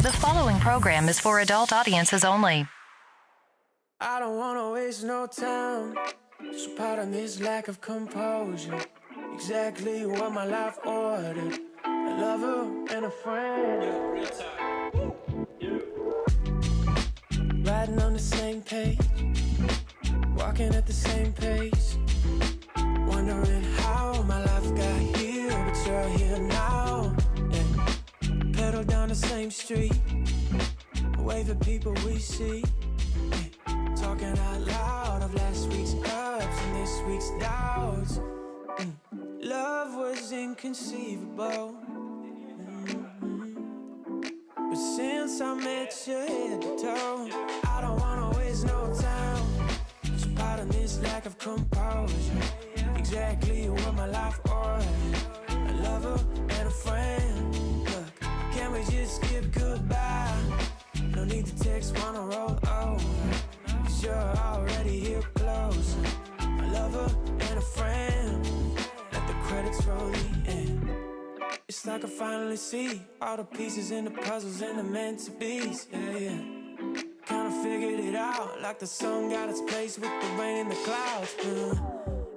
The following program is for adult audiences only. I don't wanna waste no time, so pardon this lack of composure. Exactly what my life ordered. A lover and a friend. Riding on the same page, walking at the same pace. Wondering how my life got here, but you're here now. Yeah. Pedal down the same street, wave at people we see. Yeah. Talking out loud of last week's ups and this week's doubts. Love was inconceivable. But since I met you head to toe, I don't wanna waste no time. So pardon this lack of composure. Exactly what my life ordered. A lover and a friend. Look, can we just skip goodbye? No need to text, wanna roll over. 'Cause you're already here closer. A lover and a friend. Let the credits roll in. It's like I finally see all the pieces in the puzzles and the meant to be's. Yeah, yeah. Kinda figured it out, like the sun got its place with the rain and the clouds.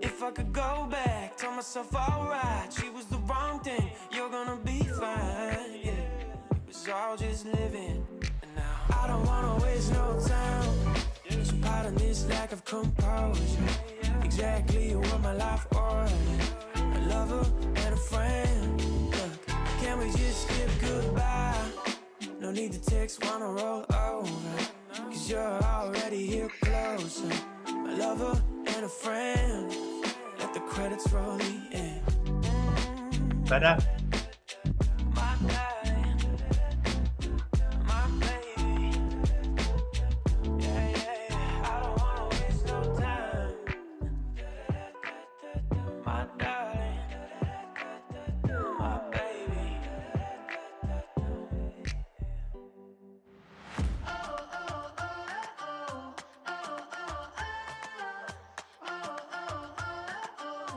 If I could go back, tell myself alright, she was the wrong thing, you're gonna be fine. Yeah, it was all just living. And now I don't wanna waste no time. So pardon this lack of composure. Exactly what my life ordered. A lover and a friend. Can we just skip goodbye? No need to text, wanna roll over. 'Cause you're already here closer. My lover and a friend. Let the credits roll in. Better. My guy, my baby. Yeah, yeah, yeah. I don't wanna waste no time. My darling, my baby.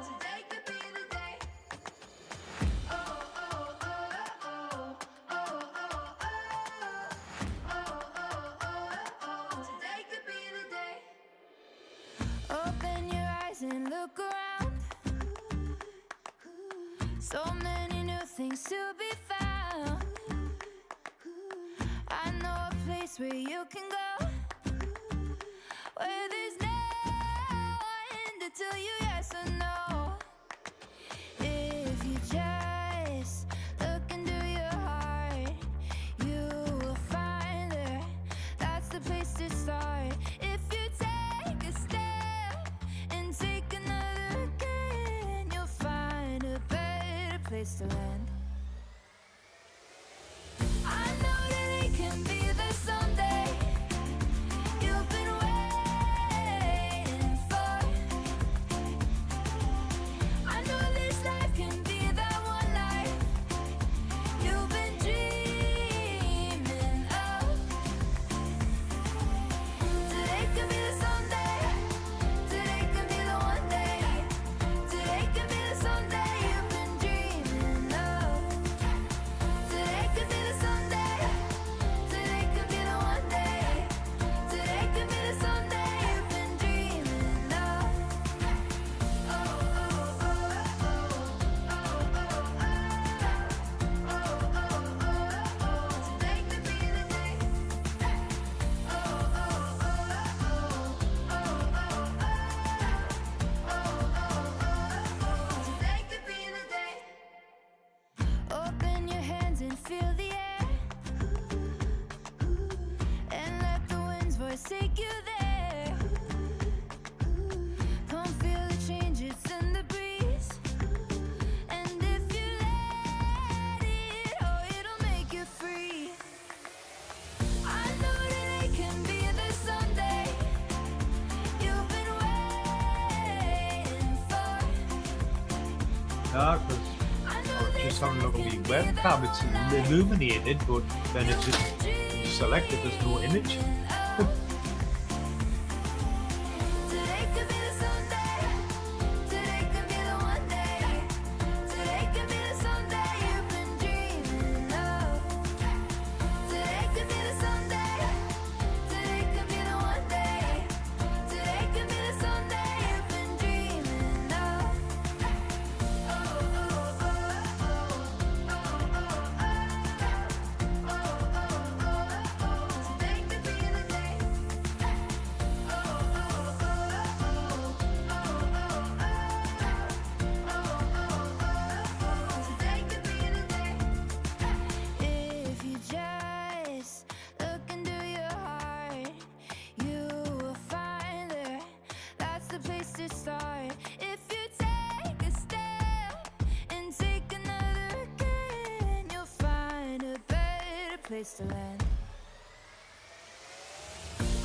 Today could be the day. Today could be the day. Open your eyes and look around. So many new things to be found. I know a place where you can go, where there's no one to tell you yes or no. If you just look into your heart, you will find there. That's the place to start. If you take a step and take another again, you'll find a better place to land. I know that it can be there someday. You've been waiting for. I know this life can be that one life you've been dreaming of. Today could be the someday. Today could be the one day. Today could be the someday you've been dreaming of. Today could be the someday. Today could be the one day. Today could be the someday you've been dreaming of. Today could be the day. Today could be the day. Open your hands and feel the air, and let the wind's voice take you there. Come feel the changes in the breeze, and if you let it, oh, it'll make you free. I know that it can be there someday. You've been waiting for. Yeah, because I know I was this just having a look at life the can be webcam. that It's one life illuminated, but then it's just selected. There's no image. Today could be the someday. Today could be the one day. Today could be the someday you've been dreaming of. Today start. If you take a step and take another again, you'll find a better place to land.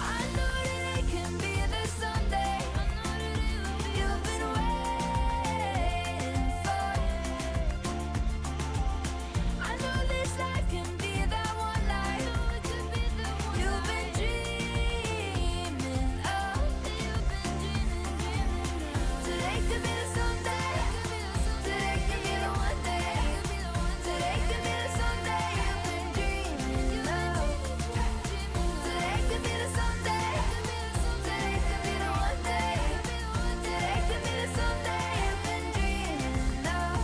I know that it can be the someday you've been waiting for. I know this life can be that one life you've been dreaming of. Today could be the someday. Today could be the one day. Today could be the someday you've been dreaming of. Today could be the someday. Today could be the one day. Today could be the someday you've been dreaming of.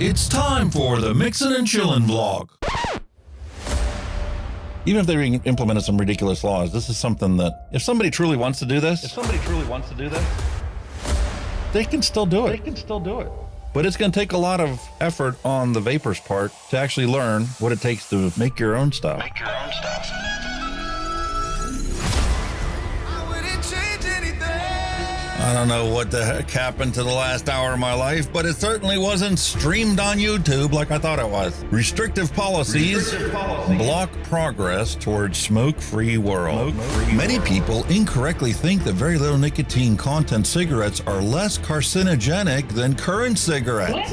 It's time for the Mixin and Chillin vlog. Even if they implemented some ridiculous laws, this is something that if somebody truly wants to do this, they can still do it. But it's going to take a lot of effort on the vapors' part to actually learn what it takes to make your own stuff. I don't know what the heck happened to the last hour of my life, but it certainly wasn't streamed on YouTube like I thought it was. Restrictive policies block progress towards smoke-free world. Many people incorrectly think that very little nicotine content cigarettes are less carcinogenic than current cigarettes.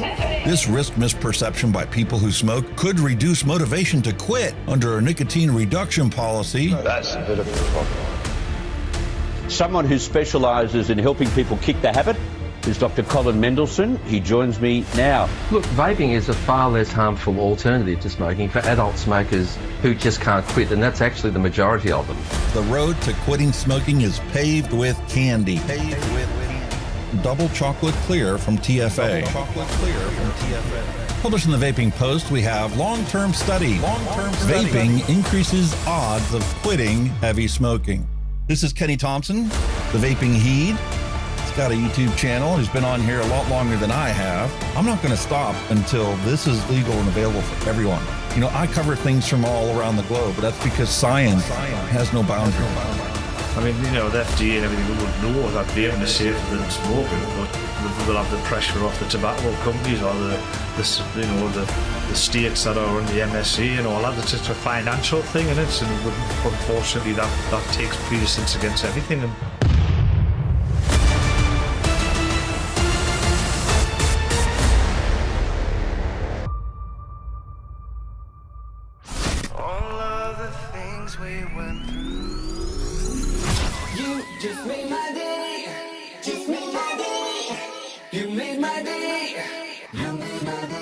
This risk misperception by people who smoke could reduce motivation to quit under a nicotine reduction policy. That's a bit of a problem. Someone who specialises in helping people kick the habit is Dr. Colin Mendelsohn. He joins me now. Look, vaping is a far less harmful alternative to smoking for adult smokers who just can't quit, and that's actually the majority of them. The road to quitting smoking is paved with candy. Double chocolate clear from TFA. Published in the Vaping Post, we have long-term study. Vaping increases odds of quitting heavy smoking. This is Kenny Thompson, the Vaping Heed. He's got a YouTube channel. He's been on here a lot longer than I have. I'm not going to stop until this is legal and available for everyone. You know, I cover things from all around the globe, but that's because science has no boundary. I mean, you know, the FDA and everything would know that vaping is safer than smoking, but they'll have the pressure off the tobacco companies or the states that are on the MSA and all that. It's just a financial thing, and unfortunately that takes precedence against everything. And All of the things we went through. You just made my day. Just made my day. You made my day. You made my day.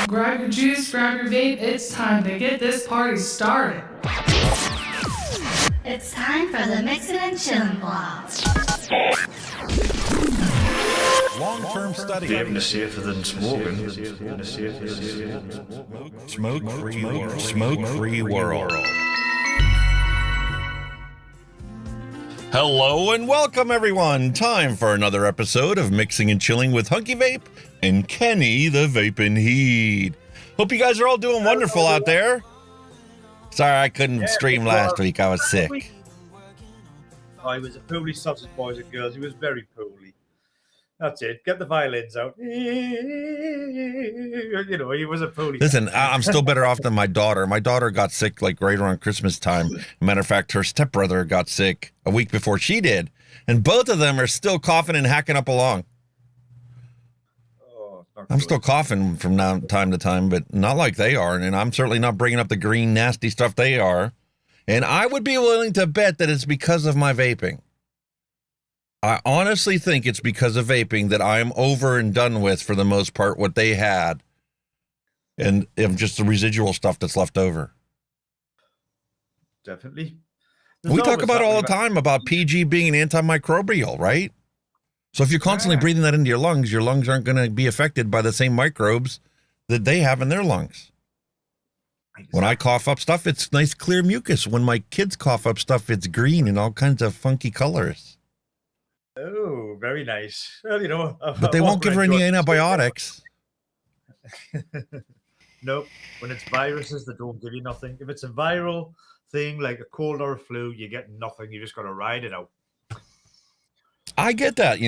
Grab your juice, grab your vape. It's time to get this party started. It's time for the Mixin and Chillin vlog. Long-term study. vaping is safer than smoking. Smoke-free world. Hello and welcome, everyone. Time for another episode of Mixing and Chilling with Hunky Vape and Kenny the Vaping Heed. Hope you guys are all doing wonderful out there. Sorry I couldn't stream last week. I was sick. Oh, he was a poorly sausage, boys and girls. He was very poorly. That's it. Get the violins out. You know, he was a poorly. Listen, I'm still better off than my daughter. My daughter got sick like right around Christmas time. Matter of fact, her stepbrother got sick a week before she did. And both of them are still coughing and hacking up along. I'm still coughing from now time to time, but not like they are. And I'm certainly not bringing up the green, nasty stuff they are. And I would be willing to bet that it's because of my vaping. I honestly think it's because of vaping that I'm over and done with, for the most part, what they had. And just the residual stuff that's left over. Definitely. We talk about it all the time about PG being an antimicrobial, right? So if you're constantly breathing that into your lungs aren't going to be affected by the same microbes that they have in their lungs. When I cough up stuff, it's nice clear mucus. When my kids cough up stuff, it's green and all kinds of funky colors. Oh, very nice. Well, you know, But they won't give her any antibiotics. Nope. When it's viruses, they don't give you nothing. If it's a viral thing like a cold or a flu, you get nothing. You just got to ride it out. I get that,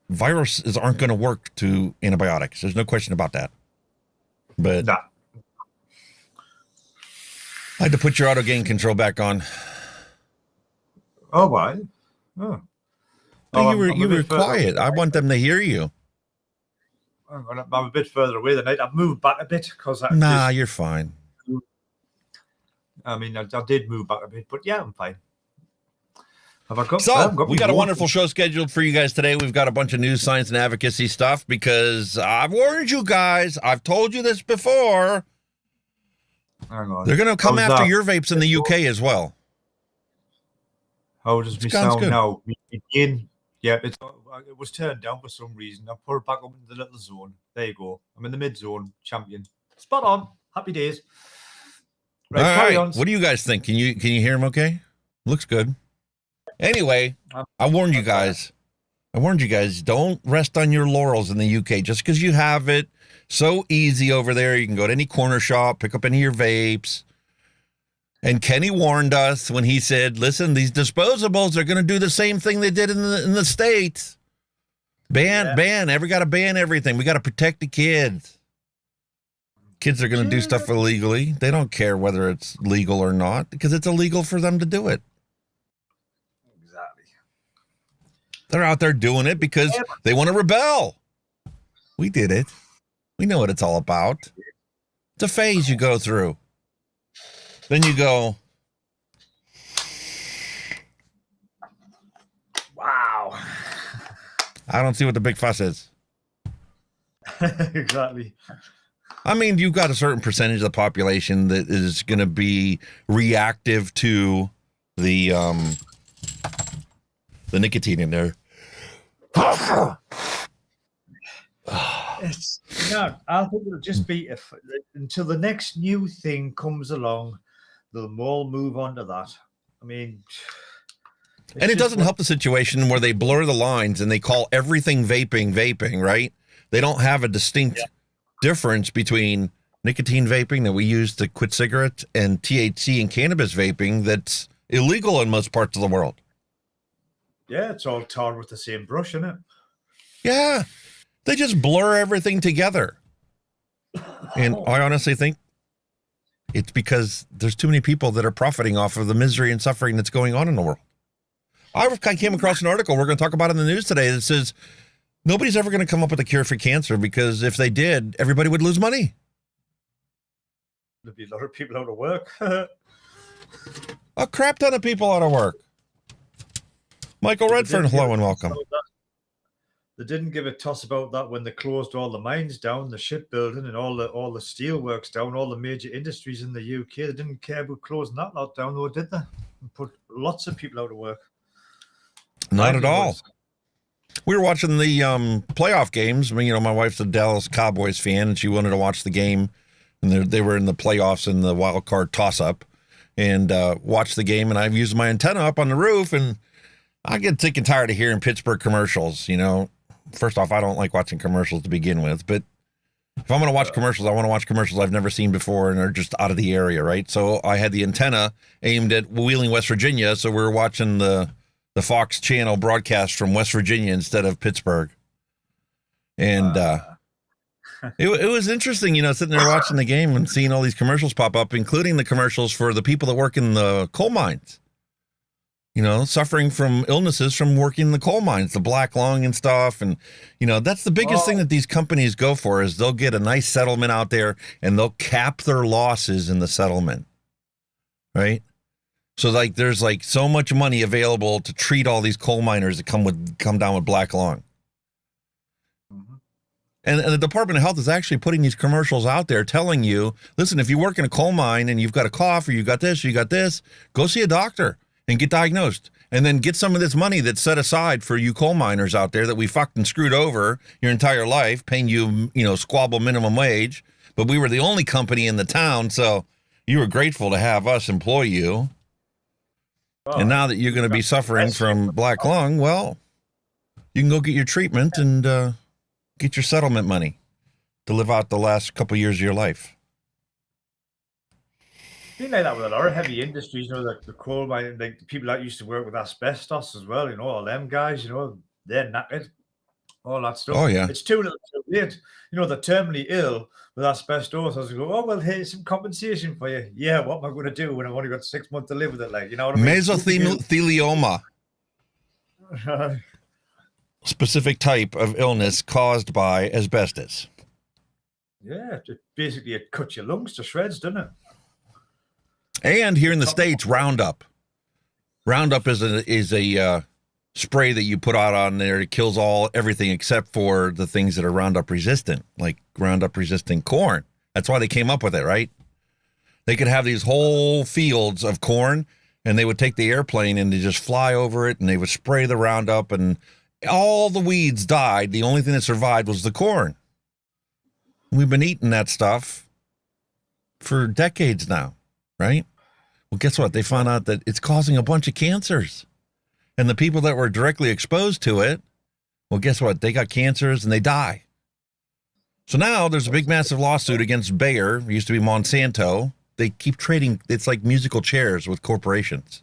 viruses aren't going to work to antibiotics. There's no question about that. But Nah. I had to put your auto gain control back on. Oh, why? Oh. You were quiet. I want them to hear you. I'm a bit further away than I've moved back a bit because you're fine. I mean, I did move back a bit, but yeah, I'm fine. Have I got? We got a wonderful show scheduled for you guys today. We've got a bunch of news, science, and advocacy stuff because I've warned you guys. I've told you this before. Hang on. They're going to come after your vapes in the UK as well. How does me sound now? Yeah, it was turned down for some reason. I put it back up in the little zone. There you go. I'm in the mid zone, champion. Spot on. Happy days. Right, carry on. What do you guys think? Can you hear him okay? Looks good. Anyway, I warned you guys. Don't rest on your laurels in the UK. Just because you have it so easy over there, you can go to any corner shop, pick up any of your vapes. And Kenny warned us when he said, listen, these disposables are going to do the same thing they did in the States. Ban. We got to ban everything. We got to protect the kids. Kids are going to do stuff illegally. They don't care whether it's legal or not because it's illegal for them to do it. Exactly. They're out there doing it because they want to rebel. We did it. We know what it's all about. It's a phase you go through. Then you go, wow. I don't see what the big fuss is. Exactly. I mean, you've got a certain percentage of the population that is going to be reactive to the nicotine in there. It's not. I think it'll just be until the next new thing comes along, they'll all move on to that. I mean, and it doesn't help the situation where they blur the lines and they call everything vaping, right? They don't have a distinct difference between nicotine vaping that we use to quit cigarettes and THC and cannabis vaping that's illegal in most parts of the world. Yeah, it's all tarred with the same brush, isn't it? Yeah. They just blur everything together. And I honestly think it's because there's too many people that are profiting off of the misery and suffering that's going on in the world. I came across an article we're going to talk about in the news today that says nobody's ever going to come up with a cure for cancer because if they did, everybody would lose money. There'd be a lot of people out of work. A crap ton of people out of work. Michael Redfern, hello and welcome. They didn't give a toss about that when they closed all the mines down, the shipbuilding and all the steel works down, all the major industries in the UK. They didn't care about closing that lot down, though, did they? And put lots of people out of work. Not at all. We were watching the playoff games. I mean, my wife's a Dallas Cowboys fan, and she wanted to watch the game. And they were in the playoffs in the wild card toss-up, and watch the game. And I've used my antenna up on the roof, and I get sick and tired of hearing Pittsburgh commercials, First off, I don't like watching commercials to begin with, but if I'm going to watch commercials, I want to watch commercials I've never seen before and are just out of the area, right? So I had the antenna aimed at Wheeling, West Virginia, so we were watching the Fox channel broadcast from West Virginia instead of Pittsburgh. And it was interesting, sitting there watching the game and seeing all these commercials pop up, including the commercials for the people that work in the coal mines. Suffering from illnesses from working in the coal mines, the black lung and stuff. And, that's the biggest thing that these companies go for is they'll get a nice settlement out there and they'll cap their losses in the settlement. Right. So there's so much money available to treat all these coal miners that come down with black lung. Mm-hmm. And the Department of Health is actually putting these commercials out there telling you, listen, if you work in a coal mine and you've got a cough or you got this, go see a doctor and get diagnosed, and then get some of this money that's set aside for you coal miners out there that we fucking screwed over your entire life, paying you, squabble minimum wage. But we were the only company in the town, so you were grateful to have us employ you. And now that you're going to be suffering from black lung, well, you can go get your treatment and get your settlement money. to live out the last couple of years of your life. Been like that with a lot of heavy industries, like the coal mine, like the people that used to work with asbestos as well, all them guys, they're knackered, all that stuff. Oh, yeah. It's too little too late. They're terminally ill with asbestos. I was go, oh, well, here's some compensation for you. Yeah, what am I going to do when I've only got 6 months to live with it? Like, you know what I mean? Mesothelioma. Specific type of illness caused by asbestos. Yeah, basically it cuts your lungs to shreds, doesn't it? And here in the States, Roundup. Roundup is a spray that you put out on there. It kills everything except for the things that are Roundup resistant, like Roundup resistant corn. That's why they came up with it, right? They could have these whole fields of corn, and they would take the airplane and they just fly over it, and they would spray the Roundup, and all the weeds died. The only thing that survived was the corn. We've been eating that stuff for decades now, right? Well, guess what? They found out that it's causing a bunch of cancers. And the people that were directly exposed to it, well, guess what? They got cancers and they die. So now there's a big, massive lawsuit against Bayer. It used to be Monsanto. They keep trading. It's like musical chairs with corporations.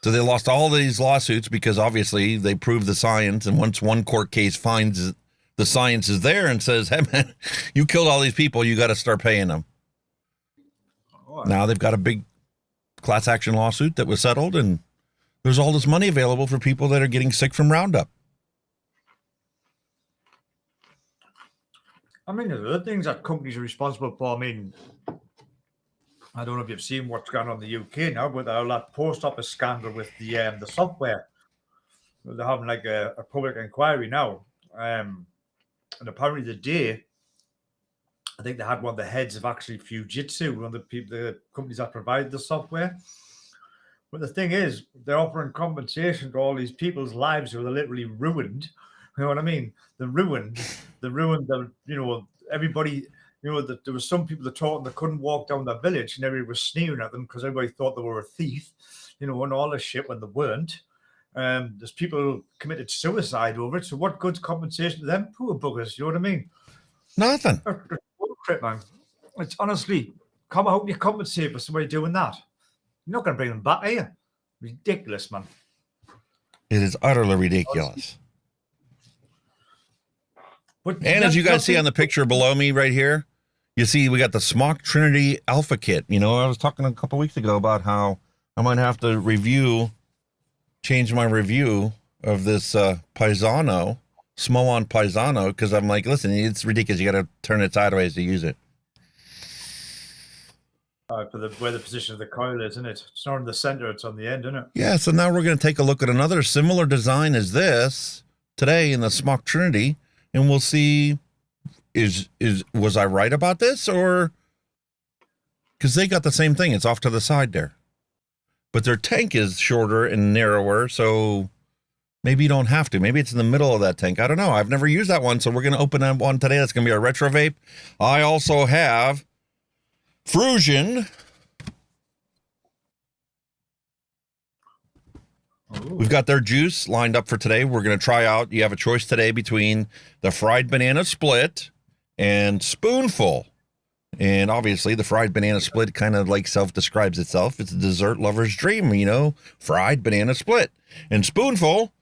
So they lost all these lawsuits because obviously they proved the science. And once one court case finds the science is there and says, hey, man, you killed all these people, you got to start paying them. Now they've got a big class action lawsuit that was settled, and there's all this money available for people that are getting sick from Roundup. I mean, there's other things that companies are responsible for. I mean, I don't know if you've seen what's going on in the UK now, but that post office scandal with the software. They're having like a public inquiry now. And apparently the day, I think they had one of the heads of actually Fujitsu, one of the companies that provided the software. But the thing is, they're offering compensation to all these people's lives who are literally ruined. You know what I mean? They're ruined. Everybody, that there was some people that taught them they couldn't walk down their village, and everybody was sneering at them because everybody thought they were a thief, and all this shit when they weren't. There's people who committed suicide over it. So what good's compensation to them poor buggers? You know what I mean? Nothing. Bullshit, man. It's honestly, how can you compensate for somebody doing that? You're not going to bring them back, are you? Ridiculous, man. It is utterly ridiculous. But and as you guys see on the picture below me right here, you see we got the SMOK Trinity Alpha Kit. I was talking a couple weeks ago about how I might have to change my review of this Paisano, Smo-on Paisano, because I'm like, listen, it's ridiculous. You got to turn it sideways to use it. For where the position of the coil is, isn't it? It's not in the center, it's on the end, isn't it? Yeah, so now we're going to take a look at another similar design as this today in the SMOK Trinity, and we'll see, was I right about this, or, because they got the same thing. It's off to the side there. But their tank is shorter and narrower, so maybe you don't have to. Maybe it's in the middle of that tank. I don't know. I've never used that one, so we're going to open up one today. That's going to be our retro vape. I also have FRUSION. We've got their juice lined up for today. We're going to try out. You have a choice today between the fried banana split and spoonful. And obviously, the fried banana split kind of like self-describes itself. It's a dessert lover's dream, fried banana split. And spoonful,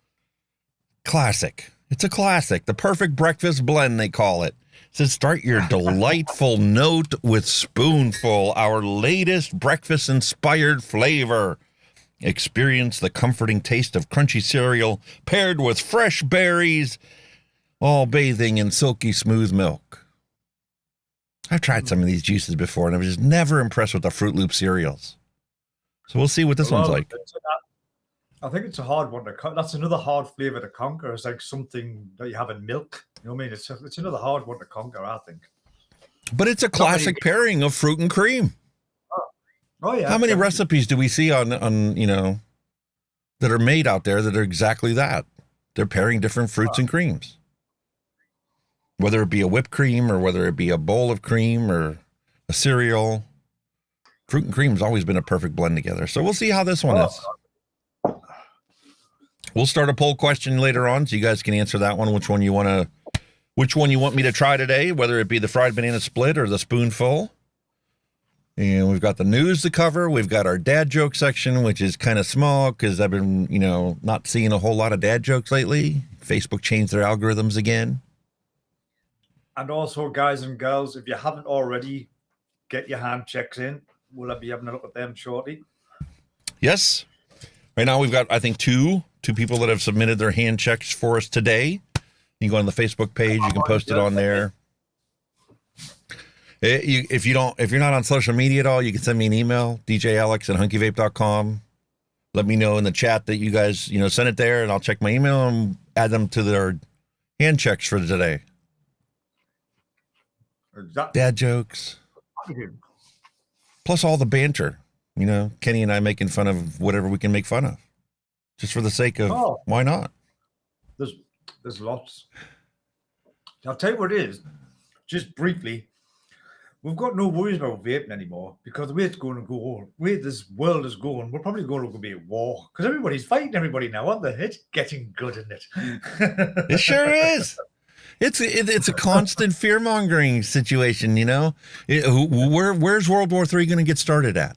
classic. It's a classic. The perfect breakfast blend, they call it. It says, start your delightful note with spoonful, our latest breakfast-inspired flavor. Experience the comforting taste of crunchy cereal paired with fresh berries, all bathing in silky smooth milk. I've tried some of these juices before, and I was just never impressed with the Fruit Loop cereals. So we'll see what this one's like. I think it's a hard one to conquer. That's another hard flavor to conquer. It's like something that you have in milk. You know what I mean? It's another hard one to conquer, I think. But it's a classic pairing of fruit and cream. Oh yeah. How many recipes do we see on that are made out there that are exactly that? They're pairing different fruits and creams. Whether it be a whipped cream or whether it be a bowl of cream or a cereal, fruit and cream has always been a perfect blend together. So we'll see how this one is. We'll start a poll question later on, so you guys can answer that one, which one you want to which one you want me to try today, whether it be the fried banana split or the spoonful. And we've got the news to cover. We've got our dad joke section, which is kind of small because I've been, not seeing a whole lot of dad jokes lately. Facebook changed their algorithms again. And also, guys and girls, if you haven't already, get your hand checks in. We'll be having a look at them shortly. Yes. Right now, we've got, I think, two people that have submitted their hand checks for us today. You can go on the Facebook page. You can post it on there. If you're not on social media at all, you can send me an email, djalex@hunkyvape.com. Let me know in the chat that you guys, send it there, and I'll check my email and add them to their hand checks for today. Exactly. Dad jokes. Plus all the banter. Kenny and I making fun of whatever we can make fun of. Just for the sake of, why not? There's lots. I'll tell you what it is. Just briefly, we've got no worries about vaping anymore because the way it's going to go, the way this world is going, we're probably going to be at war because everybody's fighting everybody now, aren't they? It's getting good, isn't it? It sure is. It's a constant fear-mongering situation, Where's World War III going to get started at?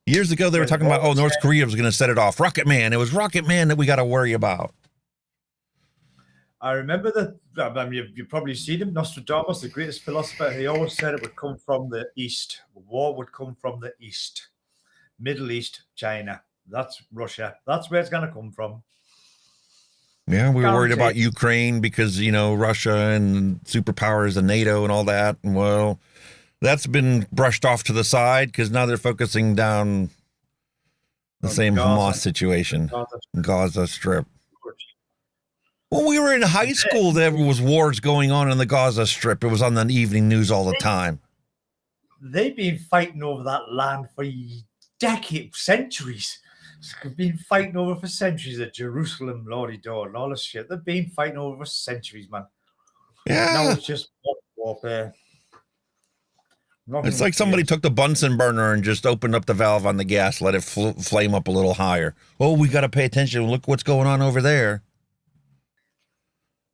Years ago, they were talking about, North Korea was going to set it off. Rocket Man. It was Rocket Man that we got to worry about. I remember that. You've probably seen him, Nostradamus, the greatest philosopher. He always said it would come from the East. War would come from the East. Middle East, China. That's Russia. That's where it's going to come from. Yeah, we were worried about Ukraine because, Russia and superpowers and NATO and all that. And, well, that's been brushed off to the side because now they're focusing down the same Hamas situation, Gaza Strip. When we were in high school, there was wars going on in the Gaza Strip. It was on the evening news all the time. They've been fighting over that land for decades, centuries. They've been fighting over for centuries at Jerusalem, Lordy Door, and all this shit. They've been fighting over for centuries, man. Yeah. Now it's just warfare. It's like somebody took the Bunsen burner and just opened up the valve on the gas, let it flame up a little higher. Oh, we got to pay attention. Look what's going on over there.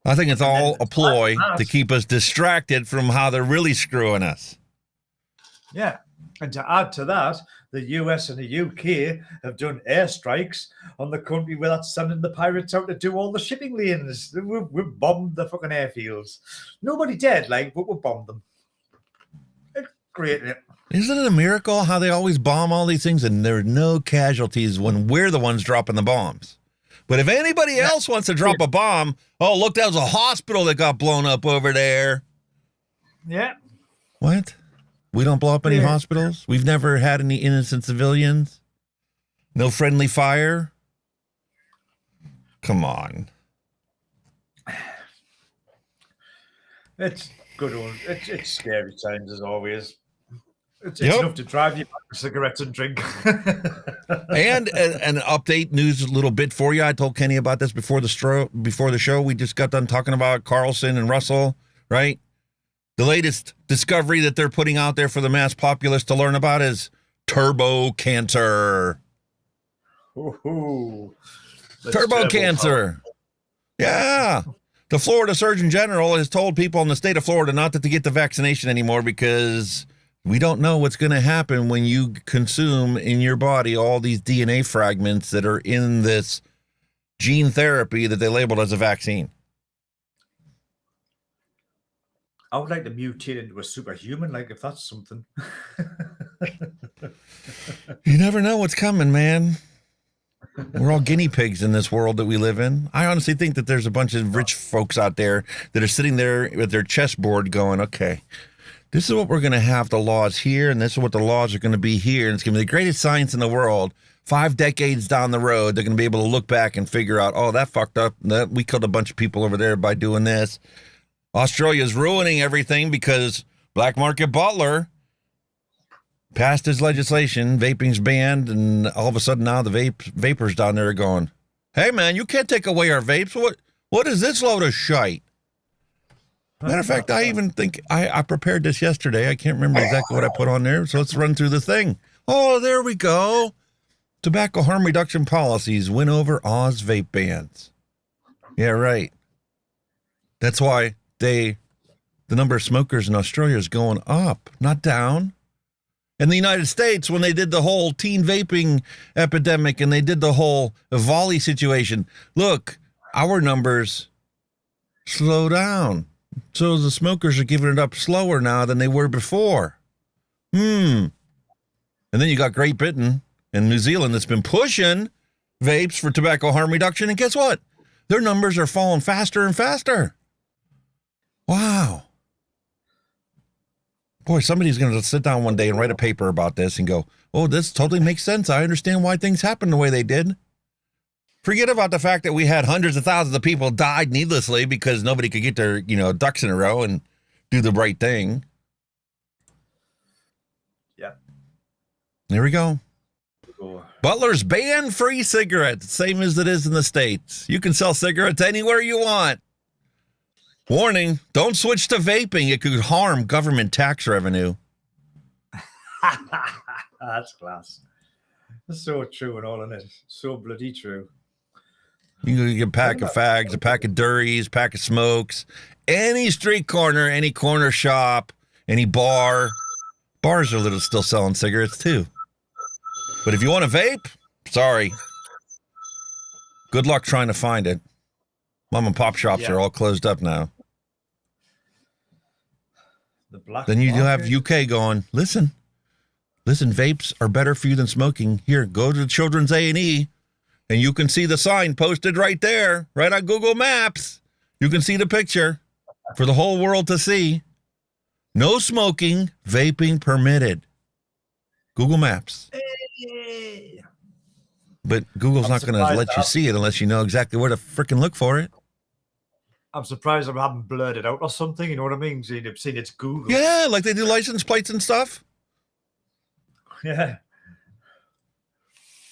I think it's all a ploy to keep us distracted from how they're really screwing us. Yeah. And to add to that, the US and the UK have done airstrikes on the country where that's sending the pirates out to do all the shipping lanes. We've bombed the fucking airfields. Nobody dead, but we bombed them. It's great, isn't it? Isn't it a miracle how they always bomb all these things and there are no casualties when we're the ones dropping the bombs? But if anybody else wants to drop a bomb, look, that was a hospital that got blown up over there. Yeah. What? We don't blow up any hospitals? We've never had any innocent civilians? No friendly fire? Come on. It's good. It's scary times as always. It's enough to drive you back to cigarettes and drink. And an update news a little bit for you. I told Kenny about this before the show. We just got done talking about Carlson and Russell, right? The latest discovery that they're putting out there for the mass populace to learn about is turbo cancer. Turbo cancer. Yeah. The Florida Surgeon General has told people in the state of Florida not to get the vaccination anymore because we don't know what's going to happen when you consume in your body all these DNA fragments that are in this gene therapy that they labeled as a vaccine. I would like to mutate into a superhuman, if that's something. You never know what's coming, man. We're all guinea pigs in this world that we live in. I honestly think that there's a bunch of rich folks out there that are sitting there with their chessboard going, okay, this is what we're going to have the laws here, and this is what the laws are going to be here, and it's going to be the greatest science in the world. 5 decades down the road, they're going to be able to look back and figure out, that fucked up. We killed a bunch of people over there by doing this. Australia's ruining everything because Black Market Butler passed his legislation, vaping's banned, and all of a sudden now the vapors down there are going, hey, man, you can't take away our vapes. What is this load of shite? Matter of fact, I even think I prepared this yesterday. I can't remember exactly what I put on there, so let's run through the thing. Oh, there we go. Tobacco harm reduction policies win over Oz vape bans. Yeah, right. That's why the number of smokers in Australia is going up, not down. In the United States, when they did the whole teen vaping epidemic and they did the whole volley situation, look, our numbers slow down. So the smokers are giving it up slower now than they were before. And then you got Great Britain and New Zealand that's been pushing vapes for tobacco harm reduction. And guess what? Their numbers are falling faster and faster. Wow. Boy, somebody's going to sit down one day and write a paper about this and go, oh, this totally makes sense. I understand why things happened the way they did. Forget about the fact that we had hundreds of thousands of people died needlessly because nobody could get their, ducks in a row and do the right thing. Yeah. There we go. Butler's ban free cigarettes, same as it is in the States. You can sell cigarettes anywhere you want. Warning, don't switch to vaping. It could harm government tax revenue. That's class. That's so true and all in it. So bloody true. You can get a pack of fags, a pack of durries, a pack of smokes, any street corner, any corner shop, any bar. Bars are still selling cigarettes too. But if you want to vape, sorry. Good luck trying to find it. Mom and pop shops are all closed up now. Then you do have UK going, listen, vapes are better for you than smoking. Here, go to the Children's A&E, and you can see the sign posted right there, right on Google Maps. You can see the picture for the whole world to see. No smoking, vaping permitted. Google Maps. But Google's not going to let you see it unless you know exactly where to frickin' look for it. I'm surprised I haven't blurred it out or something. You know what I mean? Seen it's Google. Yeah, like they do license plates and stuff. Yeah.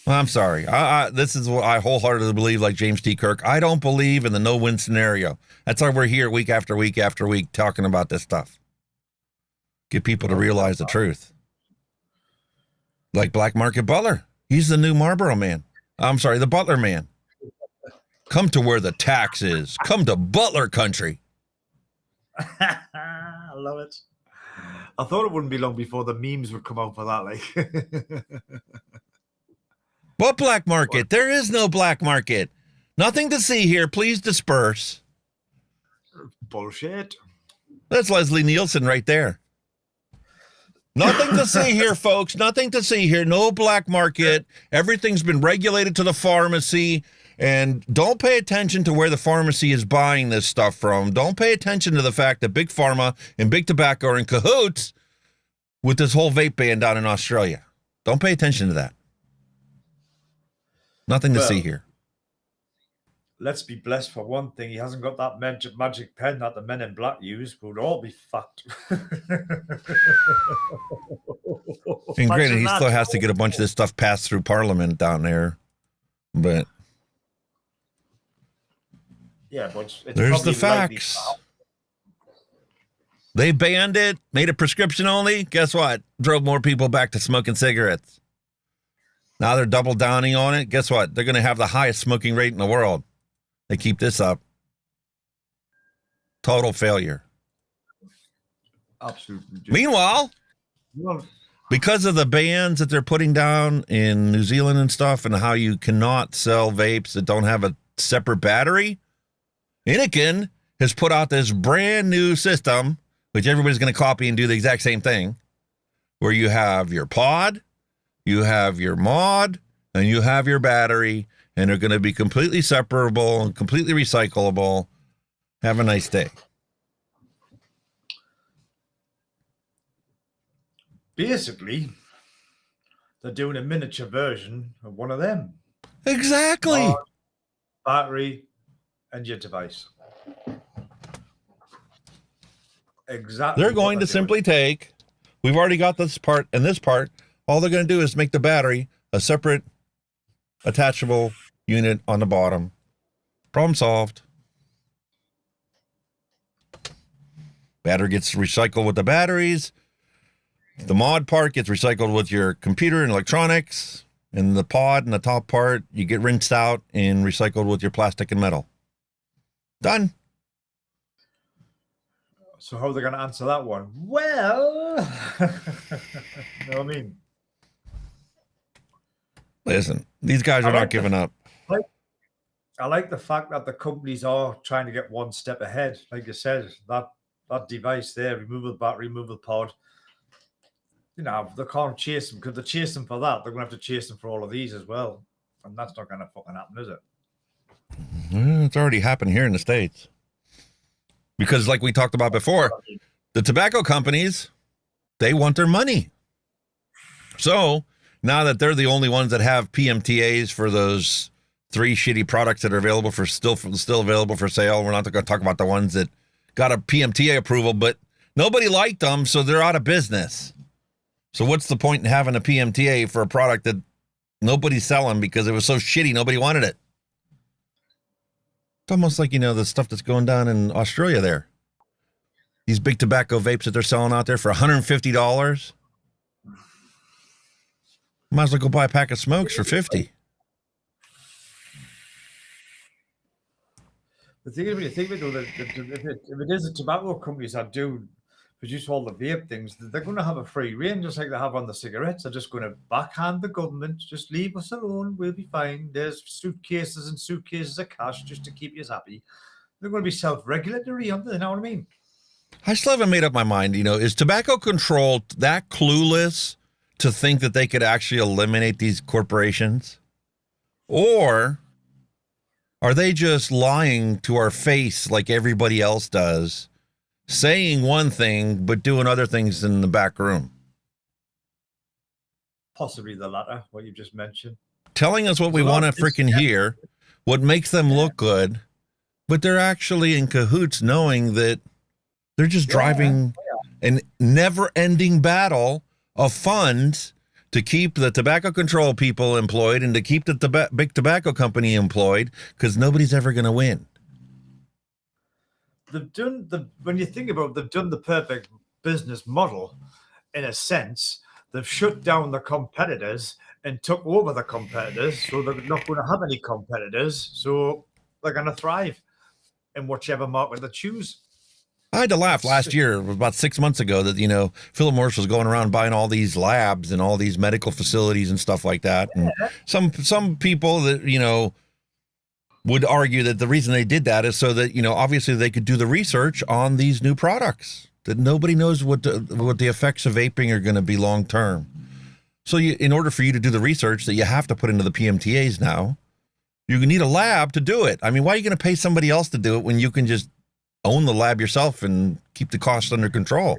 Well, I'm sorry. This is what I wholeheartedly believe, like James T. Kirk. I don't believe in the no-win scenario. That's why we're here week after week after week talking about this stuff. Get people to realize the truth. Like Black Market Butler. He's the new Marlboro man. I'm sorry, the Butler man. Come to where the tax is. Come to Butler country. I love it. I thought it wouldn't be long before the memes would come out for that. Like, what black market? There is no black market. Nothing to see here. Please disperse. Bullshit. That's Leslie Nielsen right there. Nothing to see here, folks. Nothing to see here. No black market. Everything's been regulated to the pharmacy. And don't pay attention to where the pharmacy is buying this stuff from. Don't pay attention to the fact that Big Pharma and Big Tobacco are in cahoots with this whole vape ban down in Australia. Don't pay attention to that. Nothing to see here. Let's be blessed for one thing. He hasn't got that magic pen that the men in black use. We'd all be fucked. And granted, he still has to get a bunch of this stuff passed through Parliament down there. But yeah, but it's there's the facts. They banned it, made it prescription only. Guess what? Drove more people back to smoking cigarettes. Now they're double downing on it. Guess what? They're going to have the highest smoking rate in the world. They keep this up. Total failure. Absolutely. Meanwhile, because of the bans that they're putting down in New Zealand and stuff, and how you cannot sell vapes that don't have a separate battery, Anakin has put out this brand new system, which everybody's going to copy and do the exact same thing, where you have your pod, you have your mod, and you have your battery, and they're going to be completely separable and completely recyclable. Have a nice day. Basically, they're doing a miniature version of one of them. Exactly. Mod, battery, and your device. Exactly. They're going to simply take, we've already got this part and this part. All they're going to do is make the battery a separate attachable unit on the bottom. Problem solved. Battery gets recycled with the batteries. The mod part gets recycled with your computer and electronics. And the pod and the top part, you get rinsed out and recycled with your plastic and metal. Done. So how are they going to answer that one? Well, you know what I mean? Listen, these guys are not giving up. I like the fact that the companies are trying to get one step ahead. Like you said, that device there, removable battery, removable pod, you know, they can't chase them because they're chasing for that. They're going to have to chase them for all of these as well. And that's not going to fucking happen, is it? It's already happened here in the States. Because like we talked about before, the tobacco companies, they want their money. So now that they're the only ones that have PMTAs for those 3 shitty products that are available for still available for sale, we're not going to talk about the ones that got a PMTA approval, but nobody liked them, so they're out of business. So what's the point in having a PMTA for a product that nobody's selling because it was so shitty nobody wanted it? It's almost like, you know, the stuff that's going down in Australia there. These big tobacco vapes that they're selling out there for $150. Might as well go buy a pack of smokes for $50. The thing is, when you think of it, though, if it is the tobacco companies that do produce all the vape things, they're going to have a free reign, just like they have on the cigarettes. They're just going to backhand the government. Just leave us alone. We'll be fine. There's suitcases and suitcases of cash just to keep you happy. They're going to be self-regulatory, aren't they? You know what I mean? I still haven't made up my mind. You know, is tobacco control that clueless to think that they could actually eliminate these corporations? Or are they just lying to our face like everybody else does, saying one thing but doing other things in the back room? Possibly the latter, what you just mentioned. Telling us what we want to freaking hear, what makes them look good, but they're actually in cahoots knowing that they're just driving an never-ending battle of funds to keep the tobacco control people employed and to keep the big tobacco company employed, because nobody's ever going to win. They've done when you think about it, they've done the perfect business model in a sense. They've shut down the competitors and took over the competitors, so they're not going to have any competitors, so they're going to thrive in whichever market they choose. I had to laugh last year, about 6 months ago, that, you know, Philip Morris was going around buying all these labs and all these medical facilities and stuff like that. And some people that, you know, would argue that the reason they did that is so that, you know, obviously they could do the research on these new products, that nobody knows what the effects of vaping are going to be long term. So in order for you to do the research that you have to put into the PMTAs now, you need a lab to do it. I mean, why are you going to pay somebody else to do it when you can just own the lab yourself and keep the costs under control?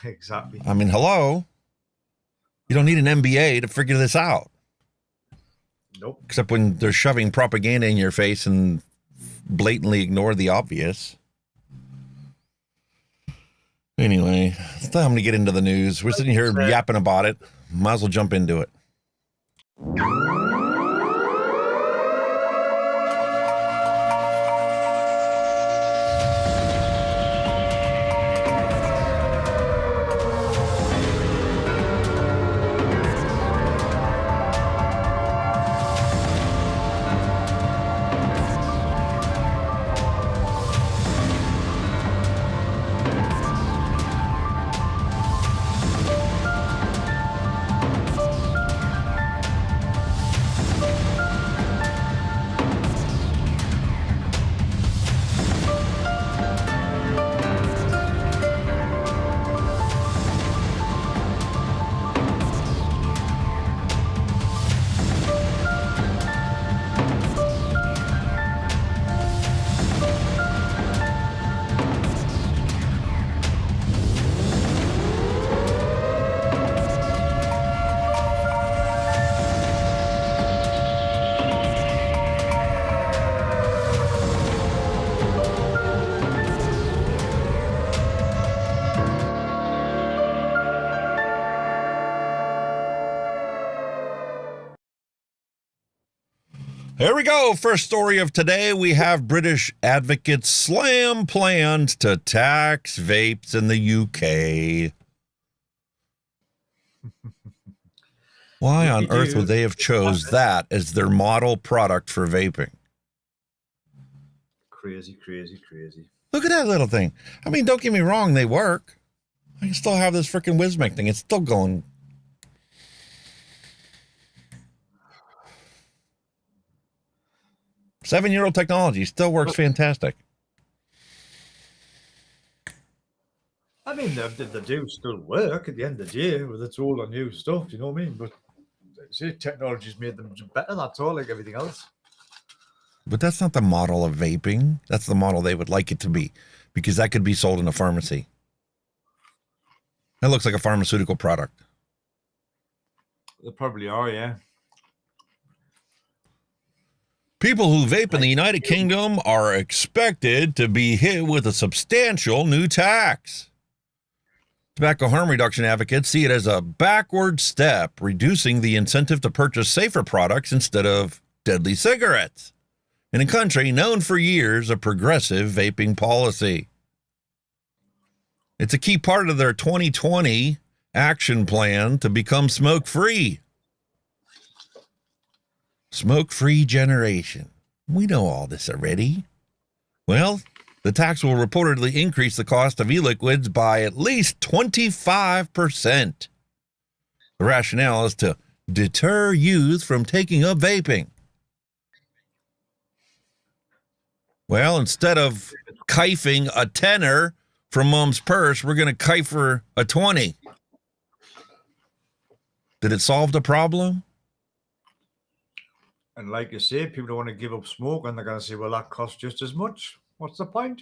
Exactly. I mean, hello. You don't need an MBA to figure this out. Nope. Except when they're shoving propaganda in your face and blatantly ignore the obvious. Anyway, it's time to get into the news. We're sitting here yapping about it. Might as well jump into it. Here we go. First story of today. We have British advocates slam plans to tax vapes in the UK. Why on earth would they have chose that as their model product for vaping? Crazy. Look at that little thing. I mean, don't get me wrong, they work. I can still have this freaking Wismec thing. It's still going. Seven-year-old technology still works fantastic. I mean, they do still work at the end of the day with it's all the new stuff, you know what I mean? But see, technology's made them better, that's all, like everything else. But that's not the model of vaping. That's the model they would like it to be, because that could be sold in a pharmacy. That looks like a pharmaceutical product. They probably are, yeah. People who vape in the United Kingdom are expected to be hit with a substantial new tax. Tobacco harm reduction advocates see it as a backward step, reducing the incentive to purchase safer products instead of deadly cigarettes, in a country known for years of progressive vaping policy. It's a key part of their 2020 action plan to become smoke-free. Smoke-free generation. We know all this already. Well, the tax will reportedly increase the cost of e-liquids by at least 25%. The rationale is to deter youth from taking up vaping. Well, instead of kifing a tenner from mom's purse, we're going to kife her a 20. Did it solve the problem? And like you say, people don't want to give up smoke, and they're going to say, well, that costs just as much. What's the point?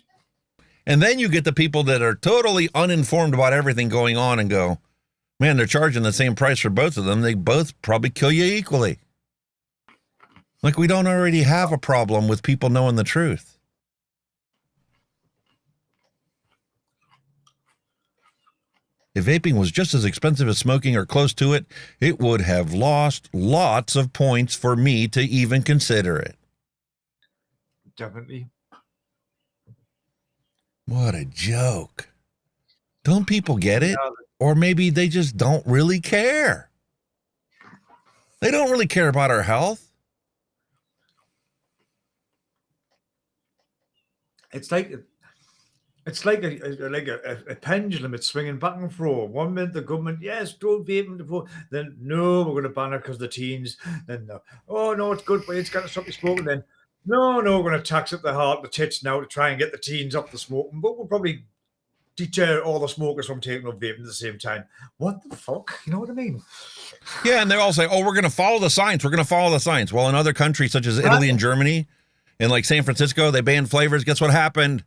And then you get the people that are totally uninformed about everything going on and go, man, they're charging the same price for both of them. They both probably kill you equally. Like we don't already have a problem with people knowing the truth. If vaping was just as expensive as smoking or close to it, it would have lost lots of points for me to even consider it. Definitely. What a joke. Don't people get it? Or maybe they just don't really care. They don't really care about our health. It's like a pendulum. It's swinging back and forth. 1 minute the government, yes, don't vape before. Then no, we're going to ban it because the teens. Then no, oh no, it's good, but it's got to stop you smoking. Then no, we're going to tax up the heart, the tits now to try and get the teens off the smoking. But we'll probably deter all the smokers from taking up vaping at the same time. What the fuck? You know what I mean? Yeah, and they all say, oh, we're going to follow the science. We're going to follow the science. Well, in other countries such as Italy and Germany, and like San Francisco, they banned flavors. Guess what happened?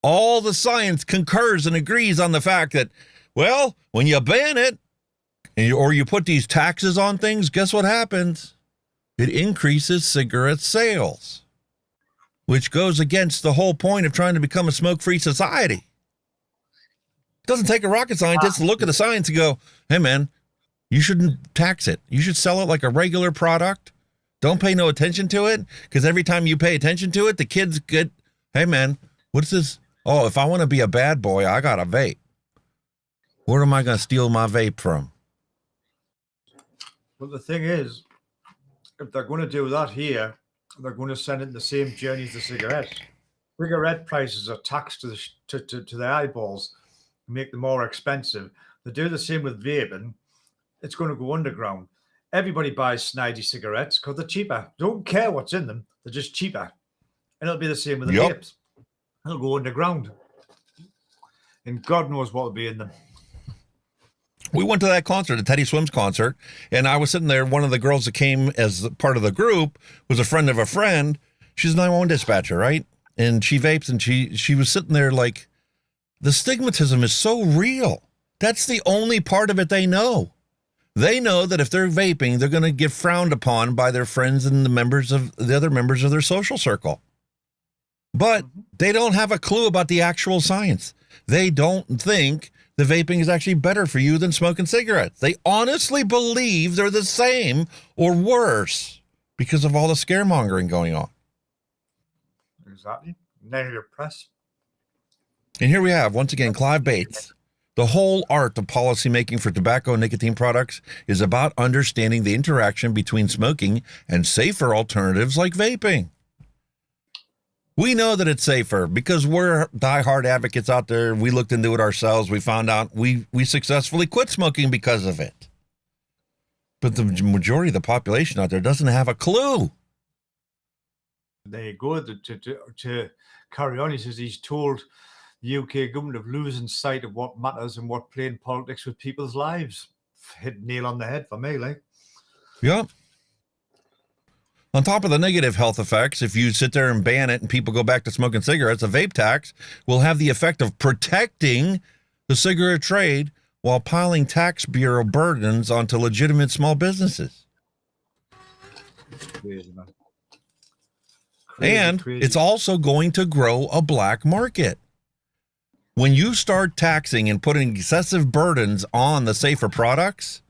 All the science concurs and agrees on the fact that, well, when you ban it or you put these taxes on things, guess what happens? It increases cigarette sales, which goes against the whole point of trying to become a smoke-free society. It doesn't take a rocket scientist to look at the science and go, hey, man, you shouldn't tax it. You should sell it like a regular product. Don't pay no attention to it, because every time you pay attention to it, the kids get, hey, man, what's this? Oh, if I want to be a bad boy, I got a vape. Where am I going to steal my vape from? But the thing is, if they're going to do that here, they're going to send it the same journey as the cigarettes. Cigarette prices are taxed to their eyeballs, make them more expensive. They do the same with vaping. It's going to go underground. Everybody buys snidey cigarettes because they're cheaper. Don't care what's in them. They're just cheaper. And it'll be the same with the vapes. They'll go underground. And God knows what will be in them. We went to that concert, the Teddy Swims concert, and I was sitting there. One of the girls that came as part of the group was a friend of a friend. She's a 911 dispatcher, right? And she vapes, and she was sitting there like, the stigmatism is so real. That's the only part of it they know. They know that if they're vaping, they're going to get frowned upon by their friends and the other members of their social circle. But they don't have a clue about the actual science. They don't think the vaping is actually better for you than smoking cigarettes. They honestly believe they're the same or worse because of all the scaremongering going on. Exactly. Negative press. And here we have, once again, Clive Bates. The whole art of policymaking for tobacco and nicotine products is about understanding the interaction between smoking and safer alternatives like vaping. We know that it's safer because we're diehard advocates out there. We looked into it ourselves. We found out we successfully quit smoking because of it. But the majority of the population out there doesn't have a clue. There you go. To carry on, he says he's told the UK government of losing sight of what matters and what playing politics with people's lives. Hit nail on the head for me, like. Yeah. On top of the negative health effects, if you sit there and ban it and people go back to smoking cigarettes, a vape tax will have the effect of protecting the cigarette trade while piling tax bureau burdens onto legitimate small businesses. Crazy, man. And it's also going to grow a black market. When you start taxing and putting excessive burdens on the safer products,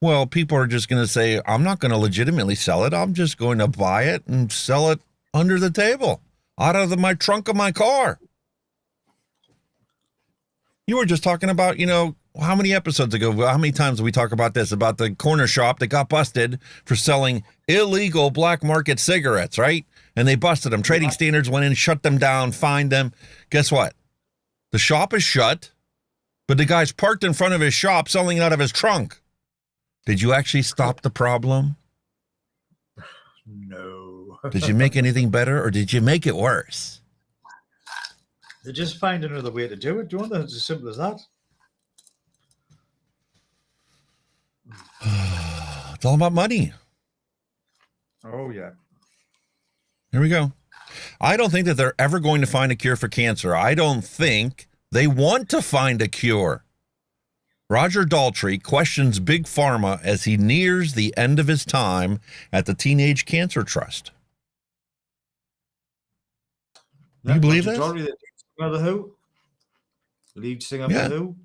well, people are just going to say, I'm not going to legitimately sell it. I'm just going to buy it and sell it under the table, out of my trunk of my car. You were just talking about, how many episodes ago, how many times did we talk about this, about the corner shop that got busted for selling illegal black market cigarettes, right? And they busted them. Trading Standards went in, shut them down, fined them. Guess what? The shop is shut, but the guy's parked in front of his shop selling it out of his trunk. Did you actually stop the problem? No. Did you make anything better, or did you make it worse? They just find another way to do it, don't they? It's as simple as that. It's all about money. Oh, yeah. Here we go. I don't think that they're ever going to find a cure for cancer. I don't think they want to find a cure. Roger Daltrey questions Big Pharma as he nears the end of his time at the Teenage Cancer Trust. Do you believe this? The singer of the Who? Lead singer of the Who?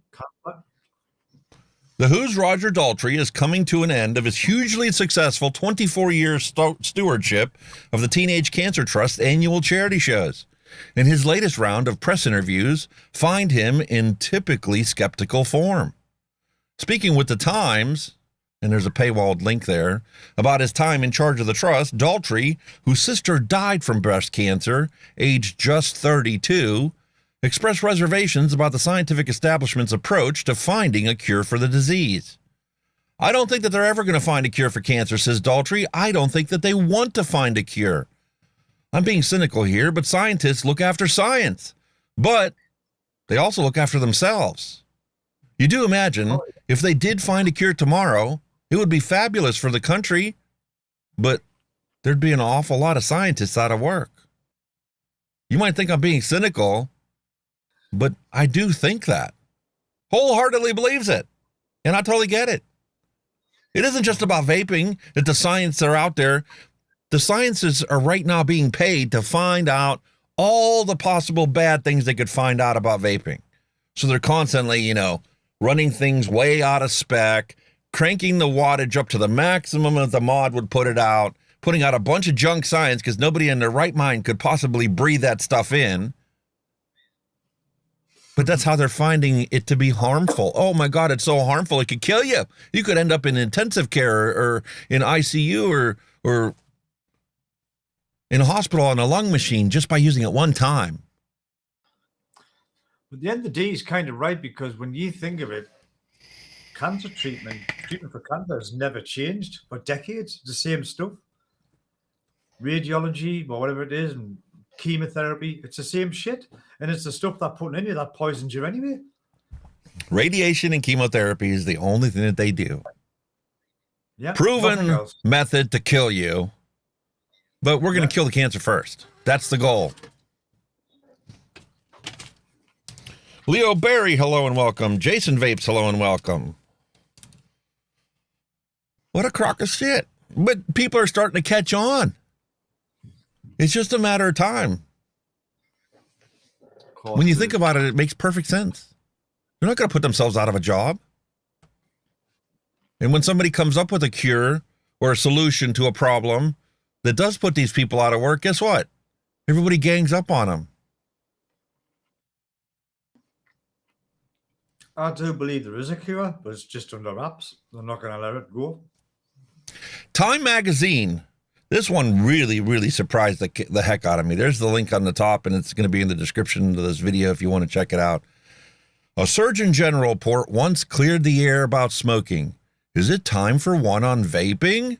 The Who's Roger Daltrey is coming to an end of his hugely successful 24-year stewardship of the Teenage Cancer Trust annual charity shows. In his latest round of press interviews, find him in typically skeptical form. Speaking with the Times, and there's a paywalled link there, about his time in charge of the trust, Daltrey, whose sister died from breast cancer, aged just 32, expressed reservations about the scientific establishment's approach to finding a cure for the disease. I don't think that they're ever going to find a cure for cancer, says Daltrey. I don't think that they want to find a cure. I'm being cynical here, but scientists look after science. But they also look after themselves. You do imagine if they did find a cure tomorrow, it would be fabulous for the country, but there'd be an awful lot of scientists out of work. You might think I'm being cynical, but I do think that. Wholeheartedly believes it. And I totally get it. It isn't just about vaping that the science are out there. The scientists are right now being paid to find out all the possible bad things they could find out about vaping. So they're constantly, running things way out of spec, cranking the wattage up to the maximum that the mod would put it out, putting out a bunch of junk science because nobody in their right mind could possibly breathe that stuff in. But that's how they're finding it to be harmful. Oh my God, it's so harmful, it could kill you. You could end up in intensive care or in ICU or in a hospital on a lung machine just by using it one time. But the end of the day, he's kind of right, because when you think of it, cancer treatment for cancer has never changed for decades. It's the same stuff. Radiology or whatever it is, and chemotherapy, it's the same shit. And it's the stuff they're putting in you that poisons you anyway. Radiation and chemotherapy is the only thing that they do. Yeah, proven method to kill you. But we're going to kill the cancer first. That's the goal. Leo Barry, hello and welcome. Jason Vapes, hello and welcome. What a crock of shit. But people are starting to catch on. It's just a matter of time. When you think about it, it makes perfect sense. They're not going to put themselves out of a job. And when somebody comes up with a cure or a solution to a problem that does put these people out of work, guess what? Everybody gangs up on them. I do believe there is a cure, but it's just under wraps. They're not going to let it go. Time magazine This one really, really surprised the heck out of me. There's the link on the top, and it's going to be in the description of this video if you want to check it out. A Surgeon General report once cleared the air about smoking. Is it time for one on vaping?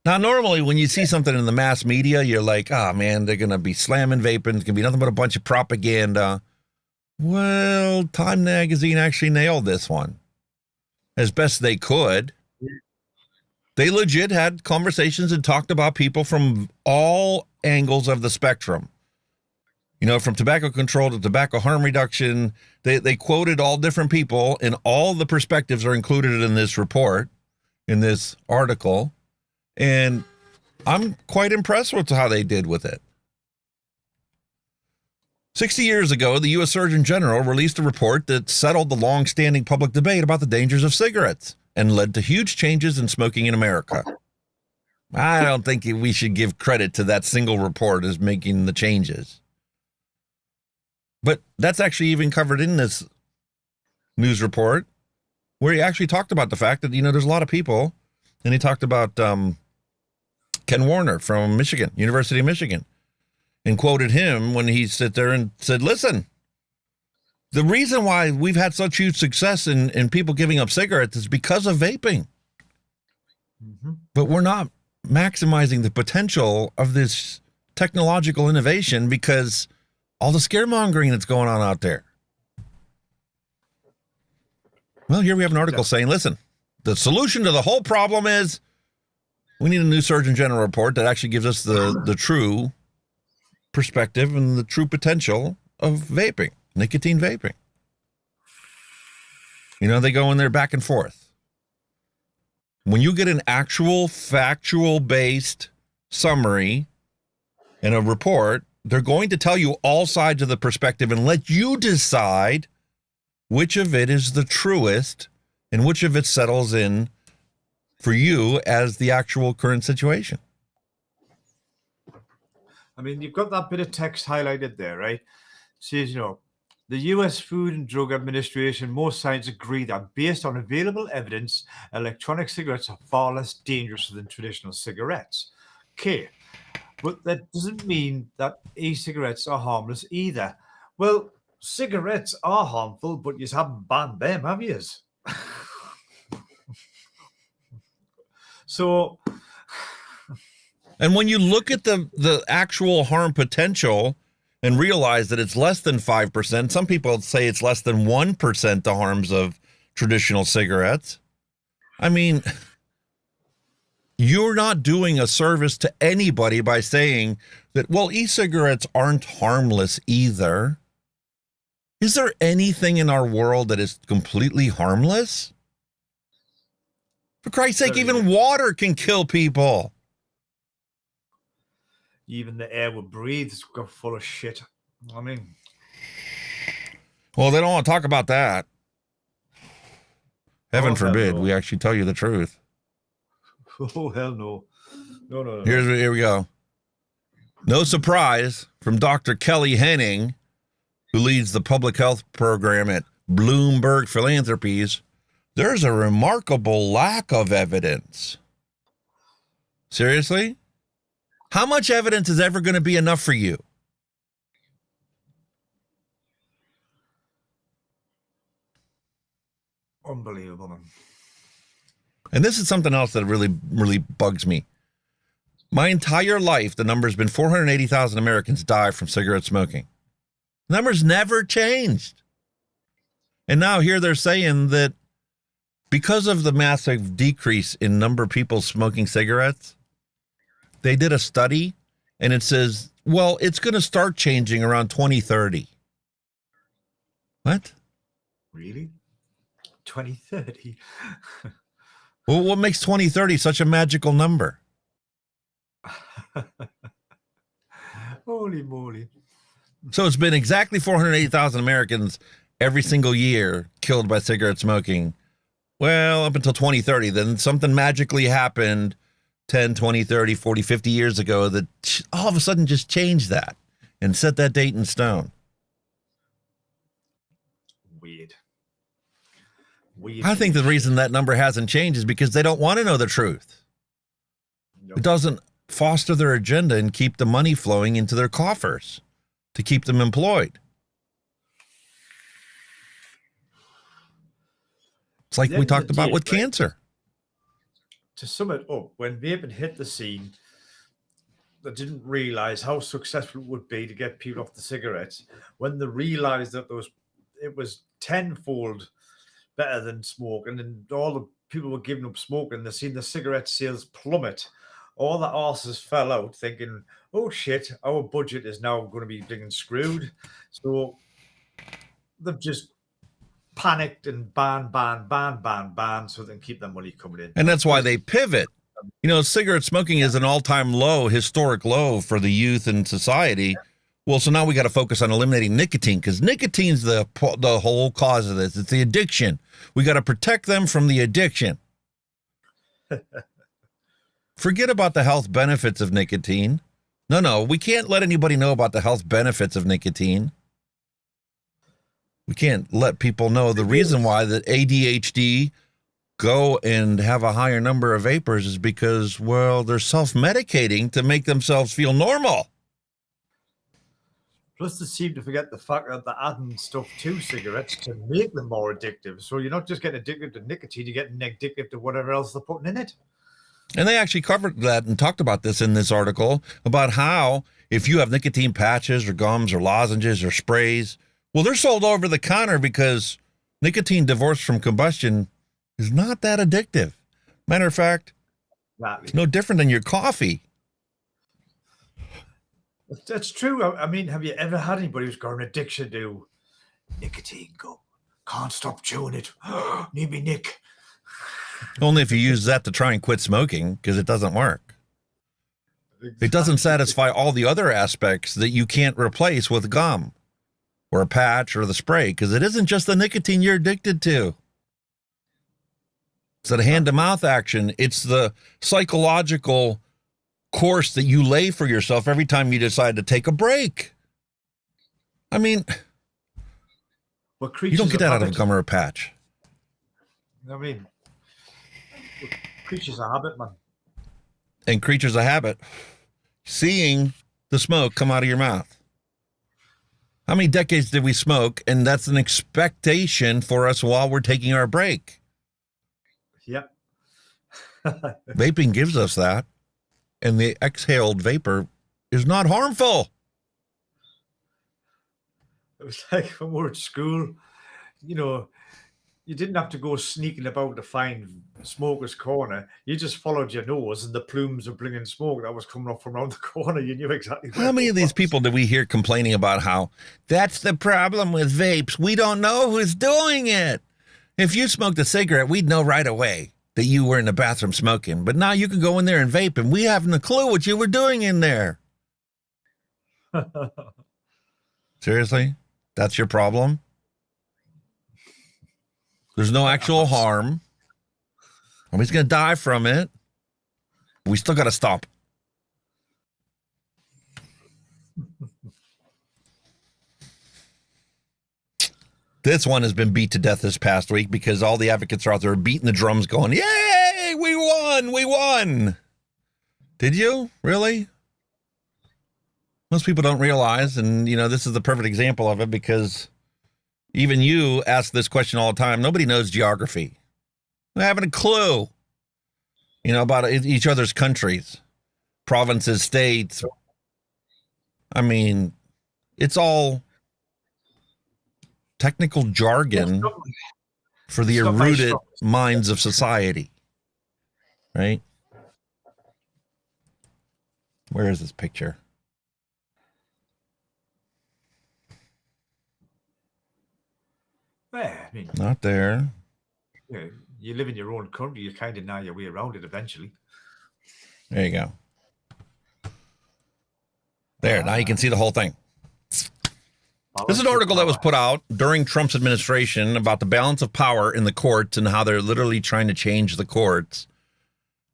Now, normally when you see something in the mass media, you're like, oh, man, they're going to be slamming vaping. It's going to be nothing but a bunch of propaganda. Well, Time Magazine actually nailed this one as best they could. They legit had conversations and talked about people from all angles of the spectrum. You know, from tobacco control to tobacco harm reduction. They quoted all different people, and all the perspectives are included in this report, in this article. And I'm quite impressed with how they did with it. 60 years ago, the U.S. Surgeon General released a report that settled the long-standing public debate about the dangers of cigarettes and led to huge changes in smoking in America. I don't think we should give credit to that single report as making the changes. But that's actually even covered in this news report, where he actually talked about the fact that, you know, there's a lot of people, and he talked about Ken Warner from Michigan, University of Michigan, and quoted him when he sat there and said, listen, the reason why we've had such huge success in people giving up cigarettes is because of vaping. Mm-hmm. But we're not maximizing the potential of this technological innovation because all the scaremongering that's going on out there. Well, here we have an article saying, listen, the solution to the whole problem is we need a new Surgeon General report that actually gives us the true perspective and the true potential of vaping, nicotine vaping. You know, they go in there back and forth. When you get an actual factual-based summary and a report, they're going to tell you all sides of the perspective and let you decide which of it is the truest and which of it settles in for you as the actual current situation. I mean, you've got that bit of text highlighted there, right? It says, you know, the U.S. Food and Drug Administration, most scientists agree that based on available evidence, electronic cigarettes are far less dangerous than traditional cigarettes. Okay, but that doesn't mean that e-cigarettes are harmless either. Well, cigarettes are harmful, but you haven't banned them, have you? So... And when you look at the actual harm potential and realize that it's less than 5%, some people say it's less than 1% the harms of traditional cigarettes. I mean, you're not doing a service to anybody by saying that, well, e-cigarettes aren't harmless either. Is there anything in our world that is completely harmless? For Christ's sake, even water can kill people. Even the air we breathe is full of shit. I mean... Well, they don't want to talk about that. Heaven forbid no. we actually tell you the truth. Oh, hell no. No. Here we go. No surprise from Dr. Kelly Henning, who leads the public health program at Bloomberg Philanthropies. There's a remarkable lack of evidence. Seriously? How much evidence is ever going to be enough for you? Unbelievable, man. And this is something else that really, really bugs me. My entire life, the number's been 480,000 Americans die from cigarette smoking. The number's never changed. And now here they're saying that because of the massive decrease in number of people smoking cigarettes, they did a study, and it says, well, it's going to start changing around 2030. What? Really? 2030? Well, what makes 2030 such a magical number? Holy moly. So it's been exactly 480,000 Americans every single year killed by cigarette smoking. Well, up until 2030, then something magically happened 10, 20, 30, 40, 50 years ago that all of a sudden just changed that and set that date in stone. Weird. I think the reason that number hasn't changed is because they don't want to know the truth. It doesn't foster their agenda and keep the money flowing into their coffers to keep them employed. It's like we talked about with cancer. To sum it up, when vaping hit the scene, they didn't realize how successful it would be to get people off the cigarettes. When they realized that it was tenfold better than smoking, and all the people were giving up smoking, they seen the cigarette sales plummet. All the arses fell out thinking, oh shit, our budget is now going to be being screwed. So they've just panicked and ban so they can keep their money coming in. And that's why they pivot. You know, cigarette smoking is an all-time low, historic low for the youth in society. Well, so now we got to focus on eliminating nicotine, because nicotine's the whole cause of this. It's the addiction. We got to protect them from the addiction. Forget about the health benefits of nicotine. No, we can't let anybody know about the health benefits of nicotine. We can't let people know the reason why that ADHD go and have a higher number of vapors is because, well, they're self-medicating to make themselves feel normal. Plus, they seem to forget the fact that they're adding stuff to cigarettes to make them more addictive. So you're not just getting addicted to nicotine, you're getting addicted to whatever else they're putting in it. And they actually covered that and talked about this in this article about how if you have nicotine patches or gums or lozenges or sprays, well, they're sold over the counter because nicotine divorced from combustion is not that addictive. Matter of fact, it's no different than your coffee. That's true. I mean, have you ever had anybody who's got an addiction to nicotine gum? Can't stop chewing it. Need me nick. Only if you use that to try and quit smoking, because it doesn't work. It doesn't satisfy all the other aspects that you can't replace with gum or a patch or the spray, because it isn't just the nicotine you're addicted to. It's the hand-to-mouth action. It's the psychological course that you lay for yourself every time you decide to take a break. I mean, you don't get that out of a gum or a patch. I mean, creatures of habit, man. And creatures of habit, seeing the smoke come out of your mouth. How many decades did we smoke? And that's an expectation for us while we're taking our break. Yep. Vaping gives us that. And the exhaled vapor is not harmful. It was like when we were at school, you know, you didn't have to go sneaking about to find Smoker's Corner. You just followed your nose and the plumes of bringing smoke that was coming up from around the corner. You knew exactly where How many of these people did we hear complaining about how that's the problem with vapes? We don't know who's doing it. If you smoked a cigarette, we'd know right away that you were in the bathroom smoking. But now you can go in there and vape, and we haven't a clue what you were doing in there. Seriously? That's your problem? There's no actual harm. Nobody's going to die from it. We still got to stop. This one has been beat to death this past week because all the advocates are out there beating the drums going, yay, we won, we won. Did you? Really? Most people don't realize, and, you know, this is the perfect example of it because even you ask this question all the time. Nobody knows geography. They haven't a clue, you know, about each other's countries, provinces, states. I mean, it's all technical jargon for the rooted minds of society, right? Where is this picture? Yeah, I mean, Not there. yeah, you live in your own country, you kind of know your way around it eventually. There you go. There, now you can see the whole thing. This is an article that was put out during Trump's administration about the balance of power in the courts and how they're literally trying to change the courts.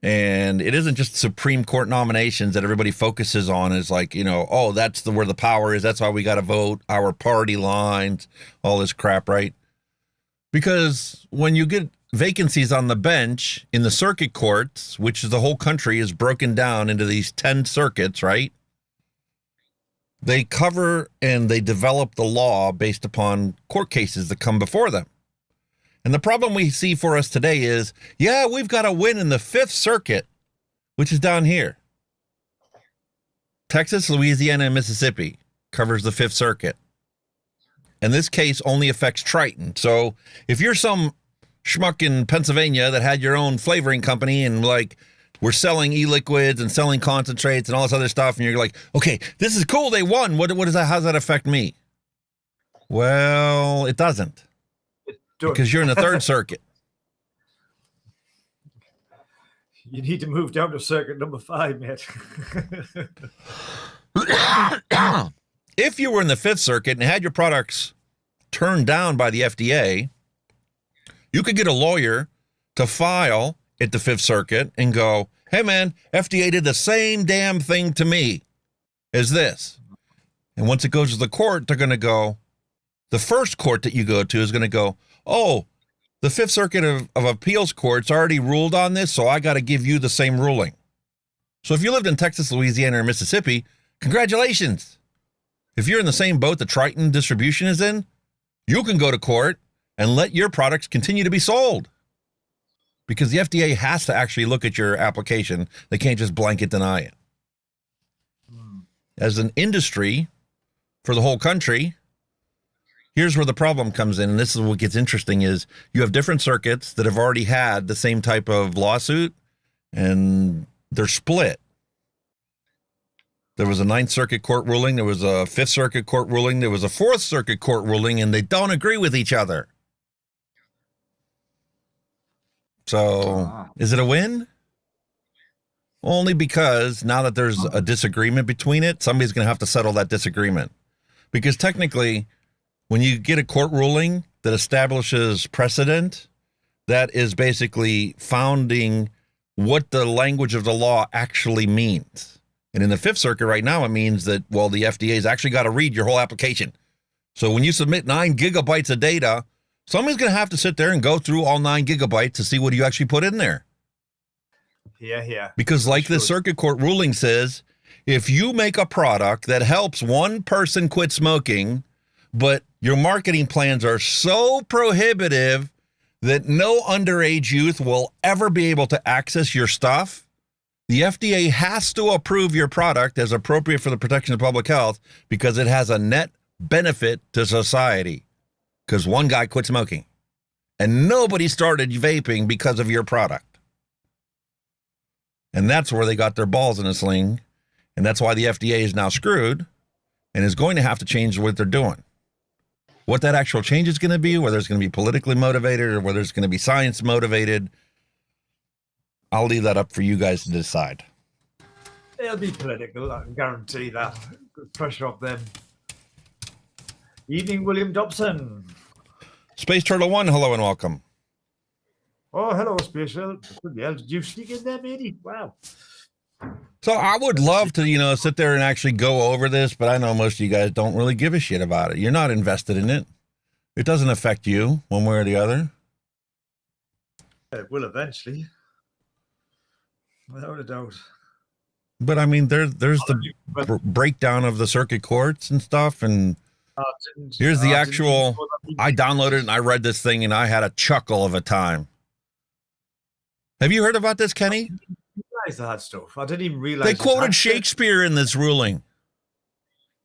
And it isn't just Supreme Court nominations that everybody focuses on is like, you know, oh, that's where the power is. That's why we got to vote, our party lines, all this crap, right? Because when you get vacancies on the bench in the circuit courts, which is the whole country is broken down into these 10 circuits, right? They cover and they develop the law based upon court cases that come before them. And the problem we see for us today is, yeah, we've got a win in the 5th Circuit, which is down here. Texas, Louisiana, and Mississippi covers the 5th Circuit. And this case only affects Triton. So if you're some schmuck in Pennsylvania that had your own flavoring company and like we're selling e-liquids and selling concentrates and all this other stuff, and you're like, okay, this is cool, they won. What is that? How does that affect me? Well, it doesn't. Because you're in the 3rd Circuit. You need to move down to circuit number 5, mate. If you were in the 5th Circuit and had your products turned down by the FDA, you could get a lawyer to file at the 5th Circuit and go, hey, man, FDA did the same damn thing to me as this. And once it goes to the court, they're going to go, the first court that you go to is going to go, oh, the 5th Circuit of Appeals Court's already ruled on this, so I got to give you the same ruling. So if you lived in Texas, Louisiana, or Mississippi, congratulations. If you're in the same boat that Triton Distribution is in, you can go to court and let your products continue to be sold. Because the FDA has to actually look at your application. They can't just blanket deny it. As an industry for the whole country, here's where the problem comes in, and this is what gets interesting, is you have different circuits that have already had the same type of lawsuit, and they're split. There was a 9th Circuit Court ruling, there was a 5th Circuit Court ruling, there was a 4th Circuit Court ruling, and they don't agree with each other. So, is it a win? Only because now that there's a disagreement between it, somebody's going to have to settle that disagreement. Because technically, when you get a court ruling that establishes precedent, that is basically founding what the language of the law actually means. And in the 5th Circuit right now, it means that, well, the FDA's actually got to read your whole application. So when you submit 9 gigabytes of data, somebody's going to have to sit there and go through all 9 gigabytes to see what you actually put in there. Yeah. Because like the circuit court ruling says, if you make a product that helps one person quit smoking, but your marketing plans are so prohibitive that no underage youth will ever be able to access your stuff, the FDA has to approve your product as appropriate for the protection of public health because it has a net benefit to society. Because one guy quit smoking and nobody started vaping because of your product. And that's where they got their balls in a sling. And that's why the FDA is now screwed and is going to have to change what they're doing. What that actual change is going to be, whether it's going to be politically motivated or whether it's going to be science motivated, I'll leave that up for you guys to decide. It'll be political, I can guarantee that. Good pressure up them. Evening, William Dobson. Space Turtle 1, hello and welcome. Oh, hello, Space Turtle. Hell, did you sneak in there, matey? Wow. So I would love to, sit there and actually go over this, but I know most of you guys don't really give a shit about it. You're not invested in it. It doesn't affect you one way or the other. It will eventually. Without a doubt. But I mean, there's the breakdown of the circuit courts and stuff, and here's the actual. I downloaded it and I read this thing and I had a chuckle of a time. Have you heard about this, Kenny? That stuff. I didn't even realize they quoted Shakespeare in this ruling.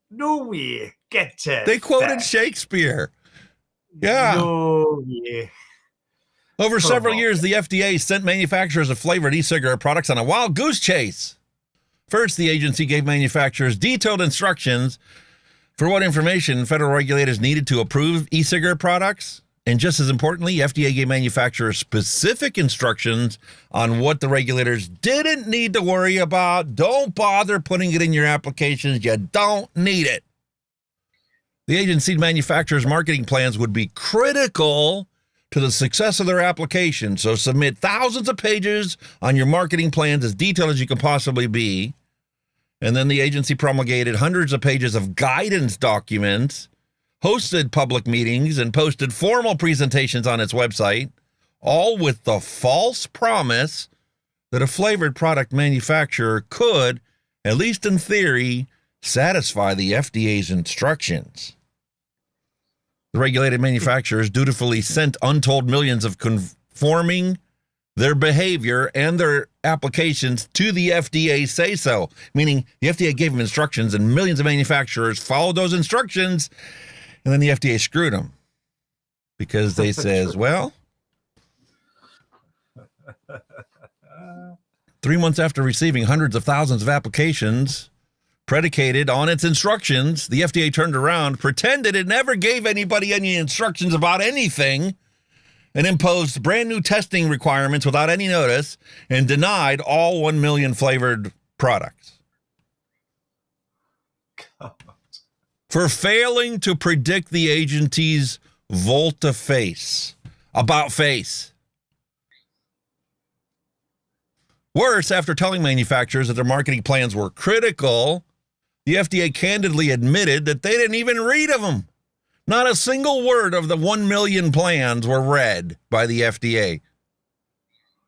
No way. Get it. They quoted Shakespeare. Yeah. No way. Over several years, the FDA sent manufacturers of flavored e-cigarette products on a wild goose chase. First, the agency gave manufacturers detailed instructions for what information federal regulators needed to approve e-cigarette products. And just as importantly, FDA gave manufacturers specific instructions on what the regulators didn't need to worry about. Don't bother putting it in your applications. You don't need it. The agency manufacturers' marketing plans would be critical to the success of their application. So submit thousands of pages on your marketing plans as detailed as you can possibly be. And then the agency promulgated hundreds of pages of guidance documents, hosted public meetings, and posted formal presentations on its website, all with the false promise that a flavored product manufacturer could, at least in theory, satisfy the FDA's instructions. The regulated manufacturers dutifully sent untold millions of conforming their behavior and their applications to the FDA say-so, meaning the FDA gave them instructions and millions of manufacturers followed those instructions, and then the FDA screwed them because they says, well, 3 months after receiving hundreds of thousands of applications predicated on its instructions, the FDA turned around, pretended it never gave anybody any instructions about anything, and imposed brand new testing requirements without any notice and denied all 1 million flavored products. God. For failing to predict the agency's volte-face, about face. Worse, after telling manufacturers that their marketing plans were critical, the FDA candidly admitted that they didn't even read of them. Not a single word of the 1 million plans were read by the FDA.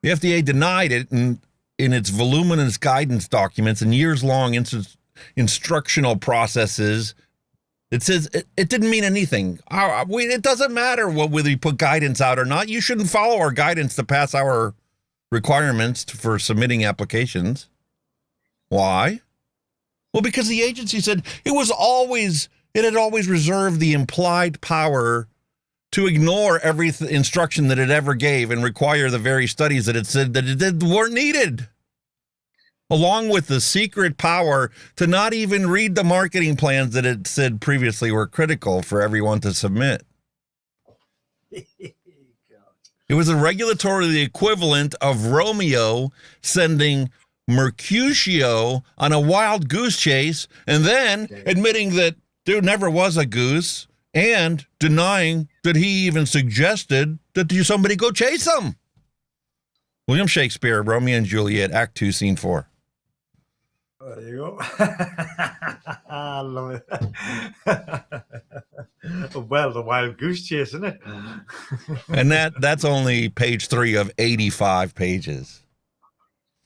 The FDA denied it in its voluminous guidance documents and years-long instructional processes. It says it didn't mean anything. It doesn't matter whether we put guidance out or not. You shouldn't follow our guidance to pass our requirements for submitting applications. Why? Well, because the agency said it had always reserved the implied power to ignore every instruction that it ever gave and require the very studies that it said that it weren't needed, along with the secret power to not even read the marketing plans that it said previously were critical for everyone to submit. It was a regulatory equivalent of Romeo sending Mercutio on a wild goose chase and then admitting that there never was a goose and denying that he even suggested that somebody go chase him. William Shakespeare, Romeo and Juliet, Act 2, Scene 4. There you go. I love it. Well, the wild goose chase, isn't it? And that's only page 3 of 85 pages.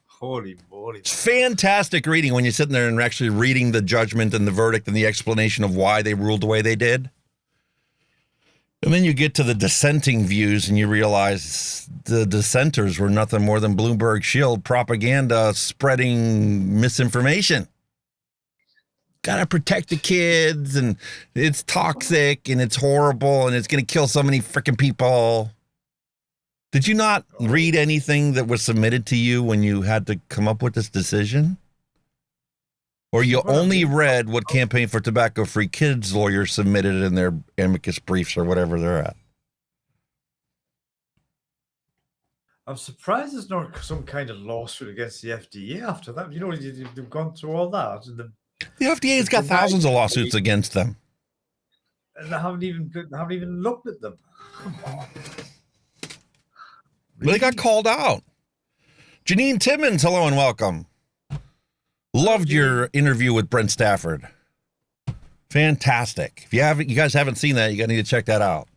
Holy moly. It's fantastic reading when you're sitting there and actually reading the judgment and the verdict and the explanation of why they ruled the way they did. And then you get to the dissenting views and you realize the dissenters were nothing more than Bloomberg Shield propaganda spreading misinformation. Gotta protect the kids and it's toxic and it's horrible and it's going to kill so many freaking people. Did you not read anything that was submitted to you when you had to come up with this decision? Or you only read what Campaign for Tobacco-Free Kids lawyers submitted in their amicus briefs or whatever they're at? I'm surprised there's not some kind of lawsuit against the FDA after that. You know, you've gone through all that. And the FDA's got thousands of lawsuits against them. And they haven't even looked at them. Really? They got called out. Janine Timmons, hello and welcome. Loved your interview with Brent Stafford. Fantastic. If you guys haven't seen that, you need to check that out.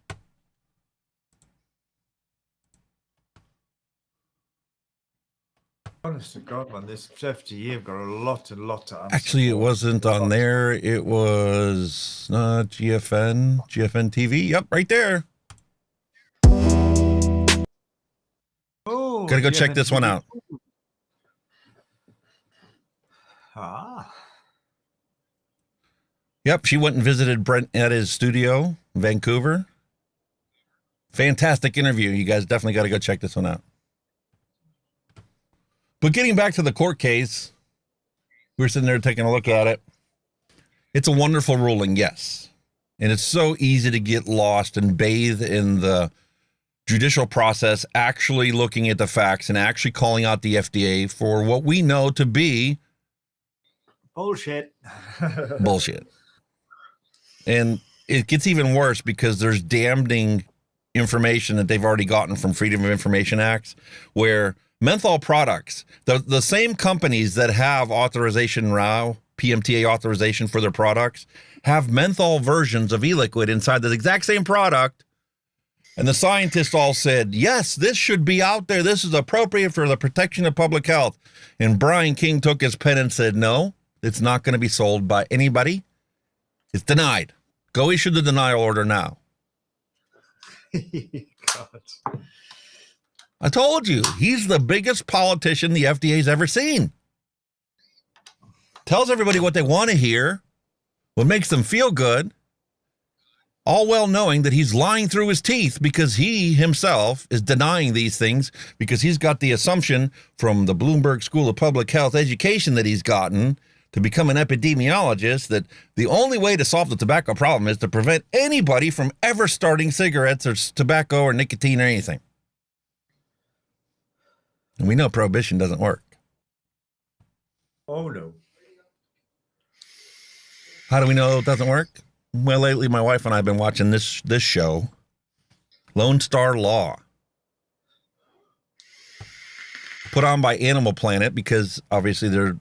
Honest to God, man, this FDA have got a lot to answer. Actually, it wasn't on there. It was GFN TV. Yep, right there. Oh, gotta go check this one out. Yep, she went and visited Brent at his studio in Vancouver. Fantastic interview. You guys definitely got to go check this one out. But getting back to the court case, we were sitting there taking a look at it. It's a wonderful ruling, yes. And it's so easy to get lost and bathe in the judicial process, actually looking at the facts and actually calling out the FDA for what we know to be bullshit. Bullshit. And it gets even worse because there's damning information that they've already gotten from Freedom of Information Acts, where menthol products, the same companies that have authorization now, PMTA authorization for their products, have menthol versions of e-liquid inside the exact same product And the scientists all said, yes, this should be out there. This is appropriate for the protection of public health. And Brian King took his pen and said, no, it's not going to be sold by anybody. It's denied. Go issue the denial order now. God. I told you, he's the biggest politician the FDA's ever seen. Tells everybody what they want to hear, what makes them feel good, all well knowing that he's lying through his teeth because he himself is denying these things because he's got the assumption from the Bloomberg School of Public Health education that he's gotten to become an epidemiologist that the only way to solve the tobacco problem is to prevent anybody from ever starting cigarettes or tobacco or nicotine or anything. And we know prohibition doesn't work. Oh, no. How do we know it doesn't work? Well, lately my wife and I have been watching this show, Lone Star Law, put on by Animal Planet because obviously the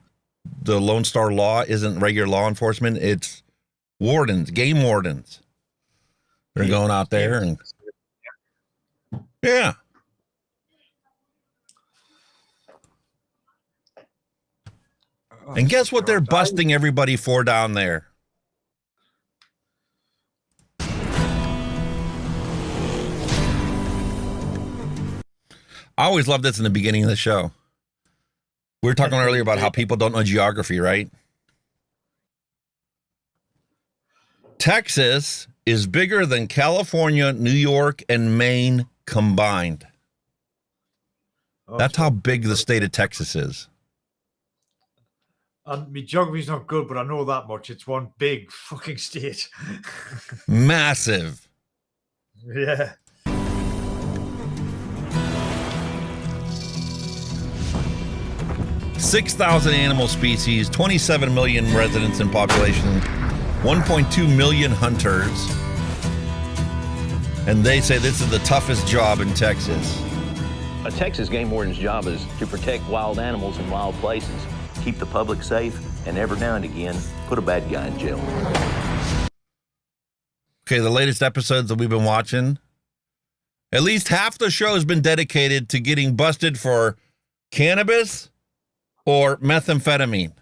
Lone Star Law isn't regular law enforcement. It's wardens, game wardens. They're going out there and yeah. And guess what they're busting everybody for down there? I always loved this in the beginning of the show. We were talking earlier about how people don't know geography, right? Texas is bigger than California, New York, and Maine combined. That's how big the state of Texas is. And my geography's not good, but I know that much. It's one big fucking state. Massive. Yeah. $6,000 animal species, 27 million residents in population, 1.2 million hunters. And they say this is the toughest job in Texas. A Texas game warden's job is to protect wild animals in wild places, keep the public safe, and every now and again, put a bad guy in jail. Okay, the latest episodes that we've been watching, at least half the show has been dedicated to getting busted for cannabis or methamphetamine.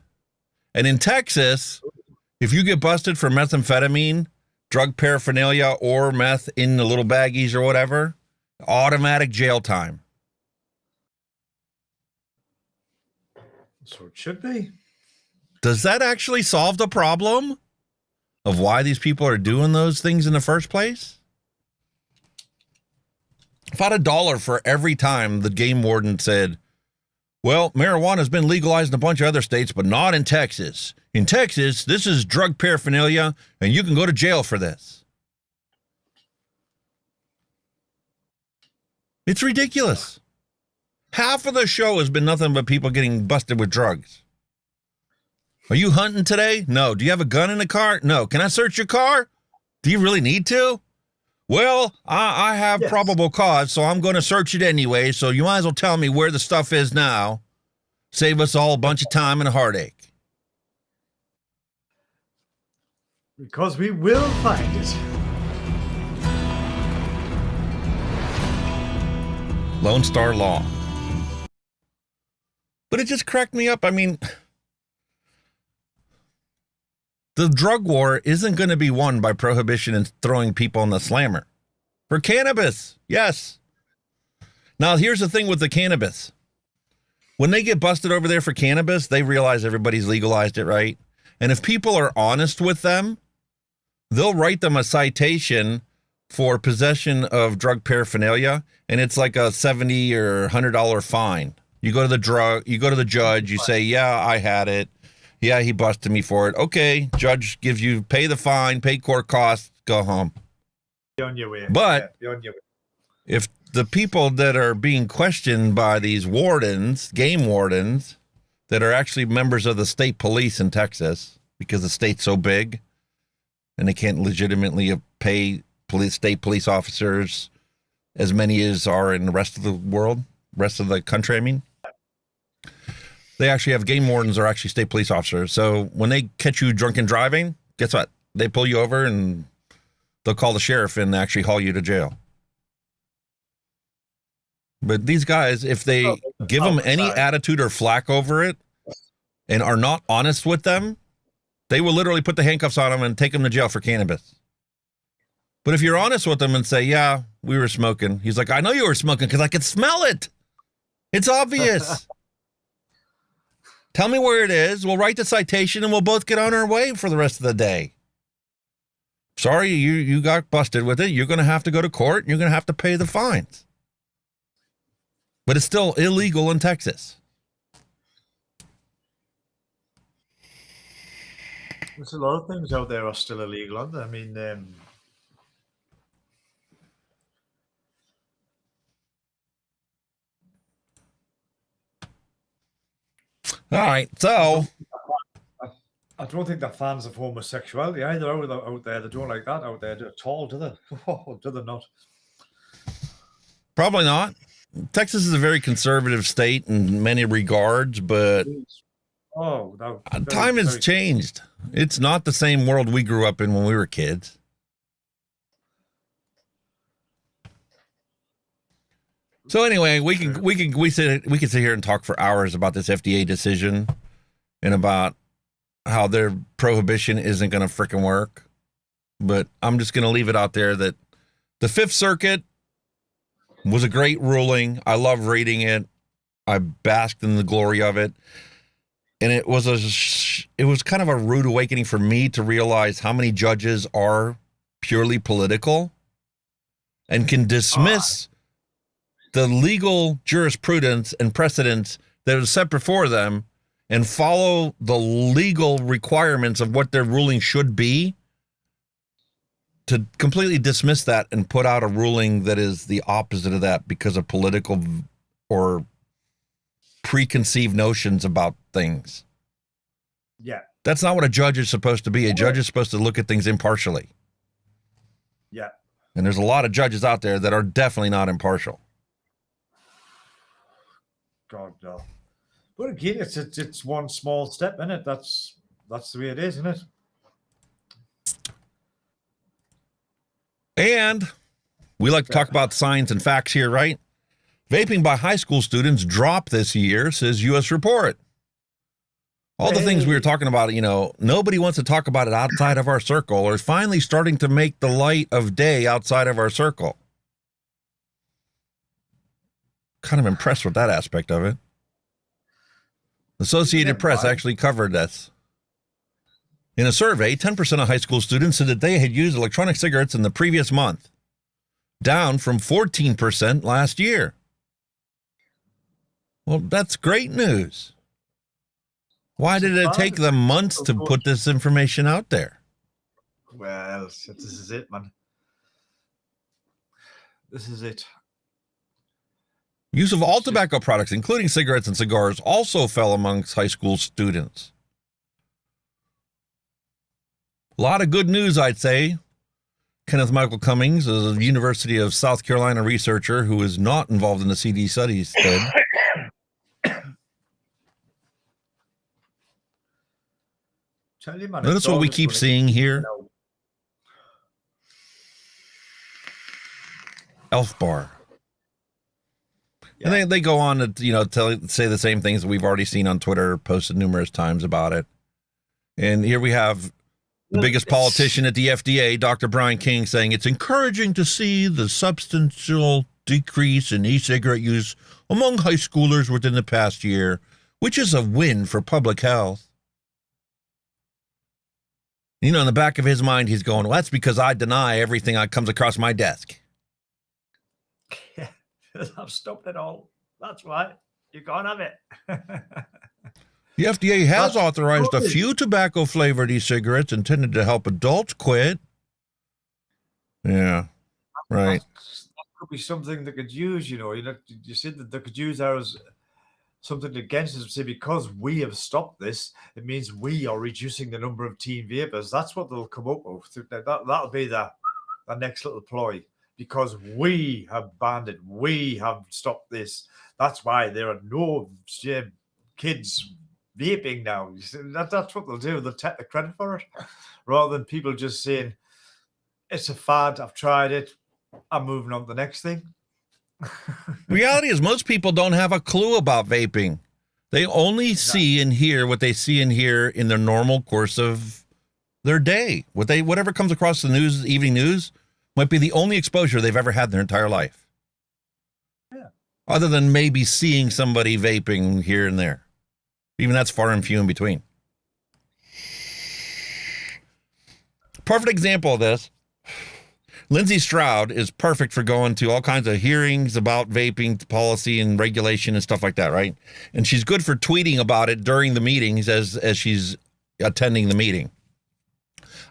And in Texas, if you get busted for methamphetamine, drug paraphernalia, or meth in the little baggies or whatever, automatic jail time. So it should be. Does that actually solve the problem of why these people are doing those things in the first place? If I had $1 for every time the game warden said, well, marijuana has been legalized in a bunch of other states, but not in Texas. In Texas, this is drug paraphernalia, and you can go to jail for this. It's ridiculous. Half of the show has been nothing but people getting busted with drugs. Are you hunting today? No. Do you have a gun in the car? No. Can I search your car? Do you really need to? Well, I have probable cause, so I'm going to search it anyway, so you might as well tell me where the stuff is now. Save us all a bunch of time and a heartache. Because we will find it. Lone Star Law. But it just cracked me up. I mean, the drug war isn't going to be won by prohibition and throwing people in the slammer. For cannabis, yes. Now, here's the thing with the cannabis. When they get busted over there for cannabis, they realize everybody's legalized it, right? And if people are honest with them, they'll write them a citation for possession of drug paraphernalia, and it's like a $70 or $100 fine. You go to the judge, you say, yeah, I had it. Yeah, he busted me for it. Okay, judge gives you, pay the fine, pay court costs, go home. Be on your way. But be on your way. If the people that are being questioned by these wardens, game wardens, that are actually members of the state police in Texas, because the state's so big, and they can't legitimately pay state police officers as many as are in the rest of the world, rest of the country, I mean. They actually have game wardens are actually state police officers. So when they catch you drunken driving, guess what? They pull you over and they'll call the sheriff and actually haul you to jail. But these guys, if they give them any attitude or flack over it and are not honest with them, they will literally put the handcuffs on them and take them to jail for cannabis. But if you're honest with them and say, yeah, we were smoking. He's like, I know you were smoking because I could smell it. It's obvious. Tell me where it is. We'll write the citation and we'll both get on our way for the rest of the day. Sorry, you got busted with it. You're going to have to go to court and you're going to have to pay the fines. But it's still illegal in Texas. There's a lot of things out there are still illegal, aren't there? I mean, all right, so I don't think they're fans of homosexuality either out there. They don't like that out there at all, do they? Oh, do they not? Probably not. Texas is a very conservative state in many regards, but oh, no, time has changed. It's not the same world we grew up in when we were kids. So anyway, we can sit here and talk for hours about this FDA decision and about how their prohibition isn't going to frickin' work. But I'm just going to leave it out there that the Fifth Circuit was a great ruling. I love reading it. I basked in the glory of it. And it was kind of a rude awakening for me to realize how many judges are purely political and can dismiss the legal jurisprudence and precedents that is set before them and follow the legal requirements of what their ruling should be, to completely dismiss that and put out a ruling that is the opposite of that because of political or preconceived notions about things. Yeah. That's not what a judge is supposed to be. A judge is supposed to look at things impartially. Yeah. And there's a lot of judges out there that are definitely not impartial. God, no. But again, it's one small step, isn't it? That's the way it is, isn't it? And we like to talk about science and facts here, right? Vaping by high school students dropped this year, says U.S. report. All the things we were talking about, nobody wants to talk about it outside of our circle, or finally starting to make the light of day outside of our circle. Kind of impressed with that aspect of it. Associated Press actually covered this. In a survey, 10% of high school students said that they had used electronic cigarettes in the previous month, down from 14% last year. Well, that's great news. Why did it take them months to put this information out there? Well, this is it, man. This is it. Use of all tobacco products, including cigarettes and cigars, also fell amongst high school students. A lot of good news, I'd say. Kenneth Michael Cummings is a University of South Carolina researcher who is not involved in the CD studies. Notice what we keep seeing here. Elf Bar. Yeah. And they go on to say the same things that we've already seen on Twitter, posted numerous times about it. And here we have the biggest politician at the FDA, Dr. Brian King, saying it's encouraging to see the substantial decrease in e-cigarette use among high schoolers within the past year, which is a win for public health. In the back of his mind, he's going, well, that's because I deny everything that comes across my desk. Yeah, I've stopped it all. That's right. You can't have it. The FDA has authorized a few tobacco-flavored e-cigarettes intended to help adults quit. Yeah, right. That could be something they could use, you said that they could use ours, something against us, say, because we have stopped this, it means we are reducing the number of teen vapors. That's what they'll come up with. That'll be the next little ploy. Because we have banned it, we have stopped this. That's why there are no kids vaping now. That's what they'll do. They'll take the credit for it, rather than people just saying, it's a fad, I've tried it, I'm moving on to the next thing. Reality is most people don't have a clue about vaping. They only see and hear what they see and hear in the normal course of their day. Whatever comes across the news, evening news, might be the only exposure they've ever had in their entire life. Yeah. Other than maybe seeing somebody vaping here and there. Even that's far and few in between. Perfect example of this. Lindsay Stroud is perfect for going to all kinds of hearings about vaping policy and regulation and stuff like that, right? And she's good for tweeting about it during the meetings as she's attending the meeting.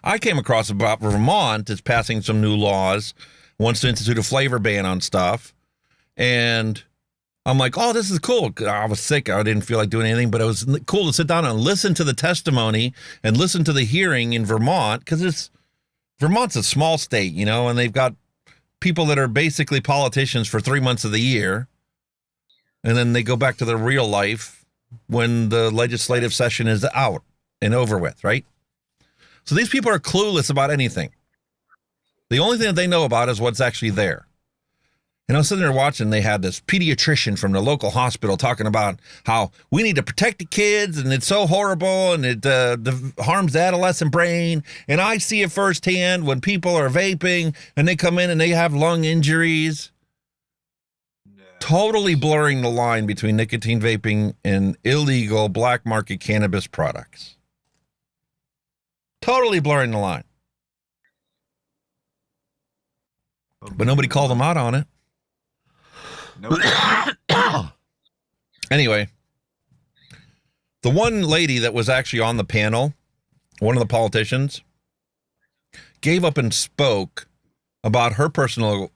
I came across about Vermont is passing some new laws, wants to institute a flavor ban on stuff. And I'm like, oh, this is cool. I was sick. I didn't feel like doing anything, but it was cool to sit down and listen to the testimony and listen to the hearing in Vermont, because Vermont's a small state, you know, and they've got people that are basically politicians for 3 months of the year. And then they go back to their real life when the legislative session is out and over with, right? So these people are clueless about anything. The only thing that they know about is what's actually there. And I was sitting there watching, they had this pediatrician from the local hospital talking about how we need to protect the kids and it's so horrible and it harms the adolescent brain. And I see it firsthand when people are vaping and they come in and they have lung injuries. No. Totally blurring the line between nicotine vaping and illegal black market cannabis products. Totally blurring the line. But nobody called them out on it. Nope. Anyway, the one lady that was actually on the panel, one of the politicians, gave up and spoke about her personal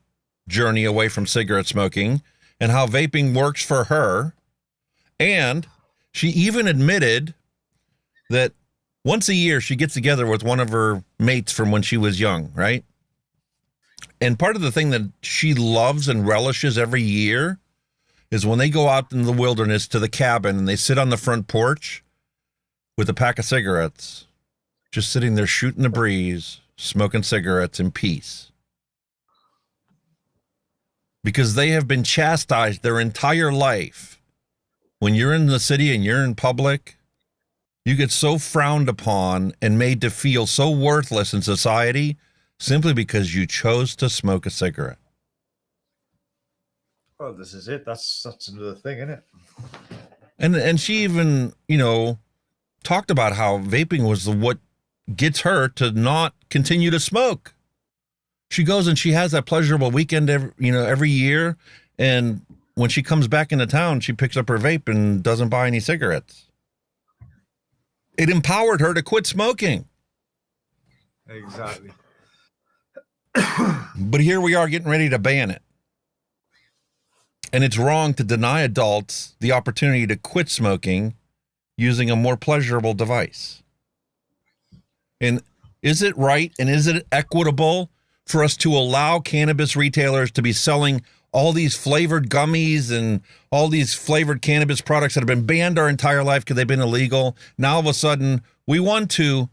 journey away from cigarette smoking and how vaping works for her. And she even admitted that once a year she gets together with one of her mates from when she was young, right? And part of the thing that she loves and relishes every year is when they go out in the wilderness to the cabin and they sit on the front porch with a pack of cigarettes, just sitting there shooting the breeze, smoking cigarettes in peace. Because they have been chastised their entire life. When you're in the city and you're in public, you get so frowned upon and made to feel so worthless in society simply because you chose to smoke a cigarette. Well, this is it. That's another thing, isn't it? And she even, you know, talked about how vaping was what gets her to not continue to smoke. She goes and she has that pleasurable weekend every year, and when she comes back into town, she picks up her vape and doesn't buy any cigarettes. It empowered her to quit smoking. Exactly. But here we are getting ready to ban it. And it's wrong to deny adults the opportunity to quit smoking using a more pleasurable device. And is it right and is it equitable for us to allow cannabis retailers to be selling all these flavored gummies and all these flavored cannabis products that have been banned our entire life because they've been illegal? Now, all of a sudden, we want to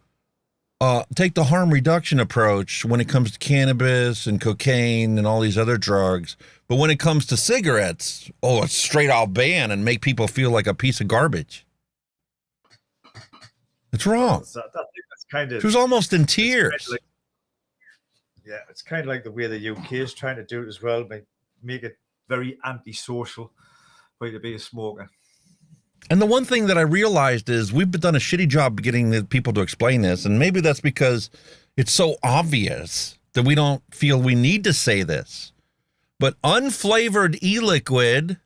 take the harm reduction approach when it comes to cannabis and cocaine and all these other drugs. But when it comes to cigarettes, it's straight out ban and make people feel like a piece of garbage. It's wrong. That's kind of. She was almost in tears. It's kind of like the way the UK is trying to do it as well, make it very antisocial for you to be a smoker. And the one thing that I realized is we've done a shitty job getting the people to explain this, and maybe that's because it's so obvious that we don't feel we need to say this. But unflavored e-liquid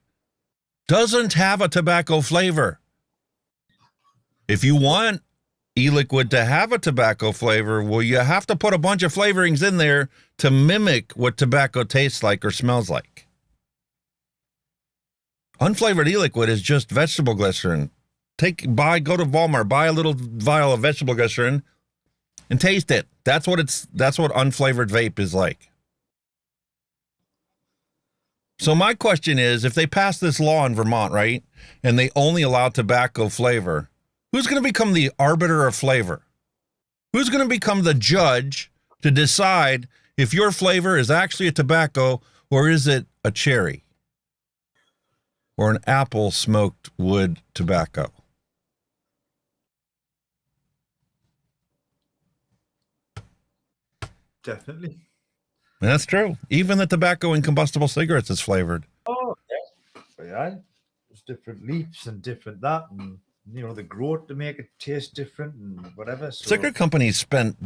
doesn't have a tobacco flavor. If you want e-liquid to have a tobacco flavor, well, you have to put a bunch of flavorings in there to mimic what tobacco tastes like or smells like. Unflavored e-liquid is just vegetable glycerin. Go to Walmart, buy a little vial of vegetable glycerin and taste it. That's what unflavored vape is like. So my question is, if they pass this law in Vermont, right, and they only allow tobacco flavor, who's going to become the arbiter of flavor? Who's going to become the judge to decide if your flavor is actually a tobacco or is it a cherry? or an apple smoked wood tobacco? Definitely. And that's true. Even the tobacco in combustible cigarettes is flavored. Oh, yeah. There's different leaves and different that, and the growth to make it taste different and whatever. So Cigarette companies spent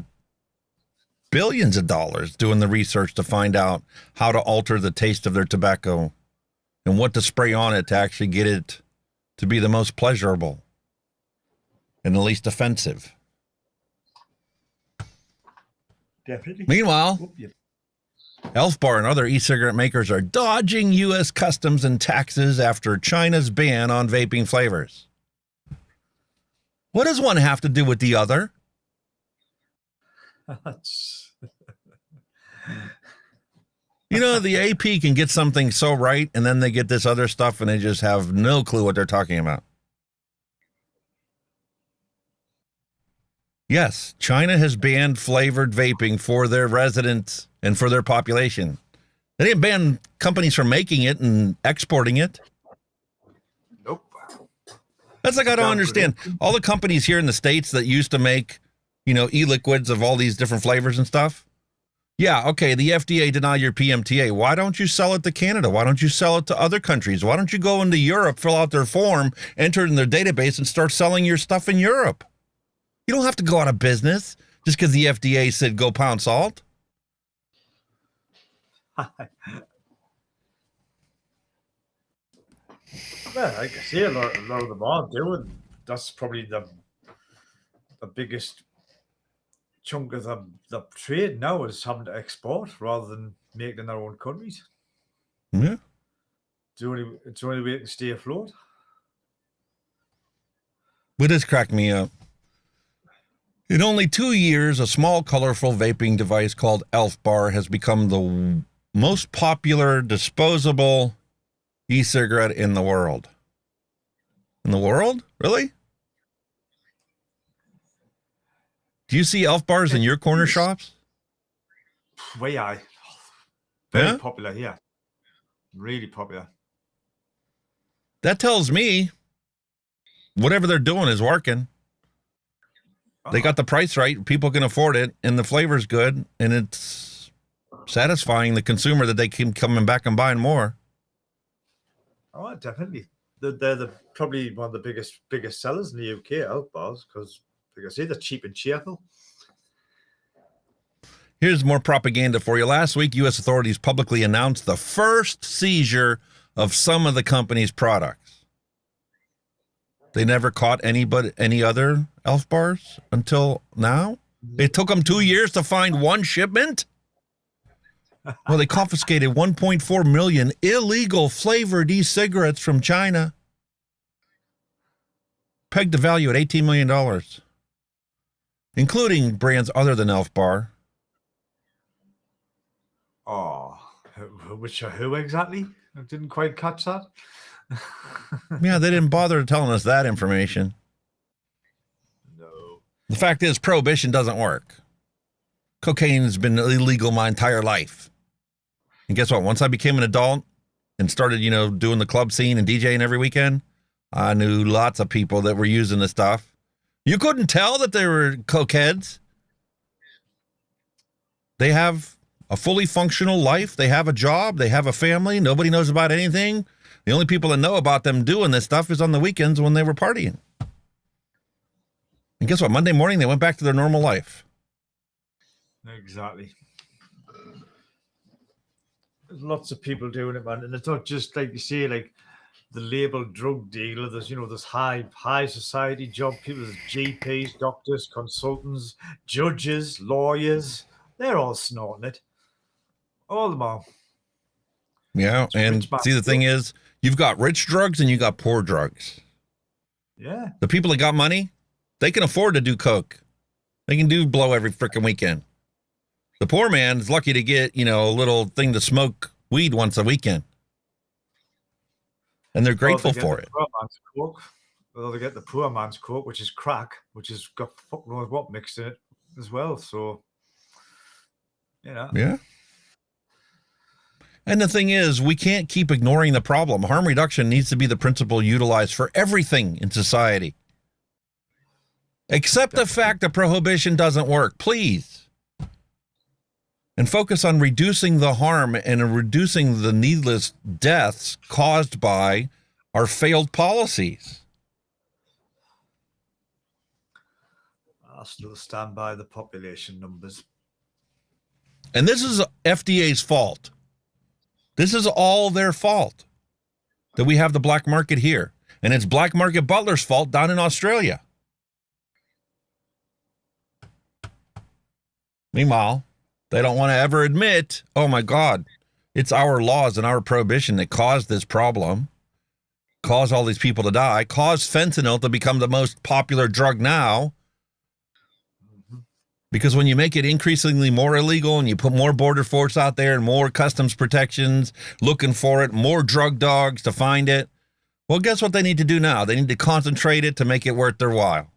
billions of dollars doing the research to find out how to alter the taste of their tobacco and what to spray on it to actually get it to be the most pleasurable and the least offensive. definitely. Meanwhile, Elf Bar and other e-cigarette makers are dodging U.S. customs and taxes after China's ban on vaping flavors. What does one have to do with the other? The AP can get something so right, and then they get this other stuff, and they just have no clue what they're talking about. Yes, China has banned flavored vaping for their residents and for their population. They didn't ban companies from making it and exporting it. Nope. That's like I don't understand. All the companies here in the States that used to make, e-liquids of all these different flavors and stuff. Yeah, okay, the FDA denied your PMTA. Why don't you sell it to Canada? Why don't you sell it to other countries? Why don't you go into Europe, fill out their form, enter it in their database, and start selling your stuff in Europe? You don't have to go out of business just because the FDA said go pound salt. Well, like I say, a lot of them are doing. That's probably the biggest chunk of the trade now is having to export rather than make it in their own countries. Yeah. It's the only way to stay afloat. But this cracked me up. In only 2 years, a small, colorful vaping device called Elf Bar has become the most popular disposable e-cigarette in the world. In the world? Really? Do you see Elf Bars in your corner shops? Very popular here. Really popular. That tells me whatever they're doing is working. They got the price right, people can afford it, and the flavor's good, and it's satisfying the consumer that they keep coming back and buying more. Oh, definitely. They're probably one of the biggest sellers in the UK, Elf Bars, because, like I say, they're cheap and cheerful. Here's more propaganda for you. Last week, U.S. authorities publicly announced the first seizure of some of the company's products. They never caught any other Elf Bars until now? It took them 2 years to find one shipment? Well, they confiscated 1.4 million illegal flavored e-cigarettes from China. Pegged the value at $18 million, including brands other than Elf Bar. Oh, who exactly? I didn't quite catch that. Yeah, they didn't bother telling us that information. No. The fact is, prohibition doesn't work. Cocaine has been illegal my entire life. And guess what? Once I became an adult and started, doing the club scene and DJing every weekend, I knew lots of people that were using the stuff. You couldn't tell that they were cokeheads. They have a fully functional life. They have a job. They have a family. Nobody knows about anything. The only people that know about them doing this stuff is on the weekends when they were partying. And guess what? Monday morning, they went back to their normal life. Exactly. There's lots of people doing it, man. And it's not just like you say, like the labeled drug dealer. There's high society job people. There's GPs, doctors, consultants, judges, lawyers. They're all snorting it. All of them are. Yeah, and see, the thing is, you've got rich drugs and you got poor drugs. Yeah. The people that got money, they can afford to do coke. They can do blow every freaking weekend. The poor man is lucky to get, a little thing to smoke weed once a weekend. And they're grateful for it. They get the poor man's coke, which is crack, which has got fuck knows what mixed in it as well. So, Yeah. And the thing is, we can't keep ignoring the problem. Harm reduction needs to be the principle utilized for everything in society. Accept the fact that prohibition doesn't work, please. And focus on reducing the harm and reducing the needless deaths caused by our failed policies. I'll still stand by the population numbers. And this is FDA's fault. This is all their fault that we have the black market here. And it's Black Market Butler's fault down in Australia. Meanwhile, they don't want to ever admit, oh my God, it's our laws and our prohibition that caused this problem, caused all these people to die, caused fentanyl to become the most popular drug now. Because when you make it increasingly more illegal and you put more border force out there and more customs protections looking for it, more drug dogs to find it, well, guess what they need to do now? They need to concentrate it to make it worth their while.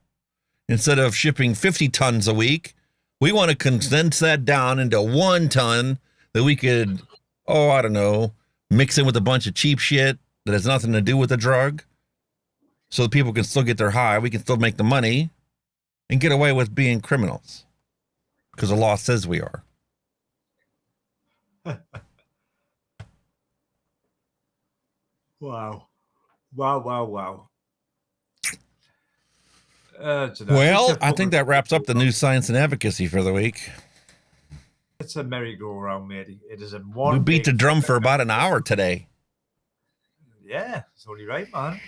Instead of shipping 50 tons a week, we want to condense that down into 1 ton that we could, I don't know, mix in with a bunch of cheap shit that has nothing to do with the drug so that people can still get their high, we can still make the money and get away with being criminals because the law says we are. Wow. Well, I think that wraps up the news, science, and advocacy for the week. It's a merry-go-round, matey. It is a We one. beat the drum for about an hour today. Yeah, it's only right, man.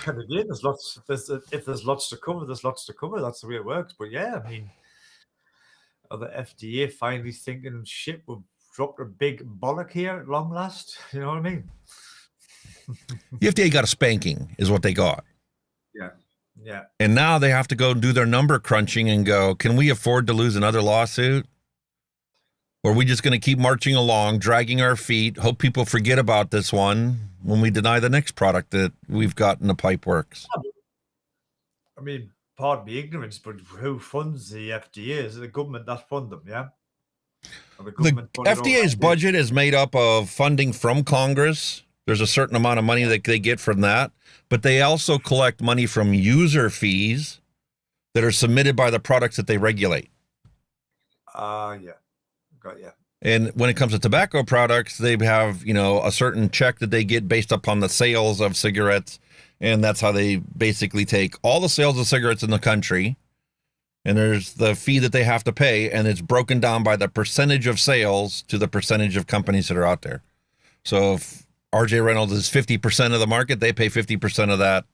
But again, there's lots. If there's lots to cover, there's lots to cover. That's the way it works. But yeah, I mean, are the FDA finally thinking shit? We've dropped a big bollock here at long last. You know what I mean? The FDA got a spanking, is what they got. Yeah. And now they have to go do their number crunching and go, can we afford to lose another lawsuit? Or are we just going to keep marching along, dragging our feet, hope people forget about this one when we deny the next product that we've got in the pipe works? I mean, pardon me ignorance, but who funds the FDA? Is it the government that fund them, yeah? Or The government fund it all FDA's that? budget is made up of funding from Congress. There's a certain amount of money that they get from that, but they also collect money from user fees that are submitted by the products that they regulate. Yeah. Got you. And when it comes to tobacco products, they have, a certain check that they get based upon the sales of cigarettes. And that's how they basically take all the sales of cigarettes in the country. And there's the fee that they have to pay. And it's broken down by the percentage of sales to the percentage of companies that are out there. So if RJ Reynolds is 50% of the market, they pay 50% of that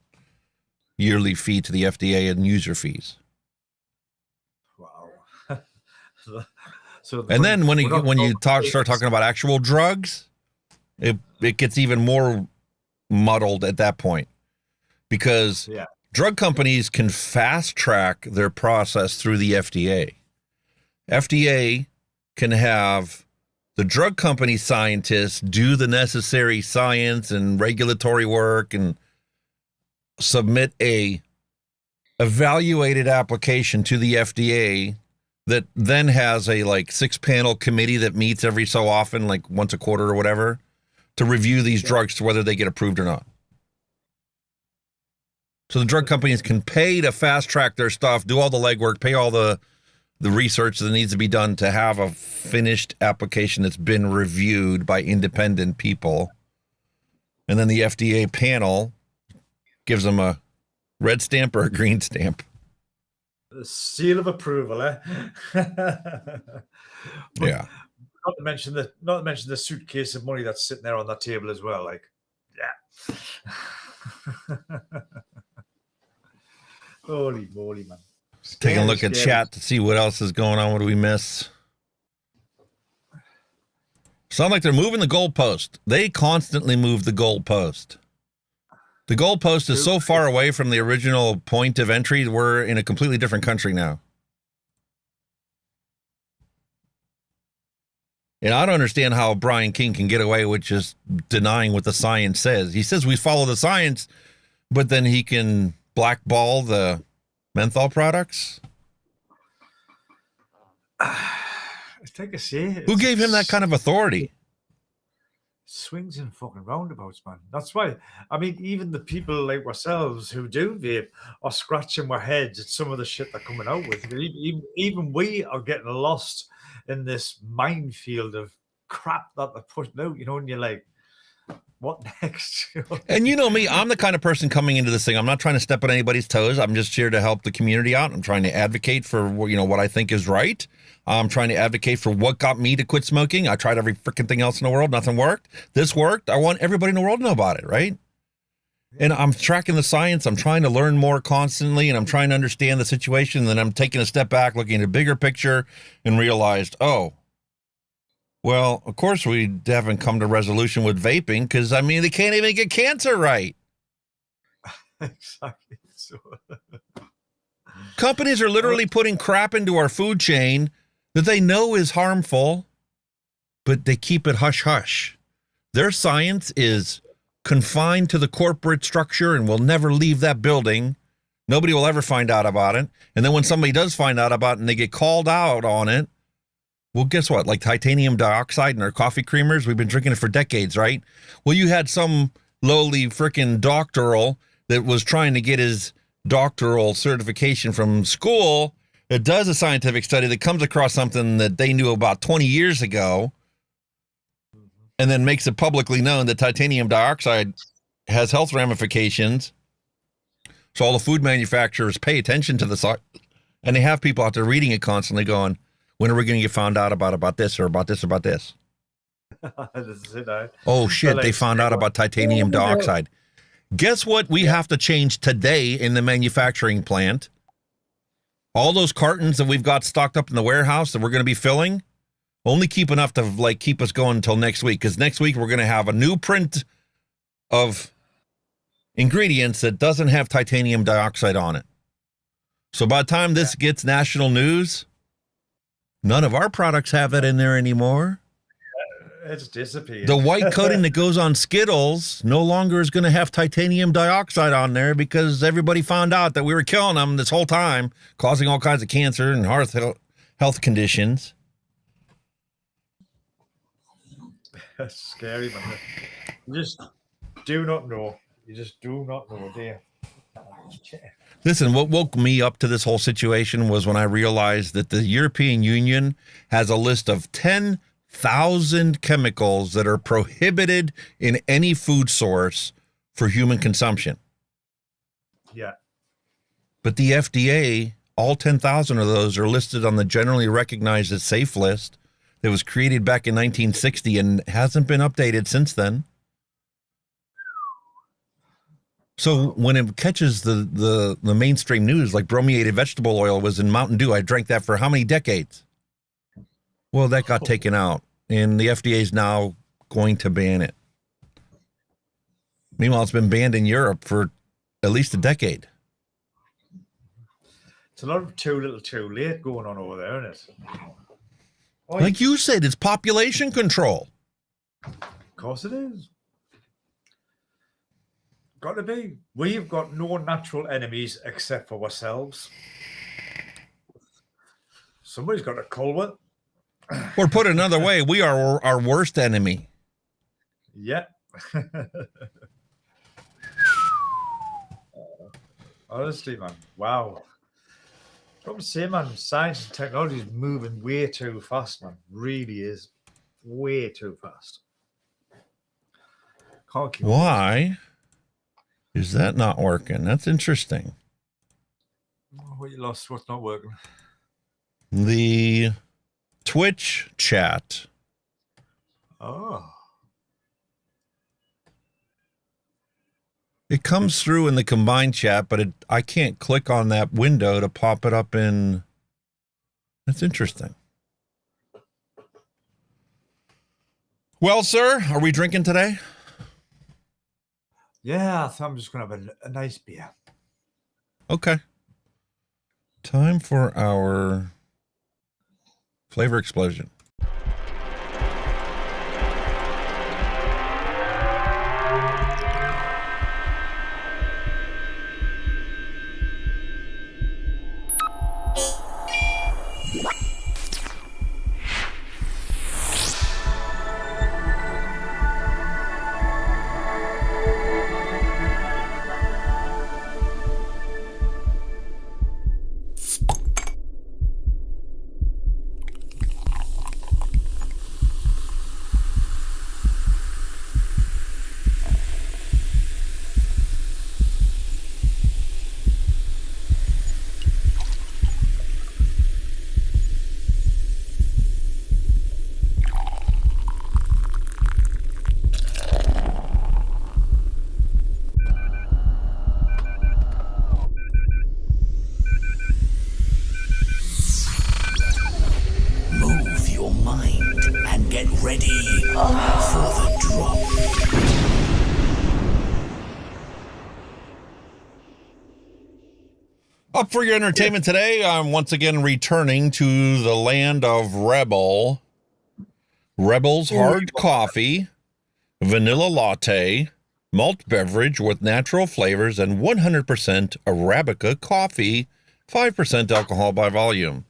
yearly fee to the FDA and user fees. Wow. And then when you start talking about actual drugs, it gets even more muddled at that point, because drug companies can fast track their process through the FDA. FDA can have the drug company scientists do the necessary science and regulatory work and submit a evaluated application to the FDA that then has a 6-panel committee that meets every so often, like once a quarter or whatever, to review these drugs to whether they get approved or not. So the drug companies can pay to fast track their stuff, do all the legwork, pay all the research that needs to be done to have a finished application that's been reviewed by independent people. And then the FDA panel gives them a red stamp or a green stamp. The seal of approval, eh? Yeah. Not to mention the suitcase of money that's sitting there on that table as well. Holy moly, man. Taking a look at chat to see what else is going on. What do we miss? Sound like they're moving the goalpost. They constantly move the goalpost. The goalpost is so far away from the original point of entry, we're in a completely different country now. And I don't understand how Brian King can get away with just denying what the science says. He says we follow the science, but then he can blackball the menthol products. I think I see. Who gave him that kind of authority? swings and fucking roundabouts, man. That's why, I mean, even the people like ourselves who do vape are scratching our heads at some of the shit they're coming out with. Even we are getting lost in this minefield of crap that they're pushing out, you know, and you're like, what next? And you know me, I'm the kind of person coming into this thing. I'm not trying to step on anybody's toes. I'm just here to help the community out. I'm trying to advocate for, you know, what I think is right. I'm trying to advocate for what got me to quit smoking. I tried every freaking thing else in the world. Nothing worked. This worked. I want everybody in the world to know about it, right? And I'm tracking the science. I'm trying to learn more constantly, and I'm trying to understand the situation. And then I'm taking a step back, looking at a bigger picture, and realized, oh, well, of course we haven't come to resolution with vaping because, I mean, they can't even get cancer right. Exactly. So companies are literally putting crap into our food chain that they know is harmful, but they keep it hush-hush. Their science is confined to the corporate structure and will never leave that building. Nobody will ever find out about it. And then when somebody does find out about it and they get called out on it, well, guess what? Like titanium dioxide in our coffee creamers, we've been drinking it for decades, right? Well, you had some lowly freaking doctoral that was trying to get his doctoral certification from school that does a scientific study that comes across something that they knew about 20 years ago and then makes it publicly known that titanium dioxide has health ramifications. So all the food manufacturers pay attention to the and they have people out there reading it constantly going, when are we going to get found out about this or about this or about this? Oh, shit, they found out about titanium dioxide. Guess what we have to change today in the manufacturing plant? All those cartons that we've got stocked up in the warehouse that we're going to be filling, only keep enough to like keep us going until next week. Because next week we're going to have a new print of ingredients that doesn't have titanium dioxide on it. So by the time this gets national news, none of our products have it in there anymore. It's disappeared. The white coating that goes on Skittles no longer is going to have titanium dioxide on there because everybody found out that we were killing them this whole time, causing all kinds of cancer and health conditions. That's scary, man. You just do not know. You just do not know, do you? Listen, what woke me up to this whole situation was when I realized that the European Union has a list of 10,000 chemicals that are prohibited in any food source for human consumption. Yeah. But the FDA, all 10,000 of those are listed on the generally recognized as safe list that was created back in 1960 and hasn't been updated since then. So when it catches the mainstream news, like brominated vegetable oil was in Mountain Dew, I drank that for how many decades? Well, that got taken out, and the FDA is now going to ban it. Meanwhile, it's been banned in Europe for at least a decade. It's a lot of too little too late going on over there, isn't it? Like you said, it's population control. Of course it is. Got to be. We've got no natural enemies except for ourselves. Somebody's got to cull it. Or put it another way, we are our worst enemy. Yeah. Honestly, man. Wow. I'm saying, man, science and technology is moving way too fast, man. Really is. Way too fast. Can't keep Why is that not working? That's interesting. What you lost? What's not working? The Twitch chat. Oh. It comes through in the combined chat, but I can't click on that window to pop it up in. That's interesting. Well, sir, are we drinking today? Yeah, I think I'm just going to have a nice beer. Okay. Time for our flavor explosion. Up for your entertainment today, I'm once again returning to the land of Rebel. Rebel's hard coffee, vanilla latte, malt beverage with natural flavors, and 100% Arabica coffee, 5% alcohol by volume.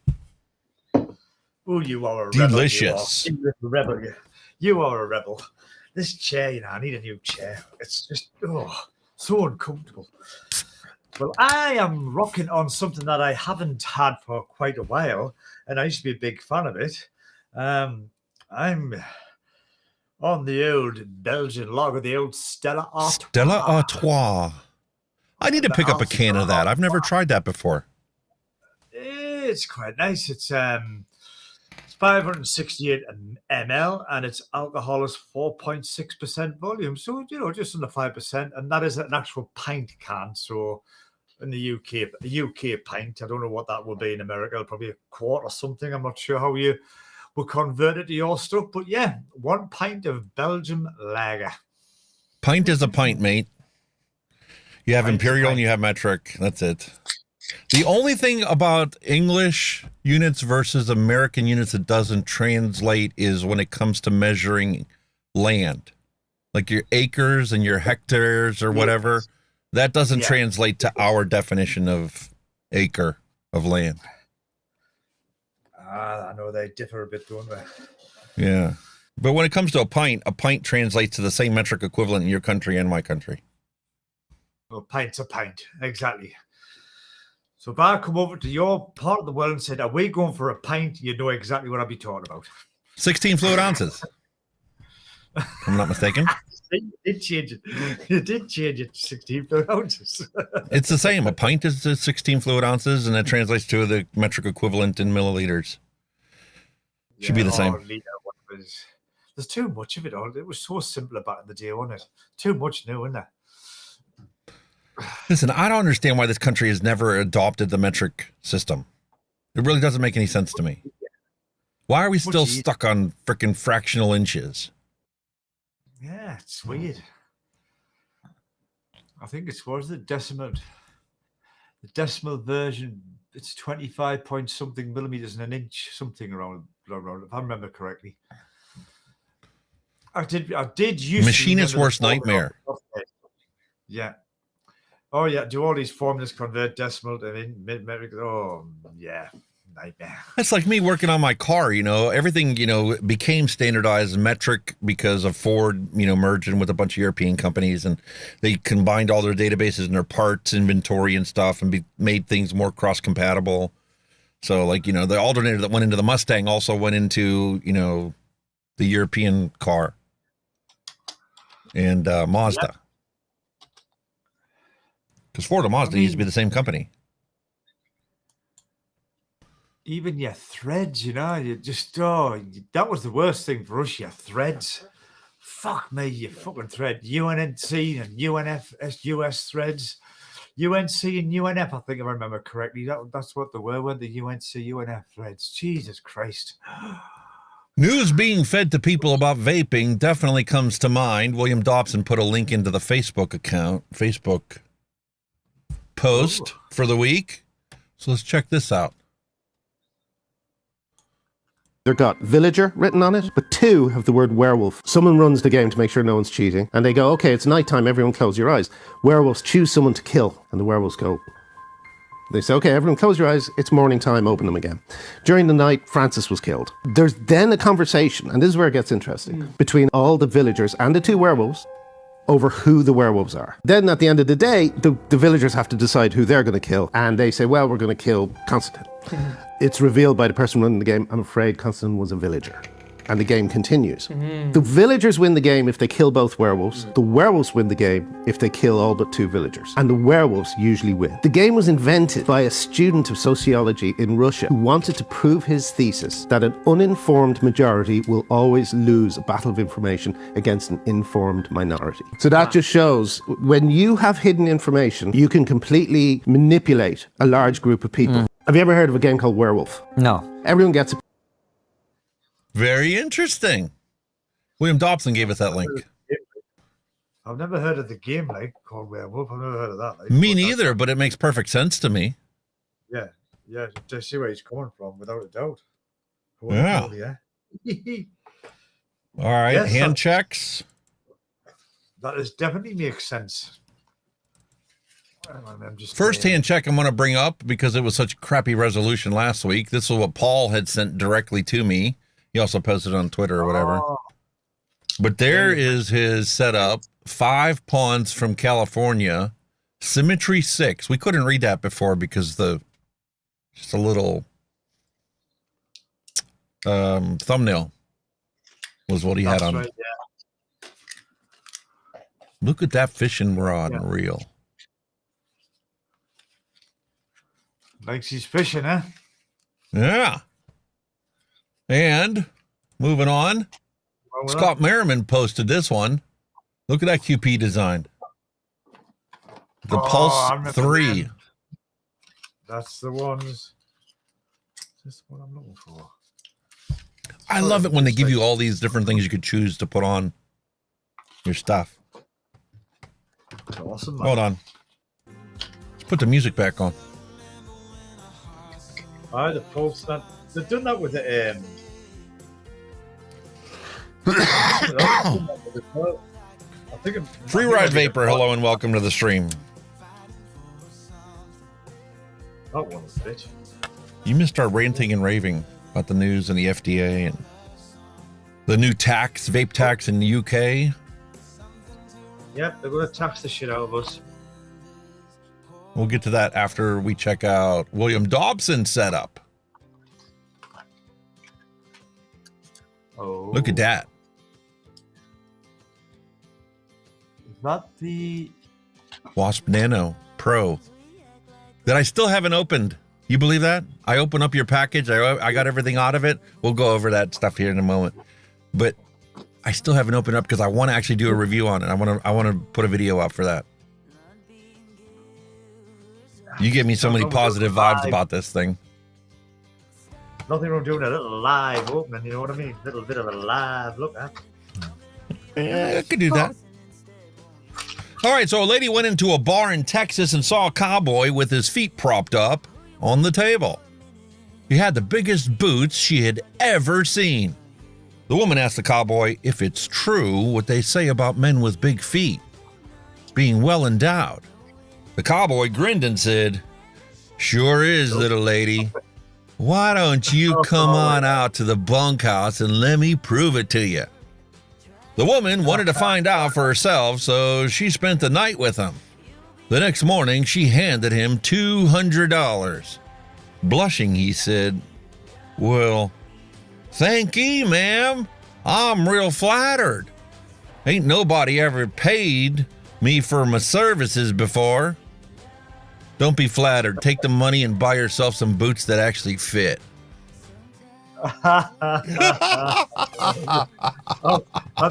Oh, you are a Delicious. Rebel. You are a rebel. This chair, I need a new chair. It's just, so uncomfortable. Well, I am rocking on something that I haven't had for quite a while, and I used to be a big fan of it. I'm on the old Belgian lager, the old Stella Artois. Stella Artois. I need to pick up a can of that. I've never tried that before. It's quite nice. It's 568 ml, and its alcohol is 4.6% volume. So, just under 5%. And that is an actual pint can. So, in the UK pint, I don't know what that will be in America, probably a quart or something. I'm not sure how you will convert it to your stuff. But yeah, 1 pint of Belgian lager. Pint is a pint, mate. You have imperial and you have metric. That's it. The only thing about English units versus American units that doesn't translate is when it comes to measuring land, like your acres and your hectares or whatever. That doesn't translate to our definition of acre of land. I know they differ a bit, don't they? Yeah. But when it comes to a pint translates to the same metric equivalent in your country and my country. Well, pint's a pint, exactly. So if I come over to your part of the world and said, are we going for a pint? You know exactly what I'll be talking about. 16 fluid ounces. If I'm not mistaken. You did change it. You did change it to 16 fluid ounces. It's the same. A pint is 16 fluid ounces, and that translates to the metric equivalent in milliliters. Should be the same. There's too much of it all. It was so simple back in the day, wasn't it? Too much new, isn't there? Listen, I don't understand why this country has never adopted the metric system. It really doesn't make any sense to me. Why are we still stuck on freaking fractional inches? Yeah, it's weird. I think it's the decimal version. It's 25 point something millimeters in an inch, something around if I remember correctly. I did use machinist's worst nightmare. Yeah. Oh yeah, do all these formulas convert decimal to metric? Oh yeah, nightmare. That's like me working on my car. Everything became standardized metric because of Ford merging with a bunch of European companies, and they combined all their databases and their parts inventory and stuff, and made things more cross compatible. So the alternator that went into the Mustang also went into the European car and Mazda. Yep. Because Ford and Mazda used to be the same company. Even your threads, you just, that was the worst thing for us, your threads. Fuck me, you fucking thread. UNC and UNF, US threads. UNC and UNF, I think if I remember correctly. That's what they weren't the UNC, UNF threads. Jesus Christ. News being fed to people about vaping definitely comes to mind. William Dobson put a link into the Facebook post for the week. So let's check this out. They've got villager written on it, but 2 have the word werewolf. Someone runs the game to make sure no one's cheating, and they go, okay, it's nighttime, everyone close your eyes. Werewolves choose someone to kill, and the werewolves go. They say, okay, everyone close your eyes, it's morning time, open them again. During the night, Francis was killed. There's then a conversation, and this is where it gets interesting, between all the villagers and the 2 werewolves over who the werewolves are. Then at the end of the day, the villagers have to decide who they're going to kill, and they say, well, we're going to kill Constantine. It's revealed by the person running the game, I'm afraid Constantine was a villager. And the game continues. The villagers win the game if they kill both werewolves. The werewolves win the game if they kill all but 2 villagers. And the werewolves usually win. The game was invented by a student of sociology in Russia who wanted to prove his thesis that an uninformed majority will always lose a battle of information against an informed minority. So that just shows when you have hidden information, you can completely manipulate a large group of people. Have you ever heard of a game called Werewolf? No. Everyone gets a Very interesting. William Dobson gave us that link. I've never heard of the game called Werewolf. I've never heard of that. Me neither, but it makes perfect sense to me. Yeah, yeah. To see where he's coming from, without a doubt. Yeah. Yeah. All right, Yes, hand checks. That is definitely makes sense. I'm just First hand check I'm going to bring up because it was such a crappy resolution last week. This is what Paul had sent directly to me. He also posted it on Twitter or whatever. Oh, But there is his setup. 5 pawns from California. Symmetry 6. We couldn't read that before because just a little thumbnail was what he had on. right, yeah. Look at that fishing rod and reel. Likes he's fishing, huh? Yeah. And moving on, Scott Merriman posted this one. Look at that QP design. The Pulse 3. That's the ones. That's what I'm looking for. I love it when they give you all these different things you could choose to put on your stuff. It's awesome, man. Hold on. Let's put the music back on. The Pulse. They've done that with the I think Free Ride Vapor, hello and welcome to the stream. That one was a bitch. You missed our ranting and raving about the news and the FDA and the new vape tax in the UK. Yep, they're going to tax the shit out of us. We'll get to that after we check out William Dobson's setup. Oh, look at that. Is that the Wasp Nano Pro that I still haven't opened? You believe that? I open up your package. I got everything out of it. We'll go over that stuff here in a moment. But I still haven't opened up because I want to actually do a review on it. I want to put a video up for that. You give me so many positive vibes about this thing. Nothing wrong doing a little live opening, you know what I mean? A little bit of a live look at. Yeah, I could do that. All right, so a lady went into a bar in Texas and saw a cowboy with his feet propped up on the table. He had the biggest boots she had ever seen. The woman asked the cowboy if it's true what they say about men with big feet, being well endowed. The cowboy grinned and said, "Sure is, little lady. Why don't you come on out to the bunkhouse and let me prove it to you?" The woman wanted to find out for herself, so she spent the night with him. The next morning, she handed him $200. Blushing, he said, "Well, thank ye, ma'am. I'm real flattered. Ain't nobody ever paid me for my services before." Don't be flattered. Take the money and buy yourself some boots that actually fit. I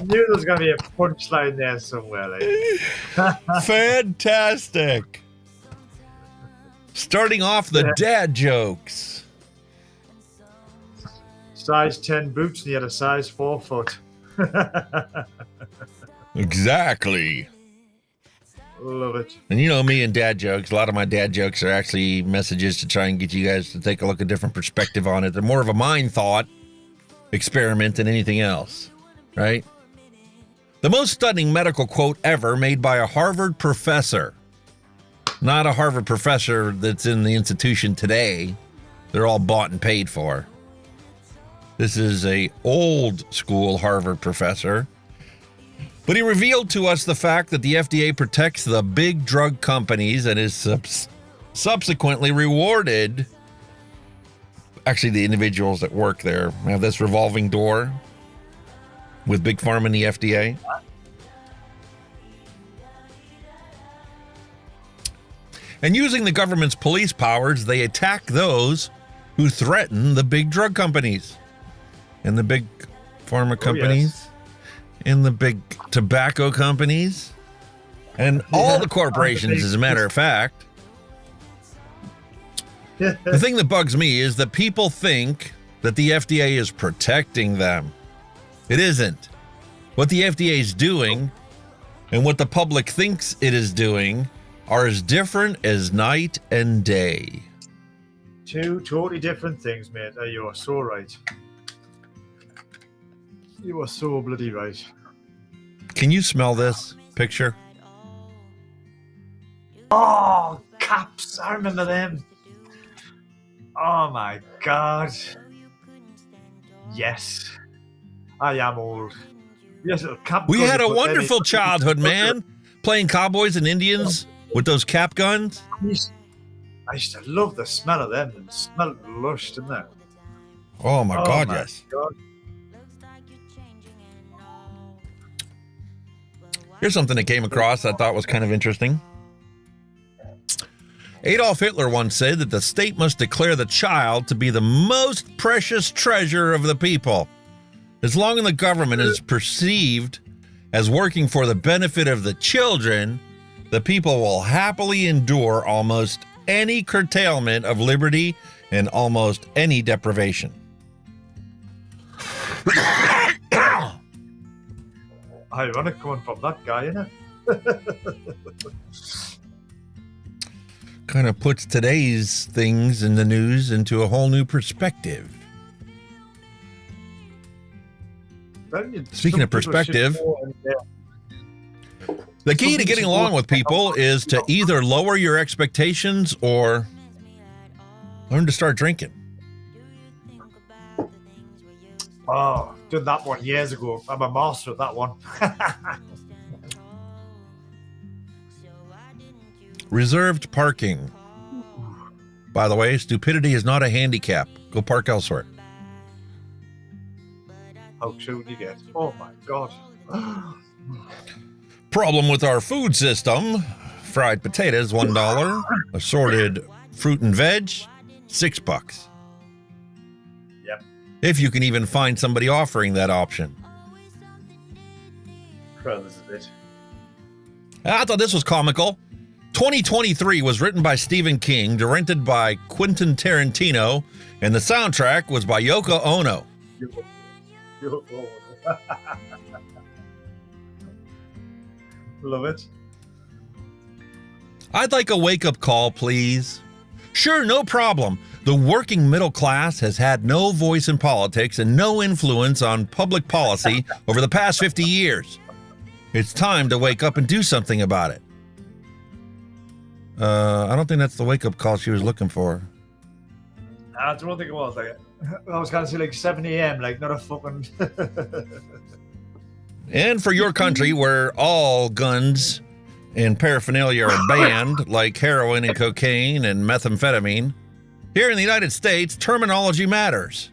knew there was going to be a punchline there somewhere. Like. Fantastic. Starting off the dad jokes. Size 10 boots and he had a size 4 foot. Exactly. Love it. And you know me and dad jokes. A lot of my dad jokes are actually messages to try and get you guys to take a look at a different perspective on it. They're more of a mind thought experiment than anything else, right? The most stunning medical quote ever made by a Harvard professor. Not a Harvard professor that's in the institution today. They're all bought and paid for. This is a old school Harvard professor. But he revealed to us the fact that the FDA protects the big drug companies and is subsequently rewarded, actually the individuals that work there. We have this revolving door with Big Pharma and the FDA. And using the government's police powers, they attack those who threaten the big drug companies and the big pharma companies. Yes. And the big tobacco companies and all the corporations, as a matter of fact. The thing that bugs me is that people think that the FDA is protecting them. It isn't. What the FDA is doing and what the public thinks it is doing are as different as night and day. Two totally different things, mate. You are so right. You are so bloody right. Can you smell this picture? Oh, caps. I remember them. Oh my God. Yes. I am old. Yes, cap We guns, had a but then wonderful it's- childhood, man. Playing cowboys and Indians with those cap guns. I used to love the smell of them. It smelled lush, didn't it? Oh my God, my yes. God. Here's something that came across I thought was kind of interesting. Adolf Hitler once said that the state must declare the child to be the most precious treasure of the people. As long as the government is perceived as working for the benefit of the children, the people will happily endure almost any curtailment of liberty and almost any deprivation. Ironic coming from that guy, innit? Kind of puts today's things in the news into a whole new perspective. Speaking of perspective, the key to getting along with people is to either lower your expectations or learn to start drinking. Oh, did that one years ago. I'm a master at that one. Reserved parking. By the way, stupidity is not a handicap. Go park elsewhere. How true do you get? Oh my God. Problem with our food system. Fried potatoes, $1. Assorted fruit and veg, $6. Yep. If you can even find somebody offering that option. Well, this is it. I thought this was comical. 2023 was written by Stephen King, directed by Quentin Tarantino, and the soundtrack was by Yoko Ono. Love it. I'd like a wake-up call, please. Sure, no problem. The working middle class has had no voice in politics and no influence on public policy over the past 50 years. It's time to wake up and do something about it. I don't think that's the wake-up call she was looking for. I don't think it was. Like, I was going to say like 7 a.m., like not a fucking... And for your country, where all guns and paraphernalia are banned, like heroin and cocaine and methamphetamine, here in the United States, terminology matters.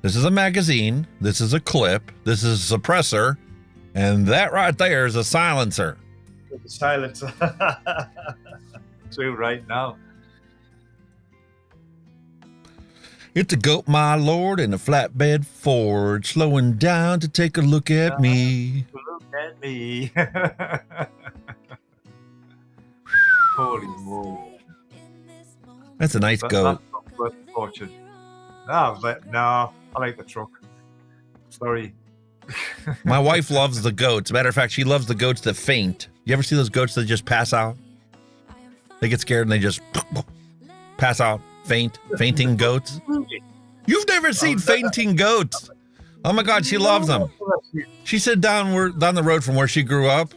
This is a magazine, this is a clip, this is a suppressor, and that right there is a silencer. Silence. True right now. It's a goat, my lord, in a flatbed Ford, slowing down to take a look at me. Look at me. Holy moly. That's a nice goat. That's not worth a fortune. No, I like the truck. Sorry. My wife loves the goats. Matter of fact, she loves the goats that faint. You ever see those goats that just pass out? They get scared and they just pass out. Fainting goats. You've never seen fainting goats. Oh my God, she loves them. She said down the road from where she grew up,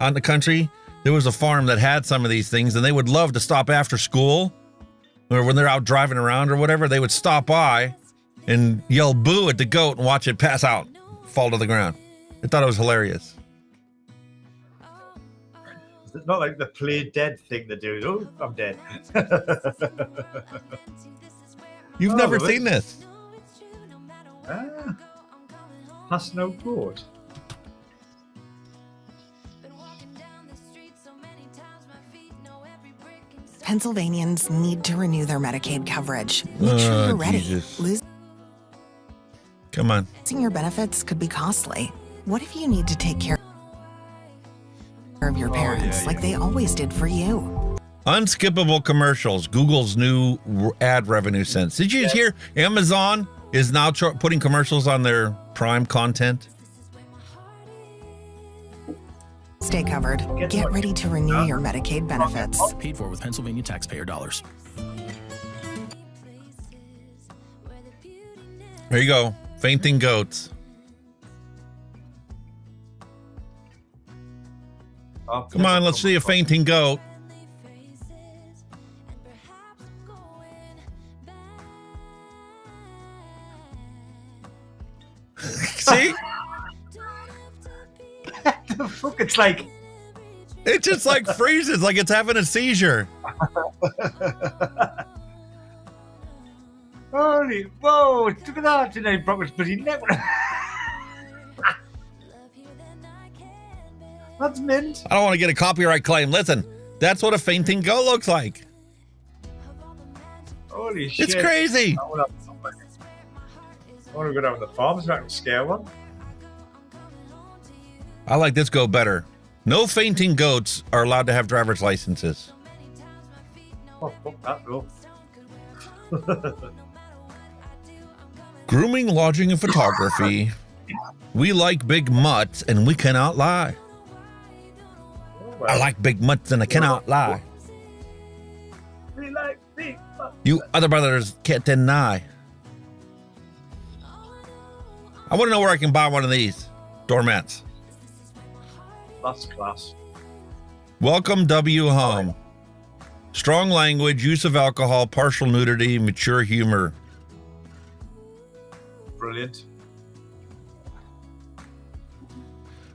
out in the country, there was a farm that had some of these things, and they would love to stop after school, or when they're out driving around or whatever, they would stop by and yell boo at the goat and watch it pass out, fall to the ground. I thought it was hilarious. It's not like the play dead thing they do. Oh, I'm dead. You've never seen this. Passing out goat. Pennsylvanians need to renew their Medicaid coverage. Make sure you're ready. Jesus. Losing Come on. your benefits could be costly. What if you need to take care of your parents like they always did for you? Unskippable commercials. Google's new ad revenue sense. Did you hear Amazon is now putting commercials on their Prime content? Stay covered. Get ready to renew your Medicaid benefits. Paid for with Pennsylvania taxpayer dollars. There you go. Fainting goats. Come on, let's see a fainting goat. See? The fuck? It's like... It just like freezes, like it's having a seizure. Holy, whoa, look at that tonight, brothers, but he never... That's mint. I don't want to get a copyright claim. Listen, that's what a fainting goat looks like. Holy shit. It's crazy. I want to go down to the farms and scare one. I like this goat better. No fainting goats are allowed to have driver's licenses. Oh, fuck that, bro. Grooming, lodging, and photography. We like big mutts, and we cannot lie. I like big mutts, and I cannot lie. We like big mutts. You other brothers can't deny. I want to know where I can buy one of these doormats. That's class. Welcome W home. Strong language, use of alcohol, partial nudity, mature humor. Brilliant.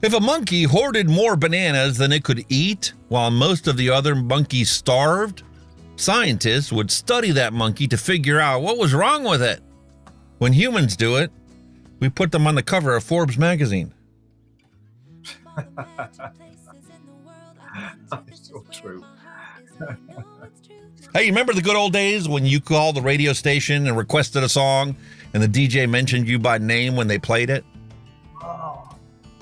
If a monkey hoarded more bananas than it could eat while most of the other monkeys starved, scientists would study that monkey to figure out what was wrong with it. When humans do it, we put them on the cover of Forbes magazine. That's so true. Hey, you remember the good old days when you called the radio station and requested a song and the DJ mentioned you by name when they played it? Oh,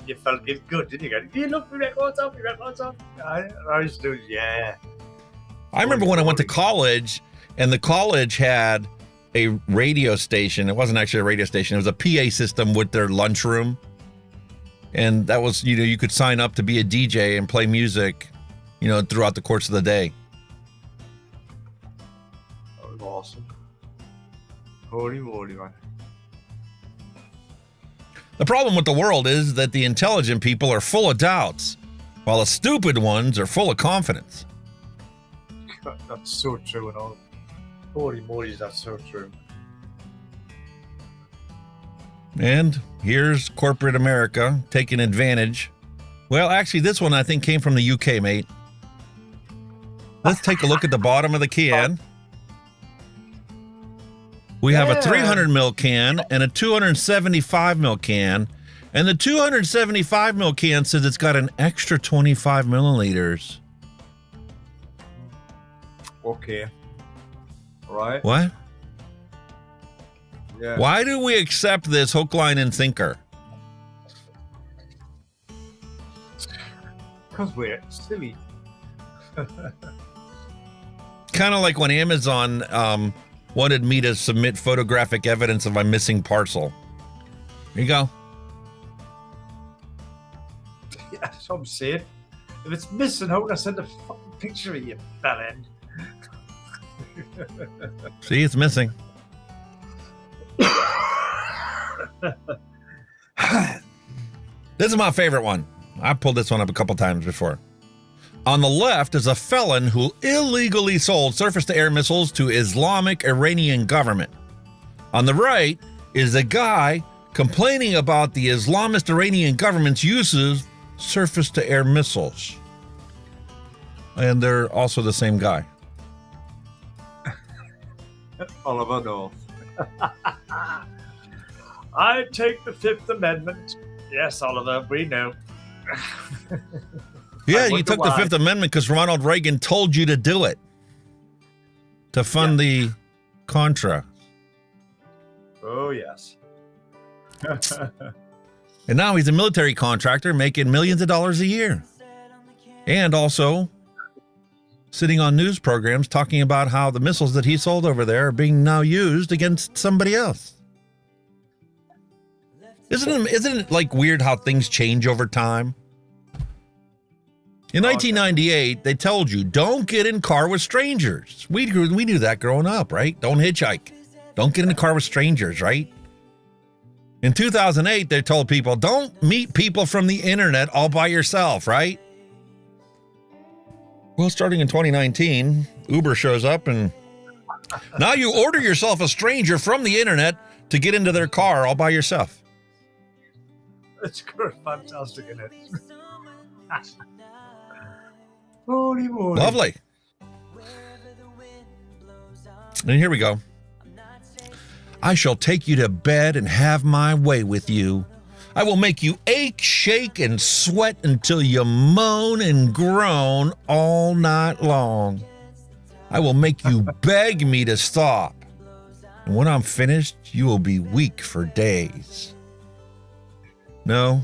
you felt it good, didn't you? You look, your record's up, your record's up. I used to, yeah. I remember when I went to college and the college had a radio station. It wasn't actually a radio station. It was a PA system with their lunchroom. And that was, you know, you could sign up to be a DJ and play music, you know, throughout the course of the day. That was awesome. Holy moly, man. The problem with the world is that the intelligent people are full of doubts, while the stupid ones are full of confidence. That's so true and all. Holy moly, that's so true. And here's corporate America taking advantage. Well, actually, this one I think came from the UK, mate. Let's take a look at the bottom of the can. We have a 300 ml can and a 275 ml can. And the 275 ml can says it's got an extra 25 milliliters. Okay. Right. What? Yeah. Why do we accept this hook, line, and sinker? Because we're silly. Kind of like when Amazon wanted me to submit photographic evidence of my missing parcel. Here you go. Yeah, that's what I'm saying. If it's missing, how can I send a fucking picture of you, bellend? See, it's missing. This is my favorite one. I pulled this one up a couple times before. On the left is a felon who illegally sold surface-to-air missiles to Islamic Iranian government. On the right is a guy complaining about the Islamist Iranian government's uses surface-to-air missiles. And they're also the same guy. Oliver North. I take the Fifth Amendment. Yes, Oliver, we know. Yeah, you took the Fifth Amendment because Ronald Reagan told you to do it. To fund the Contra. Oh, yes. And now he's a military contractor making millions of dollars a year. And also sitting on news programs talking about how the missiles that he sold over there are being now used against somebody else. Isn't it like weird how things change over time? In 1998, they told you, don't get in car with strangers. We knew that growing up, right? Don't hitchhike. Don't get in a car with strangers, right? In 2008, they told people, don't meet people from the internet all by yourself, right? Well, starting in 2019, Uber shows up and now you order yourself a stranger from the internet to get into their car all by yourself. It's good, fantastic, isn't it? Holy moly. Lovely. And here we go. I shall take you to bed and have my way with you. I will make you ache, shake, and sweat until you moan and groan all night long. I will make you beg me to stop. And when I'm finished, you will be weak for days. No,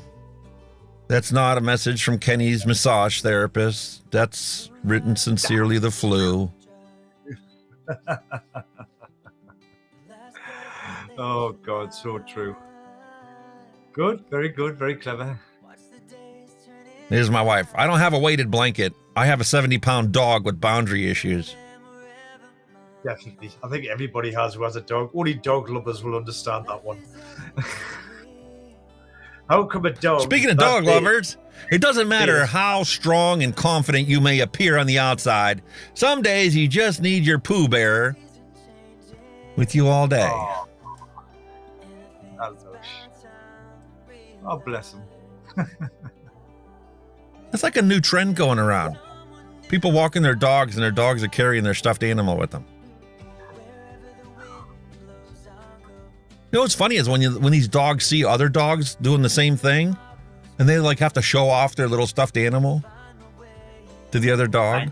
that's not a message from Kenny's massage therapist. That's written sincerely the flu. Oh, God, so true. Good, very clever. Here's my wife. I don't have a weighted blanket. I have a 70-pound dog with boundary issues. Definitely. I think everybody has who has a dog. Only dog lovers will understand that one. How come a dog... Speaking of dog lovers, it doesn't matter how strong and confident you may appear on the outside. Some days you just need your Pooh Bear with you all day. Oh, bless him. It's like a new trend going around. People walking their dogs and their dogs are carrying their stuffed animal with them. You know what's funny is when these dogs see other dogs doing the same thing, and they like have to show off their little stuffed animal to the other dog.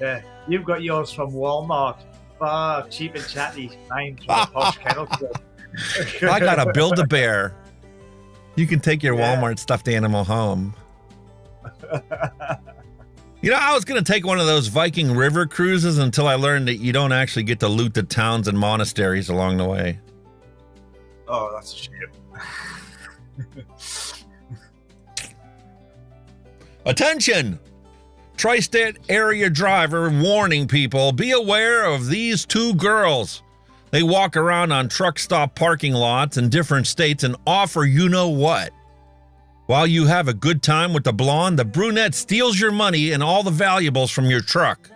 Yeah, you've got yours from Walmart. Ah, cheap and chatty. Mine from the Posh Kennel Club. I gotta build a bear. You can take your Walmart stuffed animal home. You know, I was going to take one of those Viking river cruises until I learned that you don't actually get to loot the towns and monasteries along the way. Oh, that's a shame. Attention! Tri-State area driver warning people, be aware of these two girls. They walk around on truck stop parking lots in different states and offer you know what. While you have a good time with the blonde, the brunette steals your money and all the valuables from your truck.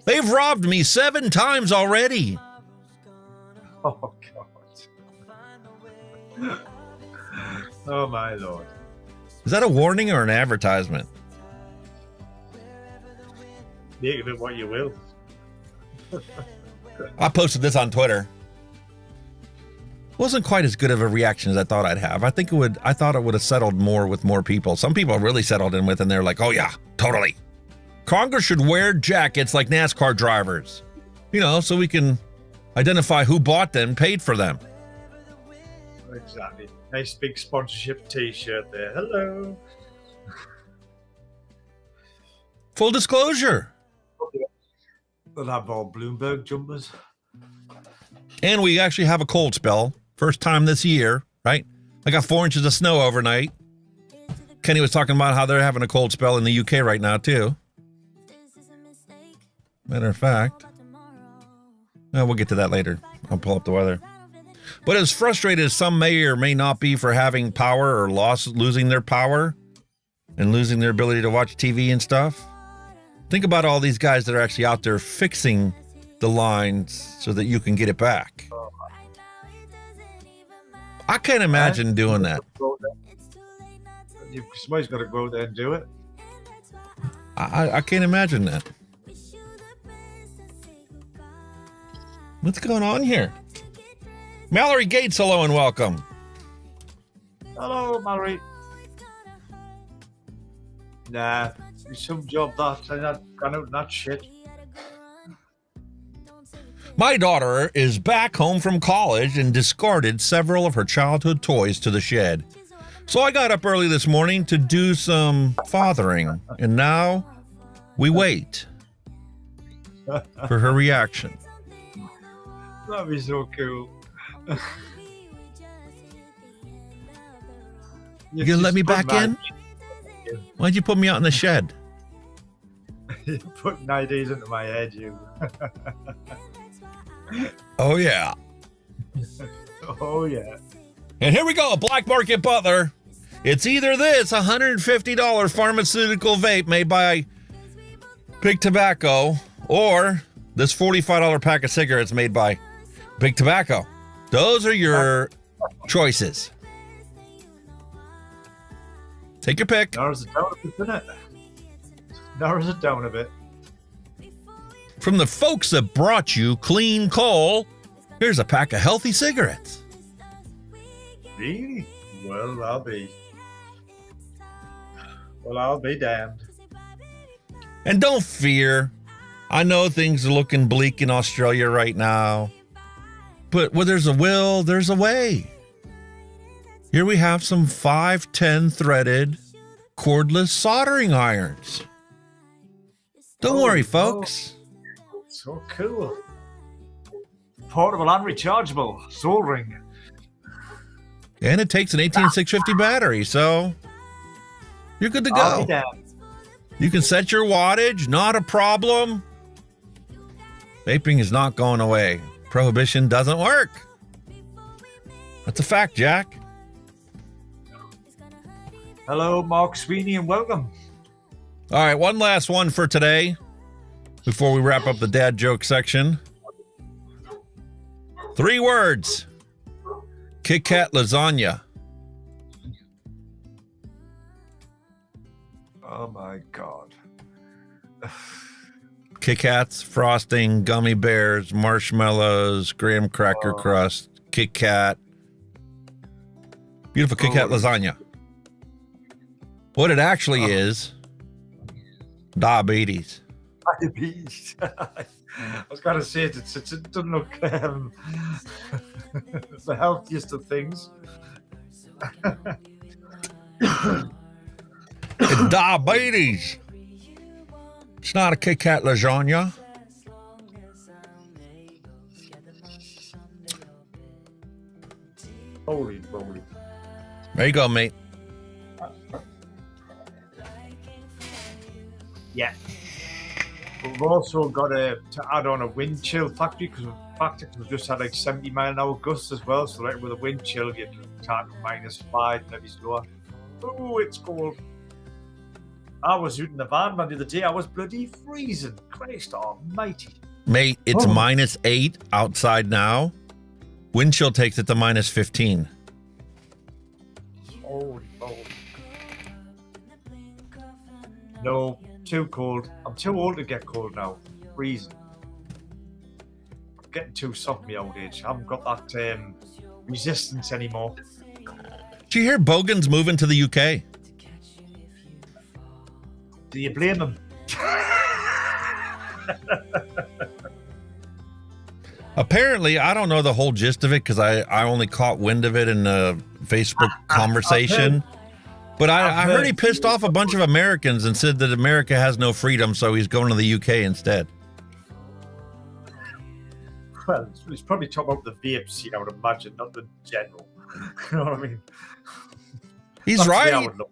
They've robbed me 7 times already. Oh, God. Oh, my Lord. Is that a warning or an advertisement? Make of it what you will. I posted this on Twitter. Wasn't quite as good of a reaction as I thought I'd have. I thought it would have settled more with more people. Some people really settled in with, and they're like, oh yeah, totally. Congress should wear jackets like NASCAR drivers, you know, so we can identify who bought them, paid for them. Exactly. Nice big sponsorship t-shirt there. Hello. Full disclosure. We'll have all Bloomberg jumpers. And we actually have a cold spell. First time this year, right? I got 4 inches of snow overnight. Kenny was talking about how they're having a cold spell in the UK right now, too. Matter of fact, we'll get to that later. I'll pull up the weather. But as frustrated as some may or may not be for having power or losing their power and losing their ability to watch TV and stuff, think about all these guys that are actually out there fixing the lines so that you can get it back. I can't imagine doing that. Somebody's got to go out there and do it. I can't imagine that. What's going on here? Mallory Gates, hello and welcome. Hello, Mallory. Nah, it's some job that I'm not gone out in that shit. My daughter is back home from college and discarded several of her childhood toys to the shed. So I got up early this morning to do some fathering, and now we wait for her reaction. That'd be so cool. You gonna let me back in? Why'd you put me out in the shed? You're putting ideas into my head, you. Oh, yeah. Oh, yeah. And here we go, Black Market Butler. It's either this $150 pharmaceutical vape made by Big Tobacco or this $45 pack of cigarettes made by Big Tobacco. Those are your choices. Take your pick. Narrows it down a bit, doesn't it? Narrows it down a bit. From the folks that brought you Clean Coal, here's a pack of healthy cigarettes. Really? Well, I'll be damned. And don't fear. I know things are looking bleak in Australia right now. But where there's a will, there's a way. Here we have some 510 threaded cordless soldering irons. Don't worry, folks. So cool. Portable and rechargeable soldering. And it takes an 18650 battery, so you're good to I'll be go. damned. You can set your wattage, not a problem. Vaping is not going away. Prohibition doesn't work. That's a fact, Jack. Hello, Mark Sweeney, and welcome. All right, one last one for today before we wrap up the dad joke section. 3 words. Kit Kat lasagna. Oh my God. Kit Kats, frosting, gummy bears, marshmallows, graham cracker crust, Kit Kat. Beautiful Kit Kat lasagna. What it actually is, diabetes. Diabetes. I was going to say it doesn't look the healthiest of things. It's diabetes. It's not a Kit Kat lasagna. Holy moly. There you go, mate. Yeah. But we've also got to add on a wind chill factory because we've just had like 70-mile-an-hour gusts as well. So like with a wind chill, you're talking -5, maybe slower. Oh, it's cold. I was out in the van, man, the other day. I was bloody freezing. Christ almighty. Mate, it's -8 outside now. Wind chill takes it to -15. Holy moly. No, too cold. I'm too old to get cold now. Freezing. I'm getting too soft in my old age. I haven't got that resistance anymore. Did you hear Bogan's moving to the UK? Do you blame him? Apparently, I don't know the whole gist of it because I only caught wind of it in a Facebook conversation. But I heard he pissed off a bunch of Americans and said that America has no freedom, so he's going to the UK instead. Well, he's probably talking about the Vapes, I would imagine, not the general. You know what I mean? He's That's the way I right. would look.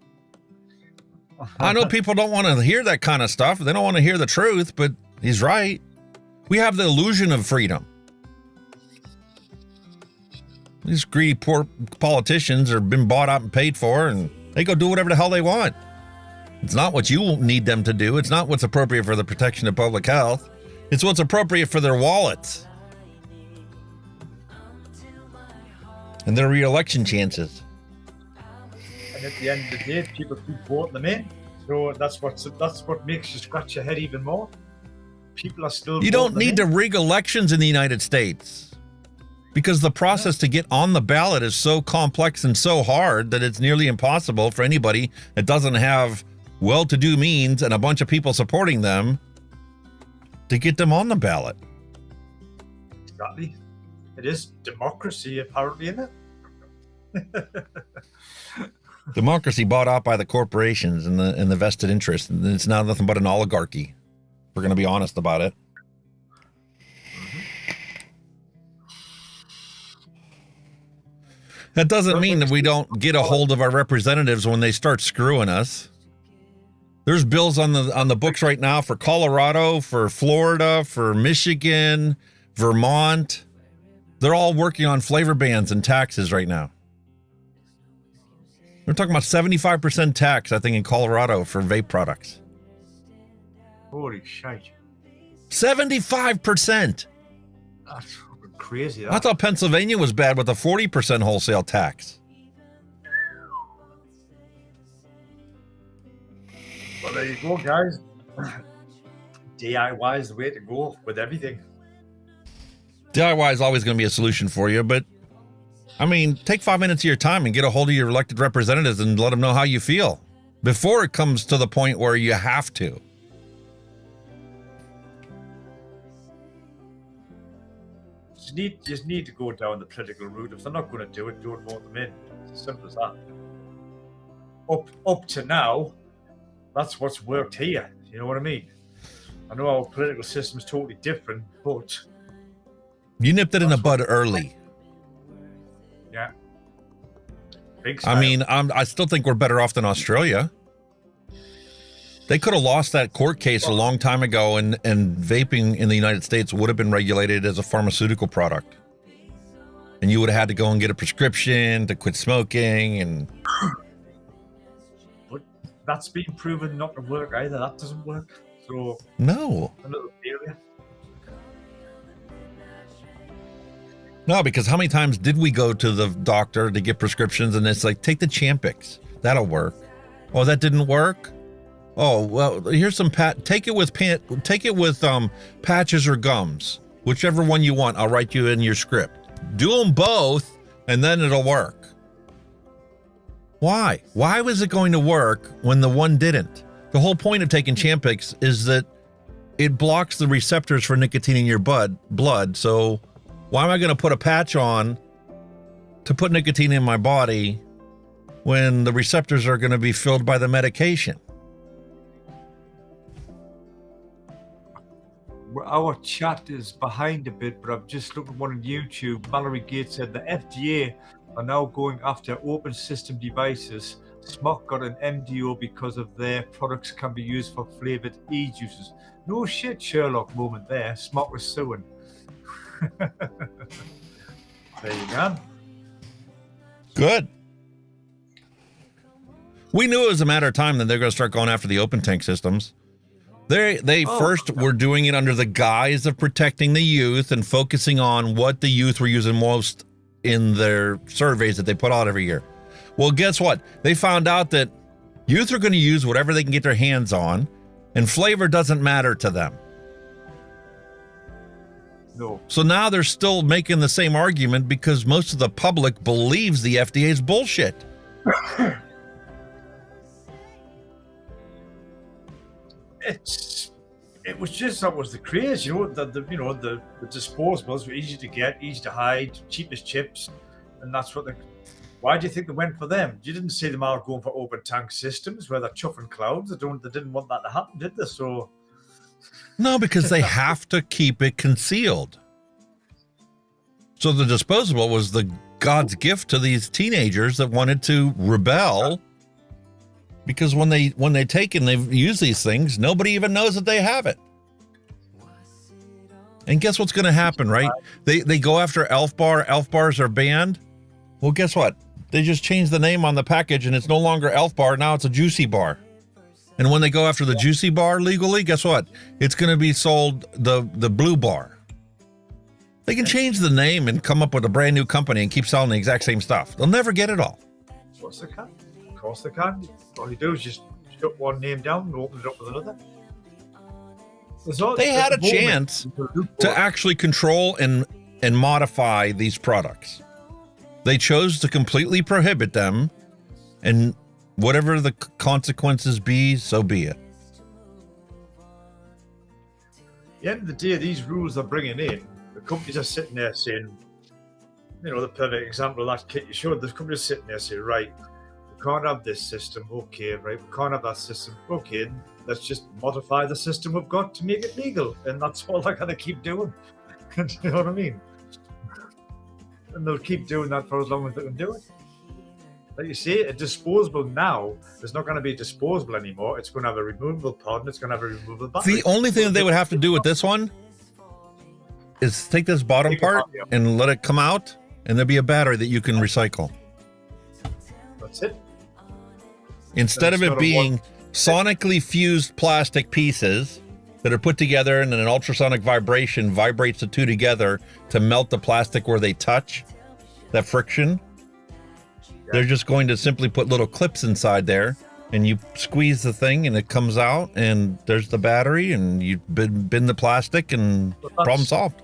I know people don't want to hear that kind of stuff. They don't want to hear the truth, but he's right. We have the illusion of freedom. These greedy poor politicians are been bought out and paid for, and they go do whatever the hell they want. It's not what you need them to do. It's not what's appropriate for the protection of public health. It's what's appropriate for their wallets and their re-election chances. And at the end of the day, people keep voting them in. So that's what makes you scratch your head even more. People are still. You don't need to rig elections in the United States because the process to get on the ballot is so complex and so hard that it's nearly impossible for anybody that doesn't have well-to-do means and a bunch of people supporting them to get them on the ballot. Exactly. It is democracy, apparently, isn't it? Democracy bought out by the corporations and the vested interest. And it's now nothing but an oligarchy. We're going to be honest about it. That doesn't mean that we don't get a hold of our representatives when they start screwing us. There's bills on the books right now for Colorado, for Florida, for Michigan, Vermont, They're all working on flavor bans and taxes right now. We're talking about 75% tax, I think, in Colorado for vape products. Holy shit. 75%. That's fucking crazy. I thought Pennsylvania was bad with a 40% wholesale tax. Well, there you go, guys. DIY is the way to go with everything. DIY is always going to be a solution for you, but I mean, take 5 minutes of your time and get a hold of your elected representatives and let them know how you feel before it comes to the point where you have to. Just need to go down the political route. If they're not going to do it, don't vote them in. It's as simple as that. Up to now, that's what's worked here. You know what I mean? I know our political system is totally different, but you nipped it in the bud early. Yeah. Big I mean, I still think we're better off than Australia. They could have lost that court case a long time ago, and vaping in the United States would have been regulated as a pharmaceutical product. And you would have had to go and get a prescription to quit smoking. And but that's been proven not to work either. That doesn't work. So no. Another failure. No, because how many times did we go to the doctor to get prescriptions and it's like, take the Champix. That'll work. Oh, that didn't work? Oh, well, here's some take it with patches or gums. Whichever one you want, I'll write you in your script. Do them both and then it'll work. Why? Why was it going to work when the one didn't? The whole point of taking Champix is that it blocks the receptors for nicotine in your blood. So why am I going to put a patch on to put nicotine in my body when the receptors are going to be filled by the medication? Our chat is behind a bit, but I've just looked at one on YouTube. Mallory Gates said the FDA are now going after open system devices. SMOK got an MDO because of their products can be used for flavored e-juices. No shit, Sherlock moment there. SMOK was suing. There you go. Good. We knew it was a matter of time that they're going to start going after the open tank systems. They first were doing it under the guise of protecting the youth and focusing on what the youth were using most in their surveys that they put out every year. Well, guess what? They found out that youth are going to use whatever they can get their hands on, and flavor doesn't matter to them. No. So now they're still making the same argument because most of the public believes the FDA's bullshit. It was just that was the craze, you know. The disposables were easy to get, easy to hide, cheapest chips, and that's what why do you think they went for them? You didn't see them out going for open tank systems where they're chuffing clouds. They didn't want that to happen, did they? So no, because they have to keep it concealed. So the disposable was the God's gift to these teenagers that wanted to rebel. Because when they take and they use these things, nobody even knows that they have it. And guess what's going to happen, right? They go after Elf Bar. Elf Bars are banned. Well, guess what? They just changed the name on the package, and it's no longer Elf Bar. Now it's a Juicy Bar. And when they go after the Juicy Bar legally, guess what? It's going to be sold the Blue Bar. They can change the name and come up with a brand new company and keep selling the exact same stuff. They'll never get it all. Of course they can. Of course they can. All you do is just shut one name down and open it up with another. They had a chance to actually control and modify these products. They chose to completely prohibit them, and whatever the consequences be, so be it. At the end of the day, these rules they're bringing in, the companies are sitting there saying, the perfect example of that kit you showed, the companies are sitting there saying, right, can't have this system, okay, right? We can't have that system, okay. Let's just modify the system we've got to make it legal, and that's all they're gonna keep doing. You know what I mean? And they'll keep doing that for as long as they can do it. Like you say, a disposable now is not going to be disposable anymore. It's going to have a removable pod and it's going to have a removable battery. The only thing that they would have to do with this one is take this bottom part and let it come out, and there'll be a battery that you can recycle. That's it. Instead of it being sonically fused plastic pieces that are put together and then an ultrasonic vibration vibrates the two together to melt the plastic where they touch, that friction, they're just going to simply put little clips inside there, and you squeeze the thing and it comes out, and there's the battery, and you bin the plastic, and problem solved.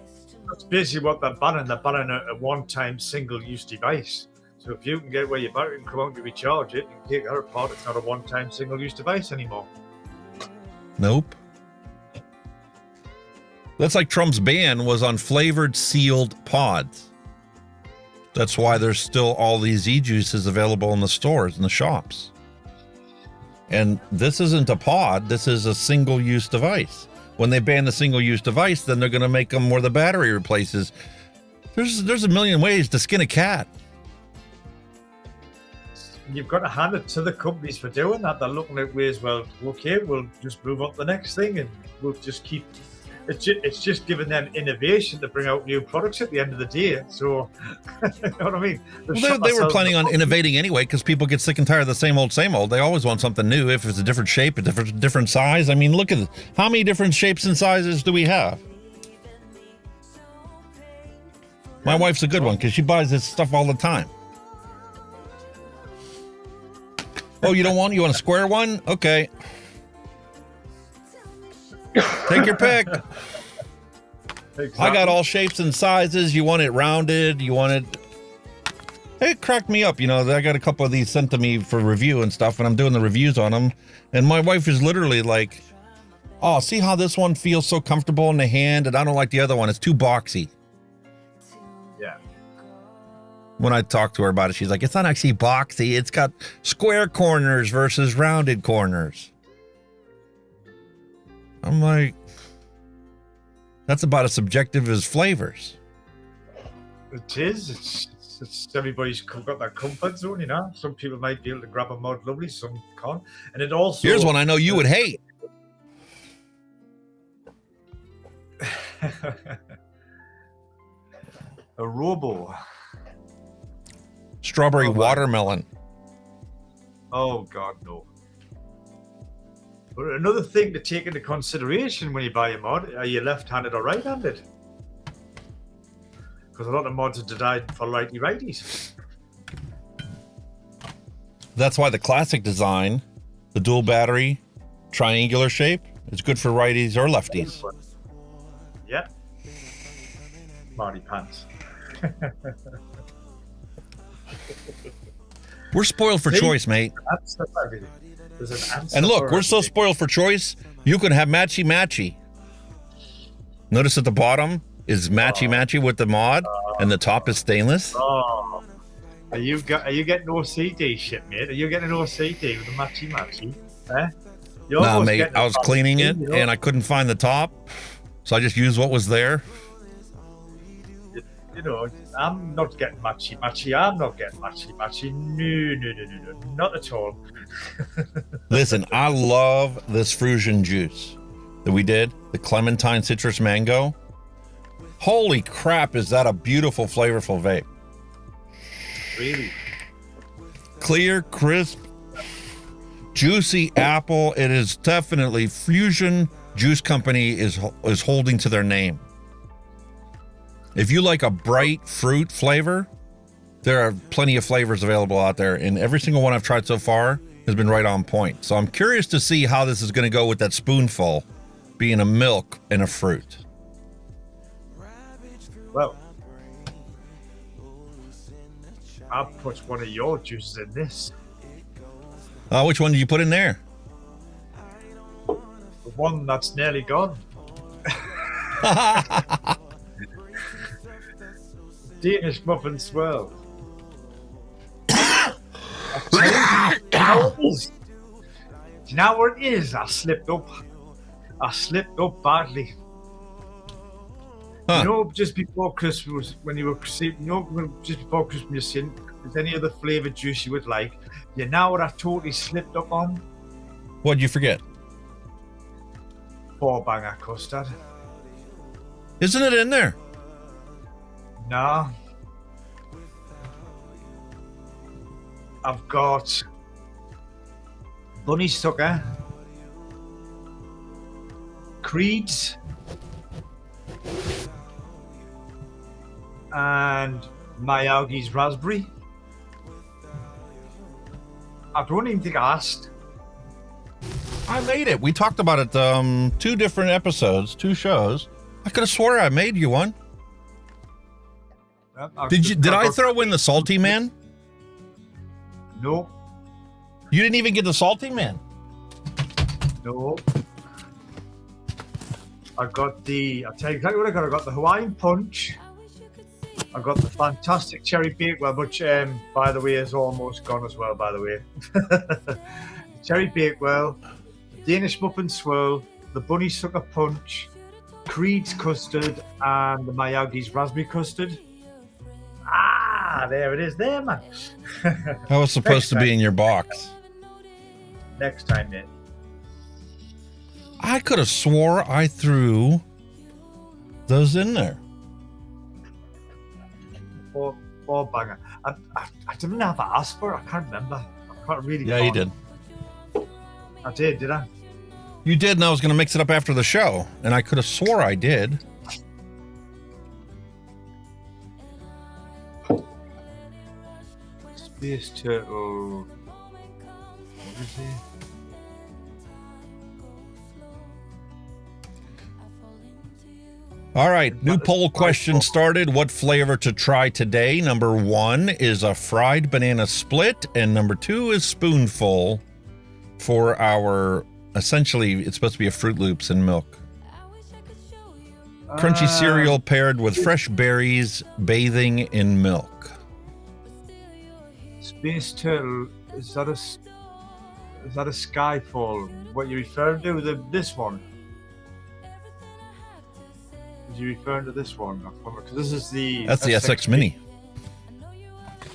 That's basically what they're banning. They're banning a one-time single-use device. So if you can get where your battery can come out to recharge it and take that apart, it's not a one-time single-use device anymore. Nope. That's like Trump's ban was on flavored sealed pods. That's why there's still all these e-juices available in the stores and the shops. And this isn't a pod, this is a single-use device. When they ban the single-use device, then they're going to make them where the battery replaces. There's a million ways to skin a cat. You've got to hand it to the companies for doing that. They're looking at ways, well, okay, we'll just move on to the next thing, and we'll just keep... It's just giving them innovation to bring out new products at the end of the day. So, you know what I mean? Well, they were planning on innovating anyway, because people get sick and tired of the same old, same old. They always want something new. If it's a different shape, a different size. I mean, look at how many different shapes and sizes do we have? My wife's a good one because she buys this stuff all the time. Oh, you want a square one? Okay. Take your pick. Exactly. I got all shapes and sizes. You want it rounded? You want it... It cracked me up. You know, I got a couple of these sent to me for review and stuff, and I'm doing the reviews on them. And my wife is literally like, oh, see how this one feels so comfortable in the hand, and I don't like the other one. It's too boxy. Yeah. When I talk to her about it, she's like, it's not actually boxy. It's got square corners versus rounded corners. I'm like, that's about as subjective as flavors. It is. It's everybody's got their comfort zone, you know. Some people might be able to grab a mod lovely, some can't. And it also... Here's one I know you would hate. A Robo. Strawberry watermelon. Oh, God, no. But another thing to take into consideration when you buy a mod, are you left-handed or right-handed? Because a lot of mods are designed for righty-righties. That's why the classic design, the dual battery, triangular shape, is good for righties or lefties. Yeah. Smarty pants. We're spoiled for choice, mate. And look, we're so spoiled for choice, you can have matchy-matchy. Notice at the bottom is matchy-matchy with the mod, and the top is stainless. Oh. Are you getting OCD shit, mate? Are you getting OCD with the matchy-matchy? Eh? Nah, mate, I was cleaning it, and I couldn't find the top, so I just used what was there. You know, I'm not getting matchy-matchy. I'm not getting matchy-matchy. No, not at all. Listen, I love this FRUSION juice that we did, the clementine citrus mango. Holy crap, is that a beautiful, flavorful vape. Really? Clear, crisp, juicy apple. It is definitely FRUSION Juice Company is holding to their name. If you like a bright fruit flavor, there are plenty of flavors available out there, and every single one I've tried so far has been right on point. So I'm curious to see how this is going to go with that spoonful being a milk and a fruit. Well, I'll put one of your juices in this. Which one did you put in there? The one that's nearly gone. Danish muffin swirl. Do you know what it is? I slipped up badly. Huh. You know, just before Christmas, when you were just before Christmas, you're saying, is there any other flavoured juice you would like? You know what I totally slipped up on? What'd you forget? 4-banger custard. Isn't it in there? No. I've got Bunny Sucker, Creeds, and Miyagi's Raspberry. I don't even think I asked. I made it. We talked about it 2 different episodes, 2 shows. I could have swore I made you one. Did I throw in the Salty Man? No. You didn't even get the Salty Man? No. I'll tell you exactly what I got. I got the Hawaiian Punch. I got the fantastic Cherry Bakewell, which, by the way, is almost gone as well, by the way. Cherry Bakewell, the Danish Muffin Swirl, the Bunny Sucker Punch, Creed's Custard, and the Miyagi's Raspberry Custard. Ah, there it is there, man. That was supposed to be in your box. Next time, mate. I could have swore I threw those in there. Four banger. I didn't have an ask for it. I can't remember. I can't really. Yeah, you did. I did I? You did, and I was going to mix it up after the show, and I could have swore I did. Space Turtle. What is it? All right, new poll question started. What flavor to try today? Number 1 is a fried banana split, and number 2 is spoonful for our, essentially, it's supposed to be a Fruit Loops and milk. Crunchy cereal paired with fresh berries, bathing in milk. Space Turtle, is that a Skyfall? What you're referring to? This one? Is you referring to this one? Because this is the... That's the SX Mini.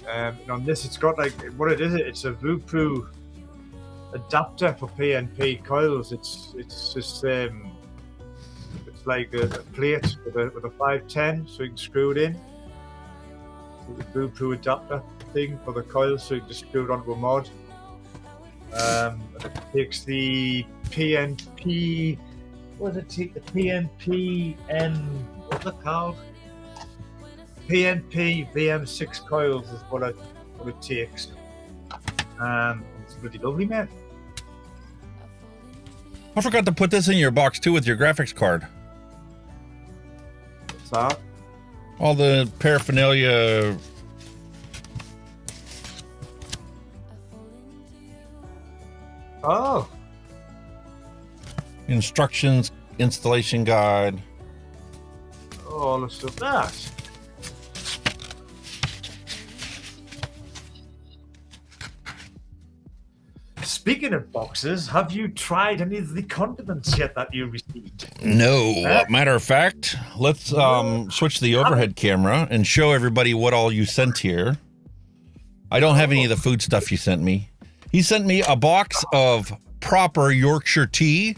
And on this, it's got like, what it is, it's a Vupu adapter for PNP coils. It's just it's like a plate with a 510, so you can screw it in. The Vupu adapter thing for the coils, so you can just screw it onto a mod. And it takes the PNP. What does it take? The PNP what's it called? PNP VM6 coils is what it takes. It's pretty lovely, man. I forgot to put this in your box too with your graphics card. What's that? All the paraphernalia. Oh. Instructions, installation guide. All the stuff that. Speaking of boxes, have you tried any of the condiments yet that you received? No. Matter of fact, let's switch the overhead camera and show everybody what all you sent here. I don't have any of the food stuff you sent me. He sent me a box of proper Yorkshire tea.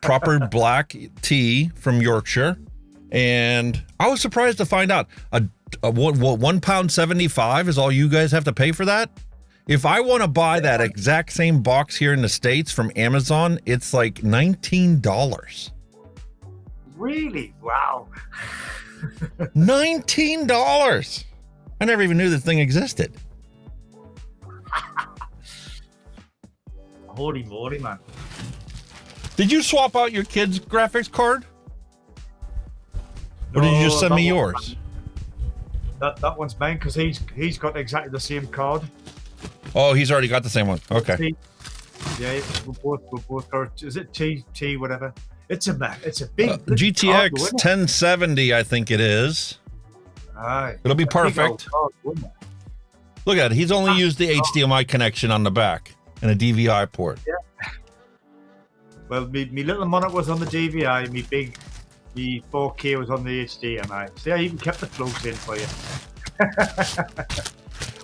Proper black tea from Yorkshire, and I was surprised to find out £1.75 is all you guys have to pay for that. If I want to buy that exact same box here in the States from Amazon, it's like $19. Really? Wow. $19. I never even knew this thing existed. Holy moly, man. Did you swap out your kid's graphics card? Or did you just send me yours? That one's mine because he's got exactly the same card. Oh, he's already got the same one. Okay. Yeah, we both got. Is it T whatever? It's a big GTX card, 1070, I think it is. Aye. It'll be perfect. Look at it. He's only used the HDMI connection on the back and a DVI port. Yeah. Well, me little monitor was on the DVI, me 4K was on the HDMI. See, I even kept the plugs in for you.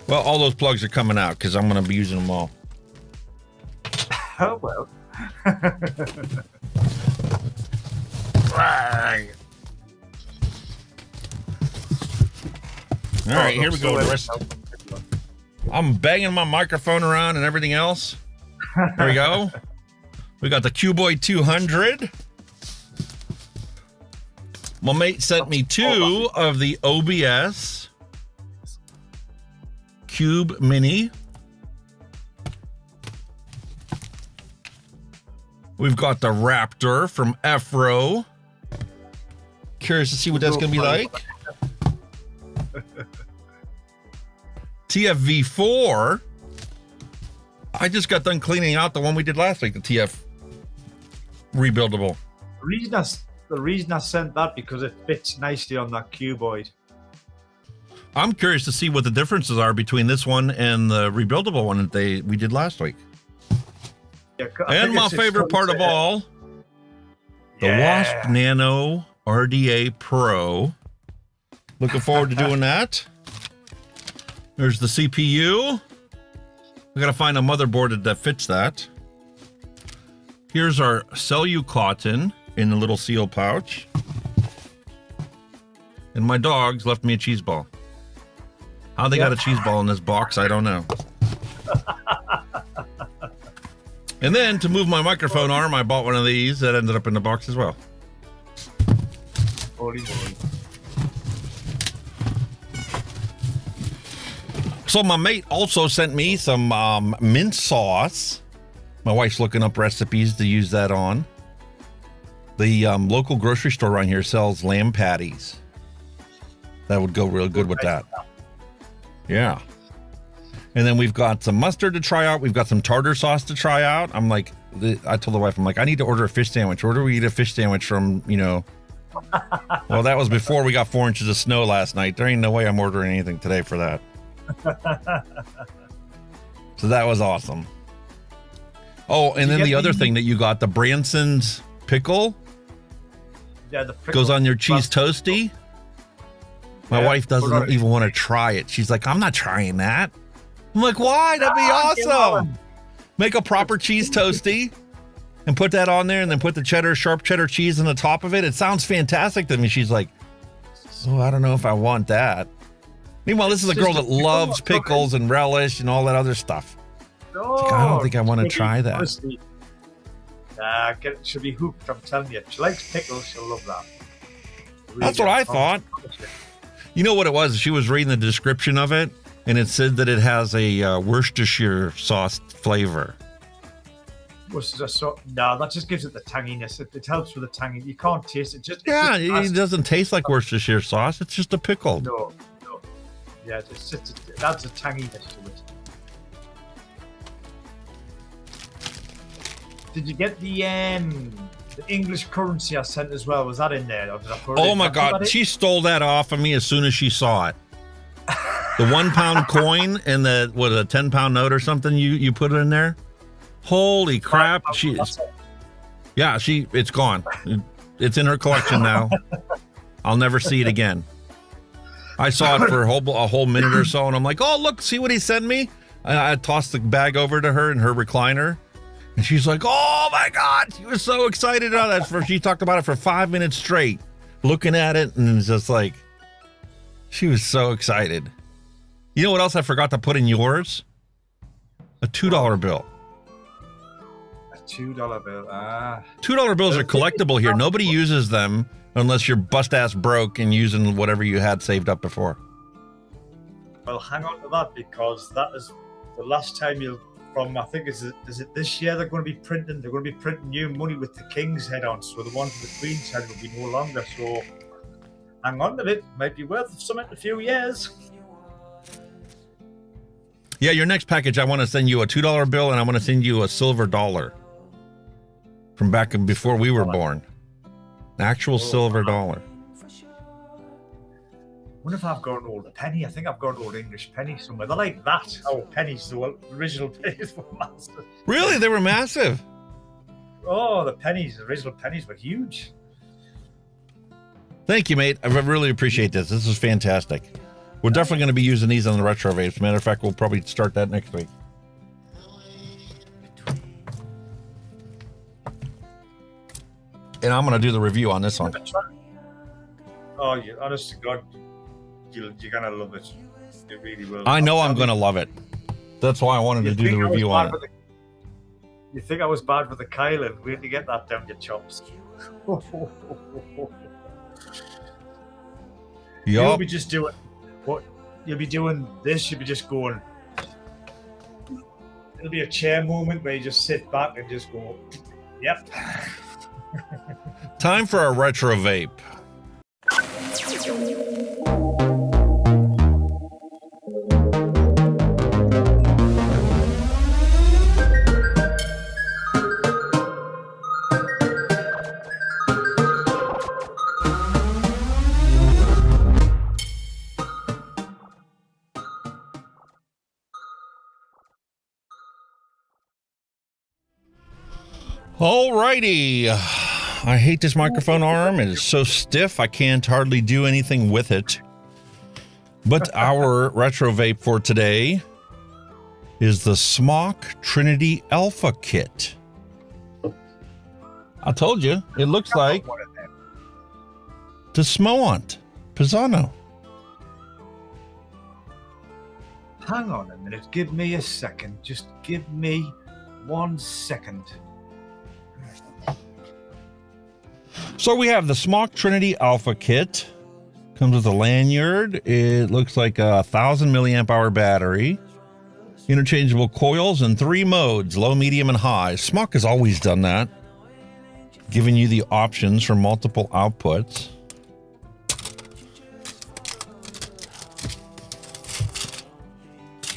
Well, all those plugs are coming out because I'm going to be using them all. Oh, well. All right, here we go. The rest. I'm banging my microphone around and everything else. There we go. We got the Cuboid 200. My mate sent me 2 of the OBS Cube Mini. We've got the Raptor from Afro. Curious to see what that's going to be like. TFV4. I just got done cleaning out the one we did last week, the TF rebuildable. The reason I sent that because it fits nicely on that cuboid. I'm curious to see what the differences are between this one and the rebuildable one that we did last week. Yeah, and my favorite part of all, the Wasp Nano RDA Pro. Looking forward to doing that. There's the CPU. We gotta find a motherboard that fits that. Here's our Cellu Cotton in the little seal pouch. And my dogs left me a cheese ball. How they got a cheese ball in this box, I don't know. And then to move my microphone arm, I bought one of these that ended up in the box as well. Holy moly. So my mate also sent me some mint sauce. My wife's looking up recipes to use that on. The local grocery store around here sells lamb patties. That would go real good with that. Yeah. And then we've got some mustard to try out. We've got some tartar sauce to try out. I'm like, I told the wife, I'm like, I need to order a fish sandwich. Where do we eat a fish sandwich from, you know? Well, that was before we got 4 inches of snow last night. There ain't no way I'm ordering anything today for that. So that was awesome. Oh, and then the other thing that you got, the Branson's pickle. Yeah, the pickle goes on your cheese toasty. My wife doesn't even want to try it. She's like, I'm not trying that. I'm like, why? That'd be awesome. Make a proper cheese toasty and put that on there and then put the sharp cheddar cheese on the top of it. It sounds fantastic to me. She's like, oh, I don't know if I want that. Meanwhile, this is a girl that loves pickles and relish and all that other stuff. Like, I don't think I want to try that. Honestly, she'll be hooked, I'm telling you. She likes pickles, she'll love that. Really. That's what I thought. You know what it was? She was reading the description of it, and it said that it has a Worcestershire sauce flavor. Worcestershire sauce? No, that just gives it the tanginess. It helps with the tangy. You can't taste it. It doesn't taste like Worcestershire sauce. It's just a pickle. No. Yeah, it adds a tanginess to it. Did you get the English currency I sent as well? Was that in there? Or did I put it Oh in? my God, she stole that off of me as soon as she saw it. The £1 coin and the a 10-pound note or something you put it in there. Holy crap! It's gone. It's in her collection now. I'll never see it again. I saw it for a whole minute or so, and I'm like, oh look, see what he sent me. And I tossed the bag over to her in her recliner. And she's like, oh my God, she was so excited about that. She talked about it for 5 minutes straight, looking at it, and it's just like, she was so excited. You know what else I forgot to put in yours? A $2 bill. A $2 bill, $2 bills are collectible here. Nobody uses them unless you're bust-ass broke and using whatever you had saved up before. Well, hang on to that, because that is the last time from, I think, is it this year they're going to be printing new money with the king's head on, so the one with the queen's head will be no longer. So hang on to it, might be worth something in a few years. Yeah, your next package, I want to send you a $2 bill, and I want to send you a silver dollar from back before we were born. An actual silver dollar. I wonder if I've got an old penny. I think I've got an old English penny somewhere. They're like that. Oh, pennies, the original pennies were massive. Really? They were massive? Oh, the original pennies were huge. Thank you, mate. I really appreciate this. This is fantastic. We're definitely going to be using these on the retro vapes. Matter of fact, we'll probably start that next week. And I'm going to do the review on this one. Oh, you honest to God. you're gonna love it. You really will. I know I'm going to love it. That's why I wanted to do the review on it. You think I was bad with the Kylan? We had to get that down your chops. You'll be just doing what you'll be doing. This you'll be just going. It'll be a chair moment where you just sit back and just go, "Yep." Time for a retro vape. Alrighty. I hate this microphone arm. It is so stiff I can't hardly do anything with it. But our retro vape for today is the SMOK Trinity Alpha Kit. I told you, it looks like the SMOK Pisano. Hang on a minute. Give me a second. Just give me 1 second. So we have the SMOK Trinity Alpha Kit. Comes with a lanyard. It looks like a 1,000 milliamp hour battery. Interchangeable coils in 3 modes, low, medium, and high. SMOK has always done that, giving you the options for multiple outputs.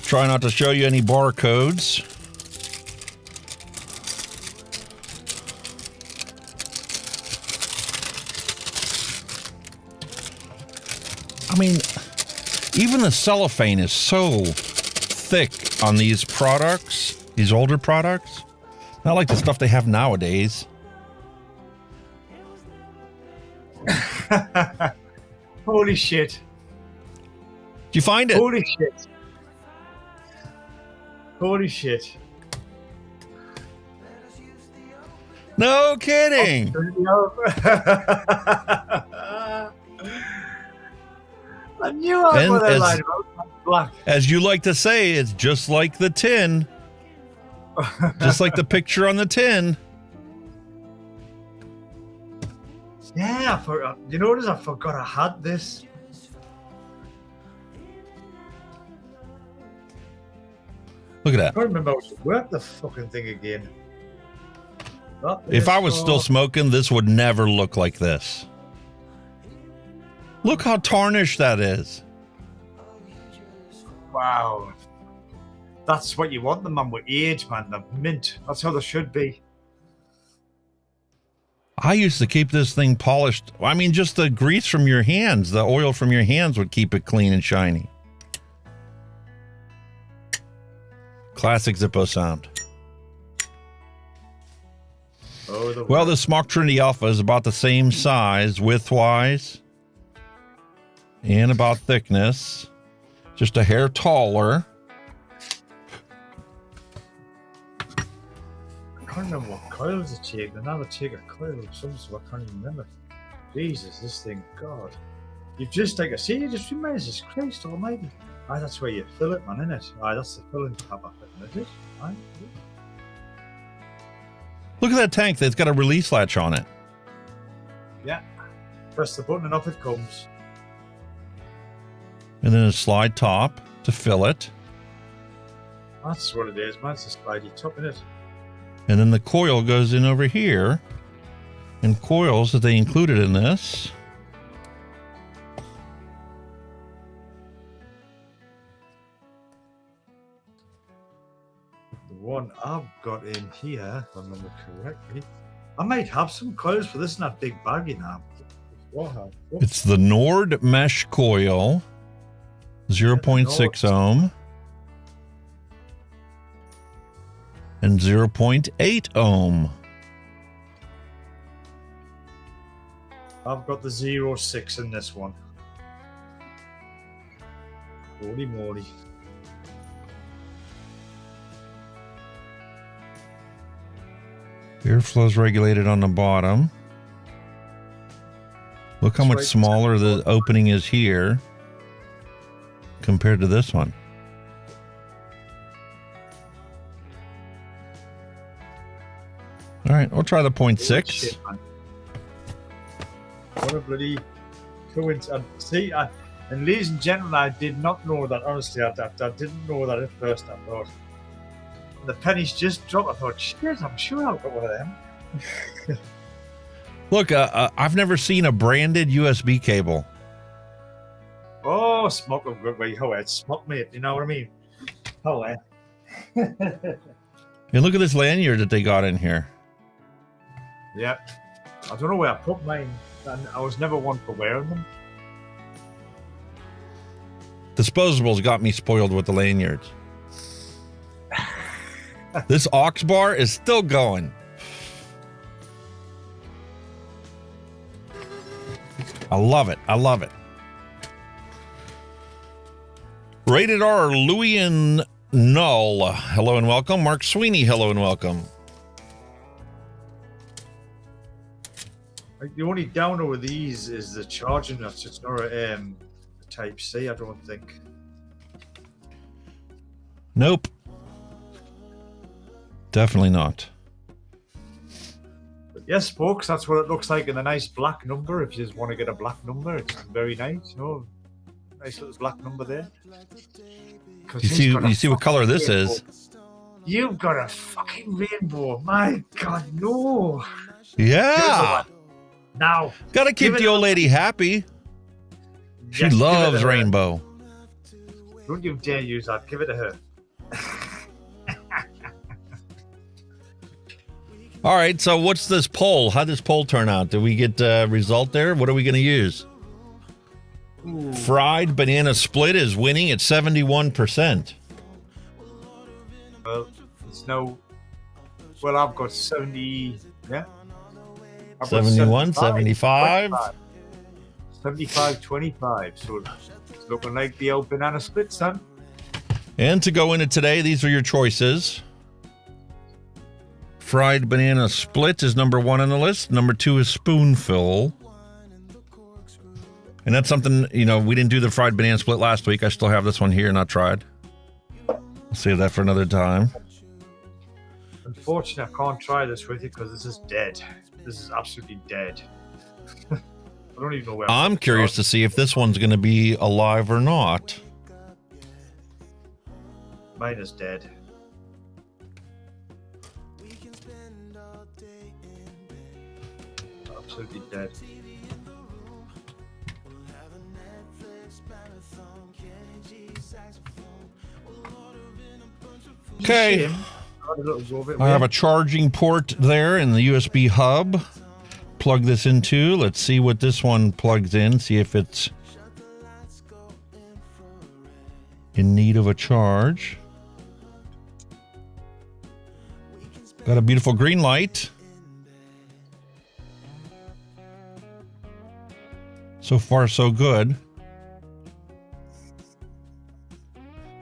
Try not to show you any barcodes. I mean, even the cellophane is so thick on these products, these older products. Not like the stuff they have nowadays. Holy shit. Did you find it? Holy shit. Holy shit. No kidding. I knew I was And lied about black. as you like to say, it's just like the tin. Just like the picture on the tin. Yeah, I forgot. You notice I forgot I had this. Look at I that. can't remember how to work the fucking thing again. If I was still smoking, this would never look like this. Look how tarnished that is. Wow. That's what you want them, man, with age, man. The mint. That's how they should be. I used to keep this thing polished. I mean, just the grease from your hands, the oil from your hands would keep it clean and shiny. Classic Zippo sound. Oh, Well, the SMOK Trinity Alpha is about the same size width-wise and about thickness, just a hair taller. I can't remember what coils it take. Another take a coil of some sort. I can't even remember. Jesus, this thing, God. You just like I say, you just reminds us, Christ almighty. Aye, that's where you fill it, man, innit? Aye, that's the filling tab of it, isn't it? Aye. Look at that tank that's got a release latch on it. Yeah. Press the button and off it comes. And then a slide top to fill it. That's what it is, man. It's a slidey top, innit? And then the coil goes in over here. And coils that they included in this. The one I've got in here, if I remember correctly. I might have some coils for this in that big baggy now. It's the Nord mesh coil, 0.6 ohm and 0.8 ohm. I've got the 0.6 in this one. Holy moly. Airflow is regulated on the bottom. Look how much smaller the opening is here. compared to this one. All right, we'll try the 0.6. What a bloody coincidence. See, and ladies and gentlemen, I did not know that. Honestly, I didn't know that at first. I thought the pennies just dropped. I thought, shit, I'm sure I'll get one of them. Look, I've never seen a branded USB cable. Oh, SMOK, wait, how it's SMOK, mate. You know what I mean? Oh, And look at this lanyard that they got in here. Yeah. I don't know where I put mine, and I was never one for wearing them. Disposables got me spoiled with the lanyards. This aux bar is still going. I love it. I love it. Rated R, Louis and Null. Hello and welcome. Mark Sweeney. Hello and welcome. Like, the only downer with these is the charging nuts. It's not a Type C, I don't think. Nope. Definitely not. But yes, folks, that's what it looks like in a nice black number. If you just want to get a black number, it's very nice. You know, nice little black number there. You see what color this is? You've got a fucking rainbow. My God, no. Yeah. Now, gotta keep the old lady happy. She loves rainbow. Don't you dare use that. Give it to her. All right, so what's this poll? How'd this poll turn out? Did we get a result there? What are we going to use? Ooh. Fried banana split is winning at 71%. Well, it's no. Well, I've got 70. Yeah. 71, 75. 75, 25. So it's looking like the old banana split, son. And to go into today, these are your choices. Fried banana split is number 1 on the list. Number 2 is spoonful. And that's something, you know, we didn't do the fried banana split last week. I still have this one here, not tried. I'll save that for another time. Unfortunately, I can't try this with you because this is dead. This is absolutely dead. I don't even know where I'm curious to see if this one's going to be alive or not. Mine is dead. Absolutely dead. Okay. I have a charging port there in the USB hub. Plug this into. Let's see what this one plugs in. See if it's in need of a charge. Got a beautiful green light. So far, so good.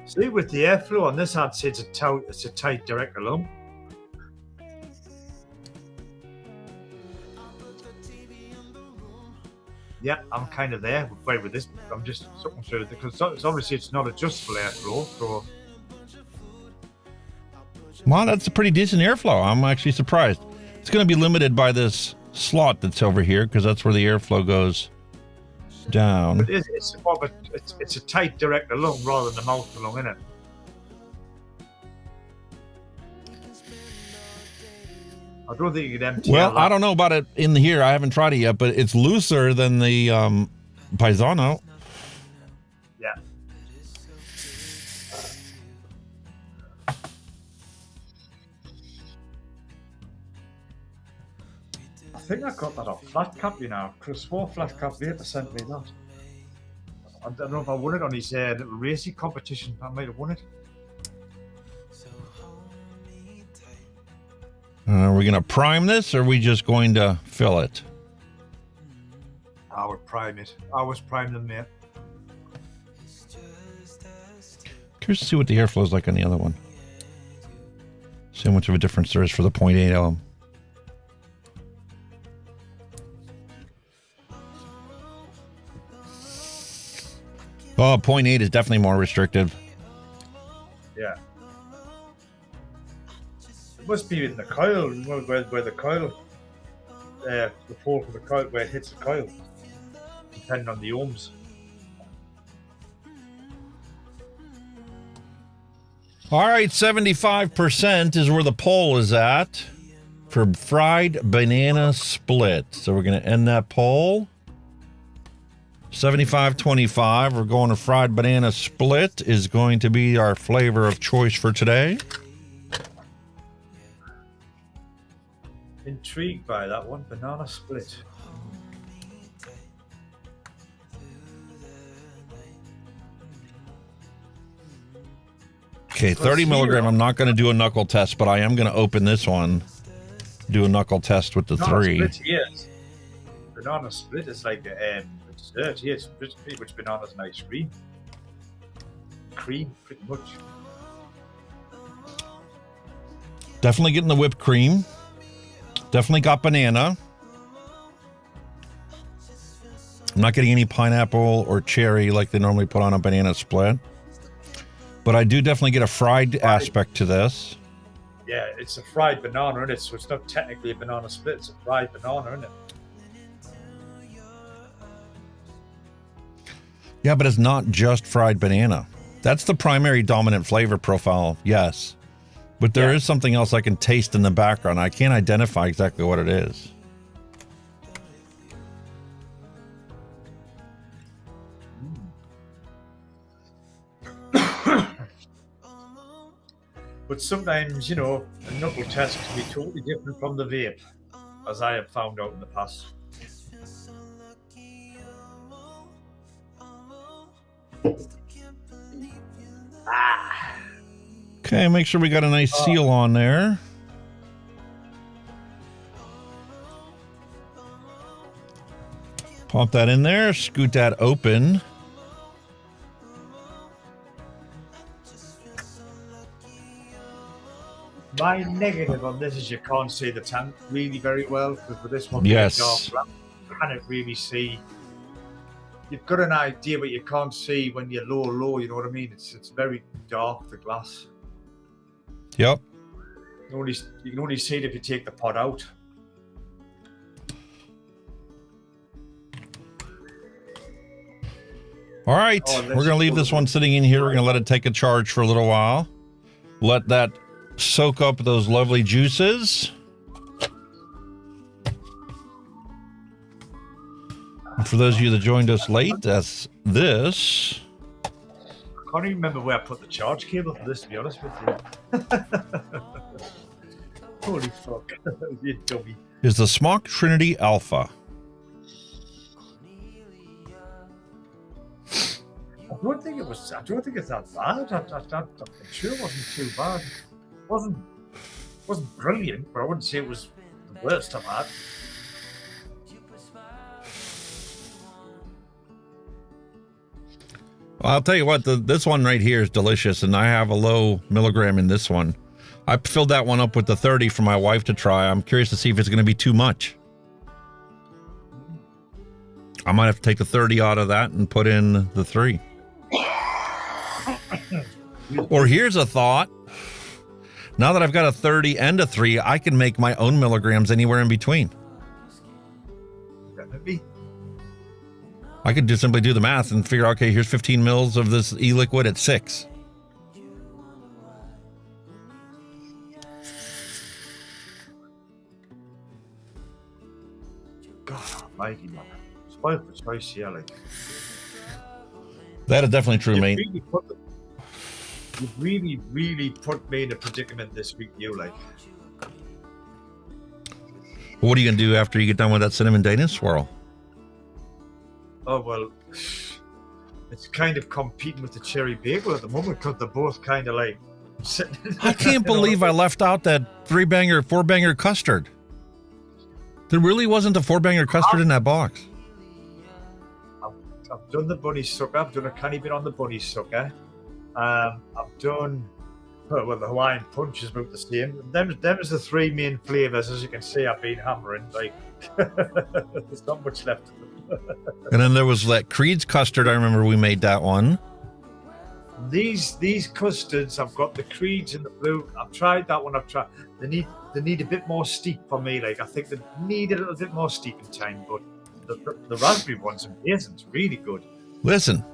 See, with the airflow on this, I'd say it's a tight direct alum. Yeah, I'm kind of there. Wait, with this, I'm just something through it because obviously it's not adjustable airflow. So, well, that's a pretty decent airflow. I'm actually surprised. It's going to be limited by this slot that's over here because that's where the airflow goes down. But it's a tight direct alum rather than a mouth alum, isn't it? I don't think you could empty. Well, I don't know about it in here. I haven't tried it yet, but it's looser than the Paisano. Yeah. I think I got that off Flat Cap, you know. Chris War Flat Cap Vapor sent me that. I don't know if I won it on his little racing competition. I might have won it. Are we going to prime this, or are we just going to fill it? I would prime it. I was priming them, mate. Curious to see what the airflow is like on the other one. See how much of a difference there is for the 0.8 LM. Oh, 0.8 is definitely more restrictive. Yeah. It must be in the coil, where the coil, the pole for the coil, where it hits the coil, depending on the ohms. All right, 75% is where the poll is at for fried banana split. So we're going to end that poll. 75-25. We're going to fried banana split is going to be our flavor of choice for today. Intrigued by that one, banana split. Okay, 30 milligram. I'm not going to do a knuckle test, but I am going to open this one. Do a knuckle test with the Banana 3. Split, yes. Banana split is like a dessert. Yes, pretty much bananas and ice cream. Cream, pretty much. Definitely getting the whipped cream. Definitely got banana. I'm not getting any pineapple or cherry like they normally put on a banana split. But I do definitely get a fried aspect to this. Yeah, it's a fried banana in it, so it's not technically a banana split. It's a fried banana in it. Yeah, but it's not just fried banana. That's the primary dominant flavor profile, yes. But there is something else I can taste in the background. I can't identify exactly what it is. But sometimes, you know, a knuckle test can be totally different from the vape, as I have found out in the past. Okay, make sure we got a nice seal on there. Pop that in there, scoot that open. My negative on this is you can't see the tank really very well, because with this one, Yes. dark, you can't really see. You've got an idea, but you can't see when you're low, you know what I mean? It's very dark, the glass. Yep. You can only see it if you take the pod out. All right, Oh, we're going to leave this one sitting in here. We're going to let it take a charge for a little while. Let that soak up those lovely juices. And for those of you that joined us late, that's this. I can't even remember where I put the charge cable for this, to be honest with you. Holy fuck. You dummy. Is the SMOK Trinity Alpha. I don't think it's that bad. I'm sure it wasn't too bad. It wasn't brilliant, but I wouldn't say it was the worst I've had. Well, I'll tell you what, this one right here is delicious, and I have a low milligram in this one. I filled that one up with the 30 for my wife to try. I'm curious to see if it's going to be too much. I might have to take the 30 out of that and put in the 3. Or here's a thought. Now that I've got a 30 and a 3, I can make my own milligrams anywhere in between. Definitely. I could just simply do the math and figure, okay, here's 15 mils of this e-liquid at 6. God almighty, man. Spoiled for choice here, like. That is definitely true, mate. You've really put me in a predicament this week, you, like. What are you going to do after you get done with that cinnamon Danish swirl? Oh, well, it's kind of competing with the cherry bagel at the moment, because they're both kind of like sitting. I can't believe I left out that 3-banger, 4-banger custard. There really wasn't a 4-banger custard in that box. I've done the bunny sucker. I've done a canny bit on the bunny sucker. I've done, well, the Hawaiian punch is about the same. Them is the 3 main flavors. As you can see, I've been hammering. Like, there's not much left of them. And then there was that Creed's custard. I remember we made that one. These custards, I've got the Creeds and the blue. I've tried that one. They need a bit more steep for me. Like, I think they need a little bit more steeping time. But the raspberry one's amazing. It's really good. Listen,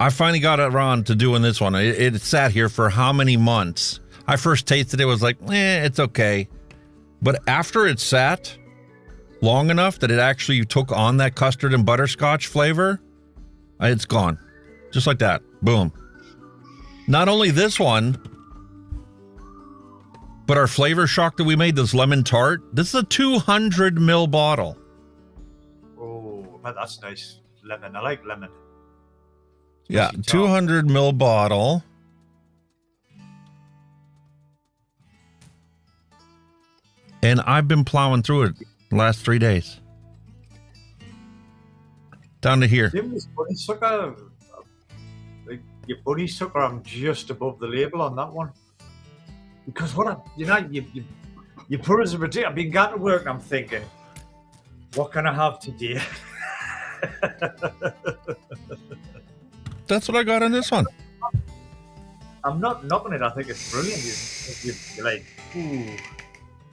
I finally got around to doing this one. It sat here for how many months? I first tasted it, was like, it's okay. But after it sat long enough that it actually took on that custard and butterscotch flavor, it's gone. Just like that. Boom. Not only this one, but our flavor shock that we made, this lemon tart, this is a 200 ml bottle. Oh, that's nice. Lemon. I like lemon. Yeah, 200 ml bottle. And I've been plowing through it the last 3 days. Down to here. Your bunny sucker, I'm just above the label on that one. Because you put us a ridiculous. I've been going to work and I'm thinking, what can I have today? That's what I got on this one. I'm not knocking it. I think it's brilliant. You're like, ooh,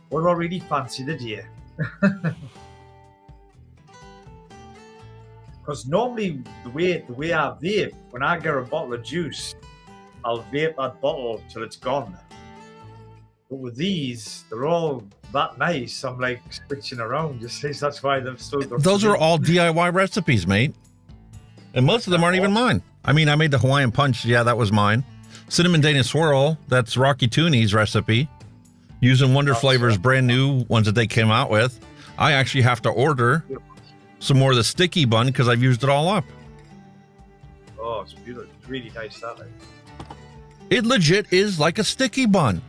what do I really fancy today? Because normally the way I vape, when I get a bottle of juice, I'll vape that bottle till it's gone. But with these, they're all that nice. I'm like switching around. You see, that's why they've still got. Those are all DIY recipes, mate. And most of them aren't even mine. I mean, I made the Hawaiian Punch. Yeah, that was mine. Cinnamon Dana Swirl, that's Rocky Tooney's recipe. Using Wonder Flavors, brand new ones that they came out with. I actually have to order some more of the sticky bun because I've used it all up. Oh, it's beautiful. It's really nice, that like. It legit is like a sticky bun.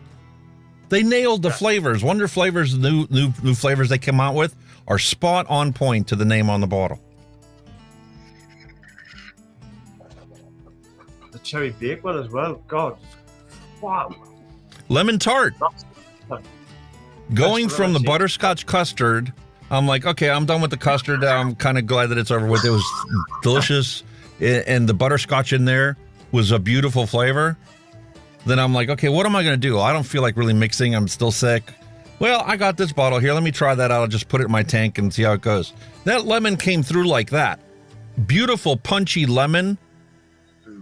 They nailed the flavors. Wonder Flavors, the new flavors they came out with, are spot on point to the name on the bottle. The cherry bakewell as well. God, wow. Lemon tart. Going from the butterscotch custard, I'm like, okay, I'm done with the custard. I'm kind of glad that it's over with. It was delicious, and the butterscotch in there was a beautiful flavor. Then I'm like, okay, what am I going to do? I don't feel like really mixing. I'm still sick. Well, I got this bottle here. Let me try that out. I'll just put it in my tank and see how it goes. That lemon came through like that. Beautiful, punchy lemon.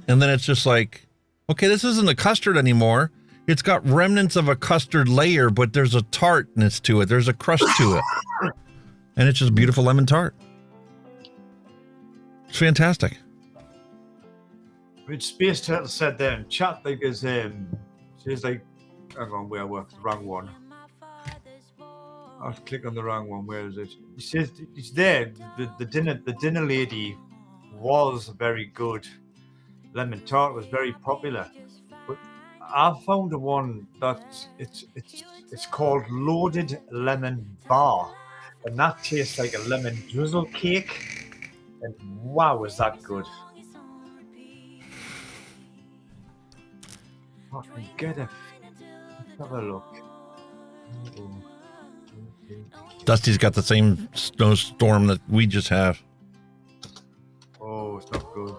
And then it's just like, okay, this isn't a custard anymore. It's got remnants of a custard layer, but there's a tartness to it. There's a crust to it. And it's just beautiful lemon tart. It's fantastic. Which Space Turtle said there in chat, like, she's like, hang on, where I work, the wrong one. I'll click on the wrong one. Where is it? He says it's there. The dinner lady was very good. Lemon tart was very popular, but I found the one that it's called Loaded Lemon Bar, and that tastes like a lemon drizzle cake. And wow, is that good! I can get it. Let's have a look. Dusty's got the same snowstorm that we just have. Oh, it's not good.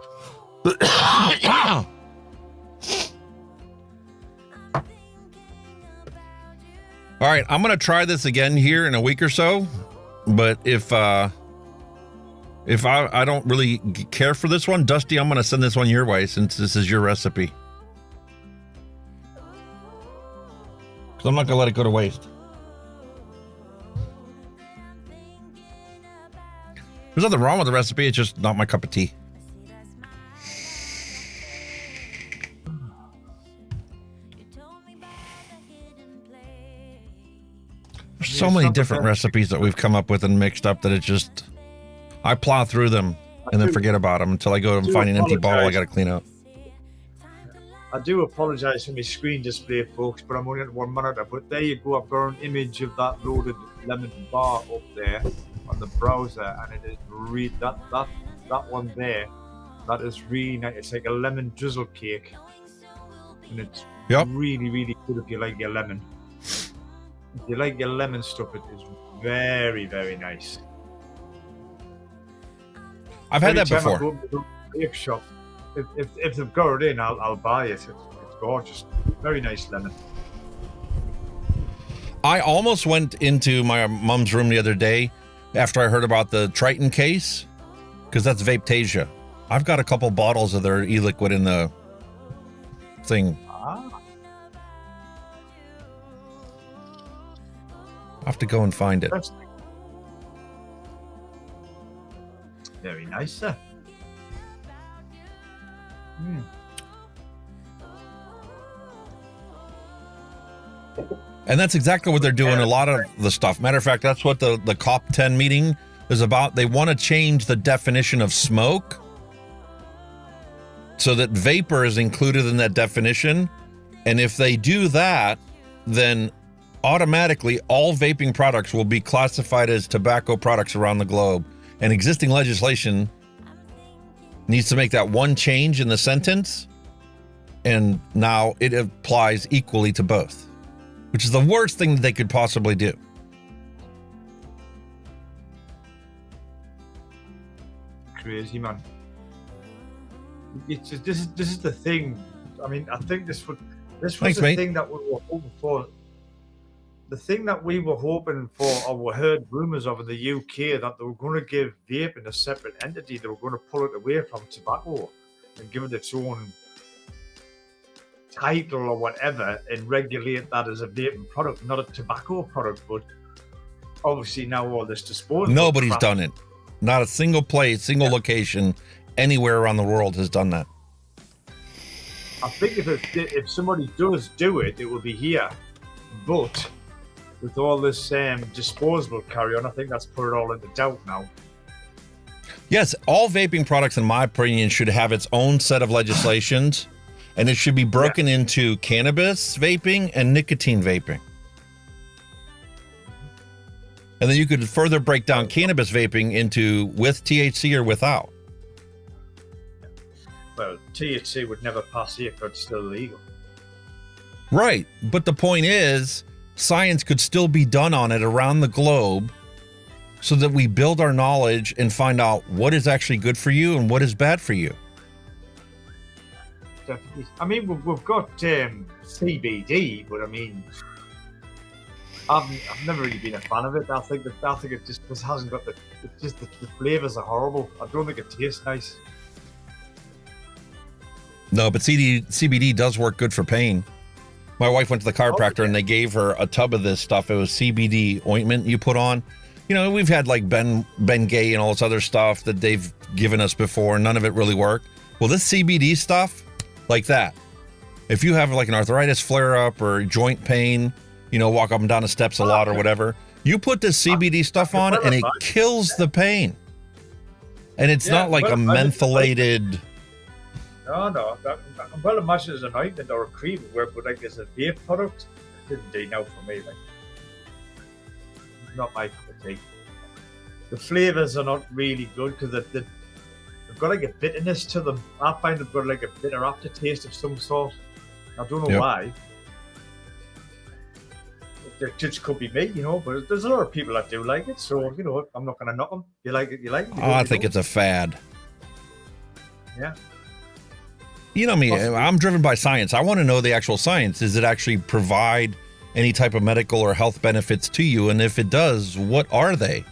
All right, I'm gonna try this again here in a week or so, but if I don't really care for this one, Dusty, I'm gonna send this one your way since this is your recipe. Because I'm not gonna let it go to waste. There's nothing wrong with the recipe, it's just not my cup of tea. There's so many different recipes that we've come up with and mixed up that it just, I plow through them and then forget about them until I go and find an empty bottle I got to clean up. I do apologise for my screen display, folks, but I'm only at 1 monitor. But there you go. I've got an image of that loaded lemon bar up there on the browser, and it is really that one there. That is really nice. It's like a lemon drizzle cake, and it's really, really good if you like your lemon. If you like your lemon stuff, it is very, very nice. I've had Every that time I before. go to the vape shop, if they've got it in, I'll buy it. It's gorgeous. Very nice lemon. I almost went into my mom's room the other day after I heard about the Triton case, because that's Vapetasia. I've got a couple bottles of their e-liquid in the thing. Ah. I'll have to go and find it. Very nice, sir. And that's exactly what they're doing a lot of the stuff. Matter of fact, that's what the COP10 meeting is about. They want to change the definition of smoke so that vapor is included in that definition. And if they do that, then automatically all vaping products will be classified as tobacco products around the globe. And existing legislation needs to make that one change in the sentence, and now it applies equally to both, which is the worst thing that they could possibly do. Crazy, man. It's just, this is the thing. I mean, I think this was Thanks, the mate. thing that we were hoping for. The thing that we were hoping for, or we heard rumours of in the UK, that they were going to give vaping a separate entity. They were going to pull it away from tobacco and give it its own title or whatever, and regulate that as a vaping product, not a tobacco product. But obviously now all this disposable. Nobody's crap- done it. Not a single place, single location, anywhere around the world has done that. I think if somebody does do it, it will be here. But with all this disposable carry on, I think that's put it all into doubt now. Yes, all vaping products, in my opinion, should have its own set of legislations, and it should be broken into cannabis vaping and nicotine vaping. And then you could further break down cannabis vaping into with THC or without. Well, THC would never pass here because it's still illegal. Right. But the point is, science could still be done on it around the globe so that we build our knowledge and find out what is actually good for you and what is bad for you. Definitely. I mean, we've got CBD, but I mean, I've never really been a fan of it. I think it just hasn't got the flavors are horrible. I don't think it tastes nice. No, but CBD does work good for pain. My wife went to the chiropractor and they gave her a tub of this stuff. It was CBD ointment you put on. You know, we've had like Ben Gay and all this other stuff that they've given us before. None of it really worked. Well, this CBD stuff, like that. If you have like an arthritis flare-up or joint pain, you know, walk up and down the steps a lot or whatever, you put this CBD stuff on and it kills the pain. And it's not like a mentholated... No. Well, imagine as an ointment or a cream, but like as a vape product, it didn't do now for me. Like, not my cup of tea. The flavors are not really good because they've got like a bitterness to them. I find they've got like a bitter aftertaste of some sort. I don't know why. It just could be me, you know. But there's a lot of people that do like it, so you know, I'm not going to knock them. You like it, you like it. I think it's a fad. Yeah. You know me, I'm driven by science. I want to know the actual science. Does it actually provide any type of medical or health benefits to you? And if it does, what are they?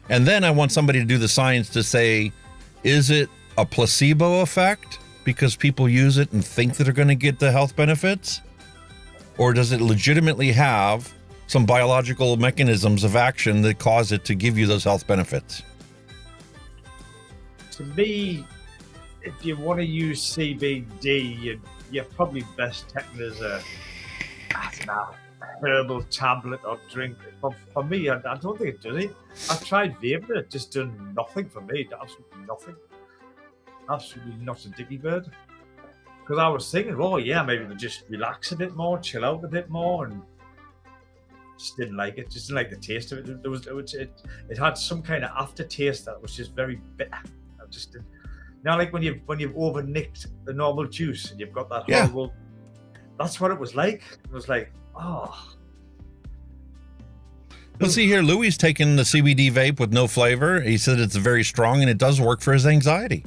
And then I want somebody to do the science to say, is it a placebo effect because people use it and think that they're going to get the health benefits? Or does it legitimately have some biological mechanisms of action that cause it to give you those health benefits? To me, if you want to use CBD, you're probably best taking it as a herbal tablet or drink. For me, I don't think it does it. I've tried vaping, it just done nothing for me. Absolutely nothing. Absolutely not a dicky bird. Because I was thinking, oh yeah, maybe we just relax a bit more, chill out a bit more, and just didn't like it. Just didn't like the taste of it. It had some kind of aftertaste that was just very bitter. I just didn't. Now, like when you've overnicked the normal juice and you've got that horrible, that's what it was like. It was like, oh. Well, see here, Louis taken the CBD vape with no flavor. He said it's very strong and it does work for his anxiety.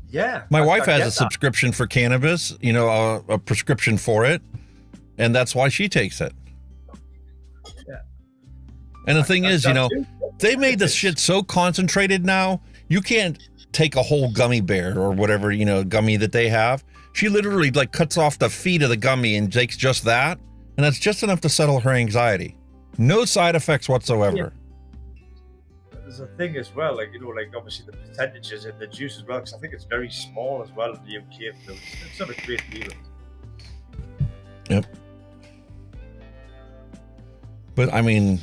Yeah. My I wife has get a that. subscription for cannabis, you know, a prescription for it, and that's why she takes it. Yeah. And the thing is, you know, too. they made this shit so concentrated now, you can't take a whole gummy bear or whatever, you know, gummy that they have. She literally like cuts off the feet of the gummy and takes just that, and that's just enough to settle her anxiety. No side effects whatsoever. Yeah. There's a thing as well, like, you know, like obviously the percentages in the juice as well, because I think it's very small as well in the UK. So it's not a great deal. Yep. But I mean,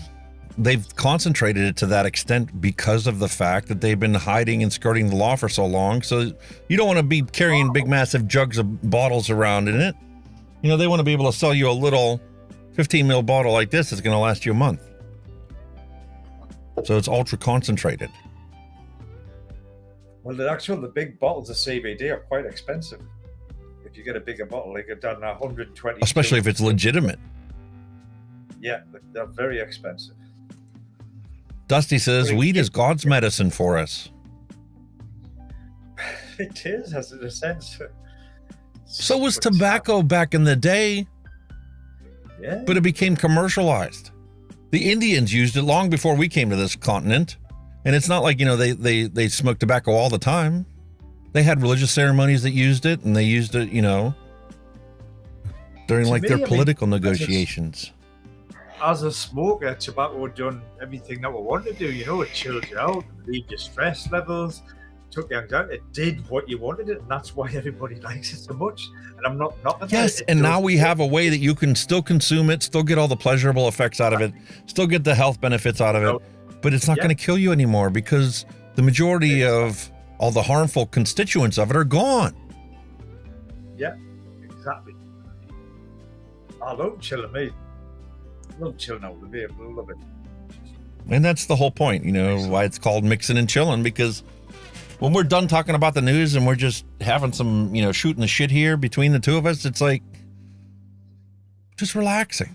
they've concentrated it to that extent because of the fact that they've been hiding and skirting the law for so long. So you don't want to be carrying big, massive jugs of bottles around in it. You know, they want to be able to sell you a little 15 ml bottle like this that's going to last you a month. So it's ultra concentrated. Well, the big bottles of CBD are quite expensive. If you get a bigger bottle, like done 120. Especially if it's legitimate. Yeah, they're very expensive. Dusty says, weed is God's medicine for us. It is, has in a sense. So was tobacco back in the day. Yeah. But it became commercialized. The Indians used it long before we came to this continent. And it's not like, you know, they smoked tobacco all the time. They had religious ceremonies that used it, and they used it, you know, during like their political negotiations. As a smoker, tobacco done everything that we wanted to do. You know, it chilled you out, relieved your stress levels, took the anxiety. It did what you wanted it, and that's why everybody likes it so much. And I'm not knocking Yes, it. and now we have a way that you can still consume it, still get all the pleasurable effects out of it, still get the health benefits out of it, but it's not going to kill you anymore because the majority of all the harmful constituents of it are gone. Yeah, exactly. I love chilling, mate. I love chilling out with the vape. I love it. And that's the whole point, you know, why it's called Mixin and Chillin', because when we're done talking about the news and we're just having some, you know, shooting the shit here between the two of us, it's like just relaxing.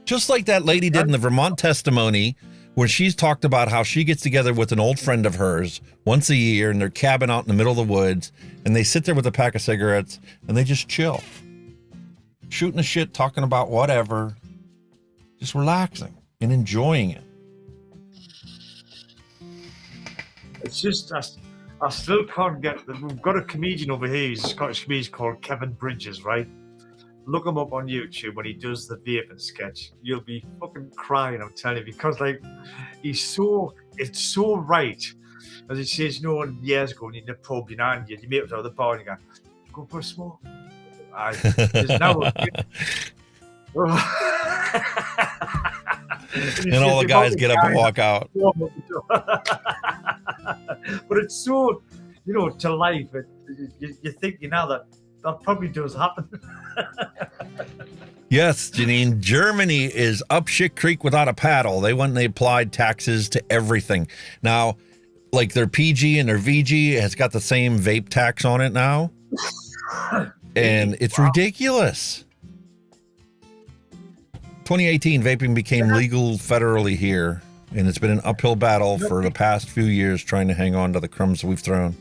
Just like that lady did in the Vermont testimony, where she's talked about how she gets together with an old friend of hers once a year in their cabin out in the middle of the woods, and they sit there with a pack of cigarettes and they just chill, shooting the shit, talking about whatever, just relaxing and enjoying it. It's just, I still can't get, we've got a comedian over here, he's a Scottish comedian called Kevin Bridges, right? Look him up on YouTube when he does the vaping sketch. You'll be fucking crying, I'm telling you, because like, it's so right. As he says, you know, years ago, when you're in the pub, you know, and you meet up at the bar and you go for a smoke. There's now and all the guys get up and walk out. But it's so, you know, to life. You think, you know, that probably does happen. Yes, Janine, Germany is up shit creek without a paddle. They went and they applied taxes to everything. Now, like their PG and their VG has got the same vape tax on it now. And it's ridiculous. 2018, vaping became legal federally here, and it's been an uphill battle for the past few years trying to hang on to the crumbs we've thrown.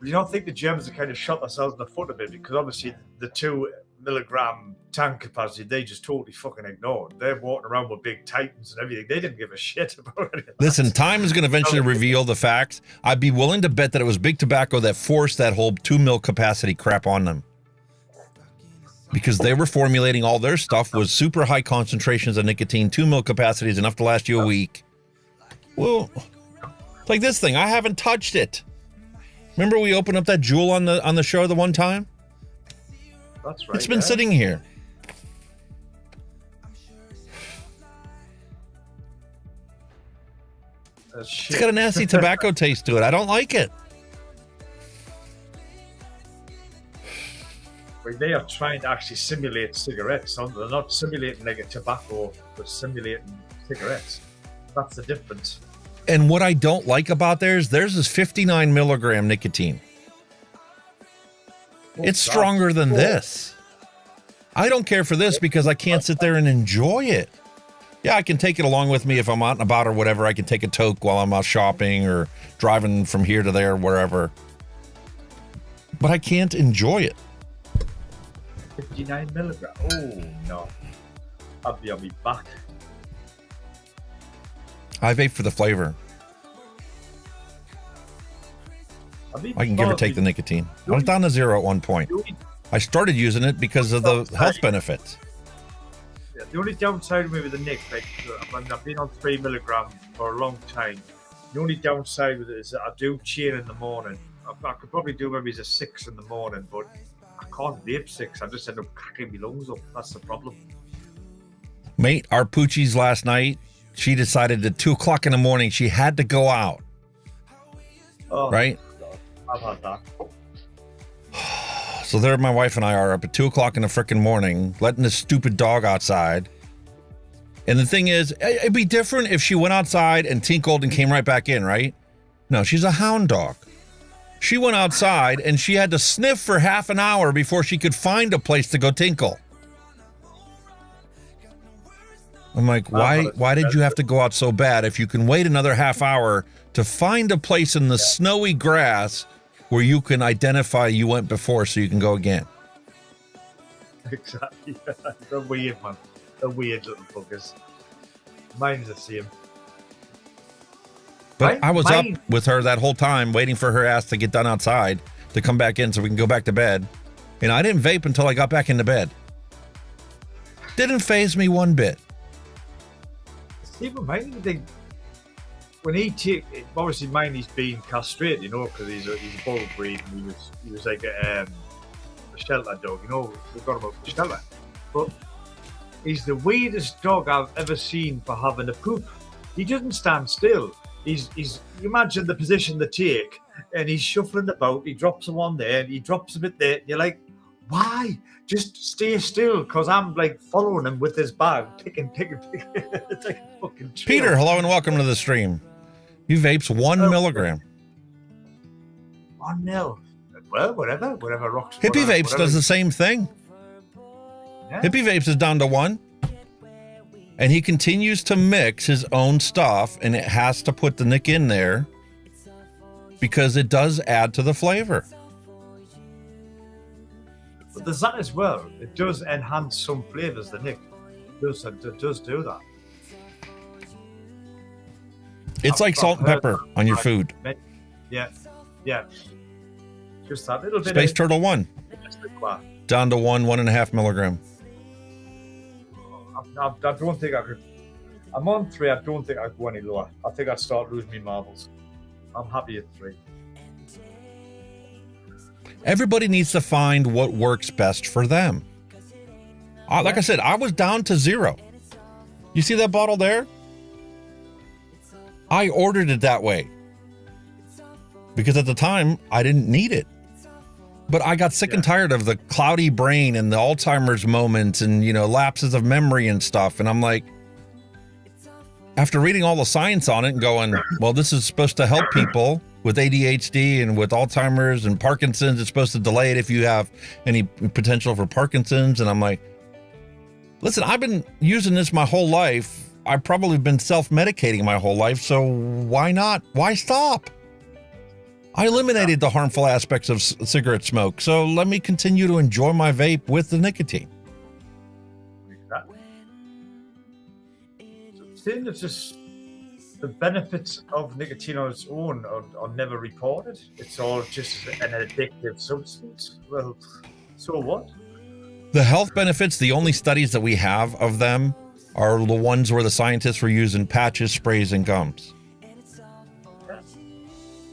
You don't think the Germans have kind of shot themselves in the foot a bit, because obviously the 2 milligram tank capacity, they just totally fucking ignored. They're walking around with big Titans and everything. They didn't give a shit about it. Listen, time is going to eventually reveal the facts. I'd be willing to bet that it was big tobacco that forced that whole 2 mil capacity crap on them. Because they were formulating all their stuff with super high concentrations of nicotine. 2 mil capacity is enough to last you a week. Well, it's like this thing. I haven't touched it. Remember we opened up that jewel on the show the one time? That's right. It's been sitting here. It's got a nasty tobacco taste to it. I don't like it. Well, they are trying to actually simulate cigarettes. They're not simulating like a tobacco, but simulating cigarettes. That's the difference. And what I don't like about theirs is 59 milligram nicotine. It's stronger than this. I don't care for this because I can't sit there and enjoy it. Yeah, I can take it along with me if I'm out and about or whatever. I can take a toke while I'm out shopping or driving from here to there, wherever. But I can't enjoy it. 59 milligrams. Oh, no. I'd be on my back. I vape for the flavor. I can give or take the nicotine. I was down to 0 at one point. I started using it because of the health benefits. Yeah, the only downside with the Nick, like, I've been on 3 milligrams for a long time. The only downside with it is that I do chill in the morning. I could probably do maybe a 6 in the morning, but I can't vape 6. I just end up cracking my lungs up. That's the problem. Mate, our poochies last night, she decided at 2 o'clock in the morning she had to go out. Oh, right? God. I've had that. So there my wife and I are up at 2 o'clock in the frickin' morning, letting this stupid dog outside. And the thing is, it'd be different if she went outside and tinkled and came right back in, right? No, she's a hound dog. She went outside and she had to sniff for half an hour before she could find a place to go tinkle. I'm like, why did you have to go out so bad if you can wait another half hour to find a place in the snowy grass where you can identify you went before so you can go again? Exactly. They're weird, man. They're weird little fuckers. Mine's the same. But I was up with her that whole time waiting for her ass to get done outside to come back in so we can go back to bed. And I didn't vape until I got back into bed. Didn't faze me one bit. See, but mine, when he obviously mine, he's being castrated, you know, because he's a bull breed, and he was like a shelter dog, you know. We got him up to shelter, but he's the weirdest dog I've ever seen for having a poop. He doesn't stand still. He's you imagine the position they take, and he's shuffling about. He drops them on there, and he drops a bit there. You're like, why? Just stay still, because I'm like following him with his bag, picking. It's like a fucking trail. Peter, hello and welcome to the stream. You vapes 1 milligram. 1 mil. Well, whatever rocks. Hippie Vapes does the same thing. Yeah. Hippie Vapes is down to 1. And he continues to mix his own stuff, and it has to put the nick in there because it does add to the flavor. But there's that as well. It does enhance some flavors, the nick. It does do that. It's like salt and pepper on your food. Yeah. Just that little bit. Space Turtle 1. Down to 1.5 milligram. I don't think I could. I'm on 3. I don't think I'd go any lower. I think I'd start losing my marbles. I'm happy at 3. Everybody needs to find what works best for them. Like I said, I was down to 0. You see that bottle there? I ordered it that way because at the time I didn't need it. But I got sick and tired of the cloudy brain and the Alzheimer's moments and, you know, lapses of memory and stuff. And I'm like, after reading all the science on it and going, well, this is supposed to help people with ADHD and with Alzheimer's and Parkinson's. It's supposed to delay it if you have any potential for Parkinson's. And I'm like, listen, I've been using this my whole life. I've probably been self-medicating my whole life. So why not? Why stop? I eliminated the harmful aspects of cigarette smoke, so let me continue to enjoy my vape with the nicotine. Exactly. So it's just the benefits of nicotine on its own are never reported. It's all just an addictive substance. Well, so what? The health benefits, the only studies that we have of them are the ones where the scientists were using patches, sprays, and gums.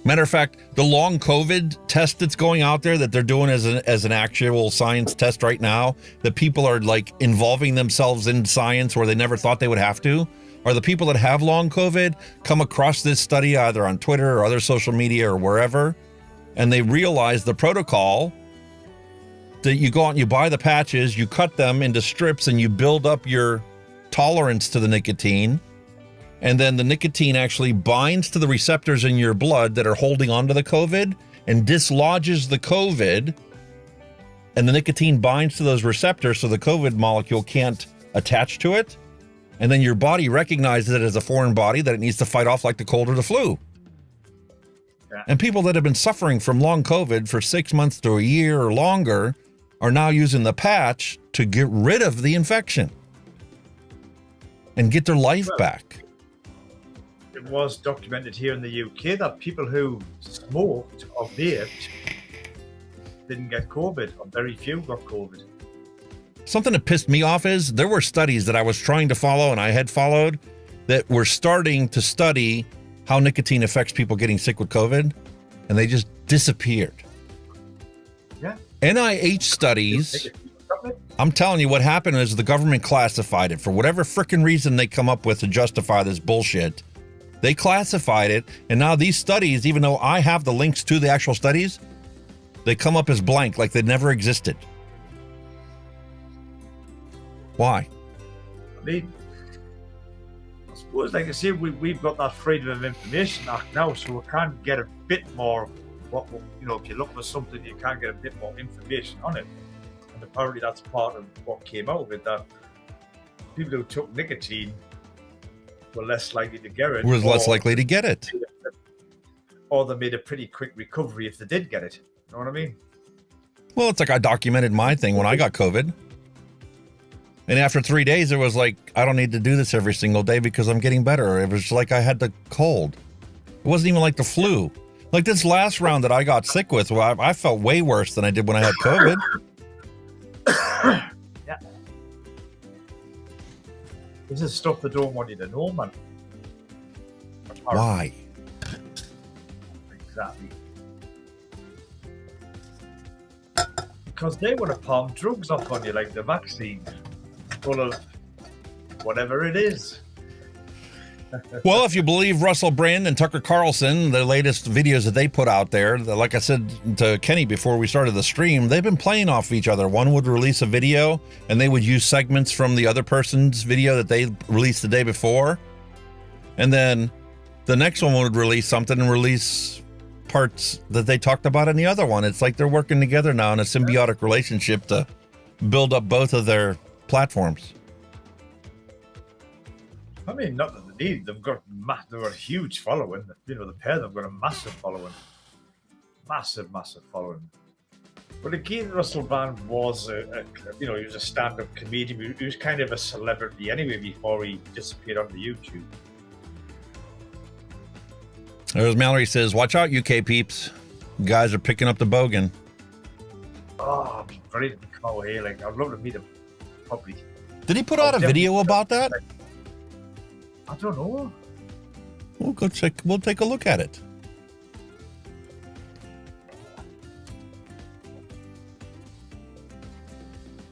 Matter of fact, the long COVID test that's going out there that they're doing as an actual science test right now, that people are like involving themselves in science where they never thought they would have to, are the people that have long COVID come across this study either on Twitter or other social media or wherever, and they realize the protocol that you go out and you buy the patches, you cut them into strips, and you build up your tolerance to the nicotine. And then the nicotine actually binds to the receptors in your blood that are holding onto the COVID and dislodges the COVID and the nicotine binds to those receptors so the COVID molecule can't attach to it. And then your body recognizes it as a foreign body that it needs to fight off like the cold or the flu. Yeah. And people that have been suffering from long COVID for 6 months to a year or longer are now using the patch to get rid of the infection and get their life back. It was documented here in the UK that people who smoked or vaped didn't get COVID, or very few got COVID. Something that pissed me off is there were studies that I was trying to follow and I had followed that were starting to study how nicotine affects people getting sick with COVID, and they just disappeared. Yeah. NIH studies, I'm telling you what happened is the government classified it for whatever frickin' reason they come up with to justify this bullshit. They classified it, and now these studies, even though I have the links to the actual studies, they come up as blank, like they never existed. Why? I mean, I suppose, like I say, we've got that Freedom of Information Act now, so we can get a bit more, if you look for something, you can get a bit more information on it. And apparently that's part of what came out of it, that people who took nicotine were less likely to get it. Was less likely to get it. Or they made a pretty quick recovery if they did get it. You know what I mean? Well, it's like I documented my thing when I got COVID. And after 3 days, it was like, I don't need to do this every single day because I'm getting better. It was like I had the cold. It wasn't even like the flu. Like this last round that I got sick with, well, I felt way worse than I did when I had COVID. Yeah. This is stuff they don't want you to know, man. Why? Exactly. Because they want to palm drugs off on you, like the vaccine, full of whatever it is. Well, if you believe Russell Brand and Tucker Carlson, the latest videos that they put out there, like I said to Kenny before we started the stream, they've been playing off each other. One would release a video and they would use segments from the other person's video that they released the day before. And then the next one would release something and release parts that they talked about in the other one. It's like they're working together now in a symbiotic relationship to build up both of their platforms. I mean, not that they need. They've got a huge following. You know, the pair of them have got a massive following. Massive following. But again, Russell Brand was he was a stand-up comedian. He was kind of a celebrity anyway before he disappeared onto YouTube. There's Mallory says, watch out, UK peeps. You guys are picking up the Bogan. Oh, I'm ready to come over here. Like, I'd love to meet him. Probably. Did he put out a video about that? I don't know. We'll go check. We'll take a look at it.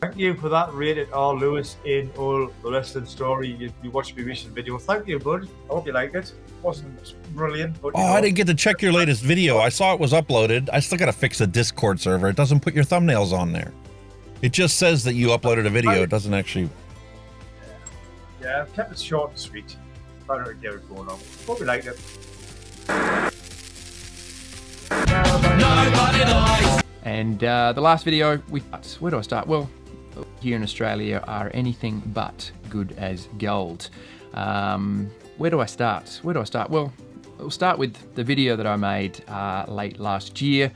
Thank you for that, Rated R. Lewis in all the wrestling story. You watched my recent video. Thank you, bud. I hope you liked it. Wasn't brilliant, but I didn't get to check your latest video. I saw it was uploaded. I still got to fix the Discord server. It doesn't put your thumbnails on there. It just says that you uploaded a video. It doesn't actually. Yeah, I've kept it short and sweet. Trying to get it going on. Hope you liked it. And the last video, where do I start? Well, here in Australia are anything but good as gold. Where do I start? Well, we'll start with the video that I made late last year,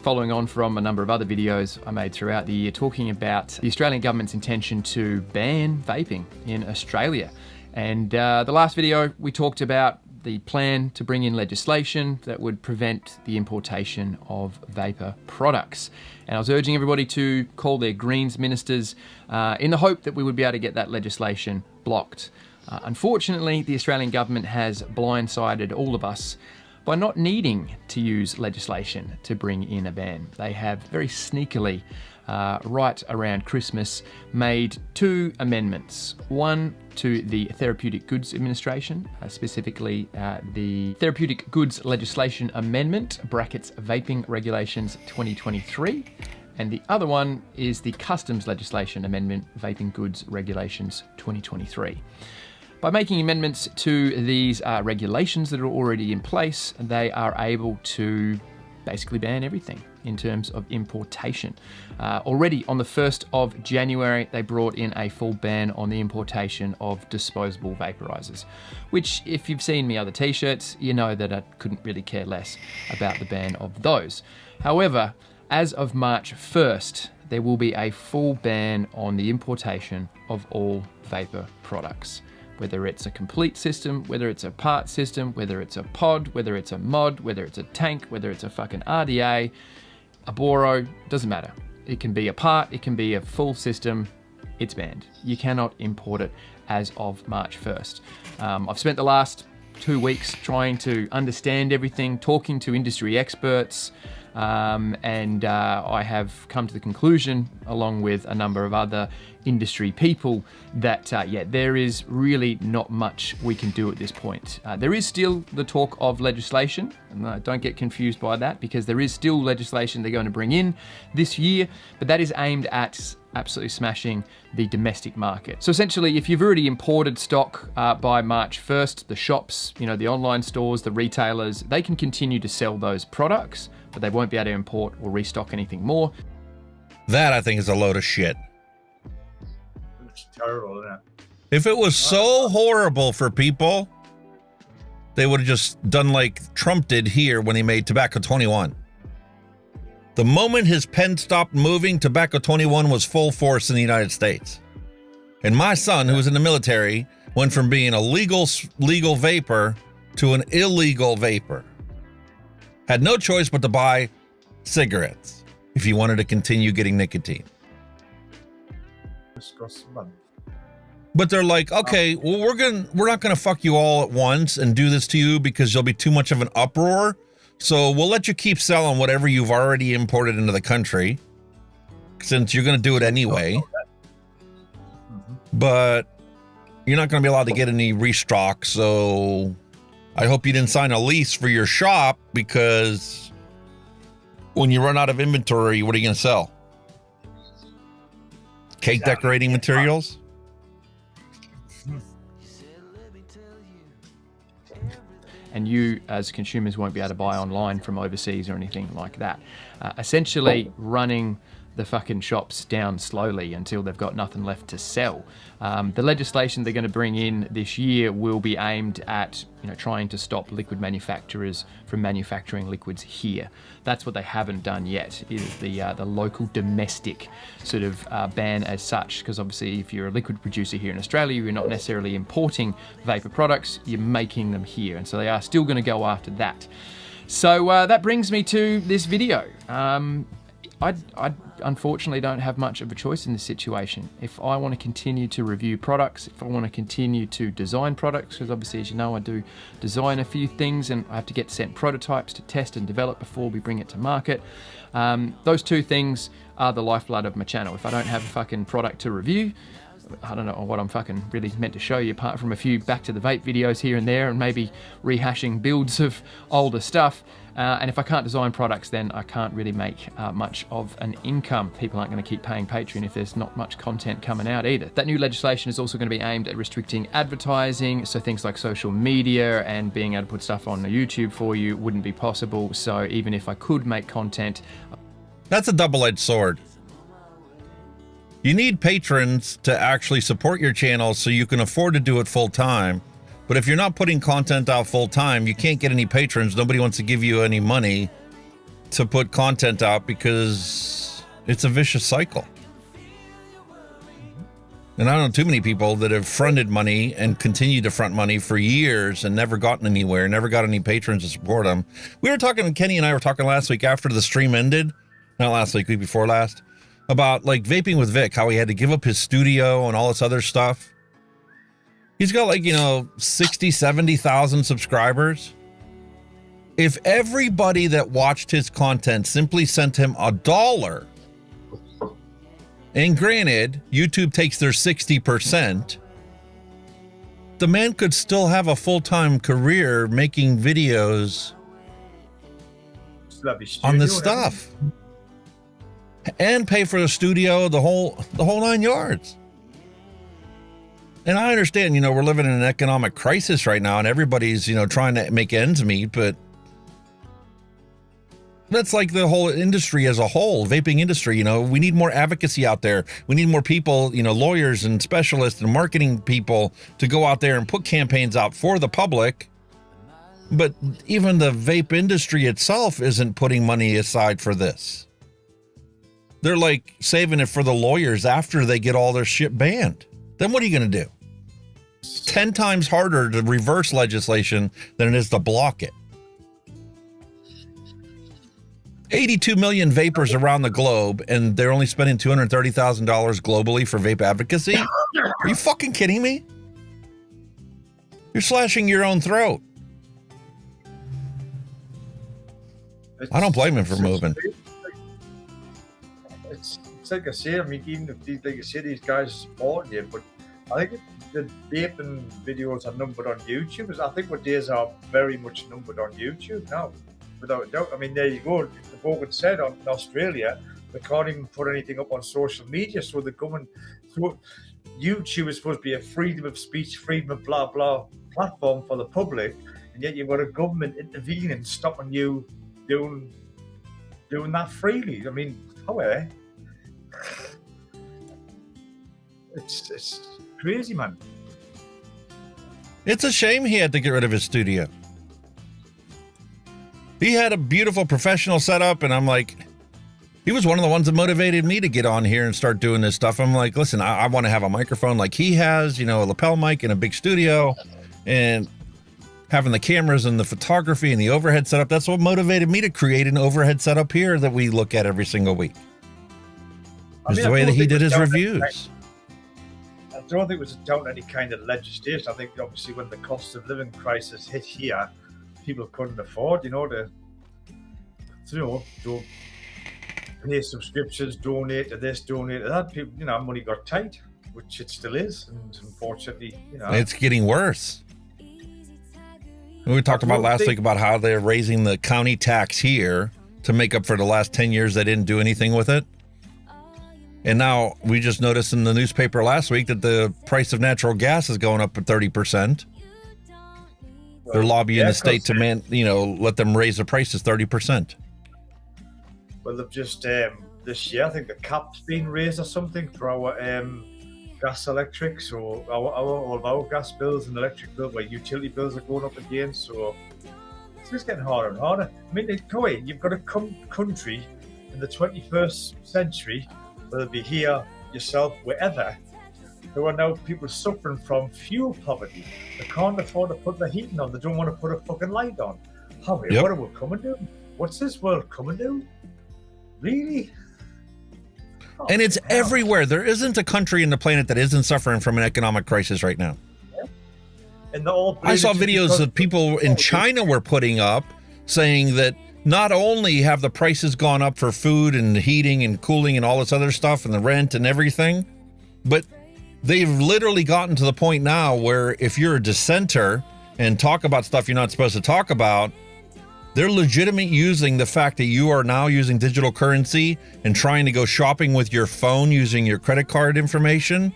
following on from a number of other videos I made throughout the year talking about the Australian government's intention to ban vaping in Australia. And the last video we talked about the plan to bring in legislation that would prevent the importation of vapor products. And I was urging everybody to call their Greens ministers in the hope that we would be able to get that legislation blocked. Unfortunately, the Australian government has blindsided all of us by not needing to use legislation to bring in a ban. They have very sneakily, right around Christmas, made two amendments. One to the Therapeutic Goods Administration, specifically the Therapeutic Goods Legislation Amendment, brackets Vaping Regulations 2023. And the other one is the Customs Legislation Amendment, Vaping Goods Regulations 2023. By making amendments to these regulations that are already in place, they are able to basically ban everything. in terms of importation. Already on the 1st of January, they brought in a full ban on the importation of disposable vaporizers, which if you've seen me other t-shirts, you know that I couldn't really care less about the ban of those. However, as of March 1st, there will be a full ban on the importation of all vapor products. Whether it's a complete system, whether it's a part system, whether it's a pod, whether it's a mod, whether it's a tank, whether it's a fucking RDA, a Boro, doesn't matter. It can be a part, it can be a full system, it's banned. You cannot import it as of March 1st. I've spent the last 2 weeks trying to understand everything, talking to industry experts, and I have come to the conclusion, along with a number of other industry people, that yeah, there is really not much we can do at this point. There is still the talk of legislation, and don't get confused by that, because there is still legislation they're going to bring in this year, but that is aimed at absolutely smashing the domestic market. So essentially, if you've already imported stock by March 1st, the shops, you know, the online stores, the retailers, they can continue to sell those products, but they won't be able to import or restock anything more. That, I think, is a load of shit. It's terrible, isn't it? If it was so horrible for people, they would have just done like Trump did here when he made Tobacco 21. The moment his pen stopped moving, Tobacco 21 was full force in the United States. And my son, who was in the military, went from being a legal vapor to an illegal vapor. Had no choice but to buy cigarettes if he wanted to continue getting nicotine. But they're like, okay, well, we're not gonna fuck you all at once and do this to you because there'll be too much of an uproar. So we'll let you keep selling whatever you've already imported into the country, since you're gonna do it anyway. But you're not gonna be allowed to get any restock. So I hope you didn't sign a lease for your shop, because when you run out of inventory, what are you gonna sell? Cake decorating materials? And you as consumers won't be able to buy online from overseas or anything like that. Essentially running the fucking shops down slowly until they've got nothing left to sell. The legislation they're going to bring in this year will be aimed at, you know, trying to stop liquid manufacturers from manufacturing liquids here. That's what they haven't done yet, is the local domestic sort of ban as such, because obviously if you're a liquid producer here in Australia, you're not necessarily importing vapor products, you're making them here, and so they are still going to go after that. So that brings me to this video. I unfortunately don't have much of a choice in this situation. If I want to continue to review products, if I want to continue to design products, because obviously, as you know, I do design a few things and I have to get sent prototypes to test and develop before we bring it to market. Those two things are the lifeblood of my channel. If I don't have a fucking product to review, I don't know what I'm fucking really meant to show you, apart from a few back to the vape videos here and there and maybe rehashing builds of older stuff. And if I can't design products, then I can't really make much of an income. People aren't going to keep paying Patreon if there's not much content coming out either. That new legislation is also going to be aimed at restricting advertising, so things like social media and being able to put stuff on YouTube for you wouldn't be possible. So even if I could make content... That's a double-edged sword. You need patrons to actually support your channel so you can afford to do it full-time. But if you're not putting content out full-time, you can't get any patrons. Nobody wants to give you any money to put content out because it's a vicious cycle. And I don't know too many people that have fronted money and continue to front money for years and never gotten anywhere, never got any patrons to support them. We were talking, Kenny and I were talking last week after the stream ended, not last week, week before last, about like Vaping with Vic, how he had to give up his studio and all this other stuff. He's got like, you know, 60, 70,000 subscribers. If everybody that watched his content simply sent him $1, and granted, YouTube takes their 60%, the man could still have a full-time career making videos on this stuff. And pay for the studio, the whole 9 yards. And I understand, you know, we're living in an economic crisis right now and everybody's, you know, trying to make ends meet, but That's like the whole industry as a whole, vaping industry. You know, we need more advocacy out there. We need more people, you know, lawyers and specialists and marketing people to go out there and put campaigns out for the public. But even the vape industry itself isn't putting money aside for this. They're like saving it for the lawyers after they get all their shit banned. Then what are you going to do? It's 10 times harder to reverse legislation than it is to block it. 82 million vapors around the globe, and they're only spending $230,000 globally for vape advocacy? Are you fucking kidding me? You're slashing your own throat. I don't blame him for moving. It's like I say, I mean, even if these, like I say, these guys support you, but I think the vaping videos are numbered on YouTube. I think what days are very much numbered on YouTube now, without a doubt. I mean, there you go. The Bogan said in Australia, they can't even put anything up on social media, so the government, so YouTube is supposed to be a freedom of speech, freedom of blah blah platform for the public, and yet you've got a government intervening, stopping you doing that freely. I mean, how are they? It's crazy, man. It's a shame he had to get rid of his studio. He had a beautiful professional setup, and I'm like, he was one of the ones that motivated me to get on here and start doing this stuff. I'm like, listen, I want to have a microphone like he has, you know, a lapel mic and a big studio, and having the cameras and the photography and the overhead setup. That's what motivated me to create an overhead setup here that we look at every single week. It's the way that he did his reviews. I don't think it was down to any kind of legislation. I think obviously when the cost of living crisis hit here, people couldn't afford, to pay subscriptions, donate to this, donate to that. People, money got tight, which it still is, and unfortunately, it's getting worse. We talked about last week about how they're raising the county tax here to make up for the last 10 years they didn't do anything with it. And now we just noticed in the newspaper last week that the price of natural gas is going up at 30%. They're lobbying the state to let them raise the prices 30%. Well, they've just this year, I think the cap's been raised or something for our gas electric. So all of our gas bills and electric bills, where utility bills are going up again. So it's just getting harder and harder. I mean, you've got a country in the 21st century, whether it be here, yourself, wherever, there are now people suffering from fuel poverty. They can't afford to put the heating on. They don't want to put a fucking light on. What are we coming to? What's this world coming to? Really? And it's everywhere. There isn't a country in the planet that isn't suffering from an economic crisis right now. Yeah. And all I saw videos that people in China were putting up saying that not only have the prices gone up for food and heating and cooling and all this other stuff and the rent and everything, but they've literally gotten to the point now where if you're a dissenter and talk about stuff you're not supposed to talk about, they're legitimate using the fact that you are now using digital currency and trying to go shopping with your phone using your credit card information,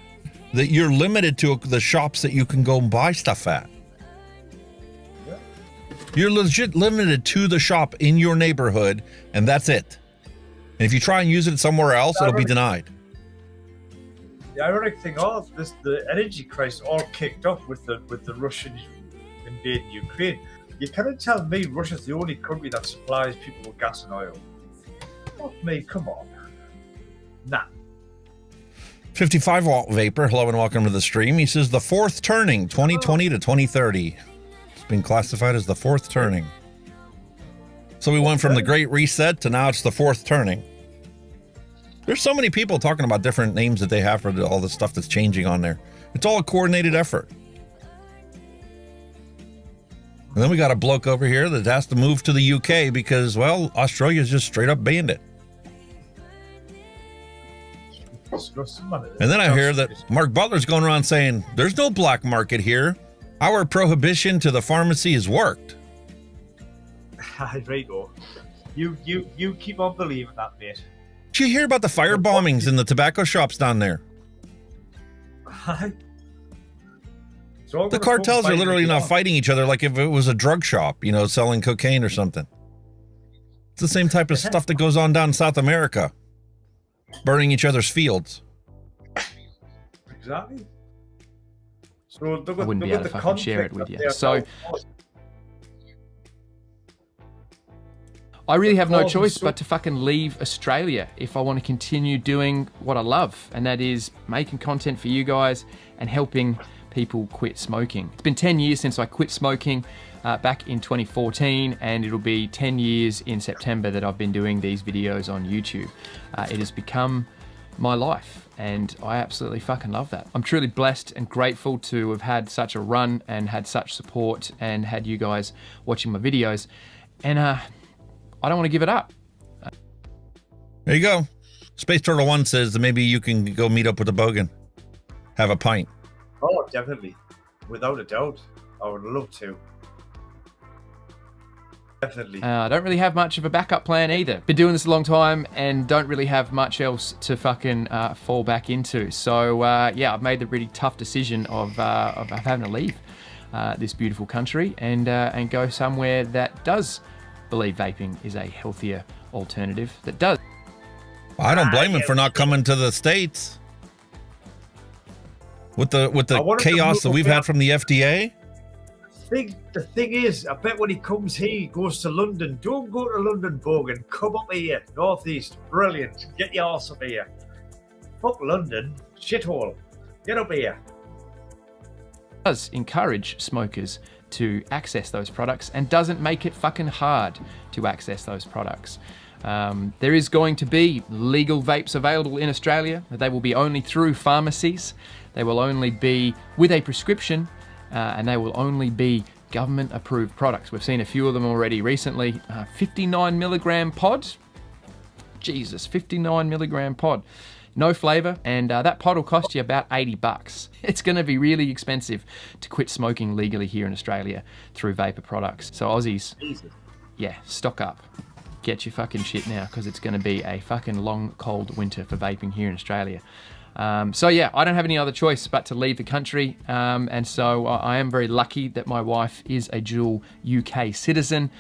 that you're limited to the shops that you can go and buy stuff at. You're legit limited to the shop in your neighborhood, and that's it. And if you try and use it somewhere else, it'll be denied. The ironic thing, the energy crisis all kicked off with the Russians invading Ukraine. You cannot tell me Russia's the only country that supplies people with gas and oil. Fuck me, come on. Nah. 55-watt vapor, hello and welcome to the stream. He says the fourth turning, 2020 to 2030. It's been classified as the fourth turning. So we went from the Great Reset to now it's the fourth turning. There's so many people talking about different names that they have for all the stuff that's changing on there. It's all a coordinated effort. And then we got a bloke over here that has to move to the UK because, well, Australia's just straight up banned it. And then I hear that Mark Butler's going around saying, there's no black market here. Our prohibition to the pharmacy has worked. Rigo, you keep on believing that, mate. Did you hear about the fire bombings in the tobacco shops down there? The cartels are literally not fighting each other like if it was a drug shop, selling cocaine or something. It's the same type of stuff that goes on down in South America, burning each other's fields. Exactly. So I wouldn't be able to fucking share it with you. So I really have no choice but to fucking leave Australia if I want to continue doing what I love, and that is making content for you guys and helping people quit smoking. It's been 10 years since I quit smoking back in 2014, and it'll be 10 years in September that I've been doing these videos on YouTube. It has become my life, and I absolutely fucking love that. I'm truly blessed and grateful to have had such a run and had such support and had you guys watching my videos, and I don't want to give it up. There you go. Space Turtle 1 says that maybe you can go meet up with the Bogan. Have a pint. Oh, definitely. Without a doubt. I would love to. Definitely. I don't really have much of a backup plan either. Been doing this a long time and don't really have much else to fucking fall back into. So yeah, I've made the really tough decision of having to leave this beautiful country and go somewhere that does believe vaping is a healthier alternative. That does. I don't blame him for not coming to the States. With the chaos that we've had from the FDA. The thing is, I bet when he comes here, he goes to London. Don't go to London, Bogan. Come up here, northeast. Brilliant. Get your ass up here. Fuck London, shithole. Get up here. Does encourage smokers to access those products and doesn't make it fucking hard to access those products. There is going to be legal vapes available in Australia. They will be only through pharmacies. They will only be with a prescription, and they will only be government approved products. We've seen a few of them already recently. 59 milligram pod. Jesus, 59 milligram pod. No flavor, and that pod will cost you about 80 bucks. It's gonna be really expensive to quit smoking legally here in Australia through vapor products. So Aussies, yeah, stock up. Get your fucking shit now, because it's gonna be a fucking long, cold winter for vaping here in Australia. So yeah, I don't have any other choice but to leave the country, and so I am very lucky that my wife is a dual UK citizen,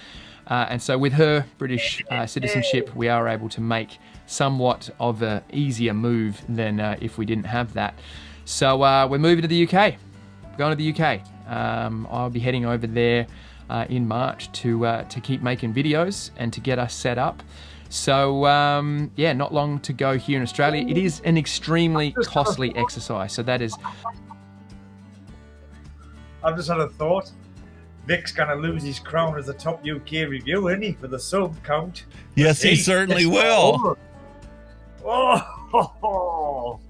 and so with her British citizenship, we are able to make somewhat of an easier move than if we didn't have that. So we're moving to the UK, going to the UK. I'll be heading over there in March to keep making videos and to get us set up. So yeah, not long to go here in Australia. It is an extremely costly exercise, so that is... I've just had a thought. Vic's going to lose his crown as the top UK reviewer, isn't he, for the sub count? Yes, he certainly will. Oh,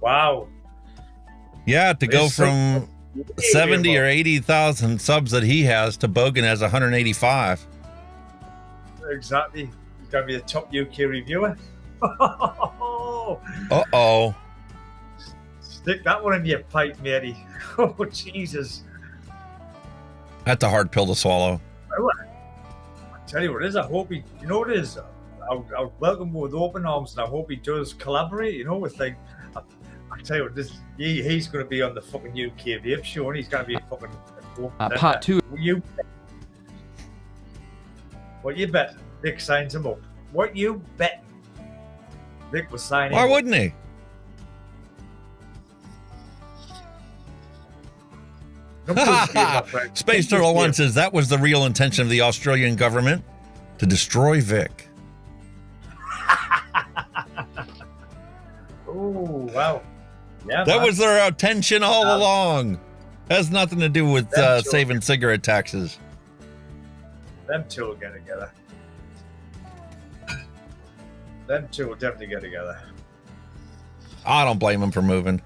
wow. Yeah, to go from 70 or 80,000 subs that he has to Bogan has 185. Exactly. He's going to be the top UK reviewer. Uh-oh. Stick that one in your pipe, matey. Oh, Jesus. That's a hard pill to swallow. I tell you what it is. I hope he, you know what it is? I welcome him with open arms, and I hope he does collaborate, you know, with like, I tell you what, he's going to be on the fucking UK Vape show, and he's going to be a fucking... part 2. What you bet? Vic signs him up. What you bet? Vic was signing. Why wouldn't he? Space Turtle 1 says that was the real intention of the Australian government, to destroy Vic. Oh, wow. Yeah, that was their intention all along. Has nothing to do with saving cigarette taxes. Them two will get together. Them two will definitely get together. I don't blame him for moving.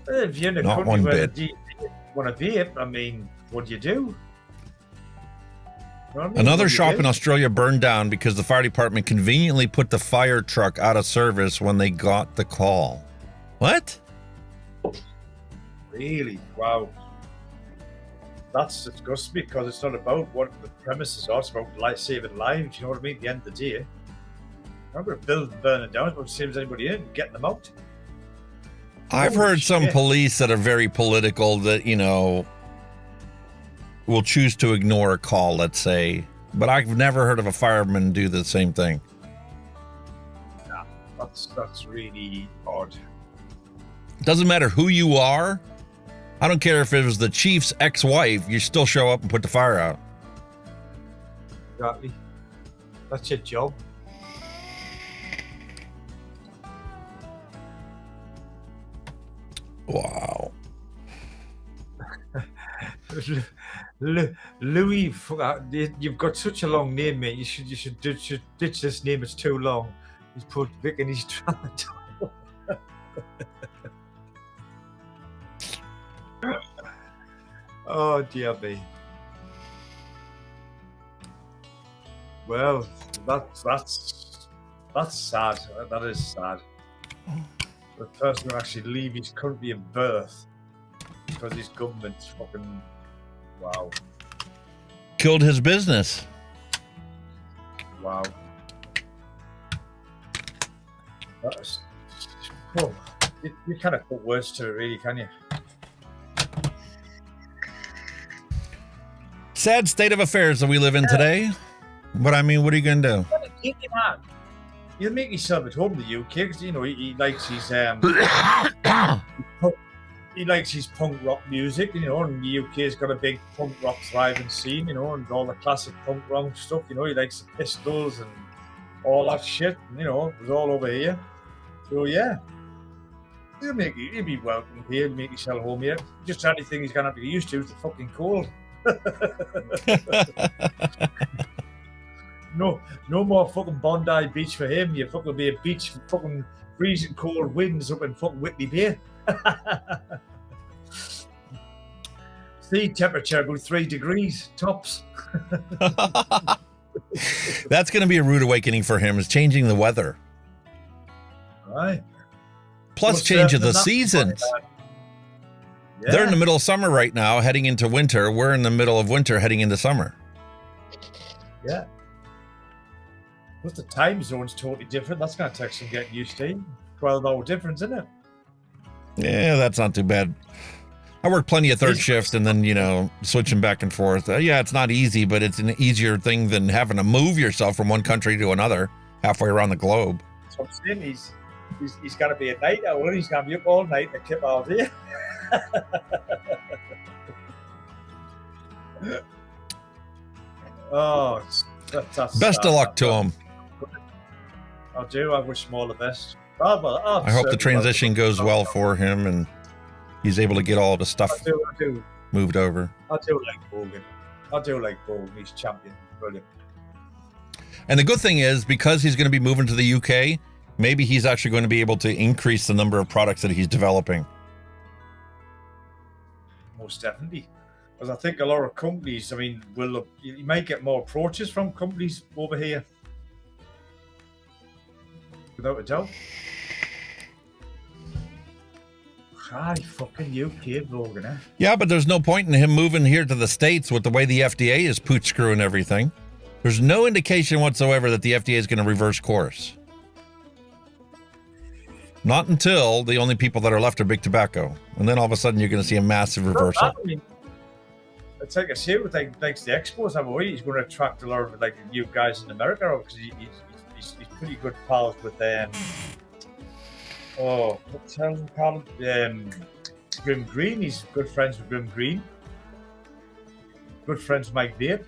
If you're in a Not country one where bit. the DA want to vape, I mean, what do you do? You know what I mean? Another What do you shop do? in Australia burned down because the fire department conveniently put the fire truck out of service when they got the call. What? Really? Wow. That's disgusting, because it's not about what the premises are. It's about saving lives. You know what I mean? At the end of the day, remember a building burning down. It's about the same as anybody in, getting them out. I've Holy heard some shit. police that are very political that, you know, will choose to ignore a call, let's say, but I've never heard of a fireman do the same thing. Nah, that's really odd. Doesn't matter who you are. I don't care if it was the chief's ex-wife, you still show up and put the fire out. Exactly. That's your job. Wow. Louis, you've got such a long name, mate. You should ditch this name. It's too long. He's put Vic in his trunk. Oh dear me. Well, that's sad. That is sad. The person who actually leave his country in birth because his government's fucking wow. Killed his business. Wow. That is, oh, you cannot put words to it, really, can you? Sad state of affairs that we live in today. But I mean, what are you going to do? You'll make yourself at home in the UK because you know he likes his he likes his punk rock music, you know, and the UK's got a big punk rock thriving scene, you know, and all the classic punk rock stuff, you know. He likes the Pistols and all that shit, you know. It was all over here. So yeah, he'll be welcome here. Make yourself home here. Just the only thing he's gonna have to get used to is the fucking cold. No more fucking Bondi Beach for him. You fucking be a beach for fucking freezing cold winds up in fucking Whitley Bay. Sea temperature about 3 degrees tops. That's going to be a rude awakening for him, is changing the weather. Right. Plus change of the seasons. Yeah. They're in the middle of summer right now, heading into winter. We're in the middle of winter, heading into summer. Yeah. But the time zone's totally different. That's going to take some getting used to. 12-hour difference, isn't it? Yeah, that's not too bad. I work plenty of third shift and then, you know, switching back and forth. Yeah, it's not easy, but it's an easier thing than having to move yourself from one country to another halfway around the globe. So I'm saying he's got to be a night owl. He's going to be up all night to keep out here. Oh, that's best of luck to him. I do. I wish him all the best. I hope the transition goes well for him and he's able to get all the stuff I do. moved over. I do like Bogan. He's champion. Brilliant. And the good thing is, because he's going to be moving to the UK, maybe he's actually going to be able to increase the number of products that he's developing. Most definitely. Because I think a lot of companies, I mean, you might get more approaches from companies over here. Without a doubt. Hi, fucking UK, Bogan, eh? Yeah, but there's no point in him moving here to the States with the way the FDA is pooch screwing everything. There's no indication whatsoever that the FDA is going to reverse course. Not until the only people that are left are big tobacco. And then all of a sudden you're going to see a massive reversal. I mean, it's like I say, with like the expos, he's going to attract a lot of like you guys in America because he's pretty good pals with what's the hell is it called? Grim Green. He's good friends with Grim Green. Good friends with Mike Vape.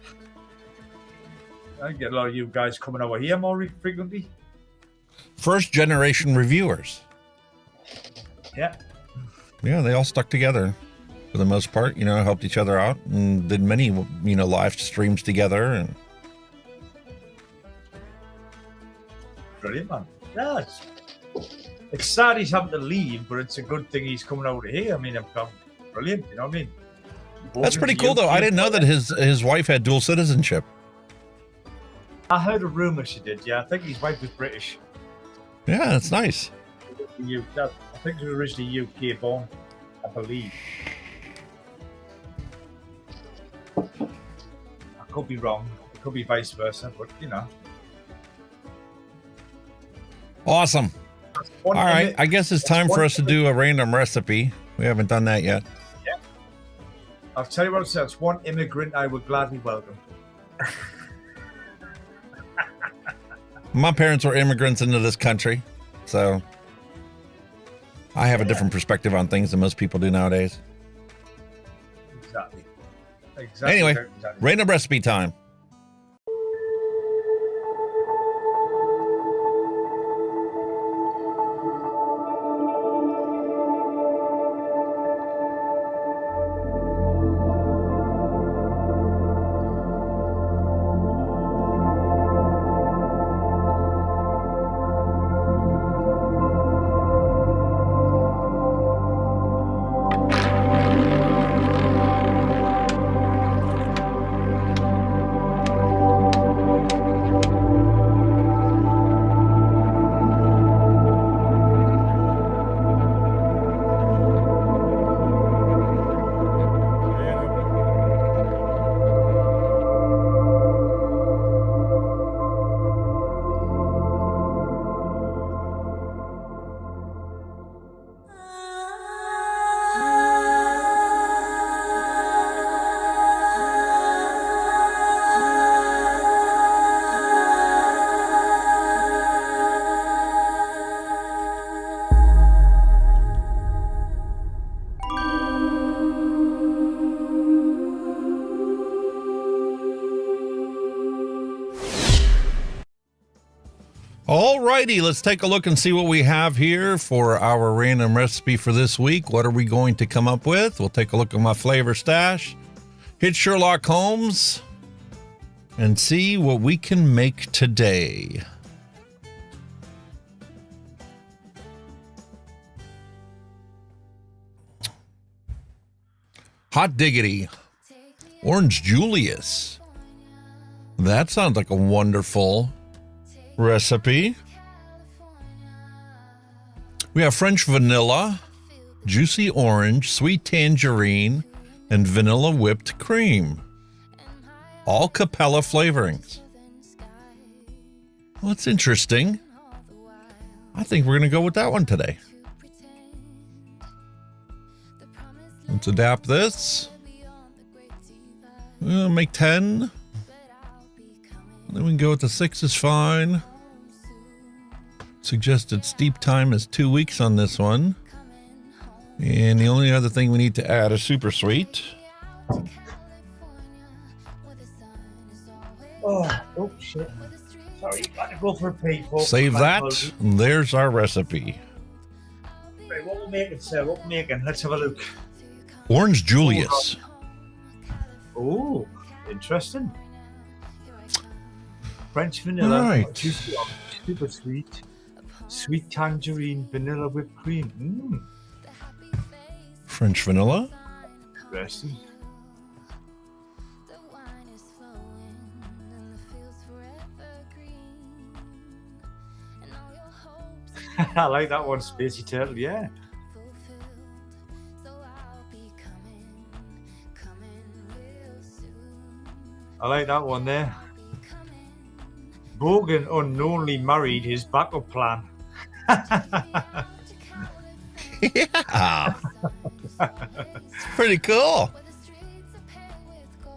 I get a lot of you guys coming over here more frequently. First generation reviewers. Yeah. Yeah, they all stuck together for the most part, you know, helped each other out and did many, you know, live streams together. And brilliant, man. Yeah, it's sad he's having to leave, but it's a good thing he's coming over here. I mean, I'm brilliant, you know what I mean? That's pretty cool, though. I didn't know that his wife had dual citizenship. I heard a rumor she did, yeah. I think his wife was British. Yeah, that's nice. I think she was originally UK born, I believe. I could be wrong. It could be vice versa, but you know. Awesome. All right, I guess it's time for us to do a random recipe. We haven't done that yet. Yeah. I'll tell you what it says. One immigrant I would gladly welcome. My parents were immigrants into this country, so I have a different perspective on things than most people do nowadays. Exactly. Anyway, Exactly. random recipe time. Alrighty, let's take a look and see what we have here for our random recipe for this week. What are we going to come up with? We'll take a look at my flavor stash, hit Sherlock Holmes, and see what we can make today. Hot diggity. Orange Julius. That sounds like a wonderful recipe. We have French vanilla, juicy orange, sweet tangerine, and vanilla whipped cream. All Capella flavorings. Well, that's interesting. I think we're going to go with that one today. Let's adapt this. Make 10. And then we can go with the 6 is fine. Suggested steep time is 2 weeks on this one. And the only other thing we need to add is super sweet. Oh shit. Sorry, gotta go for a pee. Save that. And there's our recipe. Right, what we're making, sir? What we're making? Let's have a look. Orange Julius. Oh, interesting. French vanilla, Right. juicy orange, super sweet, sweet tangerine, vanilla whipped cream. French vanilla. Interesting. I like that one, Spacey Turtle, yeah. I like that one there. Bogan unknowingly married his backup plan. Yeah. Pretty cool.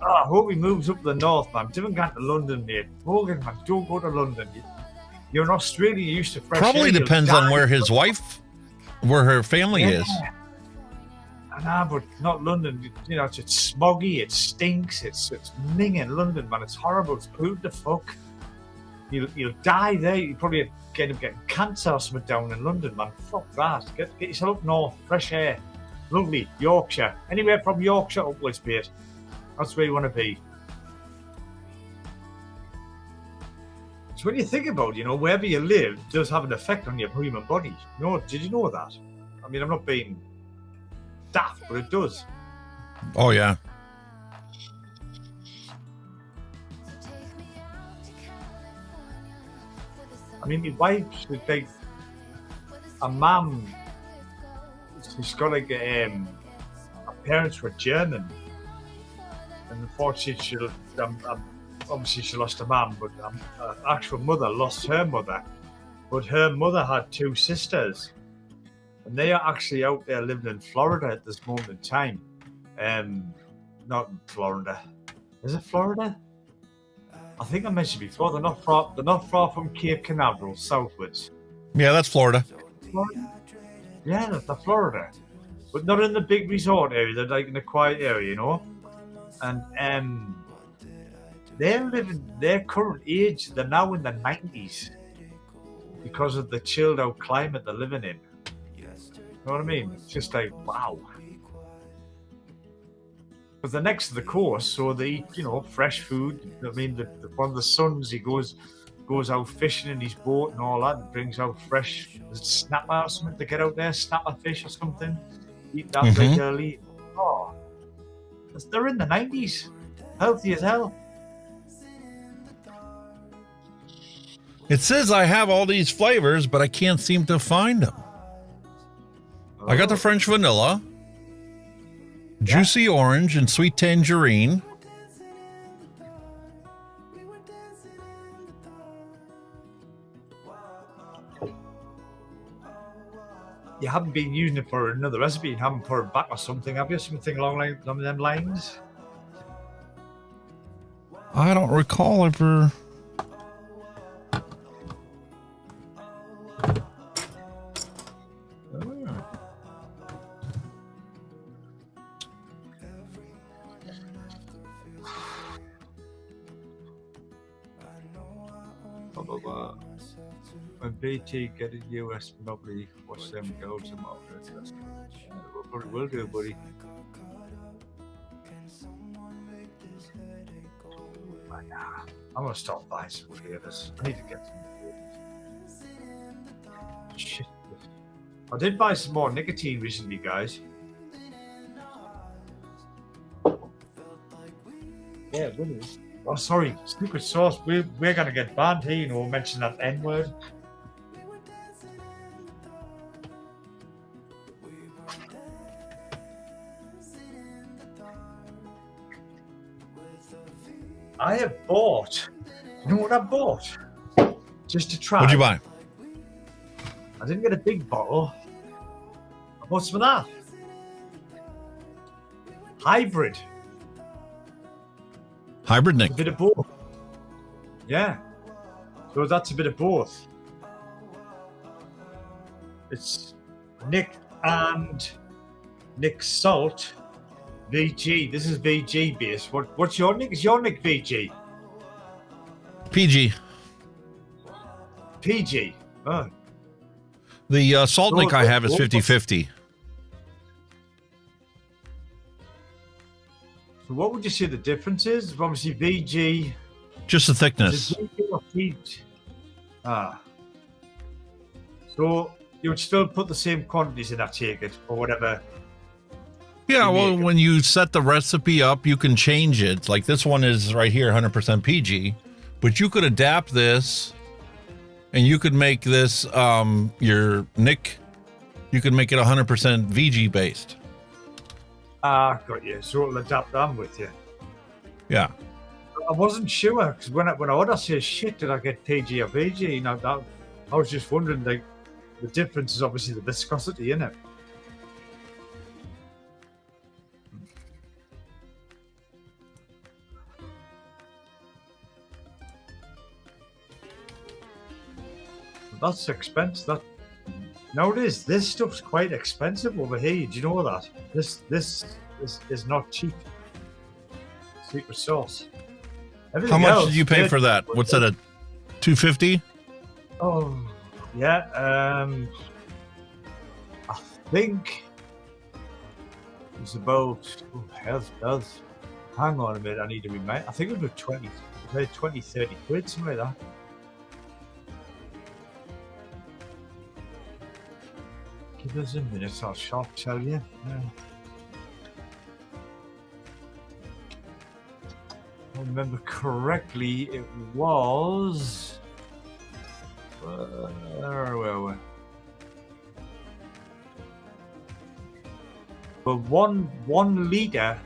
I hope he moves up the north, man. Haven't gone to London, mate. Bogan, man, don't go to London. You're in Australia, you're used to fresh Probably air, depends you'll on die. where his wife, where her family is. Nah, but not London. You know, it's smoggy, it stinks, it's minging London, man. It's horrible. It's polluted the fuck. You'll die there. You probably end up getting cancer or something down in London, man. Fuck that. Get yourself up north, fresh air, lovely Yorkshire. Anywhere from Yorkshire upwards, mate. That's where you want to be. So when you think about, wherever you live does have an effect on your human body. Did you know that? I mean, I'm not being daft, but it does. Oh, yeah. I mean, my wife's like a mum. She's got like her parents were German, and unfortunately, obviously she lost her mum, but her actual mother lost her mother. But her mother had 2 sisters, and they are actually out there living in Florida at this moment in time. not in Florida. Is it Florida? I think I mentioned before. They're not far from Cape Canaveral, southwards. Yeah, that's Florida. Florida? Yeah, they're Florida, but not in the big resort area. They're like in a quiet area, you know. And they're living their current age. They're now in the 90s because of the chilled out climate they're living in. You know what I mean? It's just like wow. Because they're next to the coast, so they eat, you know, fresh food. I mean, one of the sons, he goes out fishing in his boat and all that, and brings out fresh snapper or something to get out there, snapper fish or something. Eat that regularly. Oh, they're in the 90s, healthy as hell. It says I have all these flavors, but I can't seem to find them. I got the French vanilla. Juicy orange and sweet tangerine. You haven't been using it for another recipe, you haven't put it back or something, have you? Something along them lines? I don't recall ever. When BT get a US monopoly, watch them go to market. We'll do, buddy. I'm gonna stop buying some flavors. I need to get some flavors. Shit. I did buy some more nicotine recently, guys. Yeah, buddy. Oh, sorry, secret sauce. We're gonna get banned here, you know, mention that N-word. I have bought. You know what I bought? Just to try. What'd you buy? I didn't get a big bottle. I bought some of that. Hybrid. Hybrid Nick. A bit of both. Yeah. So that's a bit of both. It's Nick and Nick Salt. VG. This is VG based. What's your Nick? Is your Nick VG? PG. PG. Oh. The salt Nick I have is 50-50. So what would you say the difference is? Obviously VG. Just the thickness. So you would still put the same quantities in, I take it, or whatever. Yeah, well, when you set the recipe up, you can change it. Like this one is right here, 100% PG, but you could adapt this, and you could make this your Nick. You could make it 100% VG based. Got you. So it'll adapt on with you. Yeah. I wasn't sure because when I ordered, I said, "Shit, did I get PG or VG?" You know, I was just wondering. Like, the difference is obviously the viscosity in it. That's expensive. Nowadays, this stuff's quite expensive over here. Do you know that? This is not cheap. Secret sauce. Everything How much else, did you pay for that? What's that, a $250? Oh, yeah. I think it's about. Oh, hell, does. Hang on a minute. I need to remind. I think it was 20, 30 quid, something like that. Give us a minute, I'll sharp tell you. Yeah. If I remember correctly, it was. Where were we? But one litre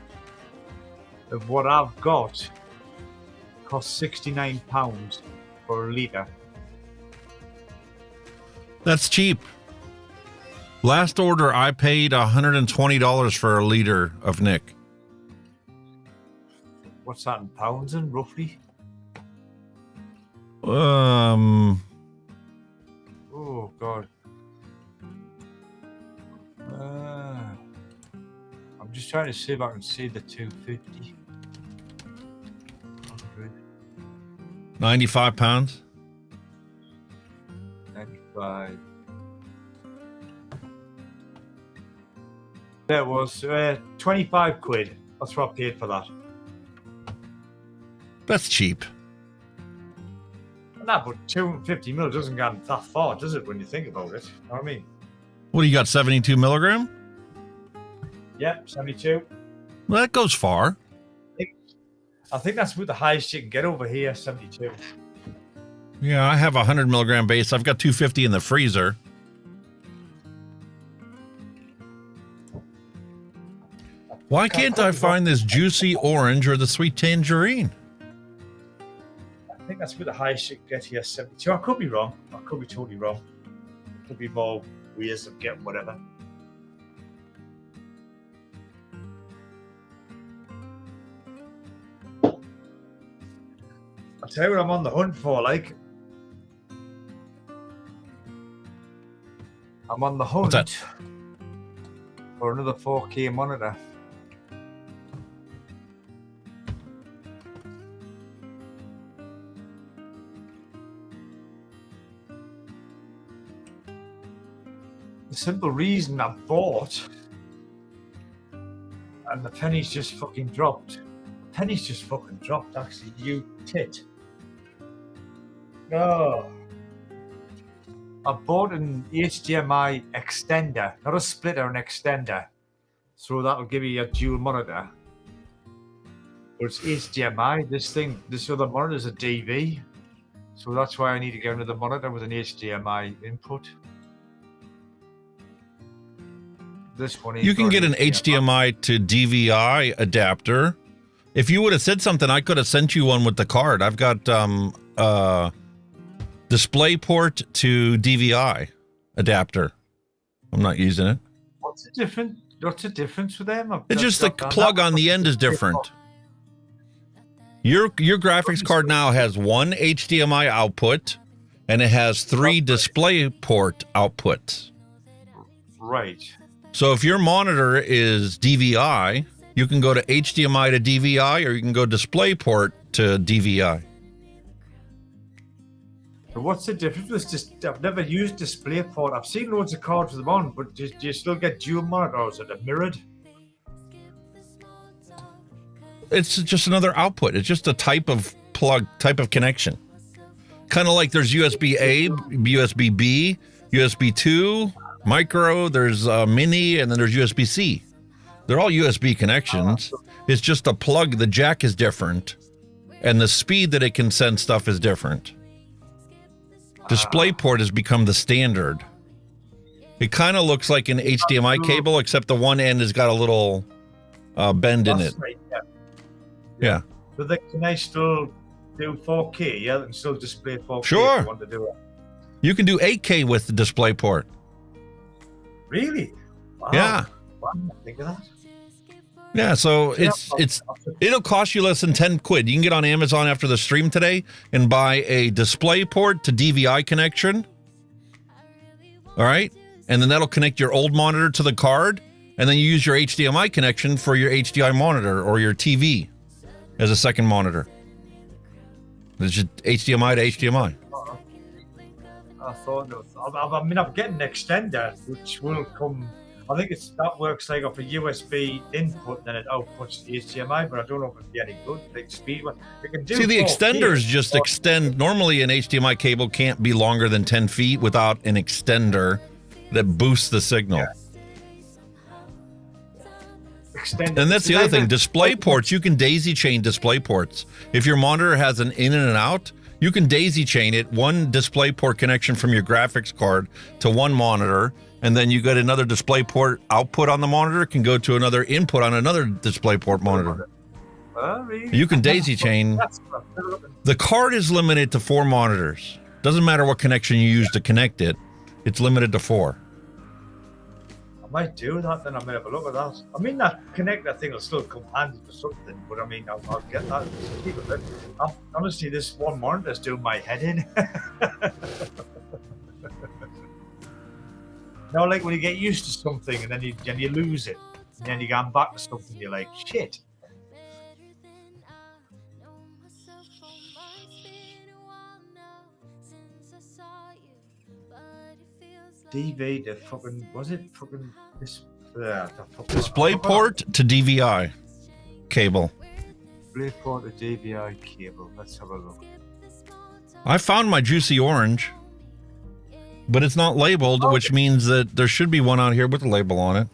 of what I've got costs £69 for a litre. That's cheap. Last order, I paid $120 for a liter of Nick. What's that in pounds and roughly? Um, Oh God. I'm just trying to see if I can see the 250. 95 pounds. 95. There was 25 quid. That's what I paid for that. That's cheap. Nah, but 250 mil doesn't go that far, does it, when you think about it? You know what I mean? What do you got, 72 milligram? Yep, 72. Well, that goes far. I think that's about the highest you can get over here, 72. Yeah, I have a 100 milligram base. I've got 250 in the freezer. Why can't I find this juicy orange or the sweet tangerine? I think that's about the highest you can get here, 72. I could be wrong. I could be totally wrong. Could be more ways of getting whatever. I'll tell you what I'm on the hunt for, like. I'm on the hunt for another 4K monitor. The simple reason I bought, and the pennies just fucking dropped. The pennies just fucking dropped, actually, you tit. No. I bought an HDMI extender, not a splitter, an extender. So that'll give you a dual monitor. But it's HDMI. This other monitor is a DV. So that's why I need to get another monitor with an HDMI input. This one. You can get an HDMI to DVI adapter. If you would have said something, I could have sent you one with the card. I've got DisplayPort to DVI adapter. I'm not using it. What's the difference with them? It's just the plug on the end is different. Your graphics card now has one HDMI output, and it has 3 DisplayPort outputs. Right. So if your monitor is DVI, you can go to HDMI to DVI, or you can go DisplayPort to DVI. So what's the difference? I've never used DisplayPort. I've seen loads of cards with them on, but do you still get dual monitors that are mirrored? It's just another output. It's just a type of plug, type of connection. Kind of like there's USB-A, USB-B, USB 2, micro, there's mini, and then there's USB-C. They're all USB connections. It's just a plug. The jack is different, and the speed that it can send stuff is different. DisplayPort has become the standard. It kind of looks like an HDMI cable, except the one end has got a little bend in it. Right, yeah. But can I still do 4K? Yeah, and still display 4K. Sure. If you want to do it. You can do 8K with the DisplayPort. Really? Wow. Yeah. Why didn't I think of that? Yeah, so it'll cost you less than 10 quid. You can get on Amazon after the stream today and buy a DisplayPort to DVI connection. All right? And then that'll connect your old monitor to the card, and then you use your HDMI connection for your HDI monitor or your TV as a second monitor. It's just HDMI to HDMI. I thought, I'm getting an extender, which will come. I think that works like off a USB input, then it outputs the HDMI, but I don't know if it'd be any good. Like speed, it can do. See, the 4K. extenders just extend. Normally, an HDMI cable can't be longer than 10 feet without an extender that boosts the signal. Yeah. And that's the other thing. Display ports, you can daisy chain display ports. If your monitor has an in and an out, you can daisy chain it, one display port connection from your graphics card to one monitor, and then you get another display port output on the monitor, can go to another input on another display port monitor. You can daisy chain. The card is limited to 4 monitors. Doesn't matter what connection you use to connect it. It's limited to 4. I might do that, then I might have a look at that. I mean, that connector thing will still come handy for something, but I mean, I'll get that. Just keep it. Honestly, this one monitor's doing my head in. No, like when you get used to something and then you lose it, and then you go back to something, you're like, shit. DV to fucking, was it fucking this? Display port to DVI cable. Display port to DVI cable. Let's have a look. I found my juicy orange, but it's not labeled, which means that there should be one out here with a label on it.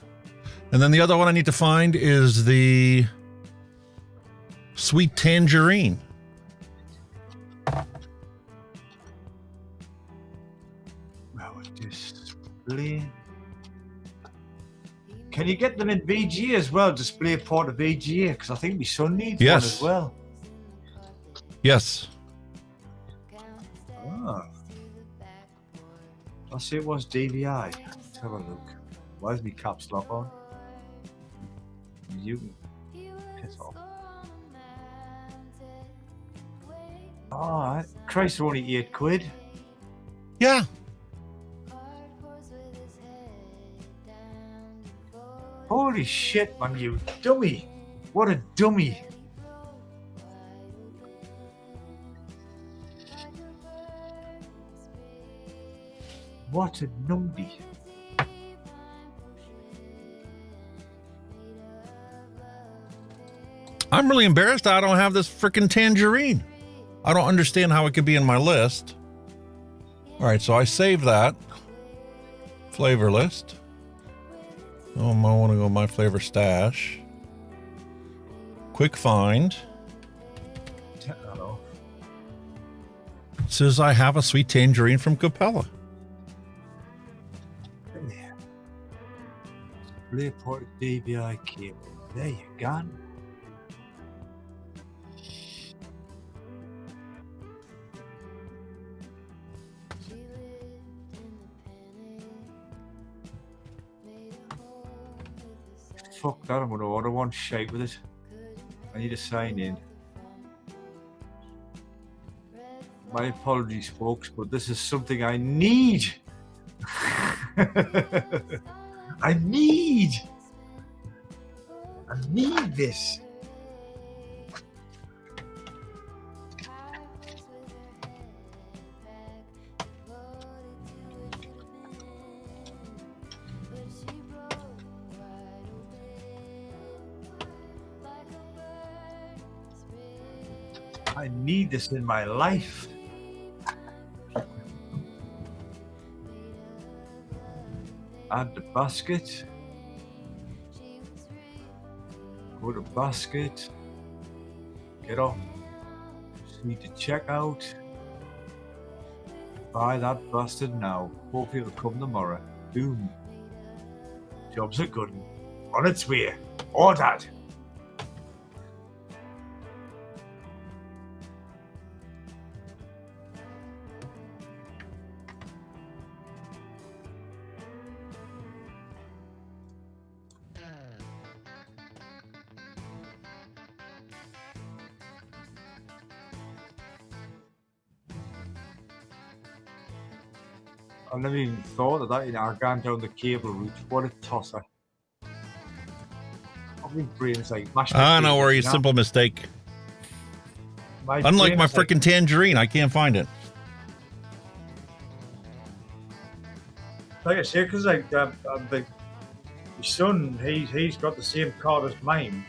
And then the other one I need to find is the sweet tangerine. Can you get them in VGA as well? Display port of VGA, because I think my son needs one as well. Yes. Ah. I see it was DVI. Let's have a look. Why is my caps lock on? You can piss off. Alright. Christ, they're only £8. Yeah. Holy shit, man, you dummy. What a dummy. What a numbie. I'm really embarrassed I don't have this freaking tangerine. I don't understand how it could be in my list. All right, so I saved that. Flavor list. Oh, I want to go my flavor stash. Quick find. Hello. It says I have a sweet tangerine from Capella. Yeah. Display port DVI cable. There you go. Fuck that, I'm going to order one, shake with it. I need to sign in. My apologies, folks, but this is something I need. I need this. I need this in my life. Add the basket. Go to basket. Get off. Just need to check out. Buy that bastard now. Hopefully it'll come tomorrow. Boom. Jobs are good. On its way. Ordered. I never even thought of that, you know, I've gone down the cable route. What a tosser. My brain's like mashed Ah, no potatoes, worries, you know? simple mistake. My Unlike my brain's like- freaking tangerine, I can't find it. Like I say, because like my son, he's got the same card as mine,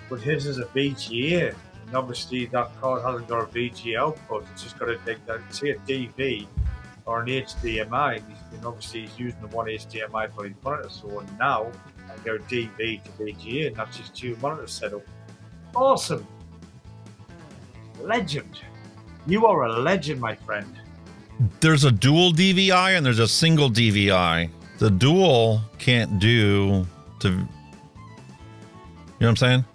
but his is a VGA, and obviously that card hasn't got a VGA output. It's just got a say a DV or an HDMI. And obviously he's using the one HDMI for his monitor. So now I go DV to VGA, and that's his two monitor setup. Awesome, legend. You are a legend, my friend. There's a dual DVI and there's a single DVI. The dual can't do to, you know what I'm saying?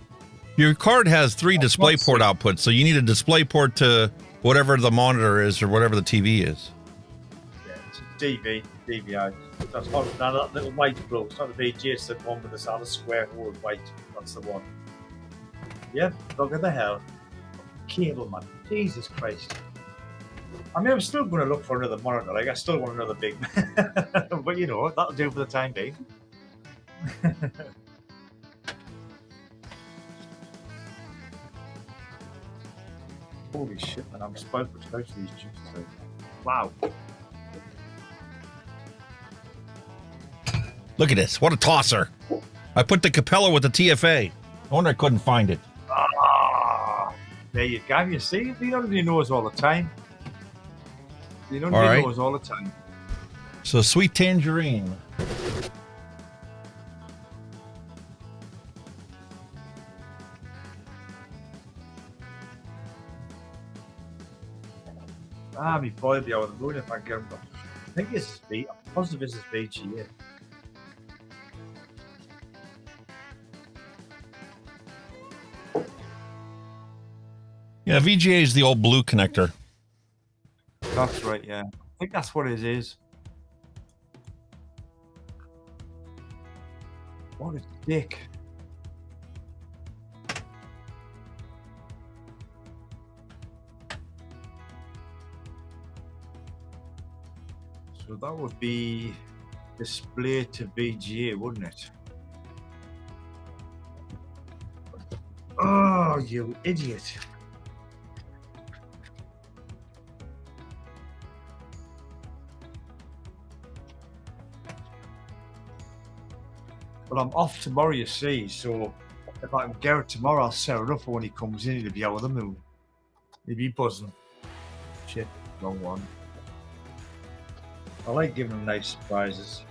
Your card has 3 display port outputs, so you need a display port to whatever the monitor is or whatever the TV is. Yeah, DVI. That's not that little white bloke. It's not the VG, it's the one with the sort of square hole white. That's the one. Yeah, look at the hell. Cable, man. Jesus Christ. I mean, I'm still going to look for another monitor. Like, I still want another big. But you know, that'll do for the time being. Holy shit, man. I'm spoiled for choice these juices. Like, wow. Look at this. What a tosser. I put the Capella with the TFA. No wonder I couldn't find it. Ah, there you go. You see, he knows all the time. He knows all the time. So sweet tangerine. My boy would be over the moon if I get him. I think this is B. I'm positive this is VGA. Yeah, VGA is the old blue connector. That's right, yeah. I think that's what it is. What a dick. So that would be display to VGA, wouldn't it? Oh, you idiot. Well, I'm off tomorrow, you see, so if I can get it tomorrow, I'll set it up for when he comes in. He'll be out of the moon. He'll be buzzing. Shit, wrong one. I like giving him nice surprises.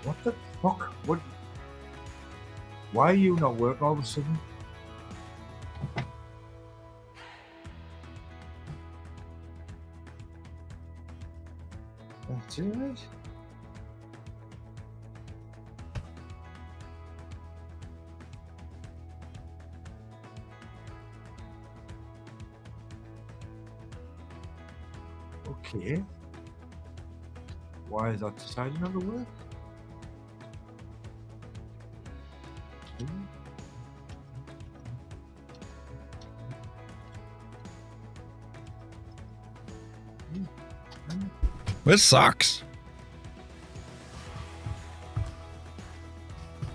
What the fuck? What? Why are you not working all of a sudden? That's it. Okay. Why is that decided not to work? This sucks.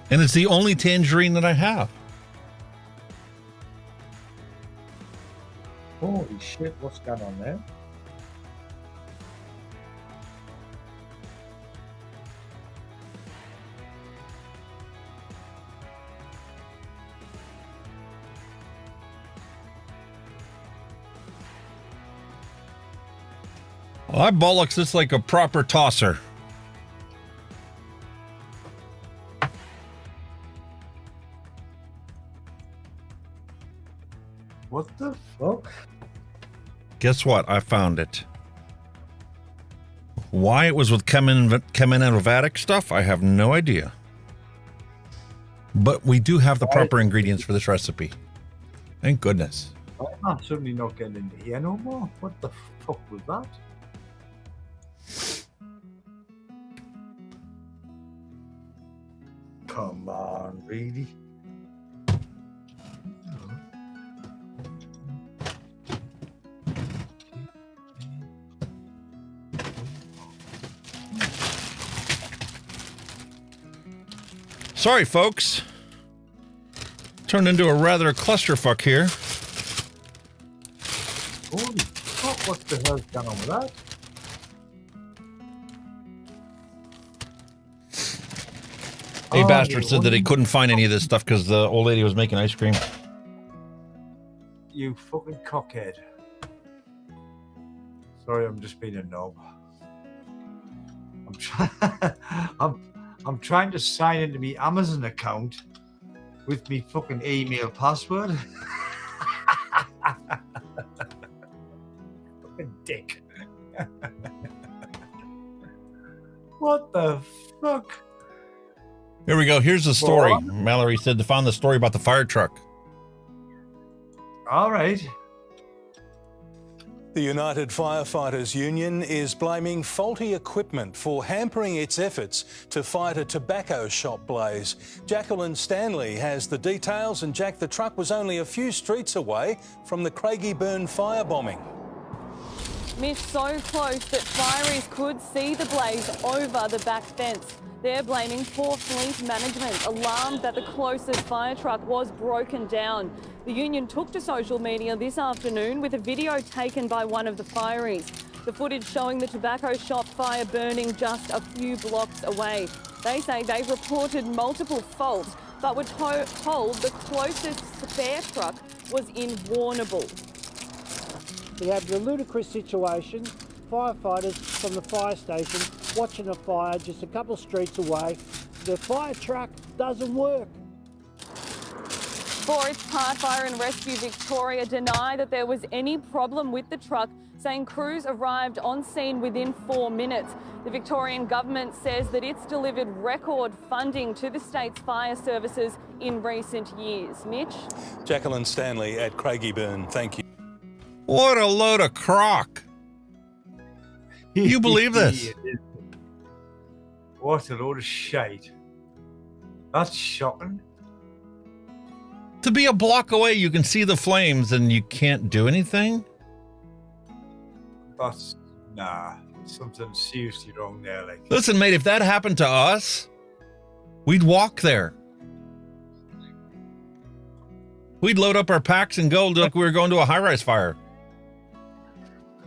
And it's the only tangerine that I have. Holy shit, what's going on there? Well, I bollocks this like a proper tosser. What the fuck? Guess what? I found it. Why it was with cheminanovatic stuff, I have no idea. But we do have the proper ingredients for this recipe. Thank goodness. I'm certainly not getting into here no more. What the fuck was that? Come on, really? Sorry, folks. Turned into a rather clusterfuck here. Holy fuck, what the hell's going on with that? A bastard said that he couldn't find any of this stuff because the old lady was making ice cream. You fucking cockhead. Sorry, I'm just being a knob. I'm trying to sign into my Amazon account with me fucking email password. Fucking dick. What the fuck? Here we go. Here's the story. Mallory said to find the story about the fire truck. All right. The United Firefighters Union is blaming faulty equipment for hampering its efforts to fight a tobacco shop blaze. Jacqueline Stanley has the details, and Jack, the truck was only a few streets away from the Craigieburn firebombing. Mitch, so close that fireys could see the blaze over the back fence. They're blaming poor fleet management, alarmed that the closest fire truck was broken down. The union took to social media this afternoon with a video taken by one of the fireys. The footage showing the tobacco shop fire burning just a few blocks away. They say they've reported multiple faults, but were told the closest spare truck was in Warrnambool. We have the ludicrous situation, firefighters from the fire station watching a fire just a couple of streets away. The fire truck doesn't work. For its part, Fire and Rescue Victoria deny that there was any problem with the truck, saying crews arrived on scene within 4 minutes. The Victorian government says that it's delivered record funding to the state's fire services in recent years. Mitch? Jacqueline Stanley at Craigieburn, thank you. What a load of crock. You believe this? What a load of shite. That's shocking. To be a block away, you can see the flames and you can't do anything? That's, nah, something seriously wrong there. Like, listen, mate, if that happened to us, we'd walk there. We'd load up our packs and go like we were going to a high-rise fire.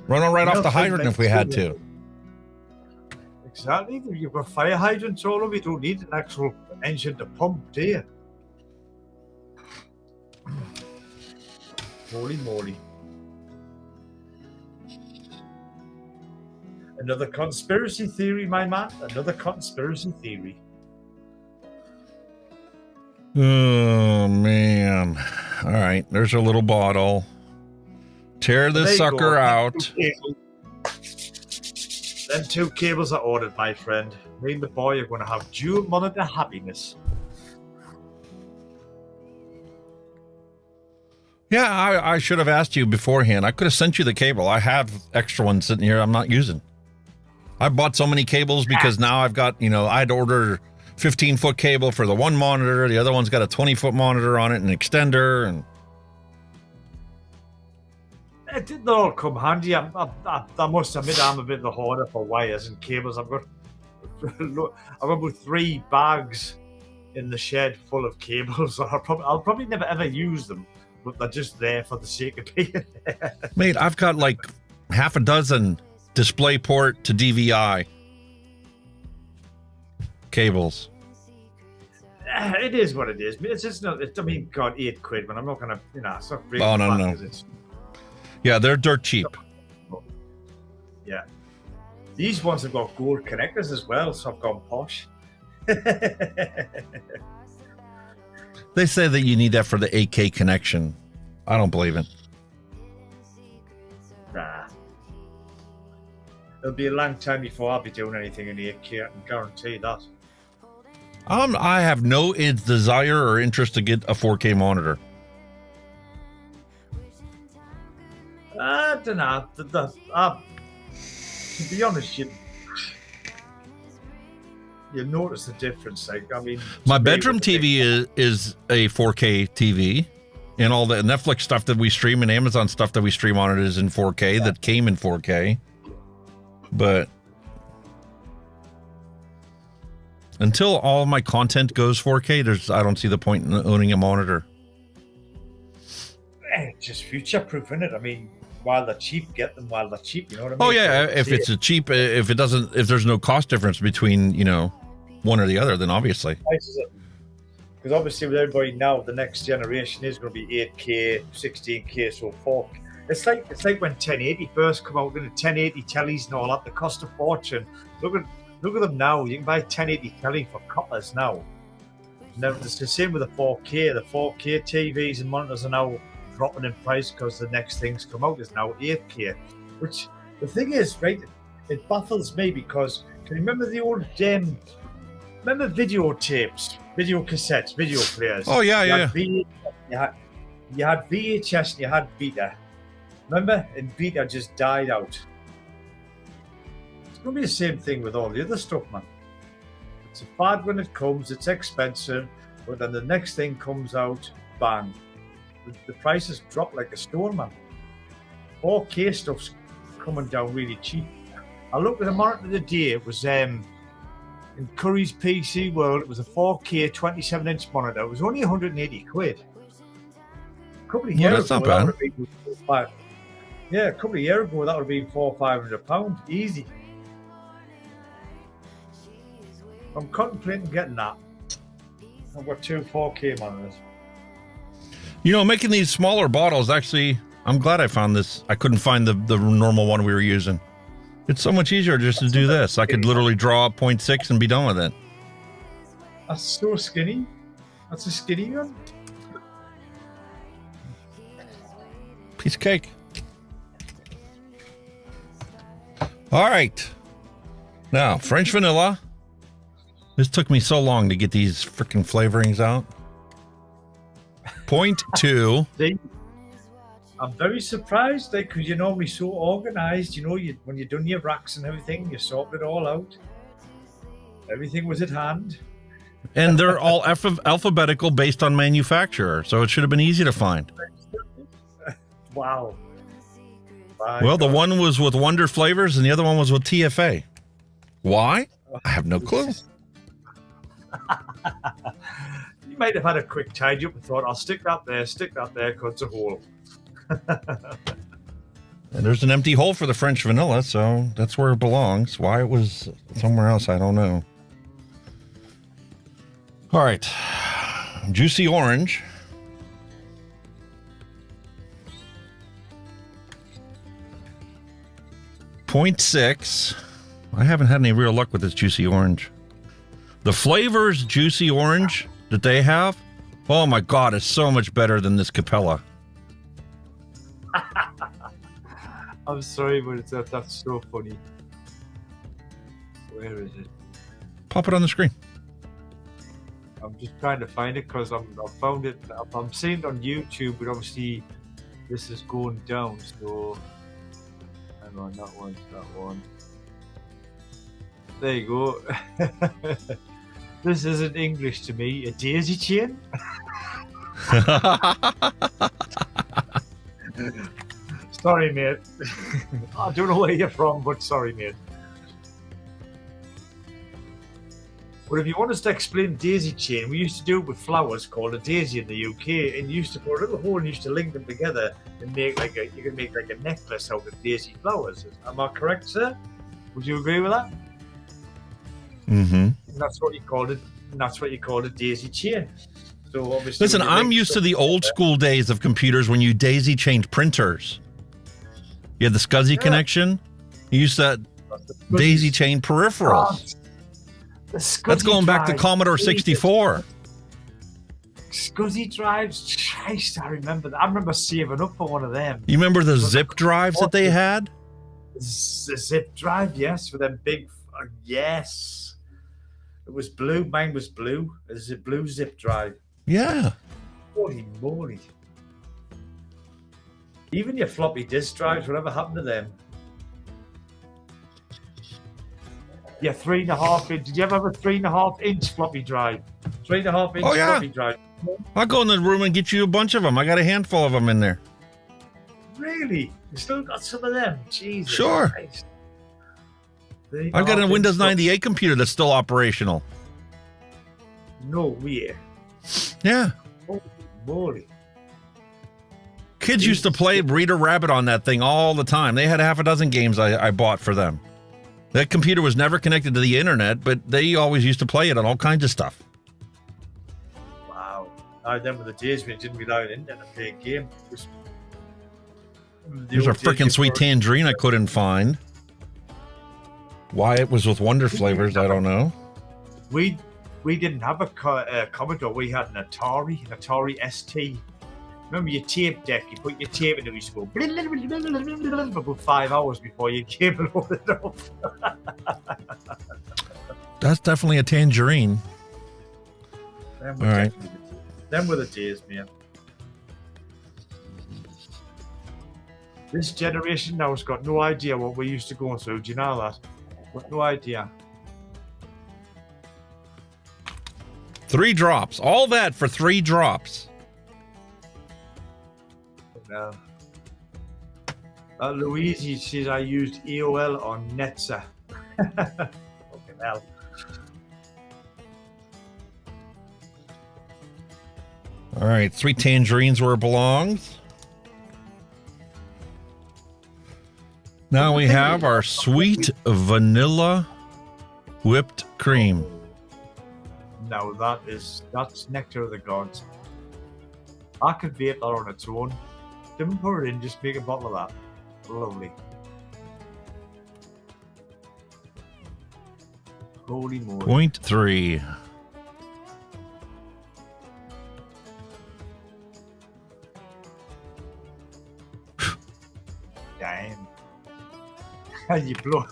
Run right off the hydrant if we had to. Exactly. You've got fire hydrants all over. You don't need an actual engine to pump, do you? Holy moly. Another conspiracy theory, my man. Another conspiracy theory. Oh, man. All right. There's a little bottle. Tear this sucker out. Them 2 cables are ordered, my friend. Me and the boy are going to have dual monitor happiness. Yeah, I should have asked you beforehand. I could have sent you the cable. I have extra ones sitting here I'm not using. I bought so many cables because now I've got, I'd order 15-foot cable for the one monitor. The other one's got a 20-foot monitor on it, an extender, and it didn't all come handy. I must admit I'm a bit of a hoarder for wires and cables. I've got about 3 bags in the shed full of cables. I'll probably never ever use them, but they're just there for the sake of being there. Mate, I've got like half a dozen DisplayPort to DVI cables. It is what it is. It's just not. I mean, God, £8, but I'm not gonna. It's not really. Oh no. Yeah, they're dirt cheap. Yeah. These ones have got gold connectors as well, so I've gone posh. They say that you need that for the 8K connection. I don't believe it. Nah. It'll be a long time before I'll be doing anything in the 8K, I can guarantee that. I have no desire or interest to get a 4K monitor. I don't know. To be honest, you notice the difference. Like, I mean, my bedroom TV is a 4K TV, and all the Netflix stuff that we stream and Amazon stuff that we stream on it is in 4K. That came in 4K, but until all my content goes 4K, I don't see the point in owning a monitor. Just future-proofing it. I mean, while they're cheap, get them while they're cheap. You know what I mean? Oh yeah, if it's a cheap, if there's no cost difference between one or the other, then obviously. Because obviously with everybody now, the next generation is going to be 8K, 16K, so 4K. It's like when 1080 first come out, and the 1080 tellies and all that. They cost a fortune. Look at them now. You can buy 1080 telly for coppers now. Now it's the same with the 4K. The 4K TVs and monitors are now dropping in price because the next things come out is now 8K. Which the thing is, right? It baffles me because can you remember the old remember videotapes, video cassettes, video players? Oh, yeah, You had VHS and you had Beta. Remember? And Beta just died out. It's going to be the same thing with all the other stuff, man. It's a fad when it comes, it's expensive, but then the next thing comes out, bang. The prices drop like a stone, man. 4K stuff's coming down really cheap. I looked at the market the other day, it was in Curry's PC World, it was a 4K 27-inch monitor. It was only 180 quid. A couple of years that's ago, not that would have been a couple of years ago, that would have been £400 or £500, easy. I'm contemplating getting that. I've got 2 4K monitors. You know, making these smaller bottles, actually, I'm glad I found this. I couldn't find the normal one we were using. It's so much easier just to do this. I could literally draw 0.6 and be done with it. That's so skinny. That's a skinny one. Piece of cake. All right. Now, French vanilla. This took me so long to get these freaking flavorings out. 0.2. See, I'm very surprised because you're normally so organized. You know, when you've done your racks and everything, you sorted it all out. Everything was at hand. And they're all alphabetical based on manufacturer, so it should have been easy to find. Wow. Well, the one was with Wonder Flavors and the other one was with TFA. Why? I have no clue. You might have had a quick tidy up and thought, I'll stick that there, because it's a hole. And there's an empty hole for the French vanilla, so that's where it belongs. Why it was somewhere else, I don't know. All right. Juicy orange. .6. I haven't had any real luck with this juicy orange. The flavors juicy orange that they have, oh my God, it's so much better than this Capella. I'm sorry, but that's so funny. Where is it? Pop it on the screen. I'm just trying to find it because I found it. I'm seeing it on YouTube, but obviously this is going down. So hang on, that one. There you go. This isn't English to me. A daisy chain? Sorry, mate. I don't know where you're from, but sorry, mate. But if you want us to explain daisy chain, we used to do it with flowers called a daisy in the UK, and you used to put a little hole and you used to link them together and make you can make like a necklace out of daisy flowers. Am I correct, sir? Would you agree with that? Mm-hmm. And that's what you called it. And that's what you called a daisy chain. So obviously, listen, I'm used to the old school days of computers when you daisy chained printers. You had the SCSI connection. You used that daisy chain peripherals. That's going back to Commodore 64. SCSI drives. Christ, I remember that. I remember saving up for one of them. You remember the zip drives that they had? The zip drive, yes, with them big. Yes. It was blue. Mine was blue. It was a blue zip drive. Yeah. Holy moly. Even your floppy disk drives, whatever happened to them? Yeah, 3.5 inch. Did you ever have a 3.5 inch floppy drive? 3.5 inch floppy drive. I'll go in the room and get you a bunch of them. I got a handful of them in there. Really? You still got some of them? Jesus. Sure. Christ. I've got a Windows 98 computer that's still operational. No way. Yeah. Holy moly. Kids used to play Reader Rabbit on that thing all the time. They had half a dozen games I bought for them. That computer was never connected to the internet, but they always used to play it on all kinds of stuff. Wow. I remember the days when you didn't rely on the internet to play a game. There's a freaking sweet tangerine I couldn't find. Why it was with Wonder Flavors, I don't know. We didn't have a Commodore. We had an Atari ST. Remember your tape deck? You put your tape in it, we used to go about 5 hours before your cable loaded up. That's definitely a tangerine. Them All right. Them were the days, man. This generation now has got no idea what we used to go through. Do you know that? Got no idea. 3 drops. All that for 3 drops. No. Louise says I used AOL on Netza. Fucking hell. All right, 3 tangerines where it belongs. Now we have our sweet vanilla whipped cream. Now that's nectar of the gods. I could vape that on its own. Didn't put it in, just make a bottle of that. Lovely. Holy moly. 0.3. Damn. You blow.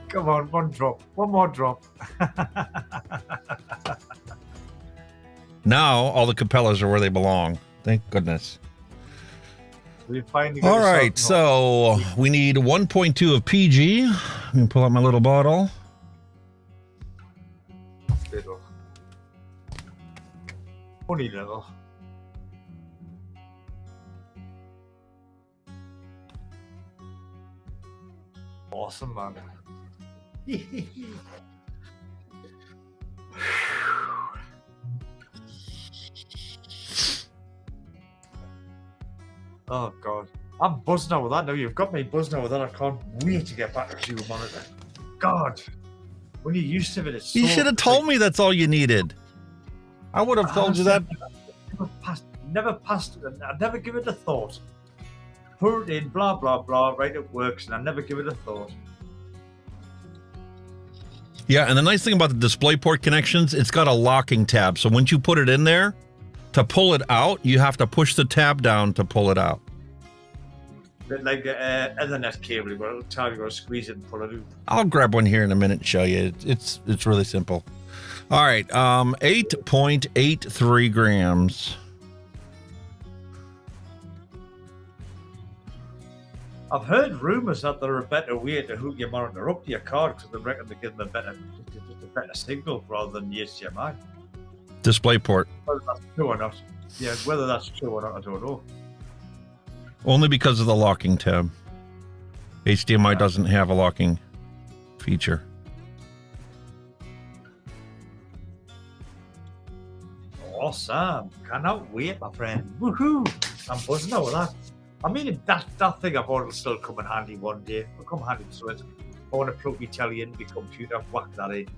Come on, one drop. One more drop. Now all the Capellas are where they belong. Thank goodness. We finally got All yourself right, so we need 1.2 of PG. Let me pull out my little bottle. little. Only little. Awesome, man. Oh god, I'm buzzing out with that now. You've got me buzzing out with that. I can't wait to get back to you, monitor. God, when you're used to it, it's so... You should have told me that's all you needed. I would have told you that. Never passed it. I never give it a thought. Put it in, blah blah blah. Right, it works, and I never give it a thought. Yeah, and the nice thing about the DisplayPort connections, it's got a locking tab. So once you put it in there, to pull it out, you have to push the tab down to pull it out. Bit like the Ethernet cable, where it'll tell you to squeeze it and pull it out. I'll grab one here in a minute and show you. It's really simple. All right, 8.83 grams. I've heard rumours that there are a better way to hook your monitor up to your card because they reckon they give them a better signal rather than the HDMI. DisplayPort. Whether that's true or not. Yeah, whether that's true or not, I don't know. Only because of the locking tab. HDMI doesn't have a locking feature. Awesome. Cannot wait, my friend. Woohoo! I'm buzzing out with that. I mean, that thing I bought will still come in handy one day. It'll come handy so it. I want to plug my telly in my computer, whack that in.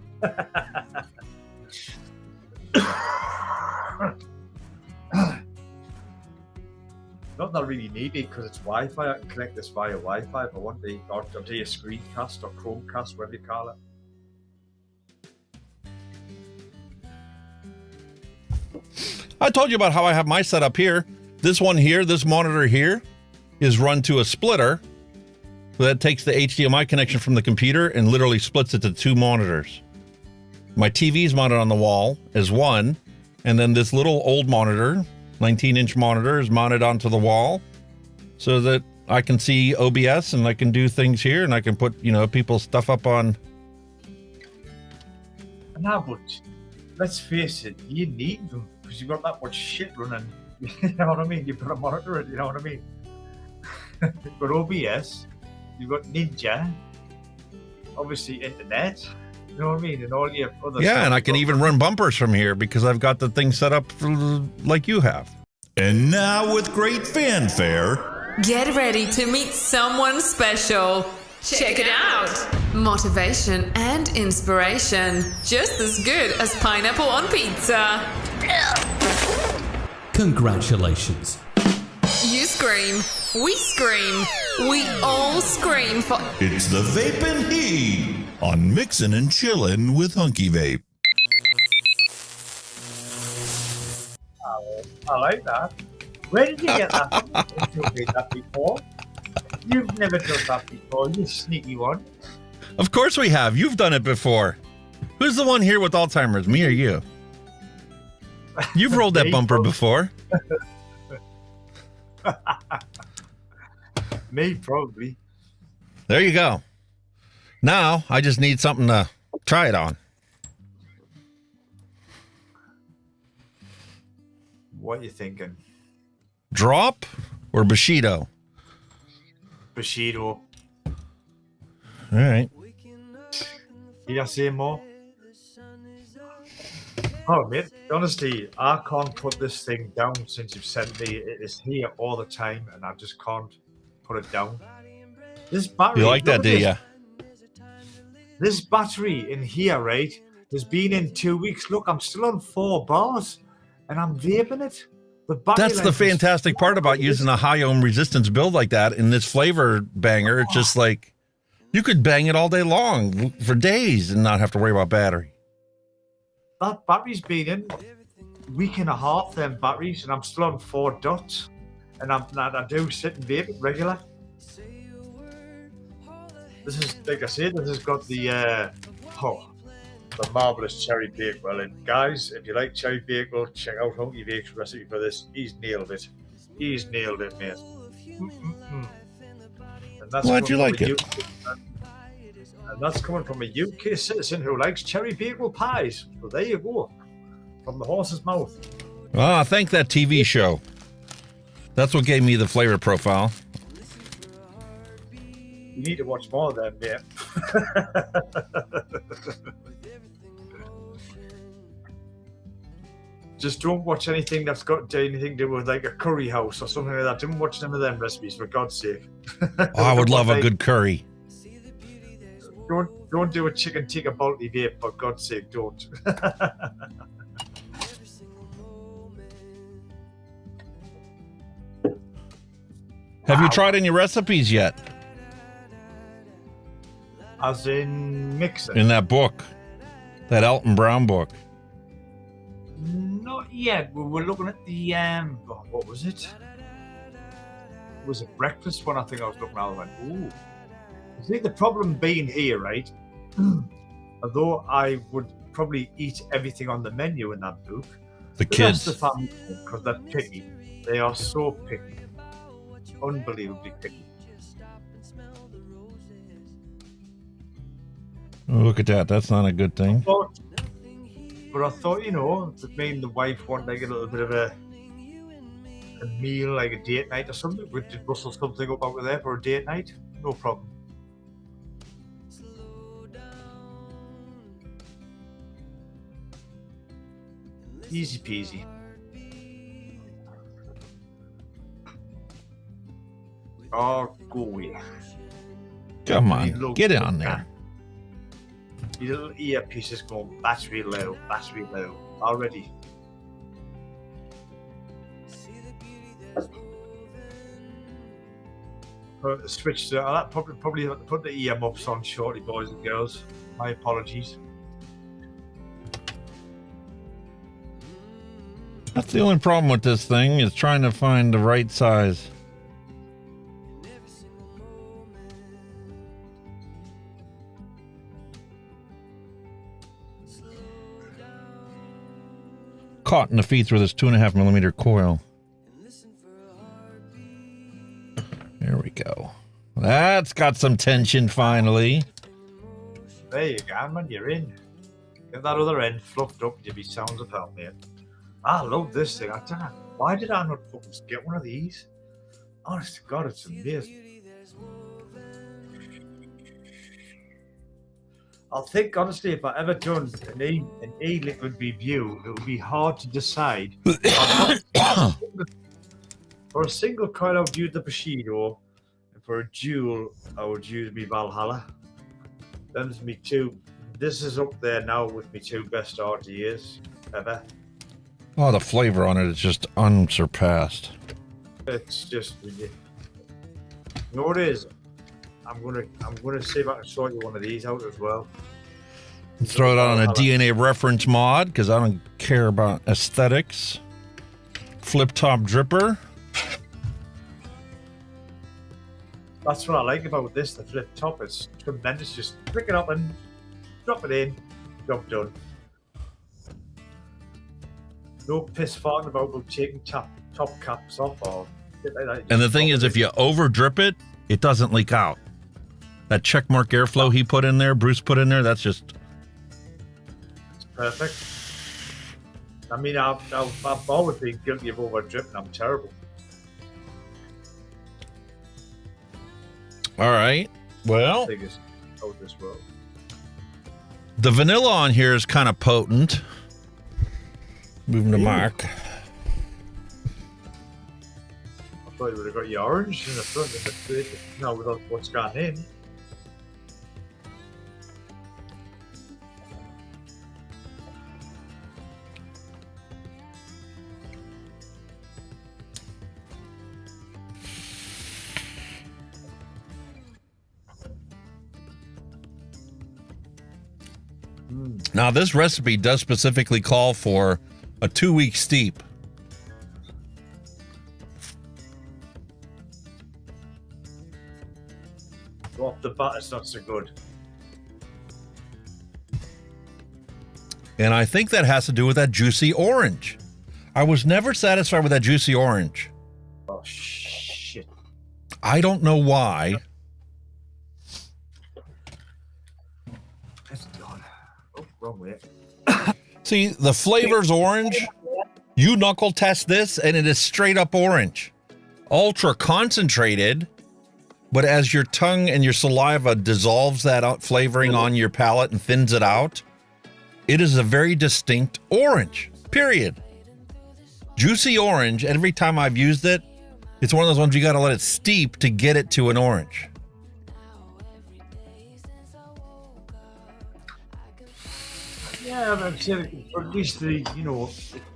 Not that I really need it because it's Wi-Fi. I can connect this via Wi-Fi if I want to, or do a screencast or Chromecast, whatever you call it. I told you about how I have my setup here. This one here, this monitor here, is run to a splitter. So that takes the HDMI connection from the computer and literally splits it to 2 monitors. My TV is mounted on the wall as one, and then this little old monitor, 19-inch monitor, is mounted onto the wall so that I can see OBS and I can do things here and I can put, people's stuff up on. Nah, but let's face it, you need them because you've got that much shit running. You know what I mean? You've got to monitor it, you know what I mean? You've got OBS, you've got Ninja, obviously internet, you know what I mean? And all your other stuff. And I can even run bumpers from here because I've got the thing set up like you have. And now with great fanfare, get ready to meet someone special. Check it out. Motivation and inspiration, just as good as pineapple on pizza. Congratulations. You scream, we scream, we all scream for... It's the Vaping Heat on Mixin and Chillin with Hunky Vape. I like that. Where did you get that from? You've made that before. You've never done that before, you sneaky one. Of course we have. You've done it before. Who's the one here with Alzheimer's, me or you? You've rolled that bumper before. Me, probably. There you go. Now, I just need something to try it on. What are you thinking? Drop or Bushido? Bushido. All right. Did I say more? Oh, mate, honestly, I can't put this thing down since you've sent me. It is here all the time, and I just can't put it down. This battery. You like that, do you? This battery in here, right, has been in 2 weeks. Look, I'm still on 4 bars, and I'm vaping it. The battery That's the life is fantastic part about using a high ohm resistance build like that in this flavor banger. It's just like you could bang it all day long for days and not have to worry about battery. That battery's been in a week and a half, them batteries, and I'm still on 4 dots. And I do sit and vape it regular. This is, like I said, this has got the marvellous cherry bakewell. And guys, if you like cherry bakewell, check out Hunky Vape's recipe for this. He's nailed it. He's nailed it, mate. And that's Why'd you like it? And that's coming from a UK citizen who likes cherry bakewell pies. So there you go. From the horse's mouth. Ah, thank that TV show. That's what gave me the flavor profile. You need to watch more of them, mate. Just don't watch anything that's got anything to do with like a curry house or something like that. Don't watch none of them recipes, for God's sake. Oh, I would love a good curry. Don't do a chicken tikka balti vape, for God's sake, don't. Have you tried any recipes yet? As in Mixin? In that book, that Elton Brown book. Not yet. We were looking at the what was it? It was a breakfast one. I think I was looking at. I went, ooh. See, the problem being here, right? Although I would probably eat everything on the menu in that book, the kids, that's the family, because they're picky. They are so picky, unbelievably picky. Oh, look at that. That's not a good thing. But I thought, you know, that me and the wife want like a little bit of a meal, like a date night or something. We could rustle something up over there for a date night. No problem. Easy peasy. Oh, go away. Come on, get on there. Your little earpiece is going battery low already. Switch to I'll probably have to put the ear muffs on shortly, boys and girls. My apologies. That's the only problem with this thing is trying to find the right size. Caught in the feet with this 2.5 millimeter coil. There we go. That's got some tension finally. There you go, man. You're in. Get that other end fluffed up. You'll be sound of hell, mate. I love this thing. I don't know. Why did I not fucking get one of these? Honest to God, it's amazing. I think, honestly, if I ever done an e-liquid review, it would be hard to decide. For a single coil, I would use the Bushido, and for a dual, I would use me Valhalla. Them's me two. This is up there now with me 2 best RDAs ever. Oh, the flavor on it is just unsurpassed. It's just ridiculous. You know what it is? I'm gonna see if I can sort you one of these out as well. Throw it on a DNA reference mod because I don't care about aesthetics. Flip top dripper. That's what I like about this. The flip top is tremendous. Just pick it up and drop it in. Job done. No piss farting about taking top caps off or shit like that. And the thing is, if you over drip it, it doesn't leak out. That checkmark airflow he put in there, Bruce put in there, that's just... It's perfect. I mean, I've always been guilty of over dripping. I'm terrible. All right. Well, Biggest out this world. the vanilla on here is kind of potent. Moving to Mark. I thought you would have got your orange in the front of the plate. No, without what's gone in. Now, this recipe does specifically call for a 2-week steep. Off the bat, it's not so good. And I think that has to do with that juicy orange. I was never satisfied with that juicy orange. Oh, shit. I don't know why. That's done. Oh, wrong way. See, the flavor's orange. You knuckle test this, and it is straight up orange. Ultra concentrated, but as your tongue and your saliva dissolves that out flavoring on your palate and thins it out, it is a very distinct orange, period. Juicy orange, every time I've used it, it's one of those ones you got to let it steep to get it to an orange. Yeah, I'm saying at least the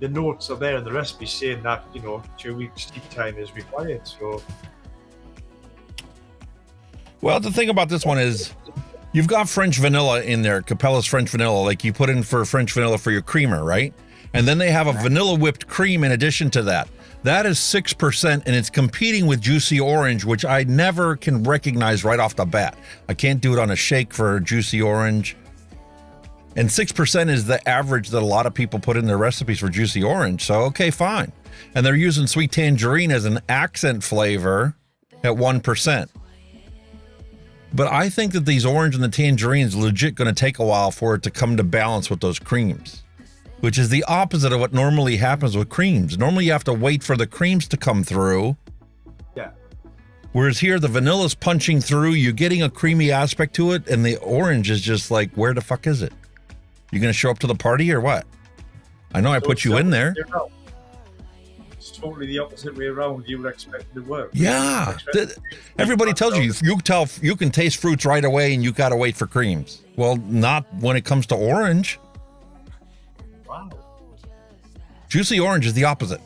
notes are there in the recipe saying that 2 weeks steep time is required. So, well, the thing about this one is you've got French vanilla in there, Capella's French vanilla, like you put in for French vanilla for your creamer, right? And then they have a vanilla whipped cream in addition to that. That is 6%, and it's competing with juicy orange, which I never can recognize right off the bat. I can't do it on a shake for juicy orange. And 6% is the average that a lot of people put in their recipes for juicy orange. So, okay, fine. And they're using sweet tangerine as an accent flavor at 1%. But I think that these orange and the tangerine is legit going to take a while for it to come to balance with those creams, which is the opposite of what normally happens with creams. Normally you have to wait for the creams to come through. yeah. Whereas here, the vanilla's punching through, you're getting a creamy aspect to it, and the orange is just like, where the fuck is it? You gonna show up to the party or what? I know I put you in there. It's totally the opposite way around. You would expect it to work. Yeah. Everybody tells you, you can taste fruits right away and you gotta wait for creams. Well, not when it comes to orange. Wow. Juicy orange is the opposite.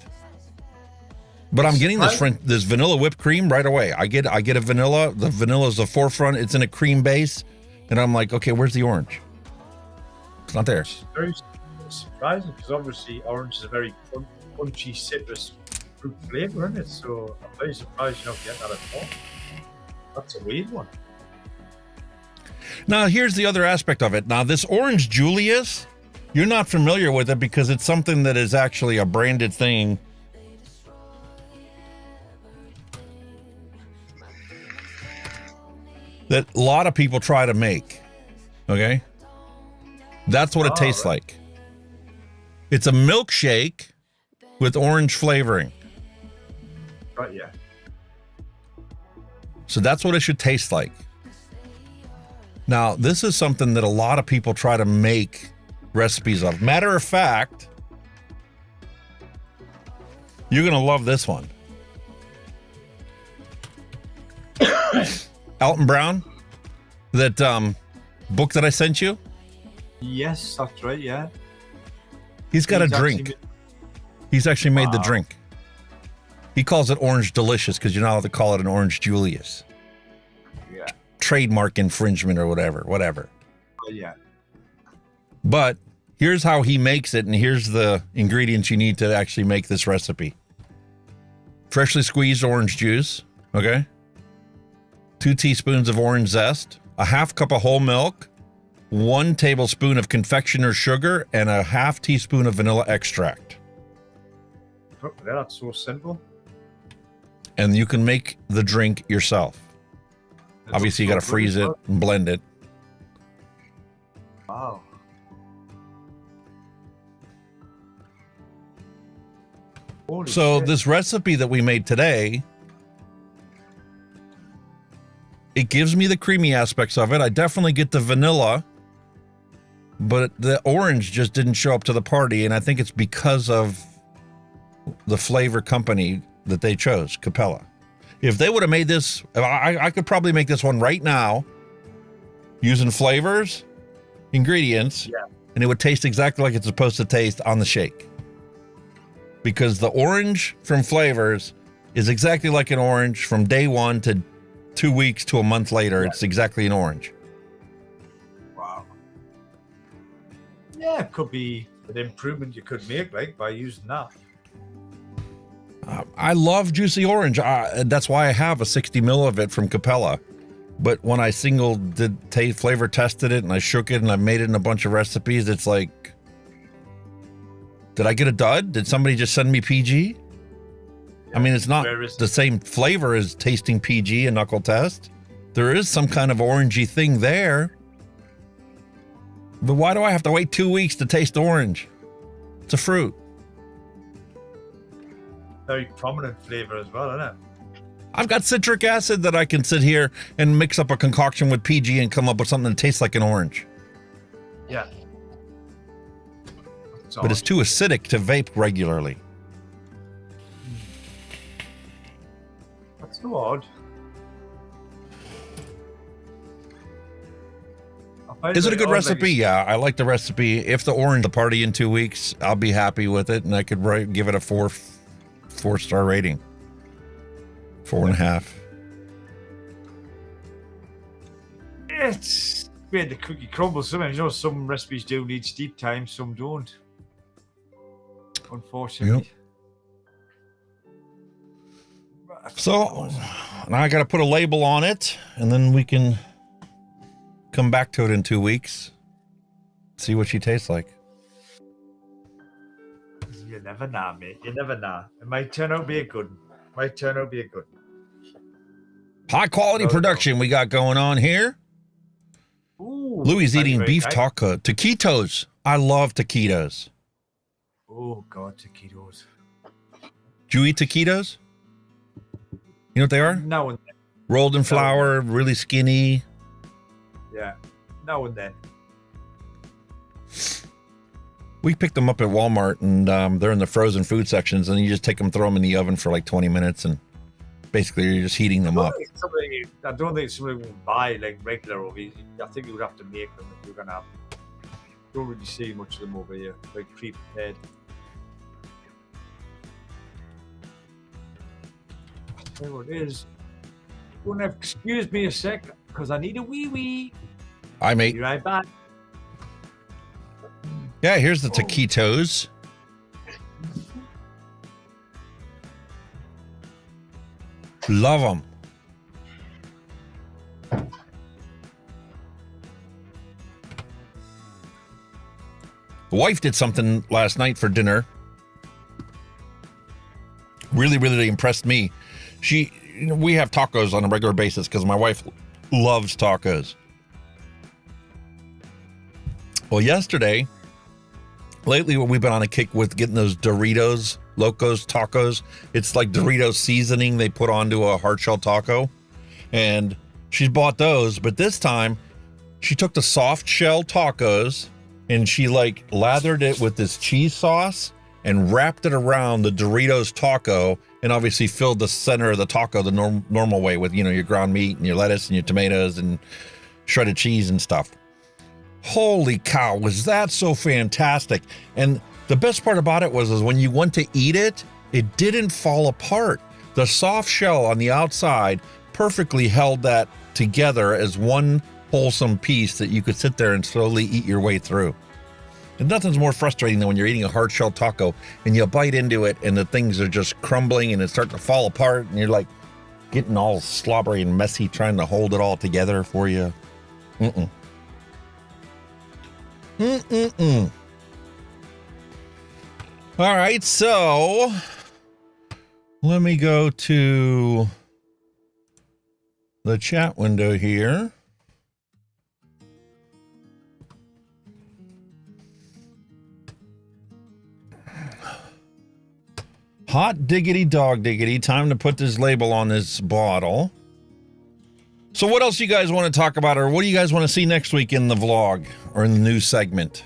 But I'm getting this vanilla whipped cream right away. I get a vanilla. The vanilla is the forefront. It's in a cream base, and I'm like, okay, where's the orange? It's not there. It's very surprising because obviously orange is a very punchy citrus fruit flavor, isn't it? So I'm very surprised you don't get that at all. That's a weird one. Now, here's the other aspect of it. Now, this Orange Julius, you're not familiar with it because it's something that is actually a branded thing. That a lot of people try to make. Okay? That's what it tastes like. It's a milkshake with orange flavoring. Right, yeah. So that's what it should taste like. Now, this is something that a lot of people try to make recipes of. Matter of fact, you're going to love this one. Alton Brown, that book that I sent you? Yes, that's right, yeah. He's got a drink. He's actually made the drink. He calls it Orange Delicious because you're not allowed to call it an Orange Julius. Yeah. Trademark infringement or whatever. Yeah. But here's how he makes it, and here's the ingredients you need to actually make this recipe. Freshly squeezed orange juice, okay? 2 teaspoons of orange zest, a half cup of whole milk, 1 tablespoon of confectioner's sugar, and a half teaspoon of vanilla extract. Oh, that's so simple. And you can make the drink yourself. Obviously, you got to freeze it and blend it. Wow. So this recipe that we made today, it gives me the creamy aspects of it. I definitely get the vanilla, but the orange just didn't show up to the party, and I think it's because of the flavor company that they chose, Capella. If they would have made this, I could probably make this one right now using flavors, ingredients, and it would taste exactly like it's supposed to taste on the shake. Because the orange from flavors is exactly like an orange from day 1 to 2 weeks to a month later. It's exactly an orange. Wow. Yeah, it could be an improvement you could make, like, by using that. I love juicy orange. That's why I have a 60 mil of it from Capella. But when I flavor tested it and I shook it and I made it in a bunch of recipes, it's like, did I get a dud? Did somebody just send me PG? I mean, it's not the same flavor as tasting PG and knuckle test. There is some kind of orangey thing there. But why do I have to wait 2 weeks to taste orange? It's a fruit. Very prominent flavor as well, isn't it? I've got citric acid that I can sit here and mix up a concoction with PG and come up with something that tastes like an orange. Yeah. But it's too acidic to vape regularly. That's so odd. Is it a good recipe? Yeah, I like the recipe. If the orange, the party in 2 weeks, I'll be happy with it, and I could give it a 4-star rating. 4.5. It's made the cookie crumble. Sometimes, you know, some recipes do need steep time, some don't. Unfortunately. Yep. So now I got to put a label on it, and then we can come back to it in 2 weeks. See what she tastes like. You never know, mate. You never know. It might turn out to be a good one. High quality production we got going on here. Ooh, Louis eating beef okay. taquitos. I love taquitos. Oh, God, taquitos. Do you eat taquitos? You know what they are? Now and then. Rolled in flour, really skinny. Yeah, now and then. We picked them up at Walmart, and they're in the frozen food sections, and you just take them, throw them in the oven for like 20 minutes, and basically you're just heating them up. I don't think somebody will buy like regular over here. I think you would have to make them if you're going to have them. Don't really see much of them over here, like pre-prepared. I'll tell you what it is. You're going to excuse me a sec, because I need a wee-wee. Hi, mate. Be right back. Yeah, here's the taquitos. Love them. The wife did something last night for dinner. Really impressed me. We have tacos on a regular basis because my wife loves tacos. Well, lately we've been on a kick with getting those Doritos Locos tacos. It's like Doritos seasoning they put onto a hard shell taco. And she's bought those, but this time she took the soft shell tacos and she like lathered it with this cheese sauce and wrapped it around the Doritos taco and obviously filled the center of the taco the normal way with, you know, your ground meat and your lettuce and your tomatoes and shredded cheese and stuff. Holy cow, was that so fantastic. And the best part about it was when you went to eat it, it didn't fall apart. The soft shell on the outside perfectly held that together as one wholesome piece that you could sit there and slowly eat your way through. And nothing's more frustrating than when you're eating a hard shell taco and you bite into it and the things are just crumbling and it's starting to fall apart and you're like, getting all slobbery and messy trying to hold it all together for you. All right, so let me go to the chat window here. Hot diggity dog diggity. Time to put this label on this bottle. So what else you guys want to talk about, or what do you guys want to see next week in the vlog or in the news segment?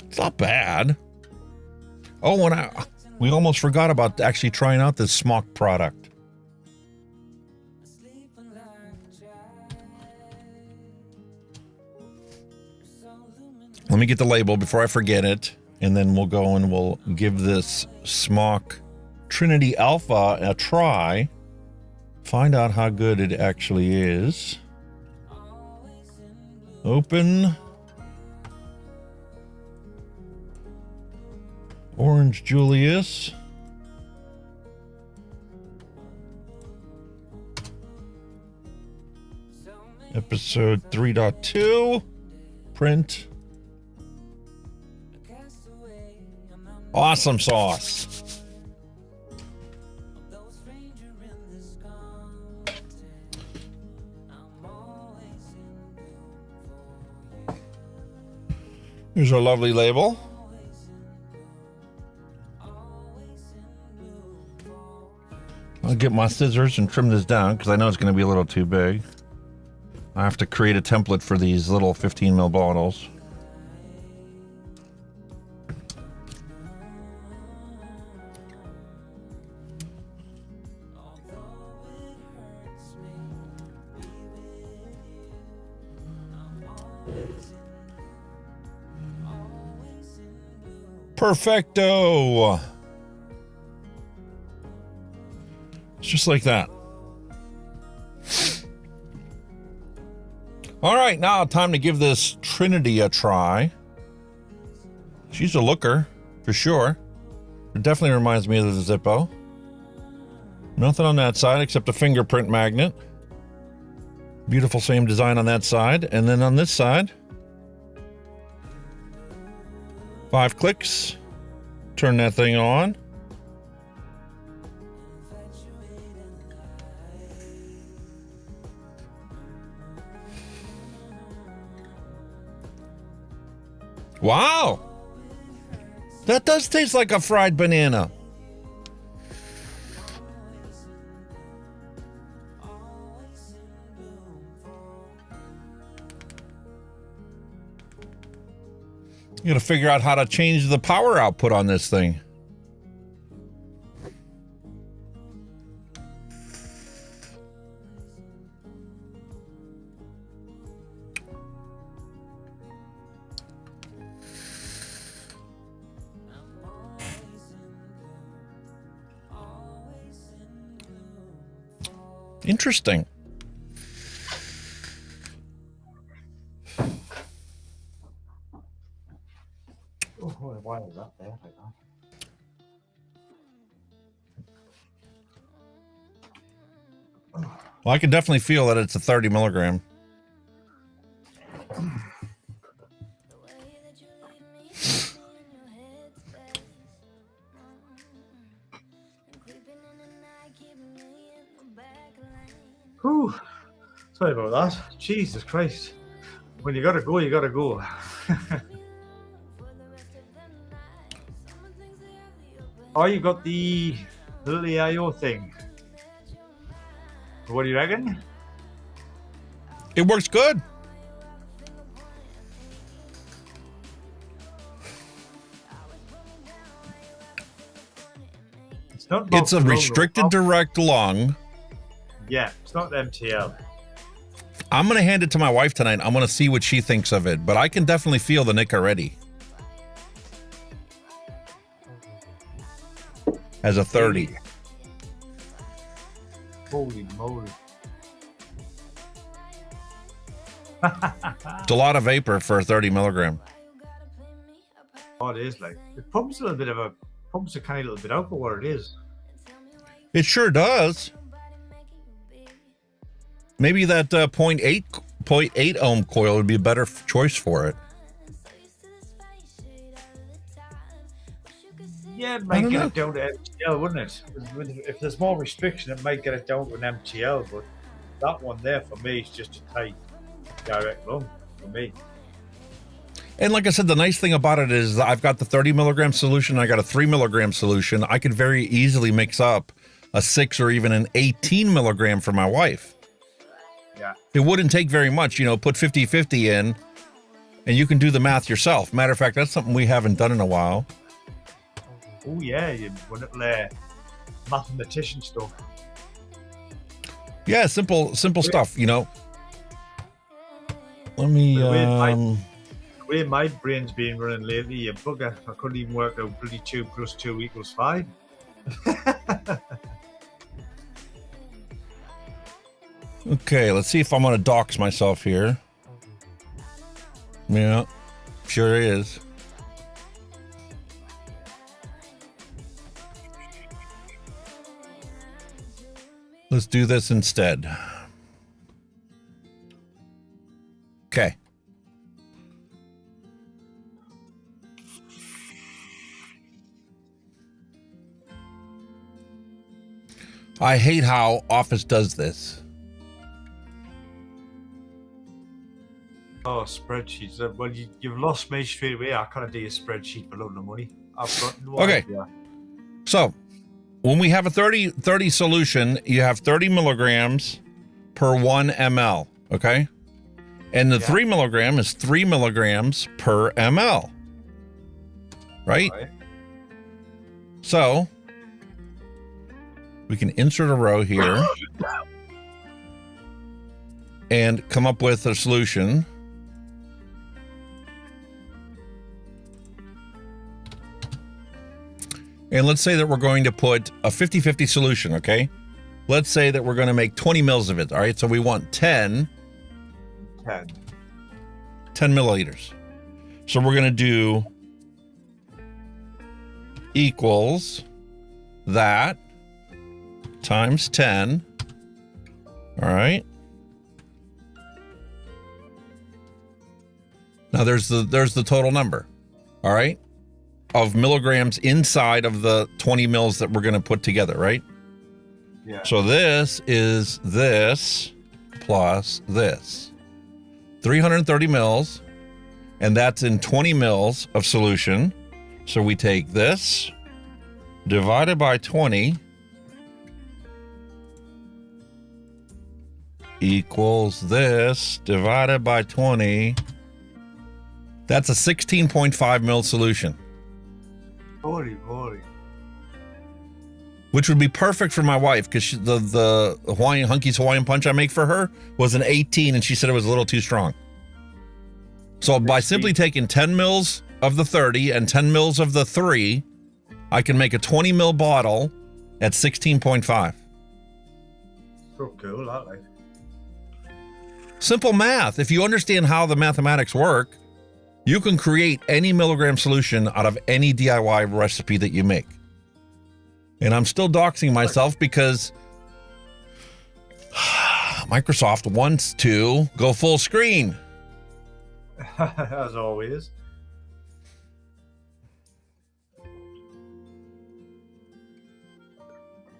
It's not bad. Oh, and we almost forgot about actually trying out this SMOK product. Let me get the label before I forget it, and then we'll go and we'll give this SMOK Trinity Alpha a try. Find out how good it actually is. Open. Orange Julius. Episode 3.2. Print. Awesome sauce. Here's our lovely label. I'll get my scissors and trim this down because I know it's going to be a little too big. I have to create a template for these little 15 ml bottles. Perfecto. It's just like that. All right, now time to give this Trinity a try. She's a looker, for sure. It definitely reminds me of the Zippo. Nothing on that side except a fingerprint magnet. Beautiful same design on that side. And then on this side, 5 clicks. Turn that thing on. Wow! That does taste like a fried banana. You gotta figure out how to change the power output on this thing. Interesting. Oh, why is that there? Well, I can definitely feel that it's a 30 milligram. Whew. Sorry about that. Jesus Christ. When you gotta go, you gotta go. Oh, you got the little AIO thing. What do you reckon? It works good. It's a restricted direct lung. Yeah, it's not MTL. I'm going to hand it to my wife tonight. I'm going to see what she thinks of it, but I can definitely feel the nick already. As a 30. Holy moly. It's a lot of vapor for a 30 milligram. Oh, it is like it pumps a tiny little bit out for what it is. It sure does. Maybe that 0.8 ohm coil would be a better choice for it. Yeah, it might get it down to MTL, wouldn't it? If there's more restriction, it might get it down to an MTL, but that one there for me is just a tight direct lung for me. And like I said, the nice thing about it is I've got the 30 milligram solution. I got a 3 milligram solution. I could very easily mix up a 6 or even an 18 milligram for my wife. Yeah. It wouldn't take very much, put 50-50 in and you can do the math yourself. Matter of fact, that's something we haven't done in a while. Oh yeah, you little mathematician stuff. Yeah, simple stuff, Let me the way my brain's been running lately, you bugger, I couldn't even work out bloody 2 + 2 = 5. Okay, let's see if I'm gonna dox myself here. Yeah, sure is. Let's do this instead. Okay. I hate how Office does this. Oh, spreadsheets. Well, you've lost me straight away. I can't do a spreadsheet for loading of money. I've got no idea. So, when we have a 30 solution, you have 30 milligrams per 1 ml, okay? And the 3 milligram is 3 milligrams per ml, right? So, we can insert a row here and come up with a solution. And let's say that we're going to put a 50-50 solution, okay? Let's say that we're going to make 20 mils of it, all right? So we want 10 milliliters. So we're going to do equals that times 10, all right? Now there's the total number, all right? Of milligrams inside of the 20 mils that we're going to put together, right? Yeah. So this is this plus this. 330 mils, and that's in 20 mils of solution. So we take this divided by 20 equals this divided by 20. That's a 16.5 mil solution. Holy. Which would be perfect for my wife because the Hunky's Hawaiian Punch I make for her was an 18 and she said it was a little too strong. So by simply taking 10 mils of the 30 and 10 mils of the 3, I can make a 20 mil bottle at 16.5. So cool, I like. Simple math. If you understand how the mathematics work, you can create any milligram solution out of any DIY recipe that you make. And I'm still doxing myself because Microsoft wants to go full screen. As always.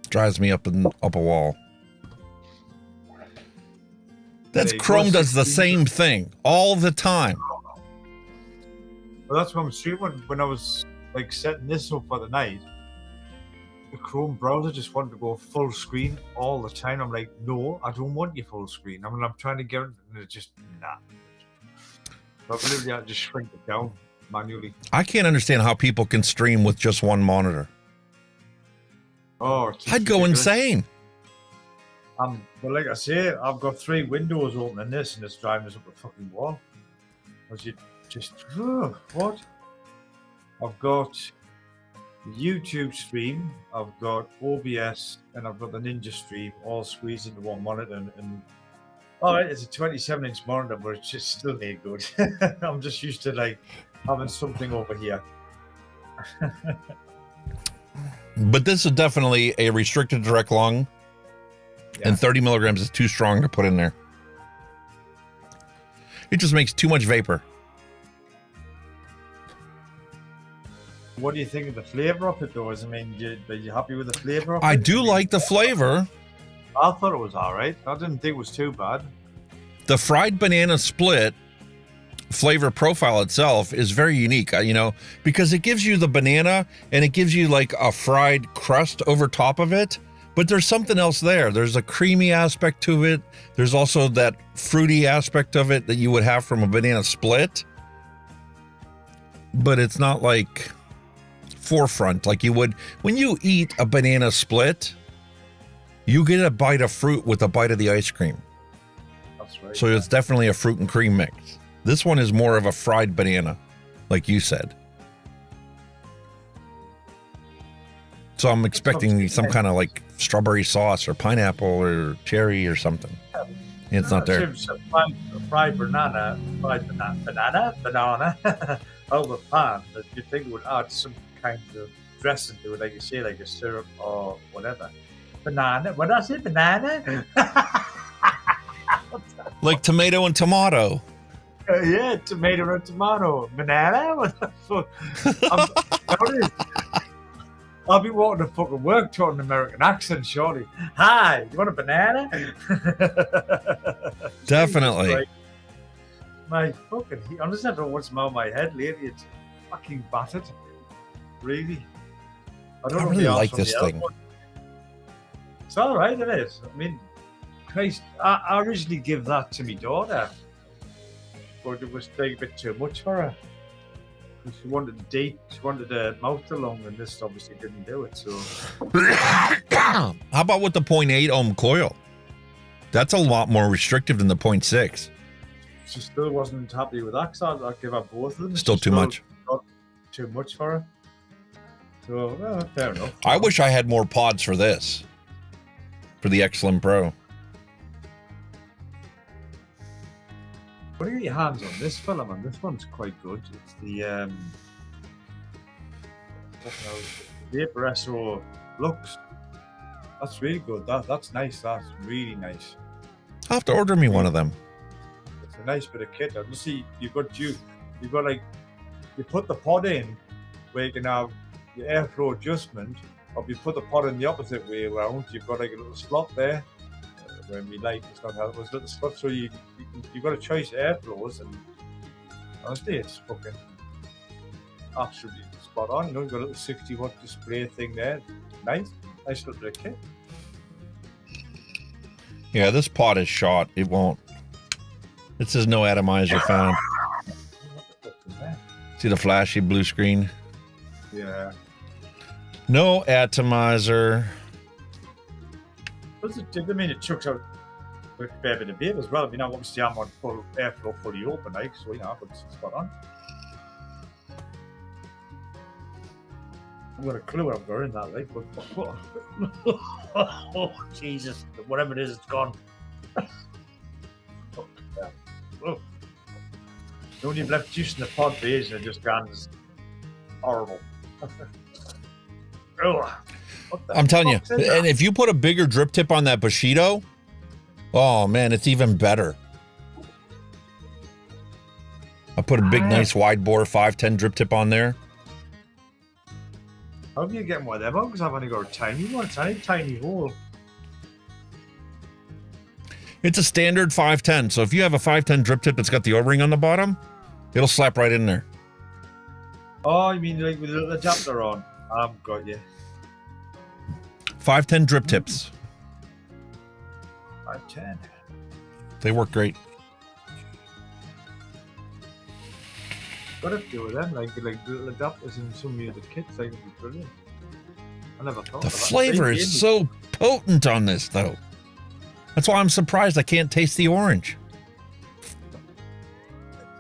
Drives me up a wall. That's Chrome does the same thing all the time. Well, that's what I'm saying. When I was like setting this up for the night, the Chrome browser just wanted to go full screen all the time. I'm like, no, I don't want you full screen. I mean, I'm trying to get it, and it just nah. But literally, I just shrink it down manually. I can't understand how people can stream with just one monitor. Oh, I'd go insane. But like I say, I've got 3 windows open in this, and it's driving us up a fucking wall. As you just what? I've got the YouTube stream, I've got OBS, and I've got the Ninja stream all squeezed into one monitor. And all right, it's a 27-inch monitor, but it's just still ain't good. I'm just used to like having something over here. But this is definitely a restricted direct lung, and 30 milligrams is too strong to put in there. It just makes too much vapor. What do you think of the flavor of it, though? I mean, are you happy with the flavor of it? I do like the flavor. I thought it was all right. I didn't think it was too bad. The fried banana split flavor profile itself is very unique, you know, because it gives you the banana and it gives you like a fried crust over top of it. But there's something else there. There's a creamy aspect to it. There's also that fruity aspect of it that you would have from a banana split. But it's not like forefront like you would when you eat a banana split. You get a bite of fruit with a bite of the ice cream. That's right. So it's definitely a fruit and cream mix. This one is more of a fried banana, like you said. So I'm expecting some kind of like strawberry sauce or pineapple or cherry or something. It's not there. Fried banana over pan. That you think would add some kind of dressing to it, like you say, like a syrup or whatever. Banana? What did I say? Banana? Like tomato and tomato. Yeah, tomato and tomato. Banana? What the fuck? I'll be walking to fucking work talking an American accent, surely. Hi, you want a banana? Definitely. Like, my fucking, I just don't know what's out of my head lately. It's fucking battered. Really. I really like this thing. It's all right, it is. I mean, Christ, I originally give that to my daughter, but it was like a bit too much for her. She wanted a date, she wanted a mouth along, and this obviously didn't do it. So, how about with the 0.8 ohm coil? That's a lot more restrictive than the 0.6. She still wasn't happy with that, so I'd give her both of them. Still too much. Too much for her. So, fair enough. I wish I had more pods for this. For the X-Slim Pro. What do you get your hands on this fella, man? This one's quite good. It's the Vapor Lux. That's really good. That's nice. That's really nice. I'll have to order me one of them. It's a nice bit of kit. You see, you've got like, you put the pod in where you can have your airflow adjustment, or if you put the pod in the opposite way around, you've got like a little slot there. When we light, it's not helpful. It's a little slot, so you've got a choice of airflows, and honestly, it's fucking absolutely spot on. You know, you've got a little 60-watt display thing there. Nice little bit of kit. Yeah, this pod is shot. It won't. It says no atomizer found. See the flashy blue screen? Yeah. No atomizer. I mean, it chucks out a fair bit of vape as well. I mean, I obviously I'm on full airflow, fully open, like, so you know, but it's spot on. I've got a clue what I've got in that, like, but oh Jesus, whatever it is, it's gone. Oh, yeah. Oh. The only left juice in the pod base and it just gone horrible. Oh. I'm telling you, and if you put a bigger drip tip on that Bushido, oh man, it's even better. I put a big, nice wide bore 510 drip tip on there. How do you get one of them? Because I've only got a tiny one, tiny hole. It's a standard 510, so if you have a 510 drip tip that's got the O-ring on the bottom, it'll slap right in there. Oh, you mean like with a little adapter on? I've got you. 510 drip tips. 510. They work great. What if you do with them? Like little adapters in some of the kits, like, would be brilliant. I never thought The of that. flavor is so potent on this, though. That's why I'm surprised I can't taste the orange.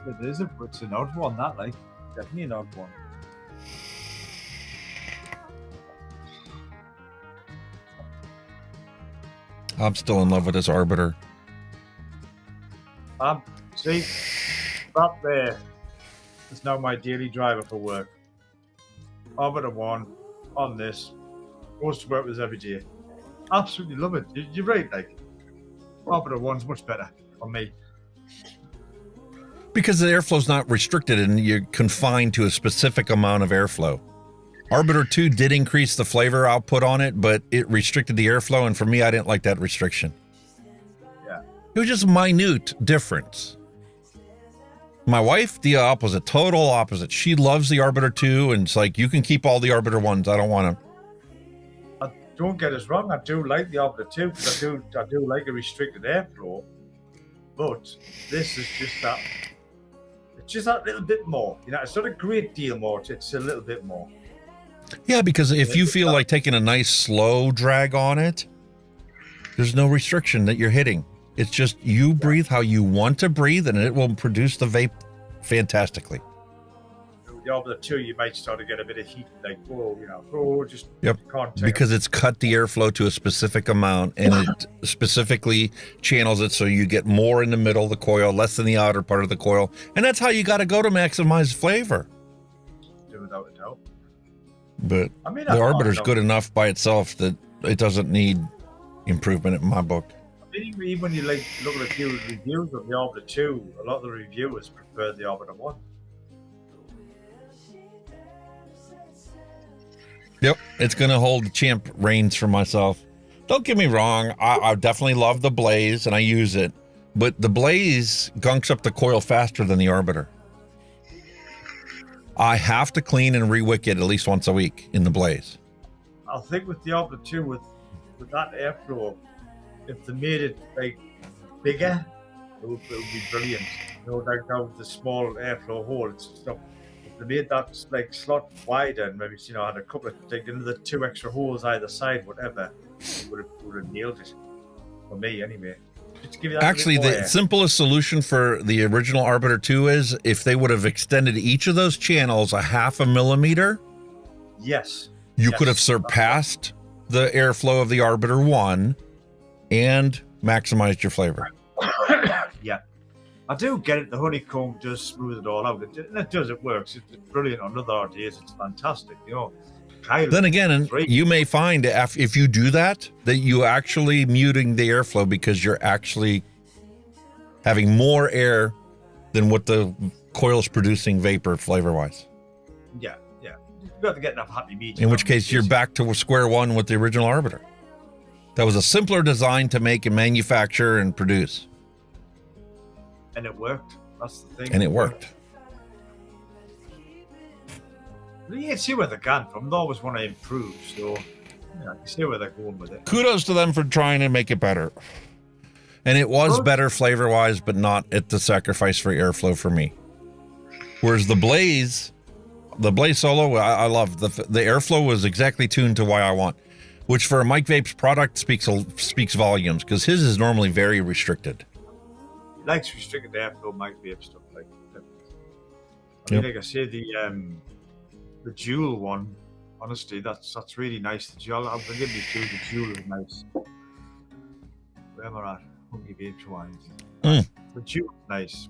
It's an odd one, that, like, definitely an odd one. I'm still in love with this Arbiter. See, that there is now my daily driver for work. Arbiter 1 on this. Goes to work with us every day. Absolutely love it. You're right, like, Arbiter 1's much better for me. Because the airflow's not restricted and you're confined to a specific amount of airflow. Arbiter 2 did increase the flavor output on it, but it restricted the airflow, and for me, I didn't like that restriction. Yeah. It was just a minute difference. My wife, the opposite, total opposite. She loves the Arbiter 2, and it's like, you can keep all the Arbiter 1s. I don't want to. Don't get us wrong, I do like the Arbiter 2 because I do like a restricted airflow, but this is just that. It's just that little bit more. You know, it's not a great deal more. It's a little bit more. Yeah, because if you feel like taking a nice slow drag on it, there's no restriction that you're hitting. It's just you breathe how you want to breathe, and it will produce the vape fantastically. The Arbiter 2, you might start to get a bit of heat, like, just Yep, can't take because it. it's cut the airflow to a specific amount, and it specifically channels it so you get more in the middle of the coil, less in the outer part of the coil, and that's how you got to go to maximize flavor. Do without a doubt. But I mean, the Arbiter's good enough by itself that it doesn't need improvement in my book. I mean, even when you look at a few reviews of the Arbiter 2, a lot of the reviewers prefer the Arbiter 1. Yep, it's going to hold the champ reigns for myself. Don't get me wrong, I definitely love the Blaze, and I use it. But the Blaze gunks up the coil faster than the Arbiter. I have to clean and re-wick it at least once a week in the Blaze. I think with the Arbiter 2, with that airflow, if they made it like bigger, it would be brilliant. You know, like now with the small airflow holes and stuff. If they made that like slot wider and maybe had a couple of like another 2 extra holes either side, whatever, it would have nailed it. For me, anyway. Just to give you that Actually, the simplest solution for the original Arbiter 2 is if they would have extended each of those channels a 0.5 millimeter. Yes. You could have surpassed the airflow of the Arbiter 1 and maximized your flavor. Yeah. I do get it. The honeycomb does smooth it all out. It does. It works. It's brilliant on other RDAs. It's fantastic. Then again, you may find if you do that you actually muting the airflow because you're actually having more air than what the coil is producing vapor flavor-wise. Yeah. You've got to get enough happy medium. In which case, you're back to square one with the original Arbiter. That was a simpler design to make and manufacture and produce. And it worked. That's the thing. And it worked. But you can see where they're going from. They always want to improve, so you can see where they're going with it. Kudos to them for trying to make it better. And it was better flavor-wise, but not at the sacrifice for airflow for me. Whereas the Blaze Solo, I love. The airflow was exactly tuned to why I want. Which for a Mike Vapes product speaks volumes, because his is normally very restricted. He likes restricted airflow, Mike Vape stuff like that. I mean, like I say, the Dual one, honestly, that's really nice. The Dual, I'll give you two. The Dual is nice. Where am I at? Hunky Vapes wines. The Dual is nice.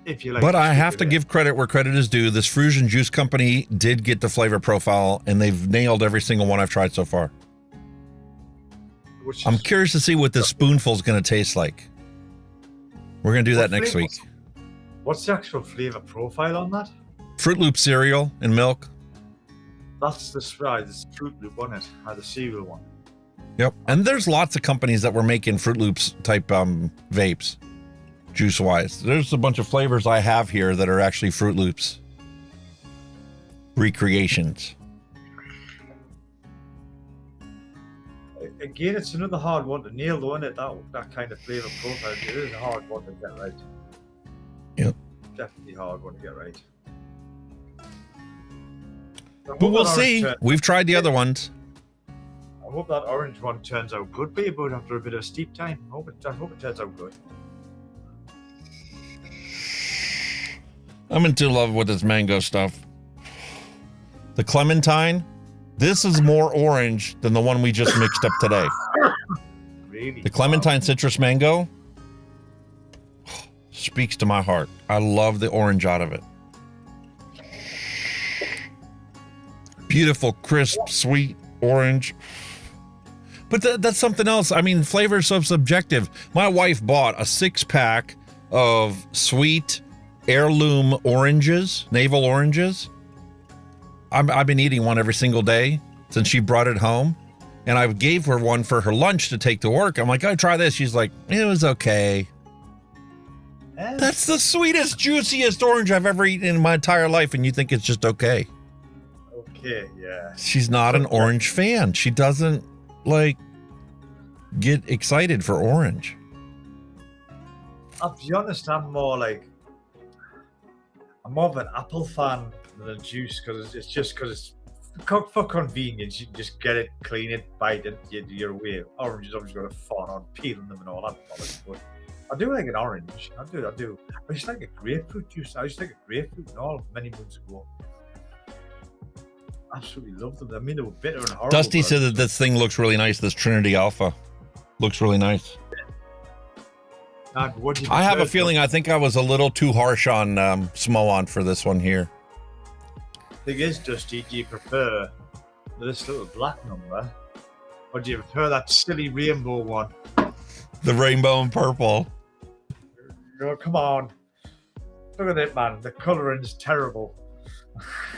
If you like. But I have to give credit where credit is due. This FRUSION juice company did get the flavor profile, and they've nailed every single one I've tried so far. I'm curious to see what this spoonful is going to taste like. We're going to do that next week. What's the actual flavor profile on that? Fruit Loop cereal and milk. That's the Fruit Loop on it, the cereal one. Yep. And there's lots of companies that were making Fruit Loops type vapes, juice wise. There's a bunch of flavors I have here that are actually Fruit Loops recreations. Again, it's another hard one to nail, though, isn't it? That kind of flavor profile. It is a hard one to get right. Yep. Definitely a hard one to get right. But we'll see. We've tried the other ones. I hope that orange one turns out good, but after a bit of steep time. I hope it turns out good. I'm into love with this mango stuff. The clementine, this is more orange than the one we just mixed up today. Really? The clementine citrus mango speaks to my heart. I love the orange out of it. Beautiful, crisp, sweet orange. But that's something else. I mean, flavor is so subjective. My wife bought a 6-pack of sweet heirloom oranges, navel oranges. I've been eating one every single day since she brought it home. And I gave her one for her lunch to take to work. I'm like, oh, try this. She's like, it was okay. That's the sweetest, juiciest orange I've ever eaten in my entire life. And you think it's just okay. Okay, yeah. She's not an orange fan. She doesn't like get excited for orange. I'll be honest, I'm more of an apple fan than a juice, because it's just for convenience. You can just get it, clean it, bite it, you're away. Oranges obviously got a fun on peeling them and all that bollocks, but I do like an orange. I do. I just like a grapefruit juice. I used to like a grapefruit and all many months ago. Absolutely love them. I mean, they were bitter and horrible. Dusty said that this thing looks really nice. This Trinity Alpha looks really nice. I have a feeling I think I was a little too harsh on SMOK for this one here. Thing is, Dusty, do you prefer this little black number, or do you prefer that silly rainbow one? The rainbow and purple. Oh, come on. Look at it, man. The coloring's terrible.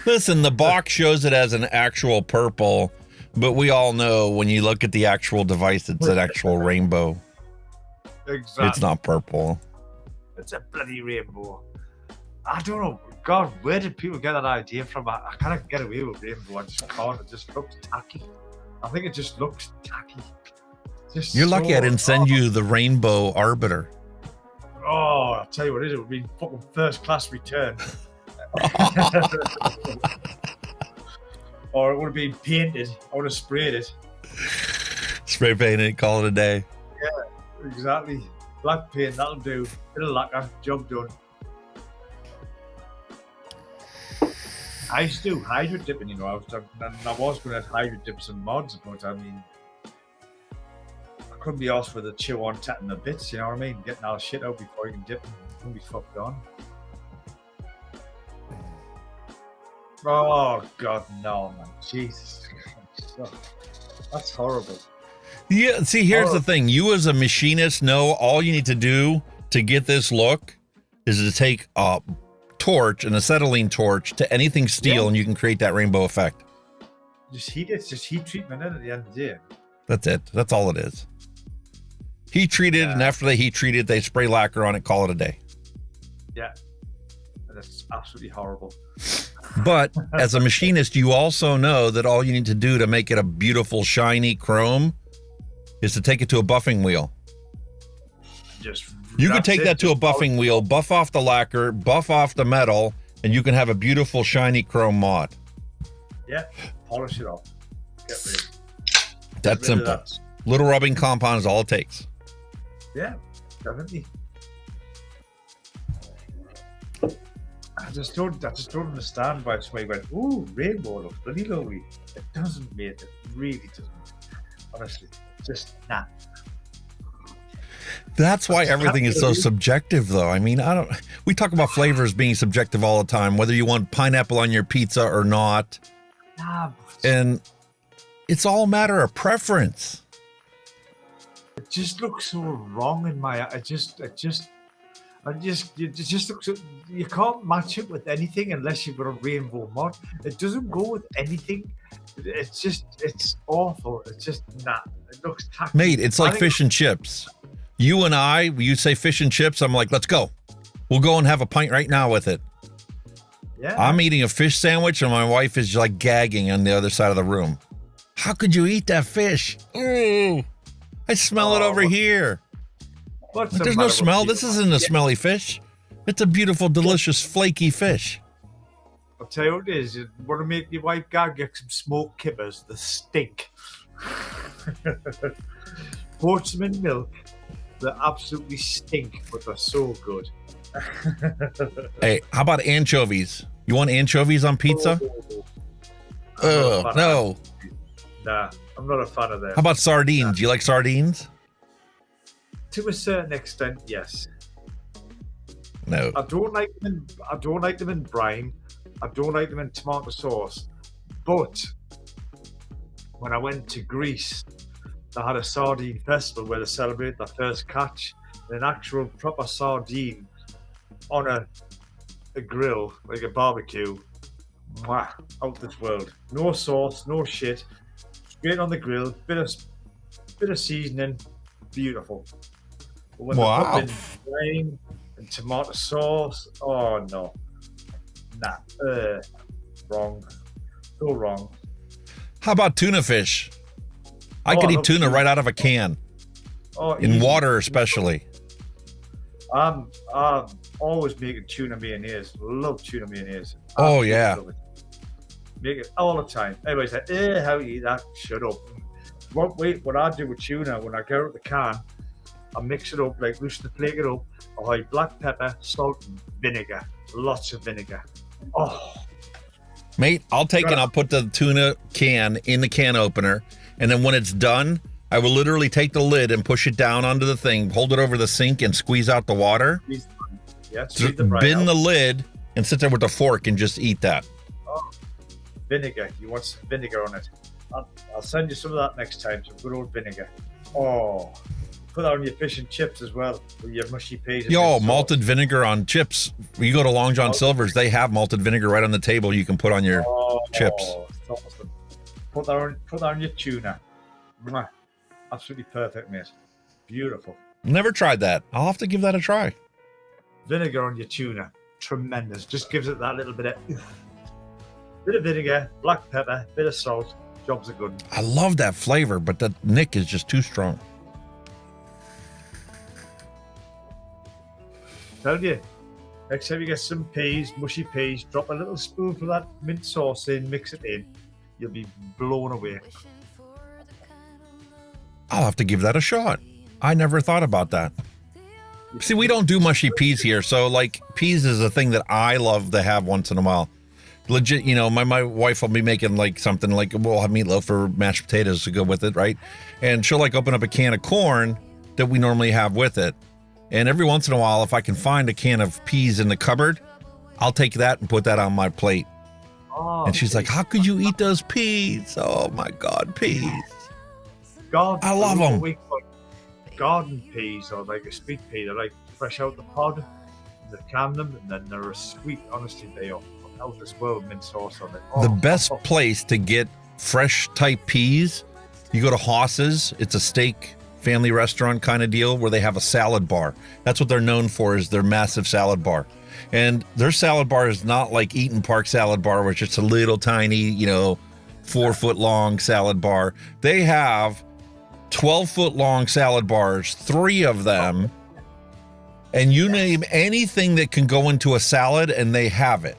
Listen, the box shows it as an actual purple, but we all know when you look at the actual device, it's an actual rainbow. Exactly. It's not purple. It's a bloody rainbow. I don't know. God, where did people get that idea from? I can't get away with rainbow. I just can't. It just looks tacky. I think it just looks tacky. You're lucky I didn't send you the Rainbow Arbiter. Oh, I'll tell you what it is. It would be fucking first class return. Or it would have been painted. I would have sprayed it. Spray paint it, call it a day. Yeah, exactly. Black paint, that'll do. Bit of lacquer, job done. I used to do hydro dipping, you know. I was going to hydro dip some mods, but I mean, I couldn't be asked for the chew on tatting the bits, you know what I mean? Getting all the shit out before you can dip them. You can be fucked on. Oh, God, no, man. Jesus Christ. That's horrible. Yeah, see, here's the thing. You as a machinist know all you need to do to get this look is to take a torch, an acetylene torch, to anything steel, and you can create that rainbow effect. Just heat it. It's just heat treatment at the end of the day. That's it. That's all it is. Heat treated, and after they heat treat it, they spray lacquer on it, call it a day. Yeah. And it's absolutely horrible. But as a machinist, you also know that all you need to do to make it a beautiful, shiny chrome is to take it to a buffing wheel. You could take that to a buffing wheel, buff off the lacquer, buff off the metal, and you can have a beautiful, shiny chrome mod. Yeah, polish it off. Get rid. That's simple. Little rubbing compound is all it takes. Yeah, definitely. I just don't understand why somebody went, ooh, rainbow looks bloody lovely. It doesn't, mate. It really doesn't. Honestly, just nah. That's why everything is so subjective, though. I mean, we talk about flavors being subjective all the time, whether you want pineapple on your pizza or not. And it's all a matter of preference. It just looks so wrong in my eye. It just looks. You can't match it with anything unless you've got a rainbow mod. It doesn't go with anything. It's awful. It's just nah. It looks tacky. Mate, it's like fish and chips. You and I, you say fish and chips, I'm like, let's go. We'll go and have a pint right now with it. Yeah. I'm eating a fish sandwich and my wife is like gagging on the other side of the room. How could you eat that fish? Ooh, I smell it over here. There's no smell. This isn't a smelly fish. It's a beautiful, delicious, flaky fish. I'll tell you what it is. You want to make your wife gag, get some smoked kippers. The stink. Poach them in milk. They absolutely stink, but they're so good. Hey, how about anchovies? You want anchovies on pizza? No. Nah, I'm not a fan of them. How about sardines? Do you like sardines? To a certain extent, yes. No. I don't like them in brine. I don't like them in tomato sauce. But when I went to Greece, they had a sardine festival where they celebrate their first catch. An actual proper sardine on a grill, like a barbecue. Mwah, out this world. No sauce, no shit. Straight on the grill, bit of seasoning, beautiful. But when they put in lime and tomato sauce, oh no. Nah, wrong. So wrong. How about tuna fish? I could eat tuna right out of a can. Oh, in easy. water especially. I'm always making tuna mayonnaise. Love tuna mayonnaise. Oh yeah. Make it all the time. Everybody's like, how you eat that? Shut up. What I do with tuna, when I get out the can, I mix it up, like loosen the flake it up. I hide black pepper, salt, and vinegar. Lots of vinegar. Oh. Mate, I'll take and I'll put the tuna can in the can opener, and then when it's done, I will literally take the lid and push it down onto the thing, hold it over the sink, and squeeze out the water. Yeah, Bin the lid and sit there with a fork and just eat that. Oh, vinegar. You want some vinegar on it? I'll send you some of that next time. Some good old vinegar. Oh, put that on your fish and chips as well. With your mushy peas. Yo, malted vinegar on chips. You go to Long John Silver's, they have malted vinegar right on the table. You can put on your chips. It's awesome. Put that on your tuna. Mwah. Absolutely perfect, mate. Beautiful. Never tried that. I'll have to give that a try. Vinegar on your tuna, tremendous. Just gives it that little bit of vinegar, black pepper, bit of salt. Jobs are good. I love that flavor, but that nick is just too strong. Tell you, next time you get some peas, mushy peas, drop a little spoonful of that mint sauce in, mix it in. You'll be blown away. I'll have to give that a shot. I never thought about that. See, we don't do mushy peas here, so like peas is a thing that I love to have once in a while. Legit, you know, my wife will be making like something like, we'll have meatloaf or mashed potatoes to go with it, right? And she'll like open up a can of corn that we normally have with it. And every once in a while, if I can find a can of peas in the cupboard, I'll take that and put that on my plate. Oh, and she's like, how could you eat those peas? Oh my God, peas. I love them. Garden peas or like a sweet pea, they're like fresh out the pod. They can them and then they're a sweet, honestly, they are out this world mint sauce on it. Oh, the best place to get fresh type peas, you go to Haas's. It's a steak family restaurant kind of deal where they have a salad bar. That's what they're known for, is their massive salad bar. And their salad bar is not like Eaton Park salad bar, which is a little tiny, you know, 4-foot long salad bar. They have 12-foot long salad bars, 3 of them, and you name anything that can go into a salad and they have it.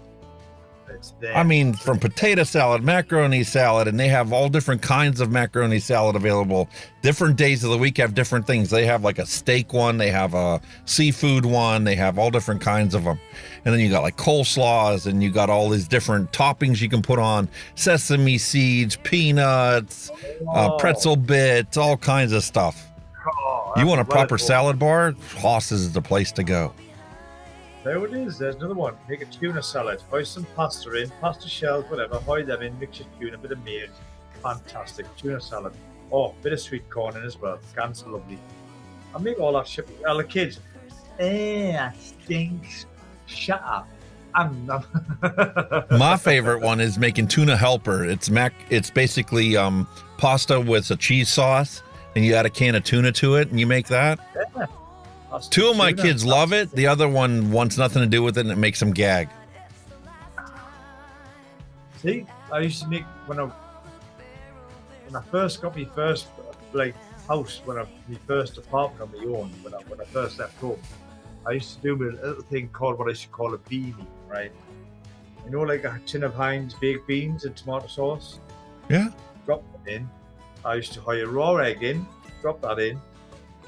I mean, from potato salad, macaroni salad, and they have all different kinds of macaroni salad available. Different days of the week have different things. They have like a steak one, they have a seafood one, they have all different kinds of them. And then you got like coleslaws, and you got all these different toppings you can put on: sesame seeds, peanuts, pretzel bits, all kinds of stuff. You want a proper salad bar? Haas's is the place to go. There it is. There's another one. Make a tuna salad. Hoist some pasta in, pasta shells, whatever. Hide them in, mix your tuna, bit of meat. Fantastic. Tuna salad. Oh, bit of sweet corn in as well. Ganz lovely. I make all that shit. All the kids, that stinks. Shut up. My favorite one is making tuna helper. It's basically pasta with a cheese sauce, and you add a can of tuna to it, and you make that. Yeah. 2 of my kids love it. The other one wants nothing to do with it, and it makes them gag. See, I used to make when I first got my first like house, my first apartment on my own, when I first left home, I used to do a little thing called what I used to call a beanie, right? You know, like a tin of Heinz baked beans and tomato sauce. Yeah. Drop that in. I used to hire raw egg in, drop that in,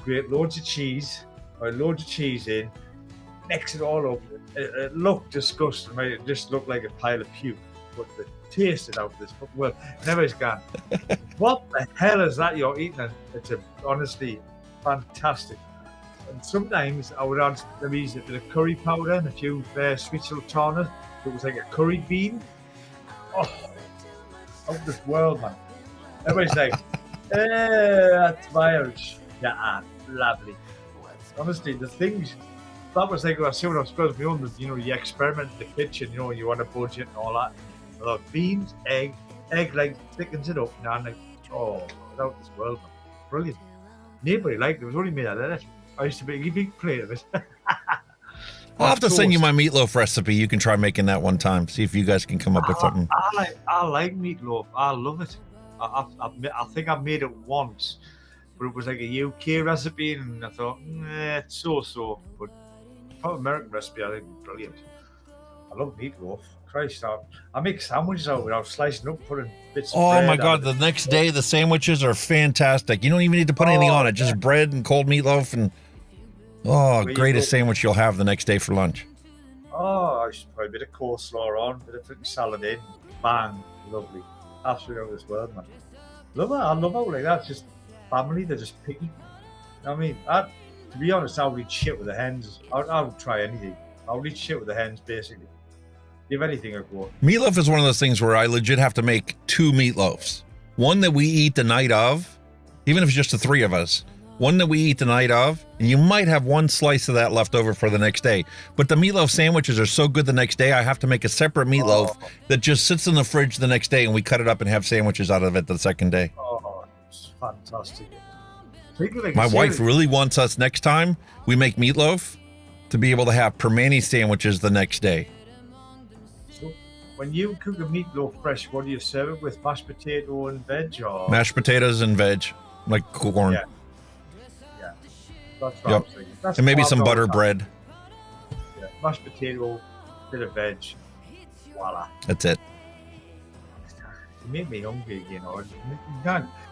grate loads of cheese. I load the cheese in, mix it all up. It looked disgusting. It just looked like a pile of puke. But the taste it out of this fucking world. Never is gone. What the hell is that you're eating? It's honestly fantastic. And sometimes I would add maybe a bit of curry powder and a few sweet sultanas. It was like a curry bean. Oh, out of this world, man. Everybody's like, that's Irish. Yeah, lovely. Honestly, the things, that was like, I see when I was supposed to be on this, you know, you experiment in the kitchen, you know, you want a budget and all that. Like beans, egg like thickens it up, and I'm like, oh, without this world, man. Brilliant. Nobody liked it. It was only me that did it. I used to make a big plate of it. I'll have to send you my meatloaf recipe. You can try making that one time. See if you guys can come up with something. I like meatloaf. I love it. I think I made it once, but it was like a UK recipe, and I thought, it's so. But for an American recipe, I think it's brilliant. I love meatloaf. Christ, I make sandwiches out without slicing up, putting bits of bread. Oh my God, the next day the sandwiches are fantastic. You don't even need to put anything on it. Just bread and cold meatloaf and greatest sandwich you'll have the next day for lunch. Oh, I should put a bit of coleslaw on, a bit of salad in. Bang, lovely. Absolutely out of this world, man. Love it. I love out like that. It's just family, they're just picky. I mean, to be honest, I'll eat shit with the hens. I'll try anything. I'll eat shit with the hens, basically. Give anything a go. Meatloaf is one of those things where I legit have to make 2 meatloafs. One that we eat the night of, even if it's just the 3 of us. One that we eat the night of, and you might have one slice of that left over for the next day. But the meatloaf sandwiches are so good the next day, I have to make a separate meatloaf that just sits in the fridge the next day, and we cut it up and have sandwiches out of it the second day. Oh, it's fantastic. My wife really wants us next time we make meatloaf to be able to have permane sandwiches the next day. So when you cook a meatloaf fresh, what do you serve it with? Mashed potato and veg, or Mashed potatoes and veg, like corn. Yeah. That's what I was thinking. That's And maybe what some I've butter always bread. had. Yeah. Mashed potato, bit of veg. Voila. That's it. You make me hungry again.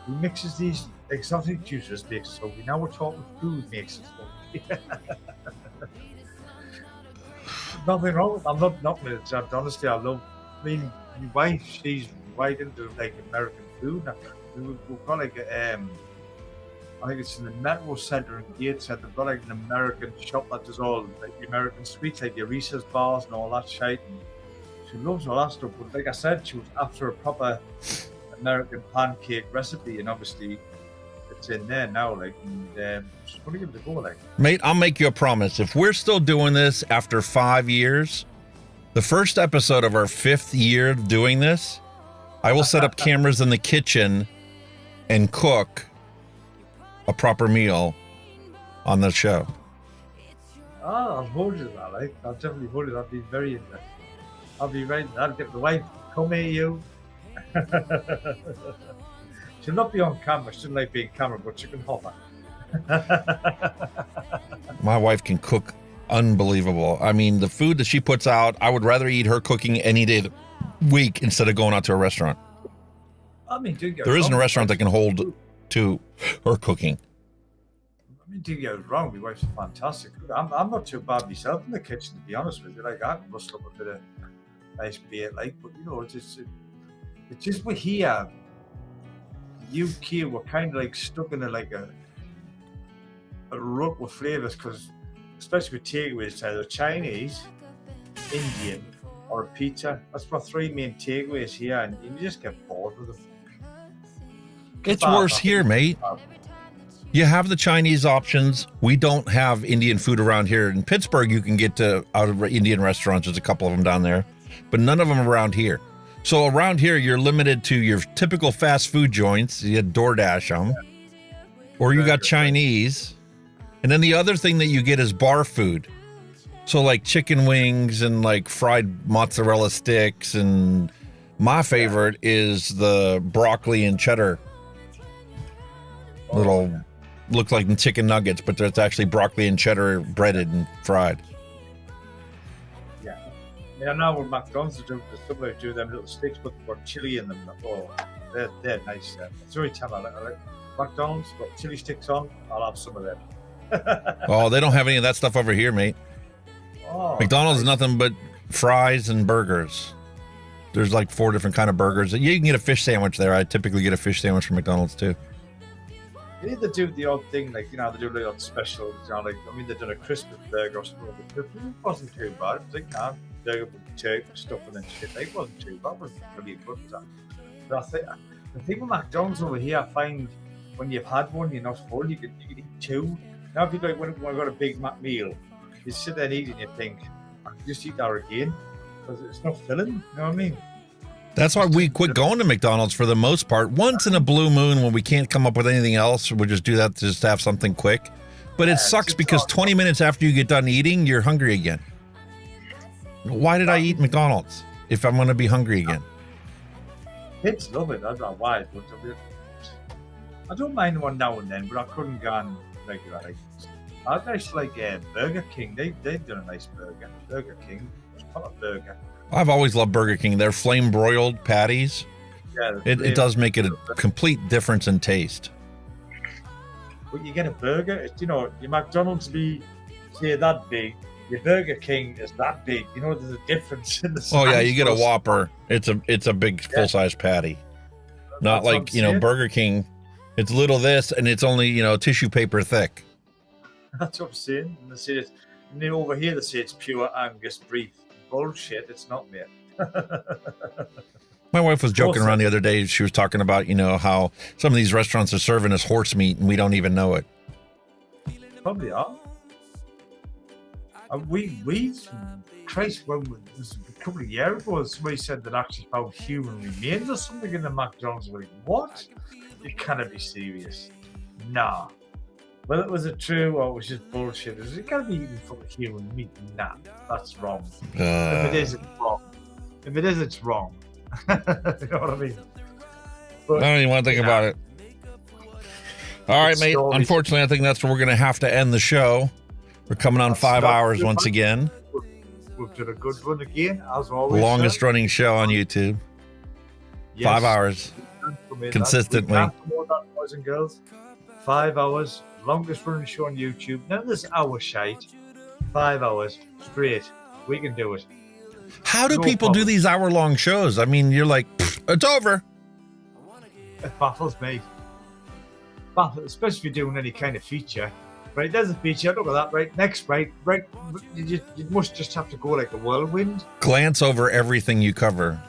He mixes these exotic juices, makes us hungry. Now we're talking food makes us hungry. Nothing wrong. I'm not with it. Honestly, I mean, my wife, she's right into like American food. We've got like I think it's in the Metro Center in Gateshead. They've got like an American shop that does all like the American sweets, like your Reese's bars and all that shit. And she loves all that stuff. But like I said, she was after a proper American pancake recipe, and obviously it's in there now. Like, and she's going to give it a go. Like, Mate, I'll make you a promise. If we're still doing this after 5 years, the first episode of our 5th year of doing this, I will set up cameras in the kitchen and cook a proper meal on the show. I'll hold you to that. Like, I'll definitely hold you. That'd be very interesting. I'll be right. I'll get the wife. Come here, you. She'll not be on camera. She doesn't like being camera, but she can hover. My wife can cook unbelievable. I mean, the food that she puts out, I would rather eat her cooking any day of the week instead of going out to a restaurant. I mean, there isn't a restaurant that can hold to her cooking. I mean, don't get us wrong, my wife's fantastic. I'm not too bad myself in the kitchen, to be honest with you. Like, I can rustle up a bit of nice beer, like, but you know, it's just we're here. UK, we're kind of like stuck in a rut with flavors, because especially with takeaways, either Chinese, Indian, or a pizza. That's my 3 main takeaways here, and you just get bored with them. It's worse here, mate. You have the Chinese options. We don't have Indian food around here. In Pittsburgh, you can get to out of Indian restaurants. There's a couple of them down there, but none of them around here. So around here, you're limited to your typical fast food joints. You DoorDash them, or you got Chinese. And then the other thing that you get is bar food. So like chicken wings and like fried mozzarella sticks. And my favorite is the broccoli and cheddar. Look like chicken nuggets, but it's actually broccoli and cheddar breaded and fried. Yeah, now with McDonald's, they do them little sticks, but they've got chili in them. Oh, they're nice. It's every time I like McDonald's, got chili sticks on, I'll have some of them. Oh, they don't have any of that stuff over here, mate. Oh, McDonald's is nothing but fries and burgers. There's like 4 different kind of burgers. You can get a fish sandwich there. I typically get a fish sandwich from McDonald's too. They need to do the odd thing, like, you know, they do the odd specials, you know, like, I mean, they've done a Christmas burger or something, but it wasn't too bad. It's like, burger with turkey stuff and then shit, like, it wasn't too bad. It wasn't really good, was that? But I think the thing with McDonald's over here, I find when you've had one, you're not full. You can eat two. Now, if you like when I got a Big Mac meal, you sit there and eat and you think, I can just eat that again because it's not filling. You know what I mean? That's why we quit going to McDonald's for the most part. Once in a blue moon when we can't come up with anything else, we'll just do that to just have something quick. But it sucks because 20 minutes after you get done eating, you're hungry again. Why did I eat McDonald's if I'm going to be hungry again? Kids love it. I don't know why. But I don't mind one now and then, but I couldn't go on regularly. I actually like Burger King. They've done a nice burger. Burger King. It's not a burger. I've always loved Burger King. Their flame broiled patties. Yeah, it does make it a complete difference in taste. But you get a burger, it's, you know, your McDonald's be say that big, your Burger King is that big. You know, there's a difference in the size. Oh yeah, you get a Whopper. It's a big full size patty. Not That's like, you know, Burger King. It's little this and it's only, you know, tissue paper thick. That's what I'm saying. And they say it's, and then over here they say it's pure Angus beef. Bullshit, it's not, mate. My wife was joking around the other day. She was talking about, you know, how some of these restaurants are serving us horse meat and we don't even know it. Probably are. Christ, when it was a couple of years ago, somebody said that actually found human remains or something in the McDonald's. Like, what? You cannot be serious. Nah. Whether it was it true or it was just bullshit, it can't be eating fucking human meat. Nah, that's wrong. If it is, it's wrong. If it is, it's wrong. You know what I mean? But, I don't even want to think about it. All right, mate. Unfortunately, I think that's where we're going to have to end the show. We're coming on 5 hours once again. We've done a good run again, as always. Longest running show on YouTube. Yes. 5 hours. Consistently. We can't promote that, boys and girls. 5 hours. Longest running show on YouTube. None of this hour shite. 5 hours straight. We can do it. How do people do these hour-long shows? I mean, you're like, it's over. It baffles me. Especially if you're doing any kind of feature. Right, there's a feature. Look at that. Right, next, right. You must just have to go like a whirlwind. Glance over everything you cover.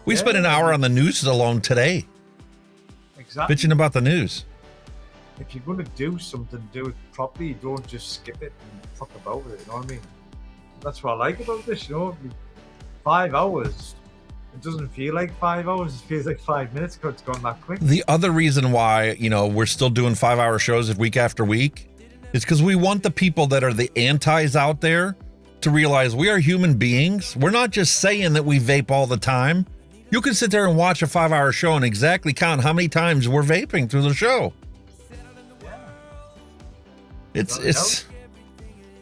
We spent an hour on the news alone today. Exactly. Bitching about the news. If you're going to do something, do it properly. You don't just skip it and fuck about with it. You know what I mean? That's what I like about this. You know, 5 hours. It doesn't feel like 5 hours. It feels like 5 minutes because it's gone that quick. The other reason why, you know, we're still doing 5 hour shows week after week is because we want the people that are the antis out there to realize we are human beings. We're not just saying that we vape all the time. You can sit there and watch a 5 hour show and exactly count how many times we're vaping through the show.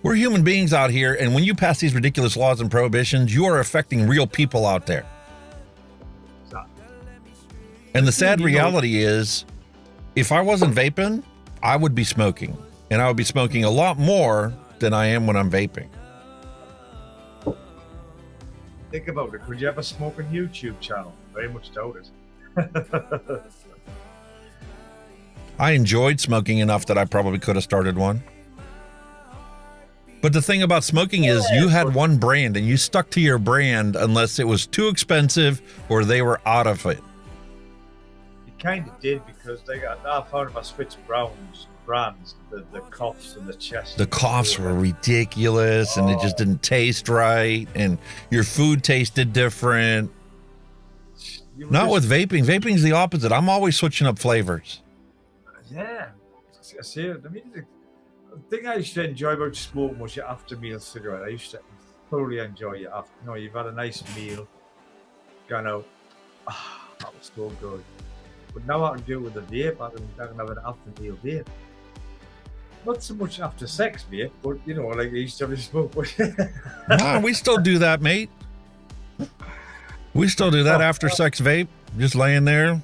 We're human beings out here, and when you pass these ridiculous laws and prohibitions, you are affecting real people out there. And the sad reality is, if I wasn't vaping, I would be smoking. And I would be smoking a lot more than I am when I'm vaping. Think about it. Could you have a smoking YouTube channel? Very much doubt it. I enjoyed smoking enough that I probably could have started one. But the thing about smoking is you had one brand and you stuck to your brand unless it was too expensive or they were out of it. You kind of did because I found if I switched brands, the coughs and the chest. The coughs were ridiculous and it just didn't taste right and your food tasted different. Not with vaping. Vaping's the opposite. I'm always switching up flavors. Yeah. I see it. I mean, the thing I used to enjoy about smoking was your after meal cigarette. I used to thoroughly enjoy it after. You know, you've had a nice meal, gone out. That was so good. But now I can do it with a vape. I can have an after meal vape. Not so much after sex vape, but you know, like I used to have a smoke. Nah, we still do that, mate. We still do that after sex vape. Just laying there.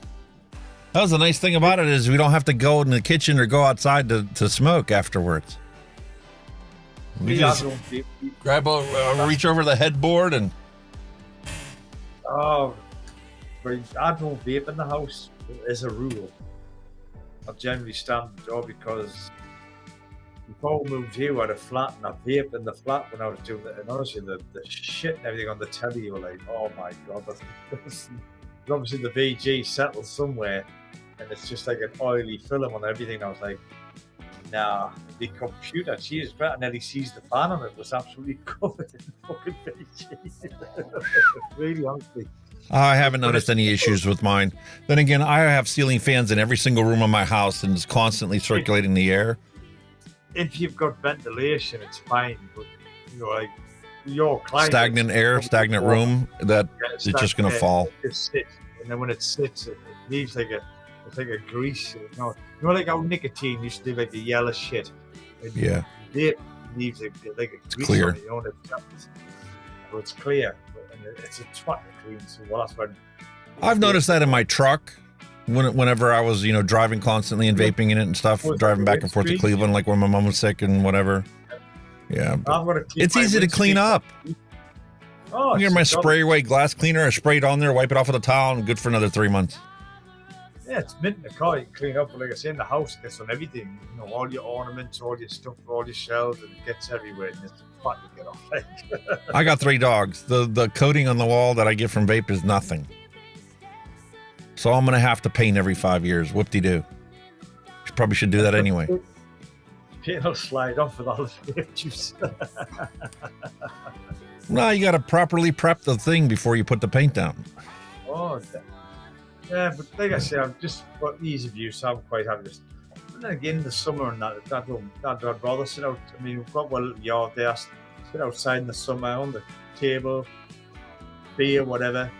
That was the nice thing about it is we don't have to go in the kitchen or go outside to smoke afterwards. We just grab reach over the headboard and... Oh, but I don't vape in the house as a rule. I generally stand at the door because before we moved here, we had a flat and I vaped in the flat when I was doing it. And honestly, the shit and everything on the telly, you were like, oh my God, that's But obviously the VG settles somewhere, and it's just like an oily film on everything. I was like, nah, the computer, Jesus Christ, and then he sees the fan on it was absolutely covered in fucking VG. Really, honestly. I haven't noticed any issues with mine. Then again, I have ceiling fans in every single room of my house and it's constantly circulating the air. If you've got ventilation, it's fine, but you know, like your climate, Stagnant air, stagnant room, that it's just going to fall. It sits, and then when it sits, it leaves like a grease. You know like how nicotine used to leave like the yellow shit. Yeah. It leaves like a grease clear. on it, you know, so it's clear. And it's a twat to clean. So well, that's when I've noticed that in my truck. Whenever I was, driving constantly and vaping in it and stuff, driving back and forth to Cleveland, like when my mom was sick and whatever. Yeah, it's easy to clean up. Oh, Here's my spray away glass cleaner. I spray it on there, wipe it off with a towel, and good for another 3 months. Yeah, it's mint in the car. You can clean up, but like I say, in the house, it gets on everything. You know, all your ornaments, all your stuff, all your shelves, and it gets everywhere. And it's fun to get off. Like. I got 3 dogs. The coating on the wall that I get from Vape is nothing. So I'm going to have to paint every 5 years. Whoop-de-doo. Probably should do that anyway. Paint will slide off with all the vape juice. No, you got to properly prep the thing before you put the paint down. Oh, yeah, but like I say, I'm just for ease of use, I'm quite happy. And then again, in the summer and I'd rather sit out. I mean, we've got a little yard there, sit outside in the summer on the table, beer, whatever,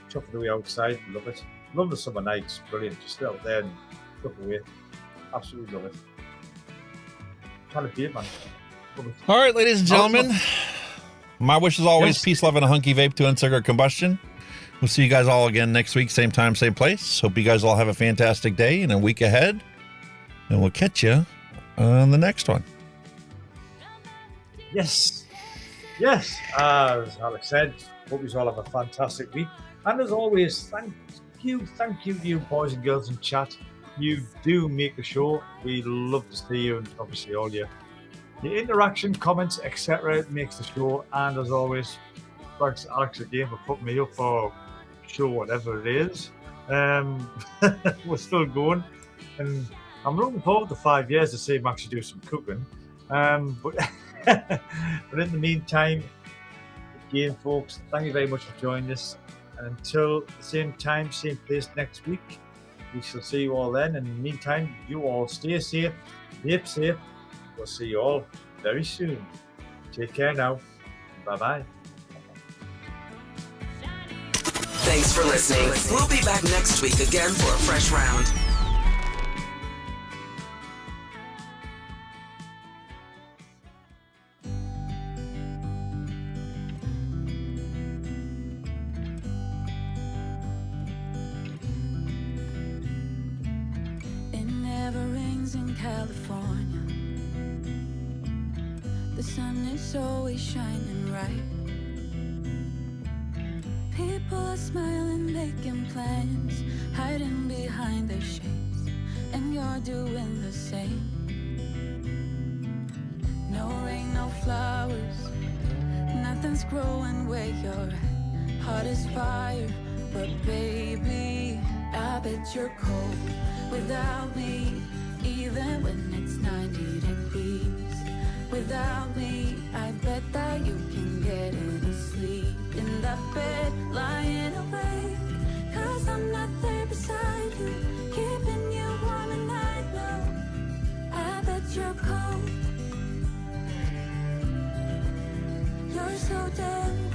chuck it away outside, love it. Love the summer nights, brilliant. Just sit out there and look away. Absolutely love it. Kind of beer, man. All right, ladies and gentlemen. My wish is always peace, love, and a hunky vape to end cigarette combustion. We'll see you guys all again next week, same time, same place. Hope you guys all have a fantastic day and a week ahead. And we'll catch you on the next one. Yes. Yes. As Alex said, hope you all have a fantastic week. And as always, thank you to you boys and girls in chat. You do make the show. We love to see you, and obviously all your interaction, comments, etc. It makes the show. And as always, thanks Alex again for putting me up for show whatever it is. We're still going, and I'm looking forward to 5 years to see him actually do some cooking. But but in the meantime, again, folks, thank you very much for joining us. And until the same time, same place next week, we shall see you all then. And in the meantime, you all stay safe, vape safe. We'll see you all very soon. Take care now. Bye-bye. Thanks for listening. We'll be back next week again for a fresh round. It never rains in California. The sun is always shining bright. People are smiling, making plans, hiding behind their shades, and you're doing the same. No rain, no flowers, nothing's growing where you're at. Heart is fire, but baby, I bet you're cold without me, even when it's 90 degrees. Without me, I bet that you can get any sleep in that bed, lying awake. 'Cause I'm not there beside you, keeping you warm, and I know I bet you're cold. You're so damn